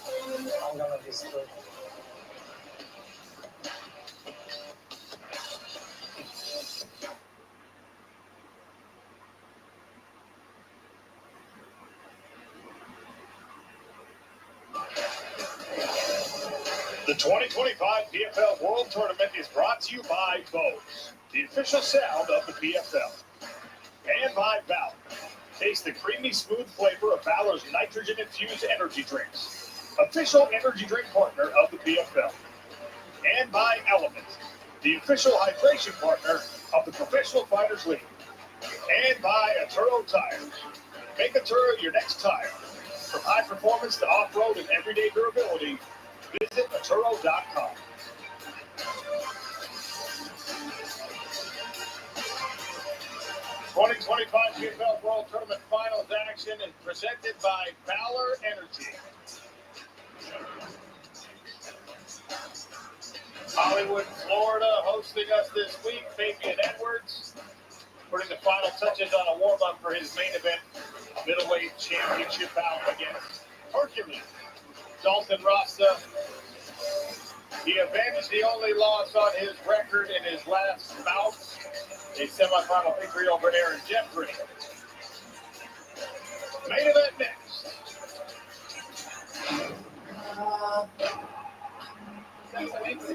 I'm gonna destroy. The 2025 PFL World Tournament is brought to you by Bose, the official sound of the PFL, and by Valor. Taste the creamy, smooth flavor of Valor's nitrogen-infused energy drinks, official energy drink partner of the PFL, and by Element, the official hydration partner of the Professional Fighters League, and by Aturo Tires. Make Aturo your next tire. From high performance to off-road and everyday durability, visit Aturo.com. 2025 PFL World Tournament Finals action is presented by Valor Energy. Hollywood, Florida, hosting us this week. Fabian Edwards putting the final touches on a warm-up for his main event, middleweight championship bout against Hercules. Dalton Rasta. He avenged the only loss on his record in his last bout, a semifinal victory over Aaron Jeffrey. Main event next. 7 weeks.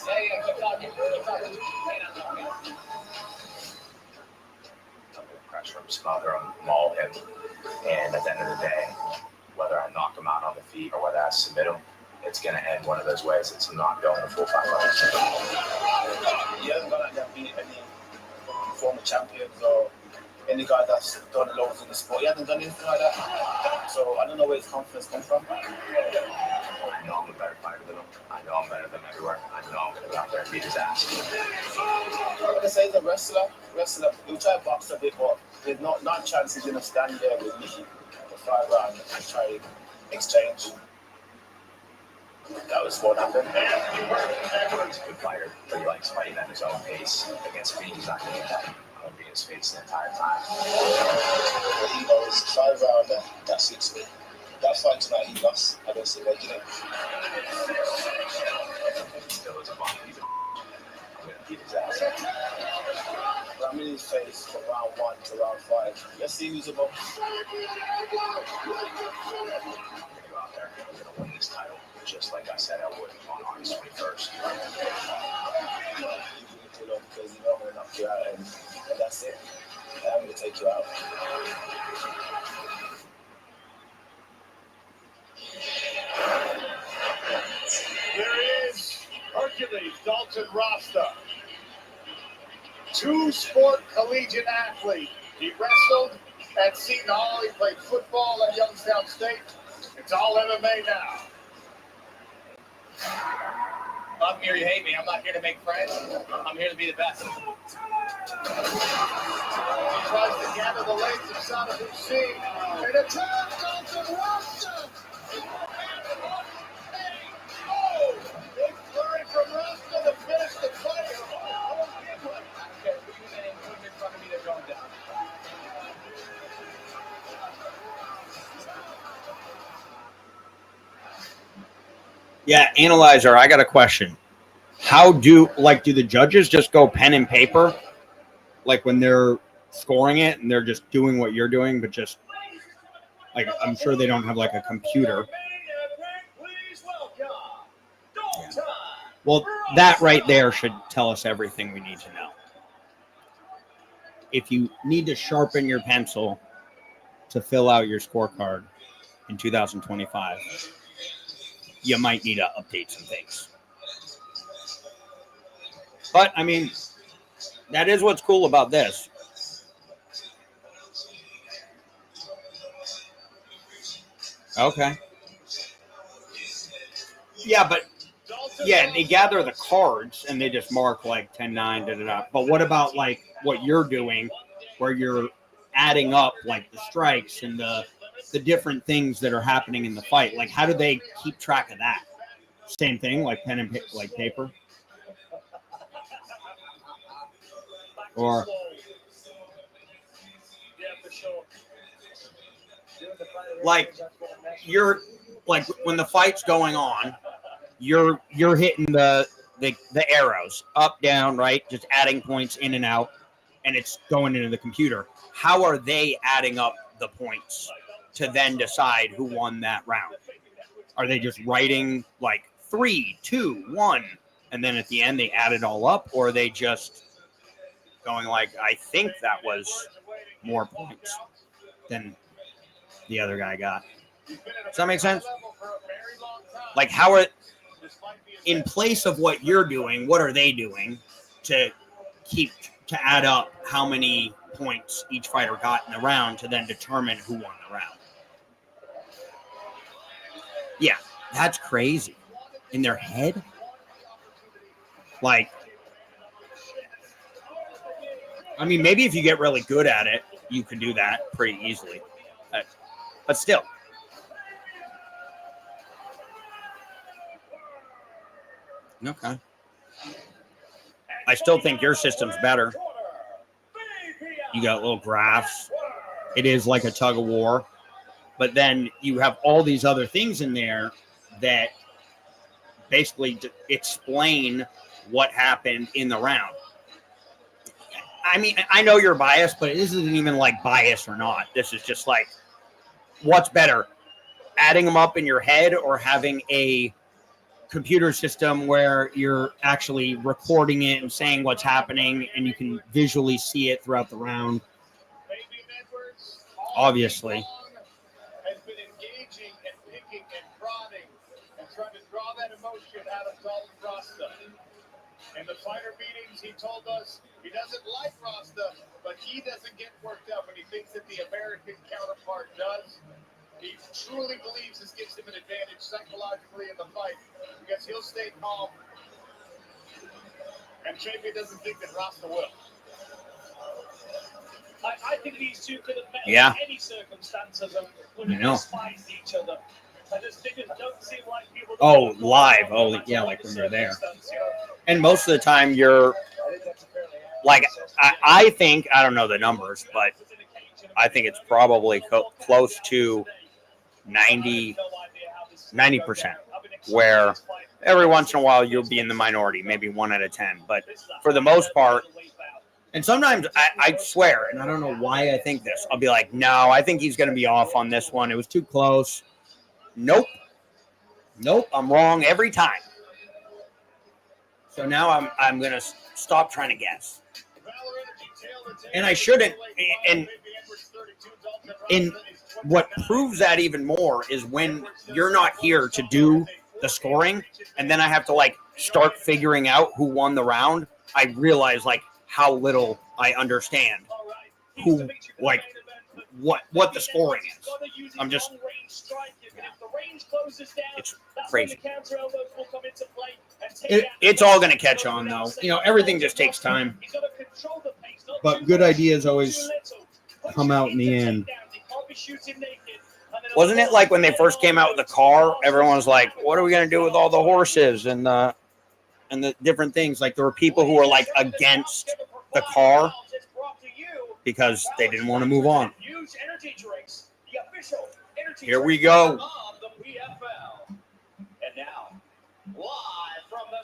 Hey, keep talking. Pressure him, smother him, maul him, and at the end of the day, whether I knock him out on the feet or whether I submit him, it's going to end one of those ways. It's not going to full 5 rounds. He hasn't gone out there beat any former champions or any guy that's done loads in the sport. He hasn't done anything like that. So I don't know where his confidence comes from. I know I'm a better fighter than him. I know I'm better than everywhere. I know I'm going to go out there and beat his ass. I'm going to say he's a wrestler. He'll try to box a bit, but there's not a chance he's going to stand there with me for 5 rounds and try to exchange. That was what happened. He's a good fighter, but he likes fighting at his own pace. Against me, he's not going to get that. I'm going to be in his face the entire time. But he knows 5 rounds, that suits me. That fight tonight, he lost. I don't see that, you know. Still is a bomb. He's I'm going to beat his ass. But I'm in his face from round 1 to round 5. Let's see who's above. I'm going to go out there. I'm going to win this title, just like I said I would on August 21st. Because you know I'm going to knock you out, and that's it. I'm going to take you out. There he is, Hercules, Dalton Rasta. 2-sport collegiate athlete. He wrestled at Seton Hall. He played football at Youngstown State. It's all MMA now. Love me or you hate me, I'm not here to make friends. I'm here to be the best. He tries to gather the legs of Saddam Hussein. And attack Dalton Rasta. Oh, big flurry from Rasta to finish the fight. Yeah, Analyzer, I got a question. How do the judges just go pen and paper? Like when they're scoring it and they're just doing what you're doing, but just like, I'm sure they don't have like a computer. Yeah. Well, that right there should tell us everything we need to know. If you need to sharpen your pencil to fill out your scorecard in 2025, you might need to update some things. But, I mean, that is what's cool about this. Okay. Yeah, but, yeah, they gather the cards and they just mark like 10-9, da-da-da. But what about, like, what you're doing where you're adding up, like, the strikes and the different things that are happening in the fight? Like, how do they keep track of that? Same thing, like pen and like paper? Or like you're like when the fight's going on, you're hitting the arrows up, down, right, just adding points in and out, and it's going into the computer. How are they adding up the points to then decide who won that round? Are they just writing like 3, 2, 1, and then at the end they add it all up, or are they just going like, I think that was more points than the other guy got? Does that make sense? Like, how are, in place of what you're doing, what are they doing to add up how many points each fighter got in the round to then determine who won the round? Yeah, that's crazy. In their head? Like, I mean, maybe if you get really good at it, you could do that pretty easily. But still. Okay. I still think your system's better. You got little graphs. It is like a tug of war. But then you have all these other things in there that basically explain what happened in the round. I mean, I know you're biased, but this isn't even like bias or not. This is just like, what's better, adding them up in your head or having a computer system where you're actually recording it and saying what's happening and you can visually see it throughout the round? Obviously. Has been engaging and picking and prodding and trying to draw that emotion out of Dalton Rasta. In the fighter meetings, he told us he doesn't like Rasta, but he doesn't get worked up, and he thinks that the American counterpart does. He truly believes this gives him an advantage psychologically in the fight because he'll stay calm. And JP doesn't think that Rasta will. I think these two could have met Yeah. in any circumstances and would have I know. despised each other. I just think it don't seem like people. Oh, live. Oh, yeah, like when they're there. And most of the time you're like, I think, I don't know the numbers, but I think it's probably close to 90%, where every once in a while you'll be in the minority, maybe 1 out of 10. But for the most part, and sometimes I swear, and I don't know why I think this, I'll be like, no, I think he's going to be off on this one. It was too close. Nope, I'm wrong every time. So now I'm going to stop trying to guess. And I shouldn't. And what proves that even more is when you're not here to do the scoring, and then I have to like start figuring out who won the round. I realize like how little I understand who, like, what the scoring is. I'm just, it's crazy. It's all going to catch on though. You know, everything just takes time. But good ideas always come out in the end. Wasn't it like when they first came out with the car, everyone was like, what are we going to do with all the horses and the different things? Like there were people who were like against the car because they didn't want to move on. Here we go.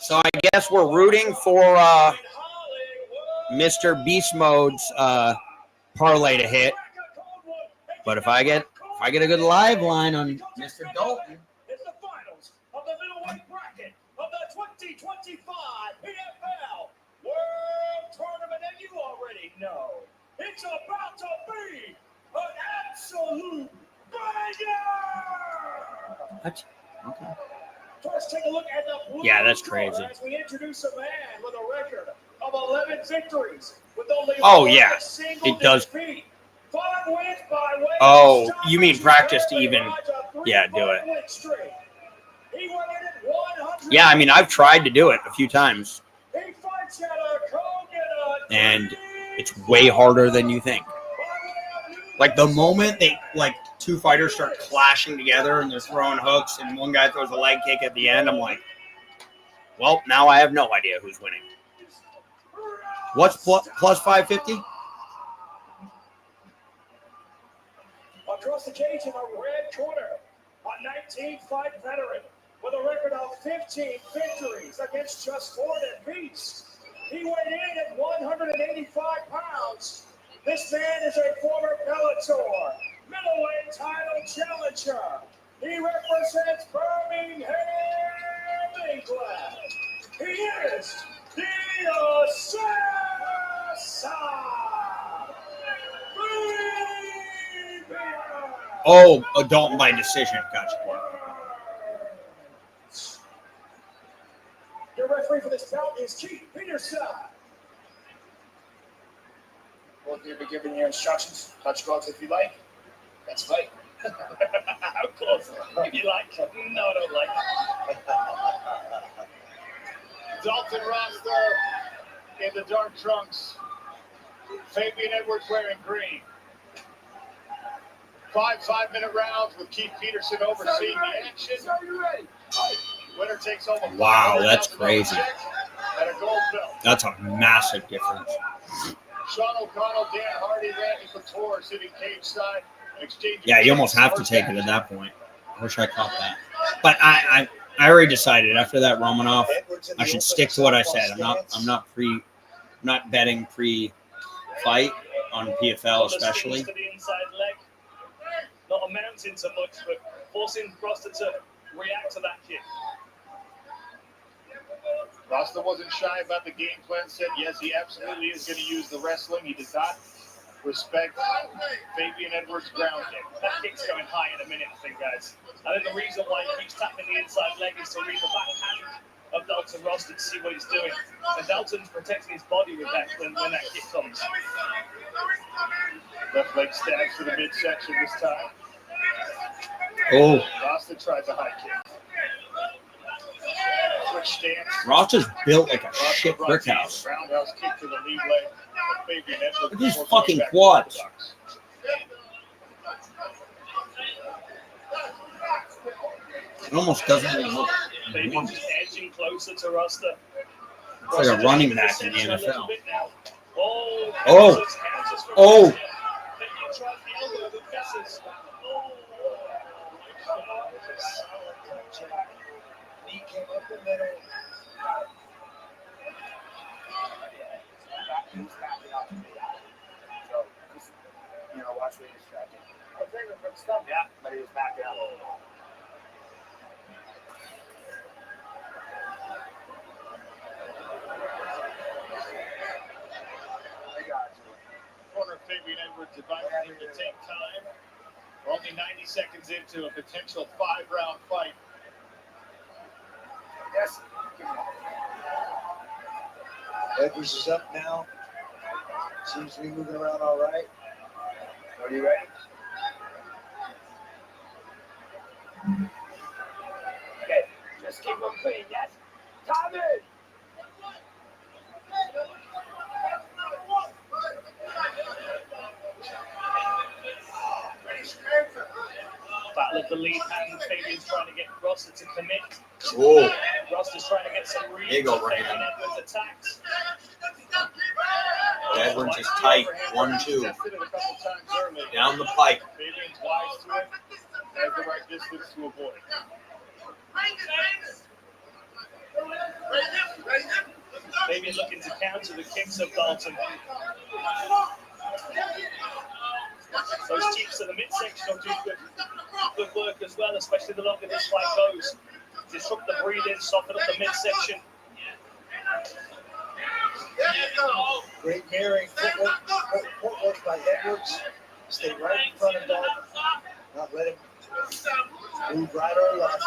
So I guess we're rooting for Mr. Beast Mode's parlay to hit. But if I get a good live line on Mr. Dalton. It's the finals of the middleweight bracket of the 2025 PFL World Tournament, and you already know it's about to be an absolute banger. What? Okay. First, take a look at the blue Yeah, that's corner crazy. as we introduce a man with a record of 11 victories with only Oh, one yeah. single It does. defeat. 5 wins by way Oh, of you mean practice to even, stoppage, yeah, do it. win streak. He went in at 100. Yeah, I mean, I've tried to do it a few times. He fights at a coconut. And it's way harder than you think. Like the moment they, like, two fighters start clashing together and they're throwing hooks and one guy throws a leg kick at the end, I'm like, well, now I have no idea who's winning. What's plus 550? Across the cage in the red corner, a 19-fight veteran with a record of 15 victories against just 4 defeats. He weighed in at 185 pounds. This man is a former Bellator middleweight title challenger. He represents Birmingham, England. He is the Assassin. Oh, a Dalton by decision. Gotcha. Your referee for this bout is Keith Peterson. Well, you'll be giving your instructions. Touch gloves if you like. That's fight. Of course. If you like. No, I don't like it. Dalton Rasta in the dark trunks. Fabian Edwards wearing green. 5 5-minute rounds with Keith Peterson overseeing the action. Winner takes home a Wow, that's crazy. and a gold belt. That's a massive difference. Sean O'Connell, Dan Hardy, Randy Couture sitting cage side. Yeah, you almost have to take it at that point. I wish I caught that. But I already decided after that Romanov, I should stick to what I said. I'm not betting pre-fight on PFL especially. To the inside leg. Not amounting to much, but forcing Rasta to react to that kick. Rasta wasn't shy about the game plan, said yes, he absolutely is going to use the wrestling. He does not respect Fabian Edwards' ground kick. That kick's going high in a minute, I think, guys. I think the reason why he keeps tapping the inside leg is to read the backhand of Dalton Rasta to see what he's doing. And Dalton's protecting his body with that when that kick comes. Left leg stabs to the midsection this time. Oh. Rasta tries a high kick. Switch stance. Rosta's built like a shit brick house. Roundhouse kick to the lead leg. Fabian Edwards. Look at these fucking quads. It almost doesn't even look Fabian's just edging closer to Rasta. It's like a running back in the NFL. Oh. Oh. Oh. Fabian tries the elbow, but misses. Knee came up the middle. So, just, watch where he's tracking. I was aiming for the stump, yeah, but he was back down. Corner Fabian Edwards advising him to take time. We're only 90 seconds into a potential 5-round fight. Yes. Edwards is up now. Seems to be moving around all right. Are you ready? Okay, just keep them clean, yes. Tommy! Battle of the lead hand. Fabian's trying to get Rasta to commit. Oh. Rasta's trying to get some read. There you go, Ryan. Fabian Edwards attacks. Edwards is tight. 1-2. Down the pipe. Fabian's wise to it. Has the right distance to avoid. Fabian looking to counter the kicks of Dalton. Those cheeks in the midsection will do good work as well, especially the longer this fight goes. Disrupt the breathing, soften up the midsection. Great mirroring footwork by Edwards. Stay right in front of Dalton. Not let him move right or left.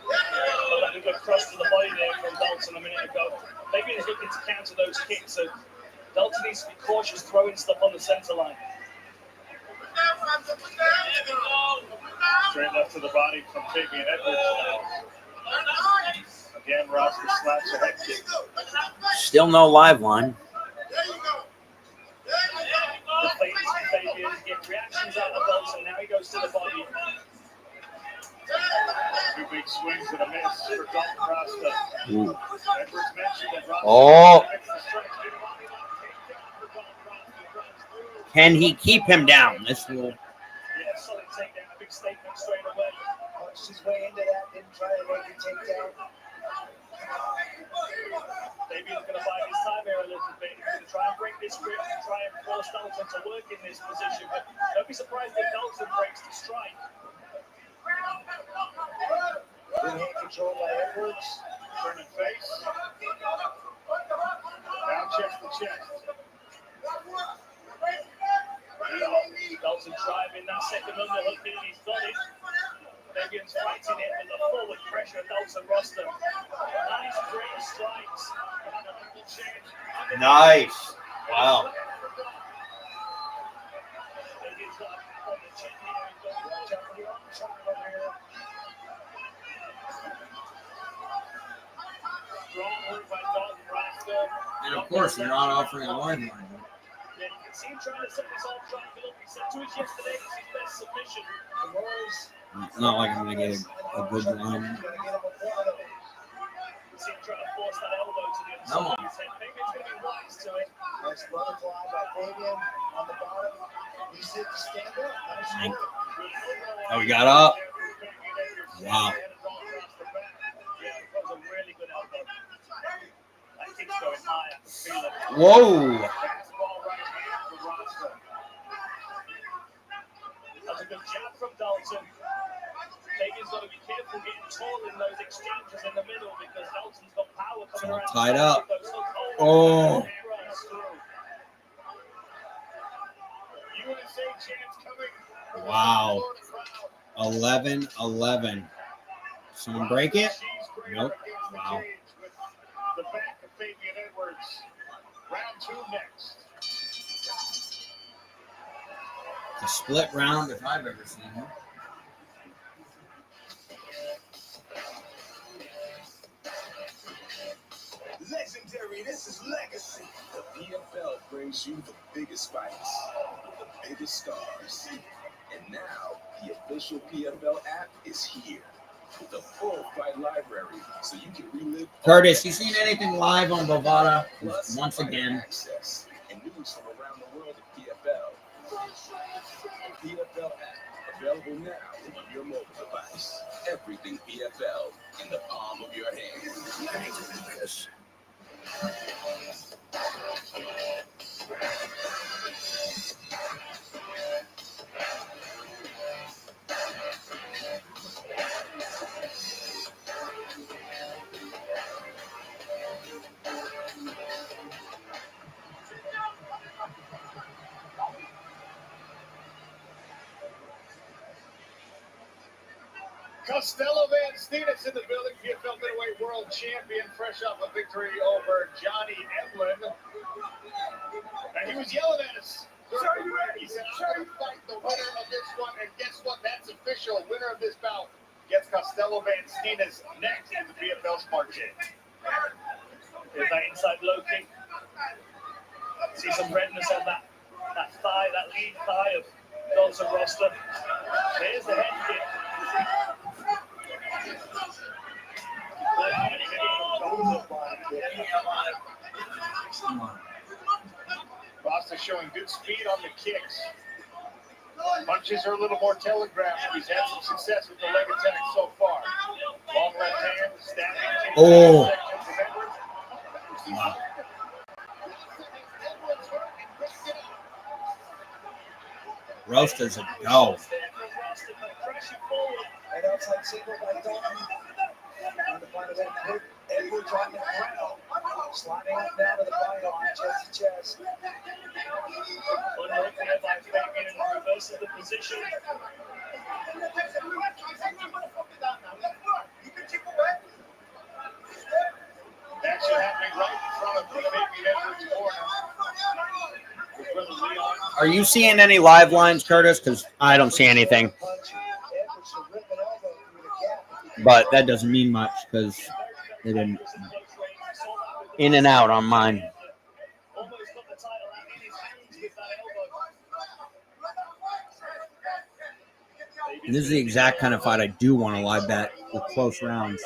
Well, like a good cross to the body there from Dalton a minute ago. Fabian is looking to counter those kicks, so Dalton needs to be cautious throwing stuff on the center line. Straight left to the body from Fabian Edwards. Again, Rasta slaps a head kick. Still no live line. The Fabian get reactions out of Dalton. Now he goes to the body. 2 big swings and a miss for Dalton Rasta. Ooh. Edwards mentioned that Rasta Oh. Can he keep him down? This will. Yeah, solid takedown, a big statement straight away. Punched his way into that, didn't try to make a takedown. Fabian's going to bide his time here a little bit. He's going to try and break this grip and try and force Dalton to work in this position. But don't be surprised if Dalton breaks the strike. Good hand control by Edwards. Turning face. Now chest to chest. Dalton driving that second underhook in, he's done it. Fabian's fighting it with the forward pressure of Dalton Rasta. Nice great strikes. Nice. Wow. Fabian's got on the chin here. Strong work by Dalton Rasta. And of course, they're not offering a line. See him trying to set this all triangle up. He said to us yesterday, it's his best submission. It's not like I'm going to get a good line. See him trying to force that elbow to the other Come side on. of his head. Maybe it's going to be wise to it. Nice butterfly by Fabian on the bottom. He said to stand up. Nice work. Oh, we got up. Wow. Yeah, it was a really good elbow. That kick's going high. I can feel it. Whoa. Fastball right hand for Rasta. That's a good jab from Dalton. Fabian's got to be careful getting tall in those exchanges in the middle because Dalton's got power coming around. Tied up. Oh. USA champs coming. Wow. 11-11. Someone break it? Nope. Wow. The back of Fabian Edwards. Round 2 next. A split round if I've ever seen it. Legendary, this is legacy. The PFL brings you the biggest fights, the biggest stars. And now, the official PFL app is here. The full fight library, so you can relive. Curtis, you seen anything live on Bovada? Once again. Access and news from around the world of PFL. PFL app, available now on your mobile device. Everything PFL in the palm of your hand. Yes. Costello Van Steenis in the building, PFL middleweight world champion, fresh off a victory over Johnny Edlin. And he was yelling at us. He said, I'm going to fight the winner of this one. And guess what? That's official. Winner of this bout gets Costello Van Steenis next in the PFL Smart Chain. There's that inside low kick. See some redness on that thigh, that lead thigh of Dalton Roster. There's the head kick. Roster showing good speed on the kicks. Punches are a little more telegraphed. He's had some success with the leg attack so far. Long left hand, stabbing. Oh. Wow. Roasters a go. And outside single by Dalton. Trying to find a way to put Edwards on the ground. Sliding up down to the body line, chest to chest. Unlocked there by Fabian in the reverse of the position. Action happening right in front of the Fabian Edwards corner. Are you seeing any live lines, Curtis? Because I don't see anything. But that doesn't mean much because they didn't. In and out on mine. And this is the exact kind of fight I do want to live bet with close rounds.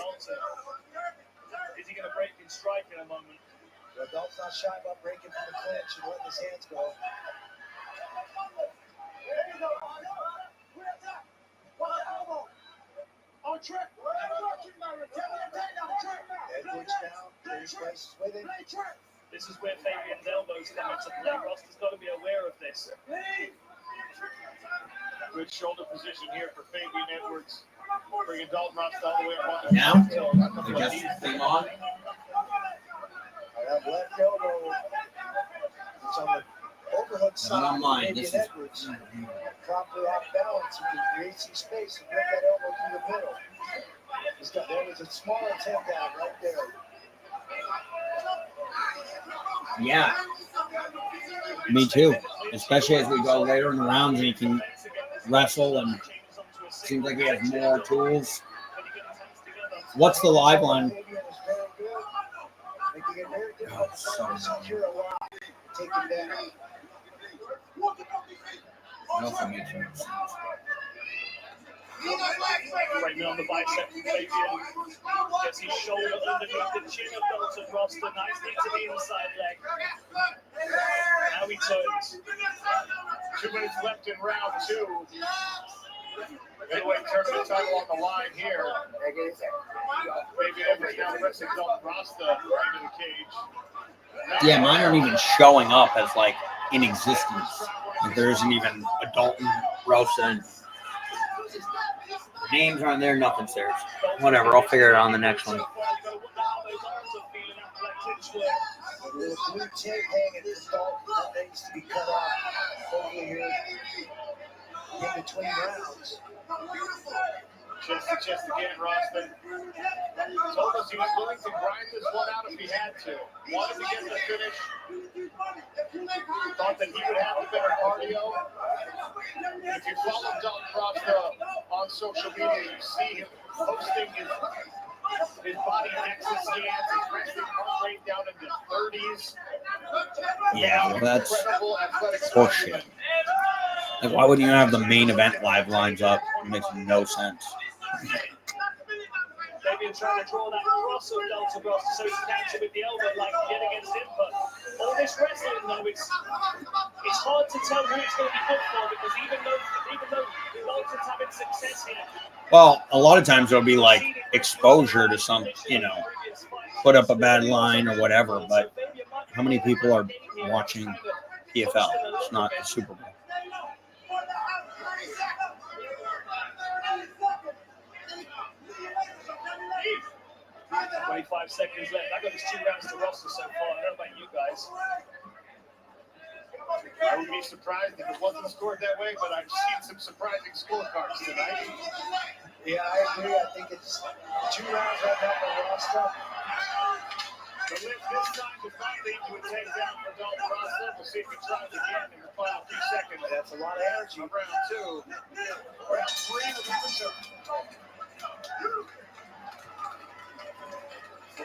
Is he going to break and strike in a moment? The Dalton's not shy about breaking from the clinch and letting his hands go. Edwards down, his place with it. This is where Fabian's elbows come into play. Roster's got to be aware of this. Good shoulder position here for Fabian Edwards. Bringing Dalton Roster all the way up. Now, they just came on. That left elbow. It's on the overhook side. Not on mine. Fabian This is Edwards. Properly off balance. He can create some space and break that elbow through the middle. There was a small attempt down right there. Yeah. Me too. Especially as we go later in the rounds and he can wrestle and seems like he has more tools. What's the live line? Oh, so secure a lot. Take him down. Nothing makes any sense. Right now on the bicep, Fabian gets his shoulder underneath the chin of Dalton Roster. Nicely to the inside leg. Now he turns. 2 minutes left in round 2. Middleweight tournament title on the line here. Fabian Edwards now pressing Dalton Rosta right into the cage. Yeah, mine aren't even showing up as like in existence. Like there isn't even a Dalton Rosa. And names aren't there, nothing's there. Whatever, I'll figure it out on the next one. A little blue tape hanging from Dalton that needs to be cut off. Hopefully here in between rounds. Chest to chest again, Rosman. Told us he was willing to grind this one out if he had to. Wanted to get the finish. Thought that he would have the better cardio. If you follow Dalton Rosta on social media, you see him posting his body DEXA scans, his resting heart rate down in the 30s. Yeah, well, that's Incredible athletic horseshit. Like, why wouldn't you have the main event live lines up? It makes no sense. Fabian trying to draw that cross of Dalton Roster so he can catch him with the elbow like he did against him. But all this wrestling, though, it's hard to tell who it's going to be good for because even though Dalton's having success here. Well, a lot of times it'll be like exposure to some, put up a bad line or whatever. But how many people are watching PFL? It's not the Super Bowl. 25 seconds left. I got his 2 rounds to roster so far. I don't know about you guys. I would be surprised if it wasn't scored that way, but I've seen some surprising scorecards tonight. Yeah, I agree. I think it's 2 rounds right now for Rosta. The lift this time does not lead to a takedown for Dalton Rosta. We'll see if he tries again in the final few seconds. That's a lot of energy. Round 2. Round 3 with the I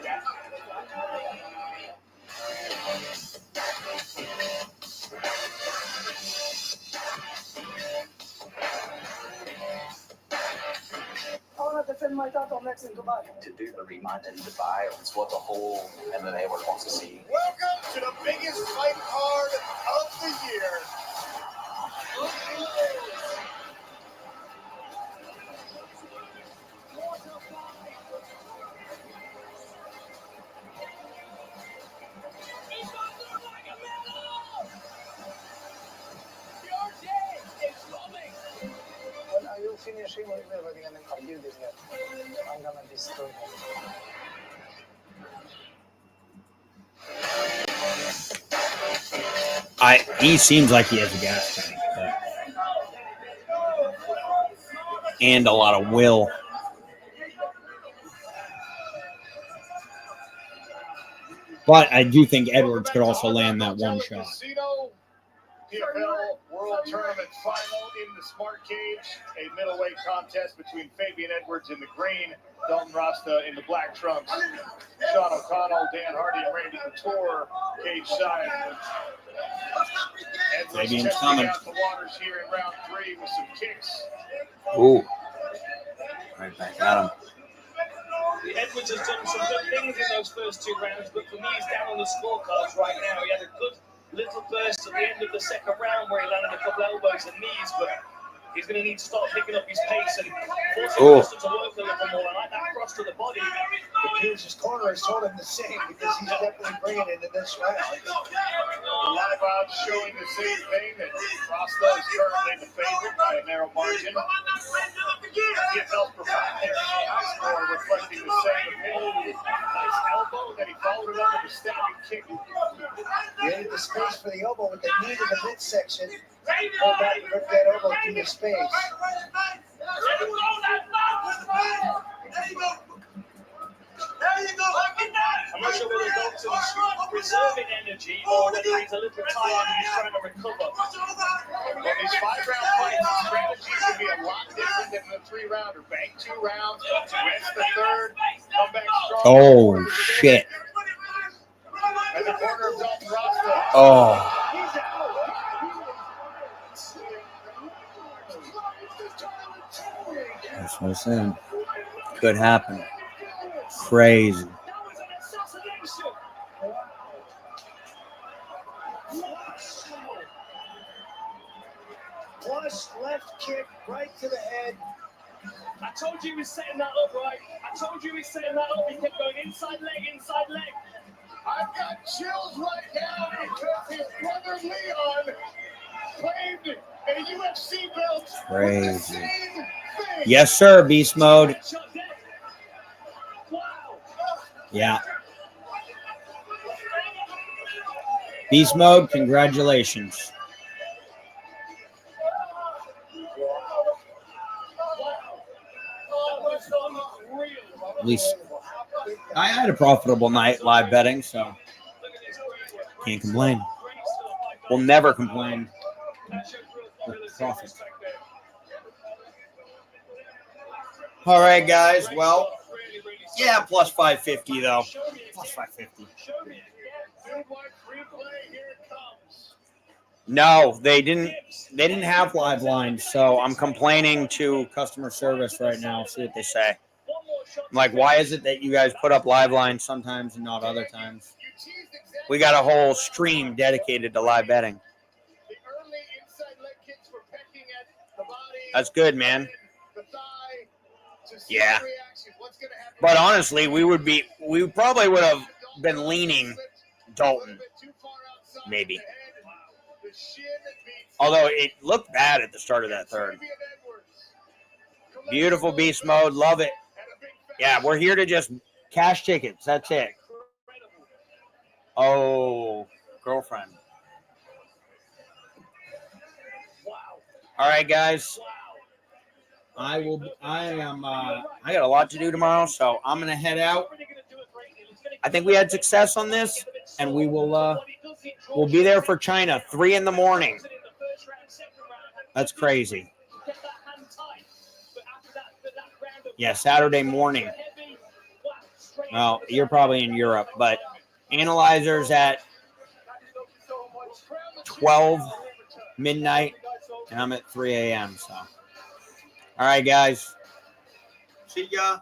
want to defend my title next in Dubai. To do the rematch in Dubai, it's what the whole MMA world wants to see. Welcome to the biggest fight card of the year. When are you finishing? We're never going to argue this yet. I'm going to destroy him. He seems like he has a gas tank, and a lot of will. But I do think Edwards could also land that one shot. PFL World Tournament final in the Smart Cage, a middleweight contest between Fabian Edwards in the green, Dalton Rosta in the black trunks. Sean O'Connell, Dan Hardy, and Randy Couture cage side. Edwards Fabian's testing coming. out the waters here in round 3 with some kicks. Ooh. Right back at him. Edwards has done some good things in those first 2 rounds, but for me, he's down on the scorecards right now. He had a good little burst at the end of the second round where he landed a couple elbows and knees, but he's going to need to start picking up his pace and forcing Rosta to work a little more. I like that cross to the body. Pierce's corner has told him the same because he's definitely bringing it into this round. The live odds showing the same thing, that Rosta is currently the favorite by a narrow margin. PFL's proprietary high score reflecting the same opinion. Nice elbow, then he followed it up with a stabbing kick. Created the space for the elbow with the knee to the midsection. Pull back and rip that elbow through the space. I'm not sure whether Dalton's preserving energy or whether he's a little tired and he's trying to recover. But these 5-round fights, the strategy could be a lot different than the 3-rounder. Bank 2 rounds, rest the 3rd, come back strong. Oh, shit. At the corner of Dalton Rosta. Oh. That's what I said. Could happen. Crazy. Flush left kick right to the head. I told you he was setting that up, right? I told you he was setting that up. He kept going inside leg, inside leg. I've got chills right now because his brother Leon claimed a UFC belt. Crazy. Yes, sir, Beast Mode. Yeah. Beast Mode, congratulations. At least I had a profitable night live betting, so can't complain. We'll never complain. Profit. All right, guys. Well, yeah, plus 550 though. Plus 550. No, they didn't. They didn't have live lines, so I'm complaining to customer service right now. See what they say. I'm like, why is it that you guys put up live lines sometimes and not other times? We got a whole stream dedicated to live betting. That's good, man. Yeah. But honestly, we probably would have been leaning Dalton. Maybe. Although it looked bad at the start of that third. Beautiful Beast Mode. Love it. Yeah, we're here to just cash tickets. That's it. Oh, girlfriend. All right, guys. I got a lot to do tomorrow, so I'm going to head out. I think we had success on this, and we will we'll be there for China 3 a.m. That's crazy. Yeah, Saturday morning. Well, you're probably in Europe, but Analyzer's at 12 midnight, and I'm at 3 a.m. So, all right, guys. See ya.